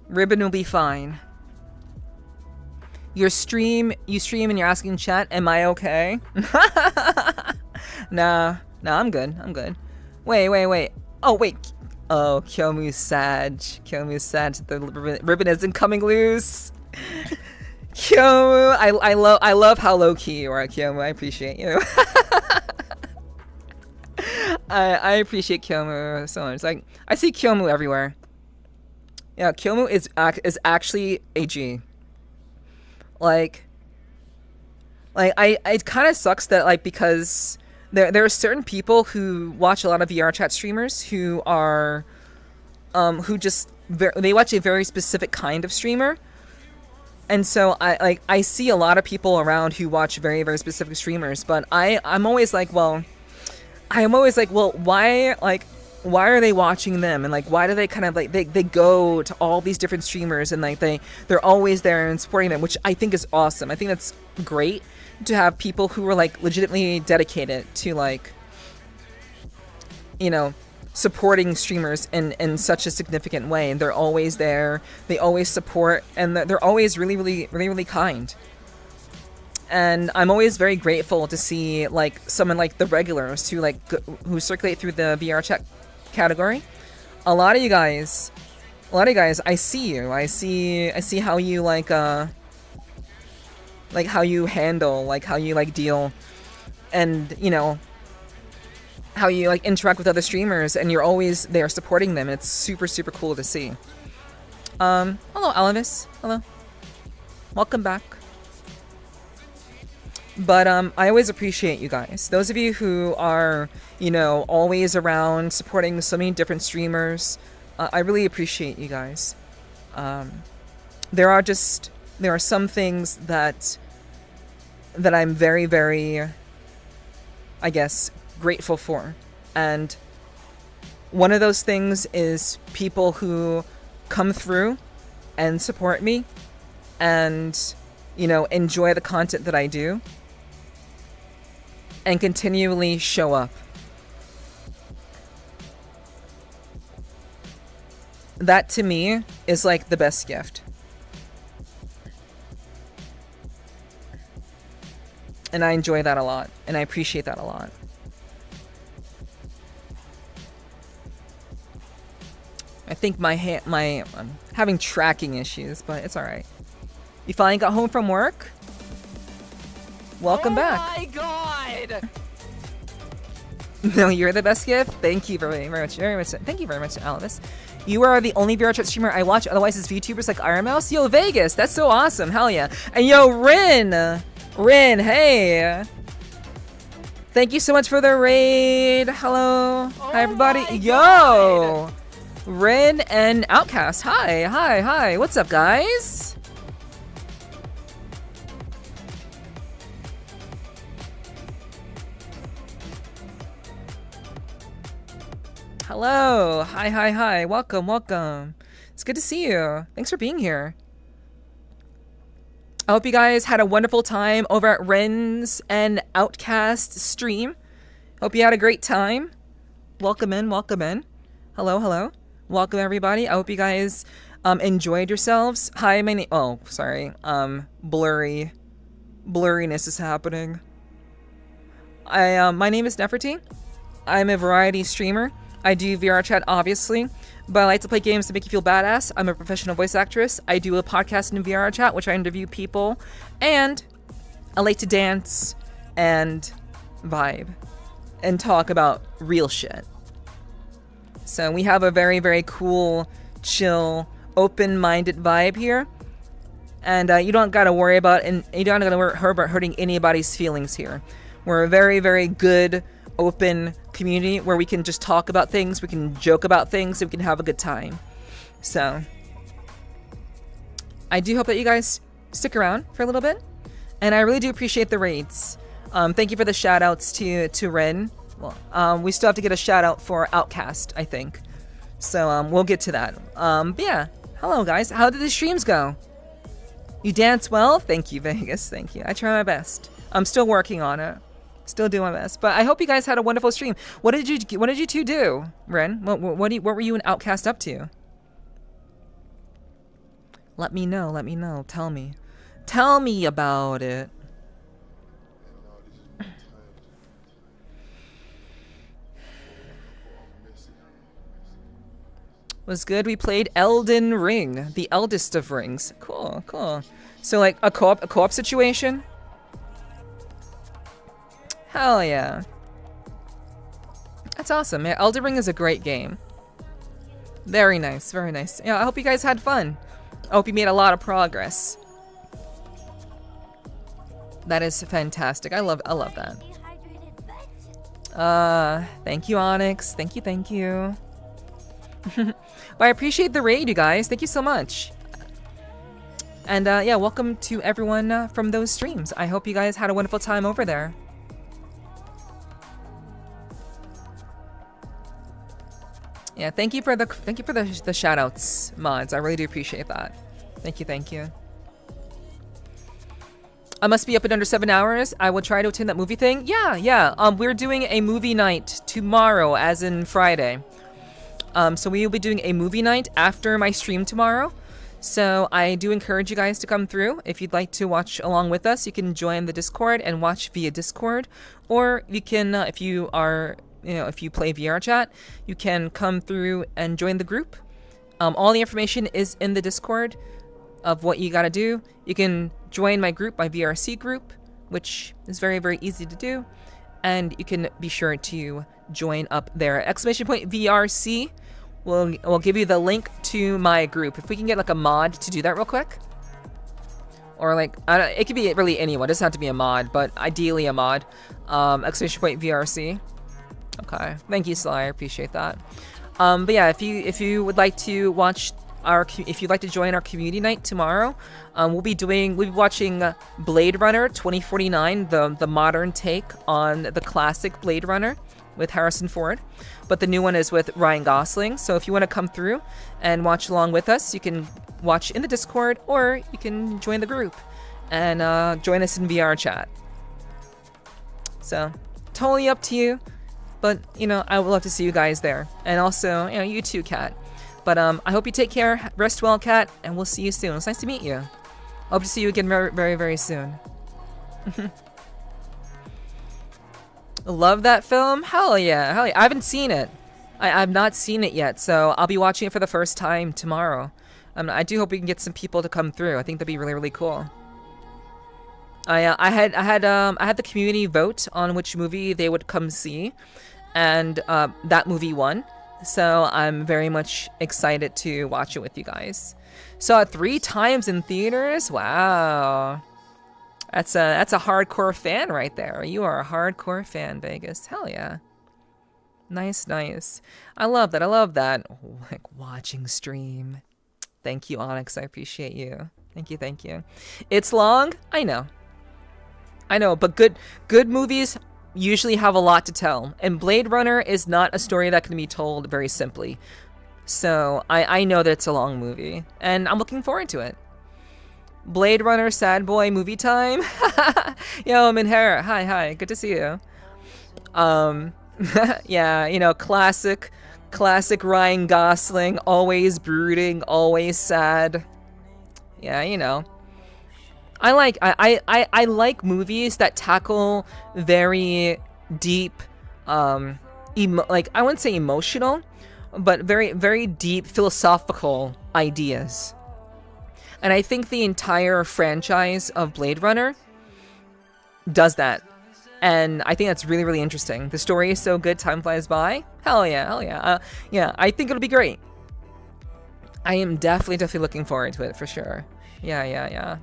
Ribbon will be fine. You stream and you're asking chat, am I okay? Nah, I'm good. Wait. Oh, wait. Oh, Kyomu's sad. The ribbon isn't coming loose. Kyomu, I love how low key you are, Kyomu. I appreciate you. I appreciate Kyomu so much. Like, I see Kyomu everywhere. Yeah, Kyomu is actually a G. Like it kind of sucks that, like, because there are certain people who watch a lot of VRCHAT streamers who are who just they watch a very specific kind of streamer. And so I see a lot of people around who watch very, very specific streamers, but I'm always like, well, why are they watching them? And, like, why do they kind of, like, they go to all these different streamers and, like, they're always there and supporting them, which I think is awesome. I think that's great to have people who are, like, legitimately dedicated to, like, you know, supporting streamers in such a significant way. And they're always there. They always support, and they're always really, really, really, really kind. And I'm always very grateful to see, like, someone like the regulars who, like, who circulate through the VRCHAT category. A lot of you guys, I see you. I see how you, like how you handle, like, how you, like, deal, and, you know, how you, like, interact with other streamers, and you're always there supporting them. It's super, super cool to see. Hello, Alavis. Hello. Welcome back. But I always appreciate you guys. Those of you who are, you know, always around supporting so many different streamers, I really appreciate you guys. There are some things that I'm very, very, I guess, grateful for. And one of those things is people who come through and support me and, you know, enjoy the content that I do and continually show up. That to me is like the best gift. And I enjoy that a lot, and I appreciate that a lot. I think I'm having tracking issues, but it's all right. You finally got home from work? Welcome back. Oh my god! No, you're the best gift. Thank you very much. Thank you very much, Alice. You are the only VRCHAT streamer I watch. Otherwise, it's VTubers like Iron Mouse. Yo, Vegas, that's so awesome. Hell yeah. And yo, Rin, hey. Thank you so much for the raid. Hello. Hi, everybody. Yo. Rin and Outcast. Hi. What's up, guys? Hello. Hi. Welcome. It's good to see you. Thanks for being here. I hope you guys had a wonderful time over at Ren's and Outcast stream. Hope you had a great time. Welcome in. Hello. Welcome, everybody. I hope you guys enjoyed yourselves. Hi, my name... Oh, sorry. Blurriness is happening. My name is Nepherti. I'm a variety streamer. I do VRCHAT, obviously, but I like to play games to make you feel badass. I'm a professional voice actress. I do a podcast in VRCHAT, which I interview people, and I like to dance and vibe and talk about real shit. So we have a very, very cool, chill, open-minded vibe here, and you don't gotta worry about hurting anybody's feelings here. We're a very, very good, open community where we can just talk about things, we can joke about things, we can have a good time. So I do hope that you guys stick around for a little bit, and I really do appreciate the raids. Thank you for the shout outs to Ren. Well, we still have to get a shout out for Outcast, I think, so we'll get to that. But yeah, hello guys, how did the streams go? You dance well? Thank you, Vegas. Thank you. I try my best. I'm still working on it. Still doing my best, but I hope you guys had a wonderful stream. What did you two do, Ren? What were you and Outcast up to? Let me know. Tell me about it. Was good. We played Elden Ring, the eldest of rings. Cool. So like a co-op situation. Hell yeah. That's awesome. Yeah, Elden Ring is a great game. Very nice. Yeah, I hope you guys had fun. I hope you made a lot of progress. That is fantastic. I love that. Thank you, Onyx. Thank you. But I appreciate the raid, you guys. Thank you so much. And yeah, welcome to everyone from those streams. I hope you guys had a wonderful time over there. Yeah, thank you for the shout outs, mods. I really do appreciate that. Thank you. I must be up in under 7 hours. I will try to attend that movie thing. Yeah. We're doing a movie night tomorrow, as in Friday. So we will be doing a movie night after my stream tomorrow. So I do encourage you guys to come through. If you'd like to watch along with us, you can join the Discord and watch via Discord, or you can, if you play VRCHAT, you can come through and join the group. All the information is in the Discord of what you gotta do. You can join my group, my VRC group, which is very, very easy to do. And you can be sure to join up there. !VRC will give you the link to my group. If we can get like a mod to do that real quick. Or like, it could be really anyone. It doesn't have to be a mod, but ideally a mod. Exclamation point VRC. Okay, thank you, Sly. I appreciate that. But yeah, if you would like to watch if you'd like to join our community night tomorrow, we'll be watching Blade Runner 2049, the modern take on the classic Blade Runner with Harrison Ford, but the new one is with Ryan Gosling. So if you want to come through and watch along with us, you can watch in the Discord, or you can join the group and join us in VRCHAT. So totally up to you, but you know, I would love to see you guys there, and also, you know, you too, Kat. But I hope you take care, rest well, Kat, and we'll see you soon. It's nice to meet you. Hope to see you again very, very, very soon. Love that film? Hell yeah, hell yeah. I haven't seen it. I've not seen it yet, so I'll be watching it for the first time tomorrow. I do hope we can get some people to come through. I think that'd be really, really cool. I had the community vote on which movie they would come see, and that movie won. So I'm very much excited to watch it with you guys. Saw it 3 times in theaters. Wow. That's a hardcore fan right there. You are a hardcore fan, Vegas. Hell yeah. Nice, nice. I love that. I love that. Like, watching stream. Thank you, Onyx. I appreciate you. Thank you, thank you. It's long. I know, but good movies usually have a lot to tell, and Blade Runner is not a story that can be told very simply. So I know that it's a long movie, and I'm looking forward to it. Blade Runner Sad Boy movie time. Yo, Minhara, hi, good to see you. Yeah, you know, classic Ryan Gosling, always brooding, always sad. Yeah, you know. I like movies that tackle very deep, like, I wouldn't say emotional, but very, very deep philosophical ideas. And I think the entire franchise of Blade Runner does that. And I think that's really, really interesting. The story is so good, time flies by. Hell yeah, hell yeah. Yeah, I think it'll be great. I am definitely looking forward to it, for sure. Yeah.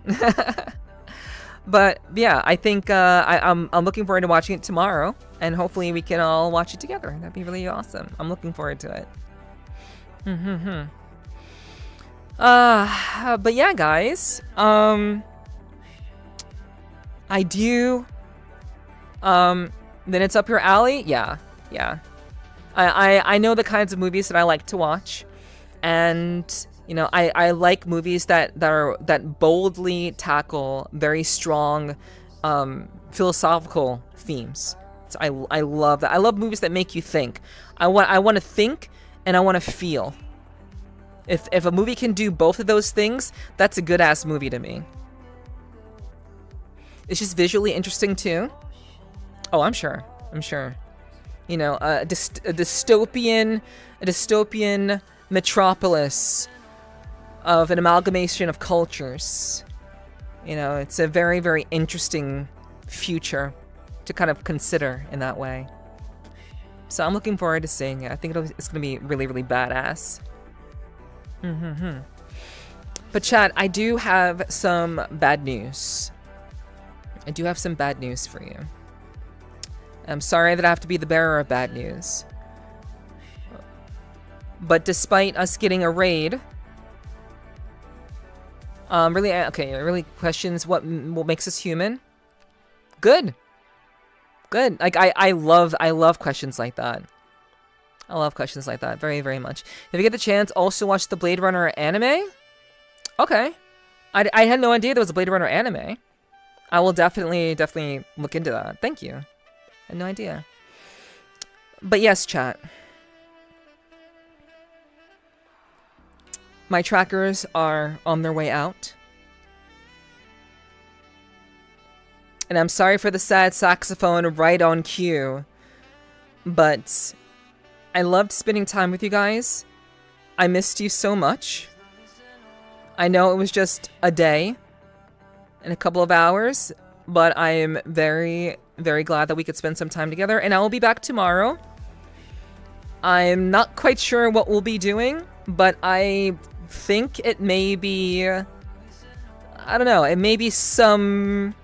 But yeah, I think I'm looking forward to watching it tomorrow, and hopefully we can all watch it together. That'd be really awesome. I'm looking forward to it. But yeah, guys. I do. Then it's up your alley. Yeah. I know the kinds of movies that I like to watch, and you know, I like movies that boldly tackle very strong philosophical themes. So I love that. I love movies that make you think. I want to think, and I want to feel. If a movie can do both of those things, that's a good ass movie to me. It's just visually interesting too. Oh, I'm sure. You know, a dystopian metropolis of an amalgamation of cultures. You know, it's a very, very interesting future to kind of consider in that way. So I'm looking forward to seeing it. I think it's going to be really, really badass. But chat, I do have some bad news. I do have some bad news for you. I'm sorry that I have to be the bearer of bad news. But despite us getting a raid, really questions what makes us human. Good. Like I love questions like that. I love questions like that very, very much. If you get the chance, also watch the Blade Runner anime. Okay, I had no idea there was a Blade Runner anime. I will definitely look into that. Thank you. I had no idea. But yes, chat. My trackers are on their way out. And I'm sorry for the sad saxophone right on cue. But I loved spending time with you guys. I missed you so much. I know it was just a day and a couple of hours, but I am very, very glad that we could spend some time together. And I will be back tomorrow. I'm not quite sure what we'll be doing, but I think it may be I don't know. It may be some.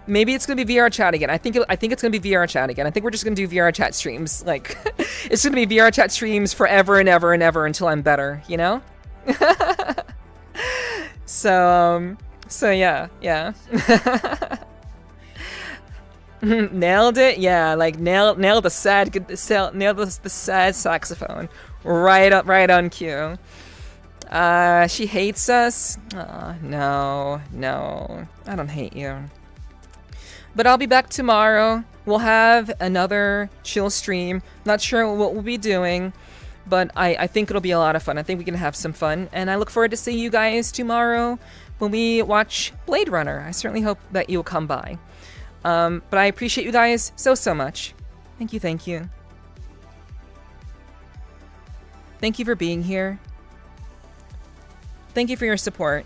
Maybe it's gonna be VR chat again. I think it's gonna be VR chat again. I think we're just gonna do VR chat streams. Like, it's gonna be VR chat streams forever and ever and ever until I'm better. You know. So yeah. Nailed it. Yeah, like nailed the sad saxophone. Right on cue. She hates us. No, I don't hate you. But I'll be back tomorrow. We'll have another chill stream. Not sure what we'll be doing, but I think it'll be a lot of fun. I think we can have some fun, and I look forward to seeing you guys tomorrow when we watch Blade Runner. I certainly hope that you'll come by. But I appreciate you guys so much. Thank you. Thank you for being here. Thank you for your support.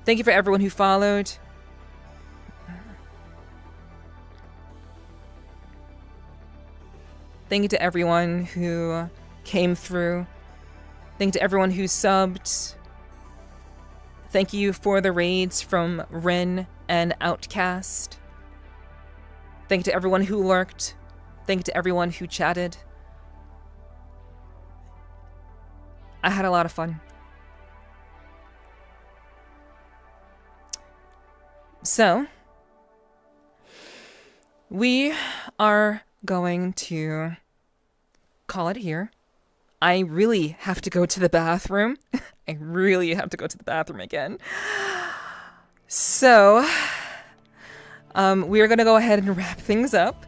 Thank you for everyone who followed. Thank you to everyone who came through. Thank you to everyone who subbed. Thank you for the raids from Ren and Outcast. Thank you to everyone who lurked. Thank you to everyone who chatted. I had a lot of fun. So, we are going to call it here. I really have to go to the bathroom. I really have to go to the bathroom again. So, we are going to go ahead and wrap things up.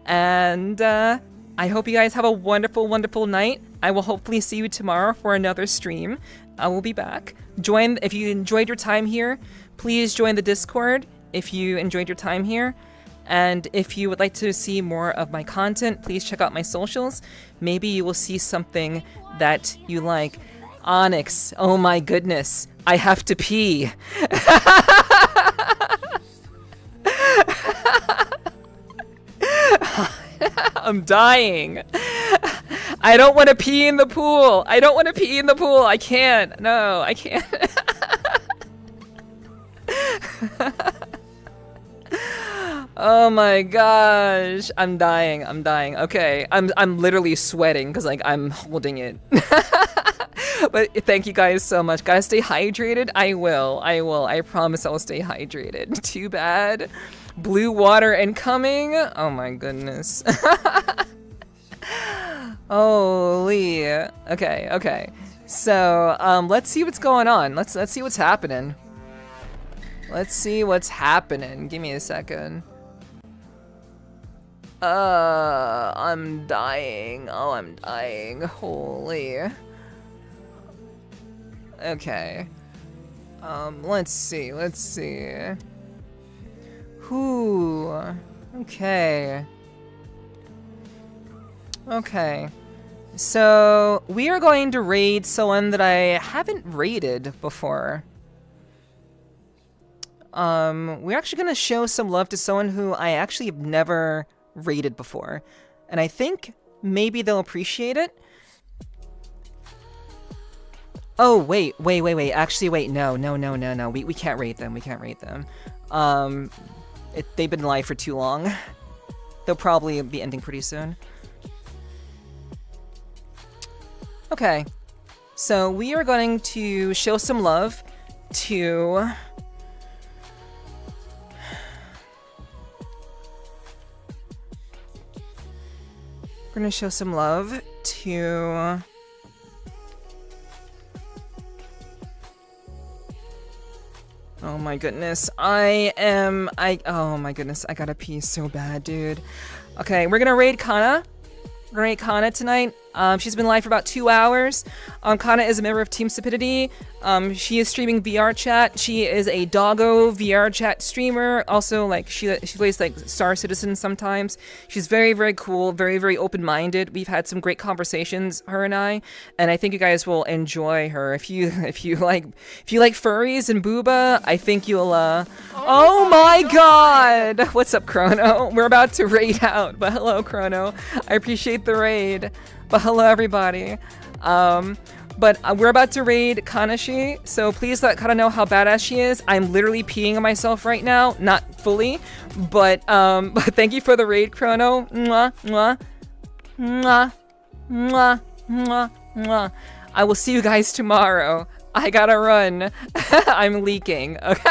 And I hope you guys have a wonderful, wonderful night. I will hopefully see you tomorrow for another stream. I will be back. If you enjoyed your time here, please join the Discord if you enjoyed your time here. And if you would like to see more of my content, please check out my socials. Maybe you will see something that you like. Onyx, oh my goodness, I have to pee. I'm dying. I don't want to pee in the pool. I can't. No, I can't. Oh my gosh, I'm dying. Okay, I'm literally sweating because like I'm holding it. But thank you guys so much. Gotta stay hydrated. I will. I promise I'll stay hydrated. Too bad. Blue water incoming. Oh my goodness. Holy. Okay. So let's see what's going on. Let's see what's happening. Give me a second. I'm dying. Oh, I'm dying. Holy. Okay. Let's see. Whoo. Okay. So, we are going to raid someone that I haven't raided before. We're actually gonna show some love to someone who I actually have never raided before. And I think maybe they'll appreciate it. Oh, wait. Actually, wait, no. We can't rate them. They've been live for too long. They'll probably be ending pretty soon. Okay. So we are going to show some love to... We're gonna show some love to... Oh my goodness, oh my goodness, I gotta pee so bad, dude. Okay, we're gonna raid Kana. We're gonna raid Kana tonight. She's been live for about 2 hours. Kana is a member of Team Stupidity. She is streaming VRCHAT. She is a doggo VRCHAT streamer. Also, like, she plays, like, Star Citizen sometimes. She's very, very cool, very, very open-minded. We've had some great conversations, her and I think you guys will enjoy her. If you like furries and booba, I think you'll, Oh my god! What's up, Chrono? We're about to raid out, but hello, Chrono. I appreciate the raid. But hello, everybody. But we're about to raid Kanashi, so please let Kara know how badass she is. I'm literally peeing on myself right now, not fully, but thank you for the raid, Chrono. Mwah, mwah, mwah, mwah, mwah, mwah. I will see you guys tomorrow. I gotta run. I'm leaking. Okay.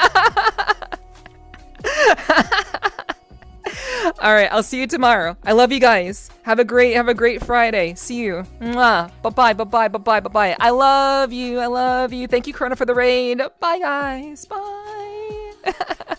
All right, I'll see you tomorrow. I love you guys. Have a great Friday. See you. Mwah. Bye bye. I love you. Thank you, Corona, for the raid. Bye, guys. Bye.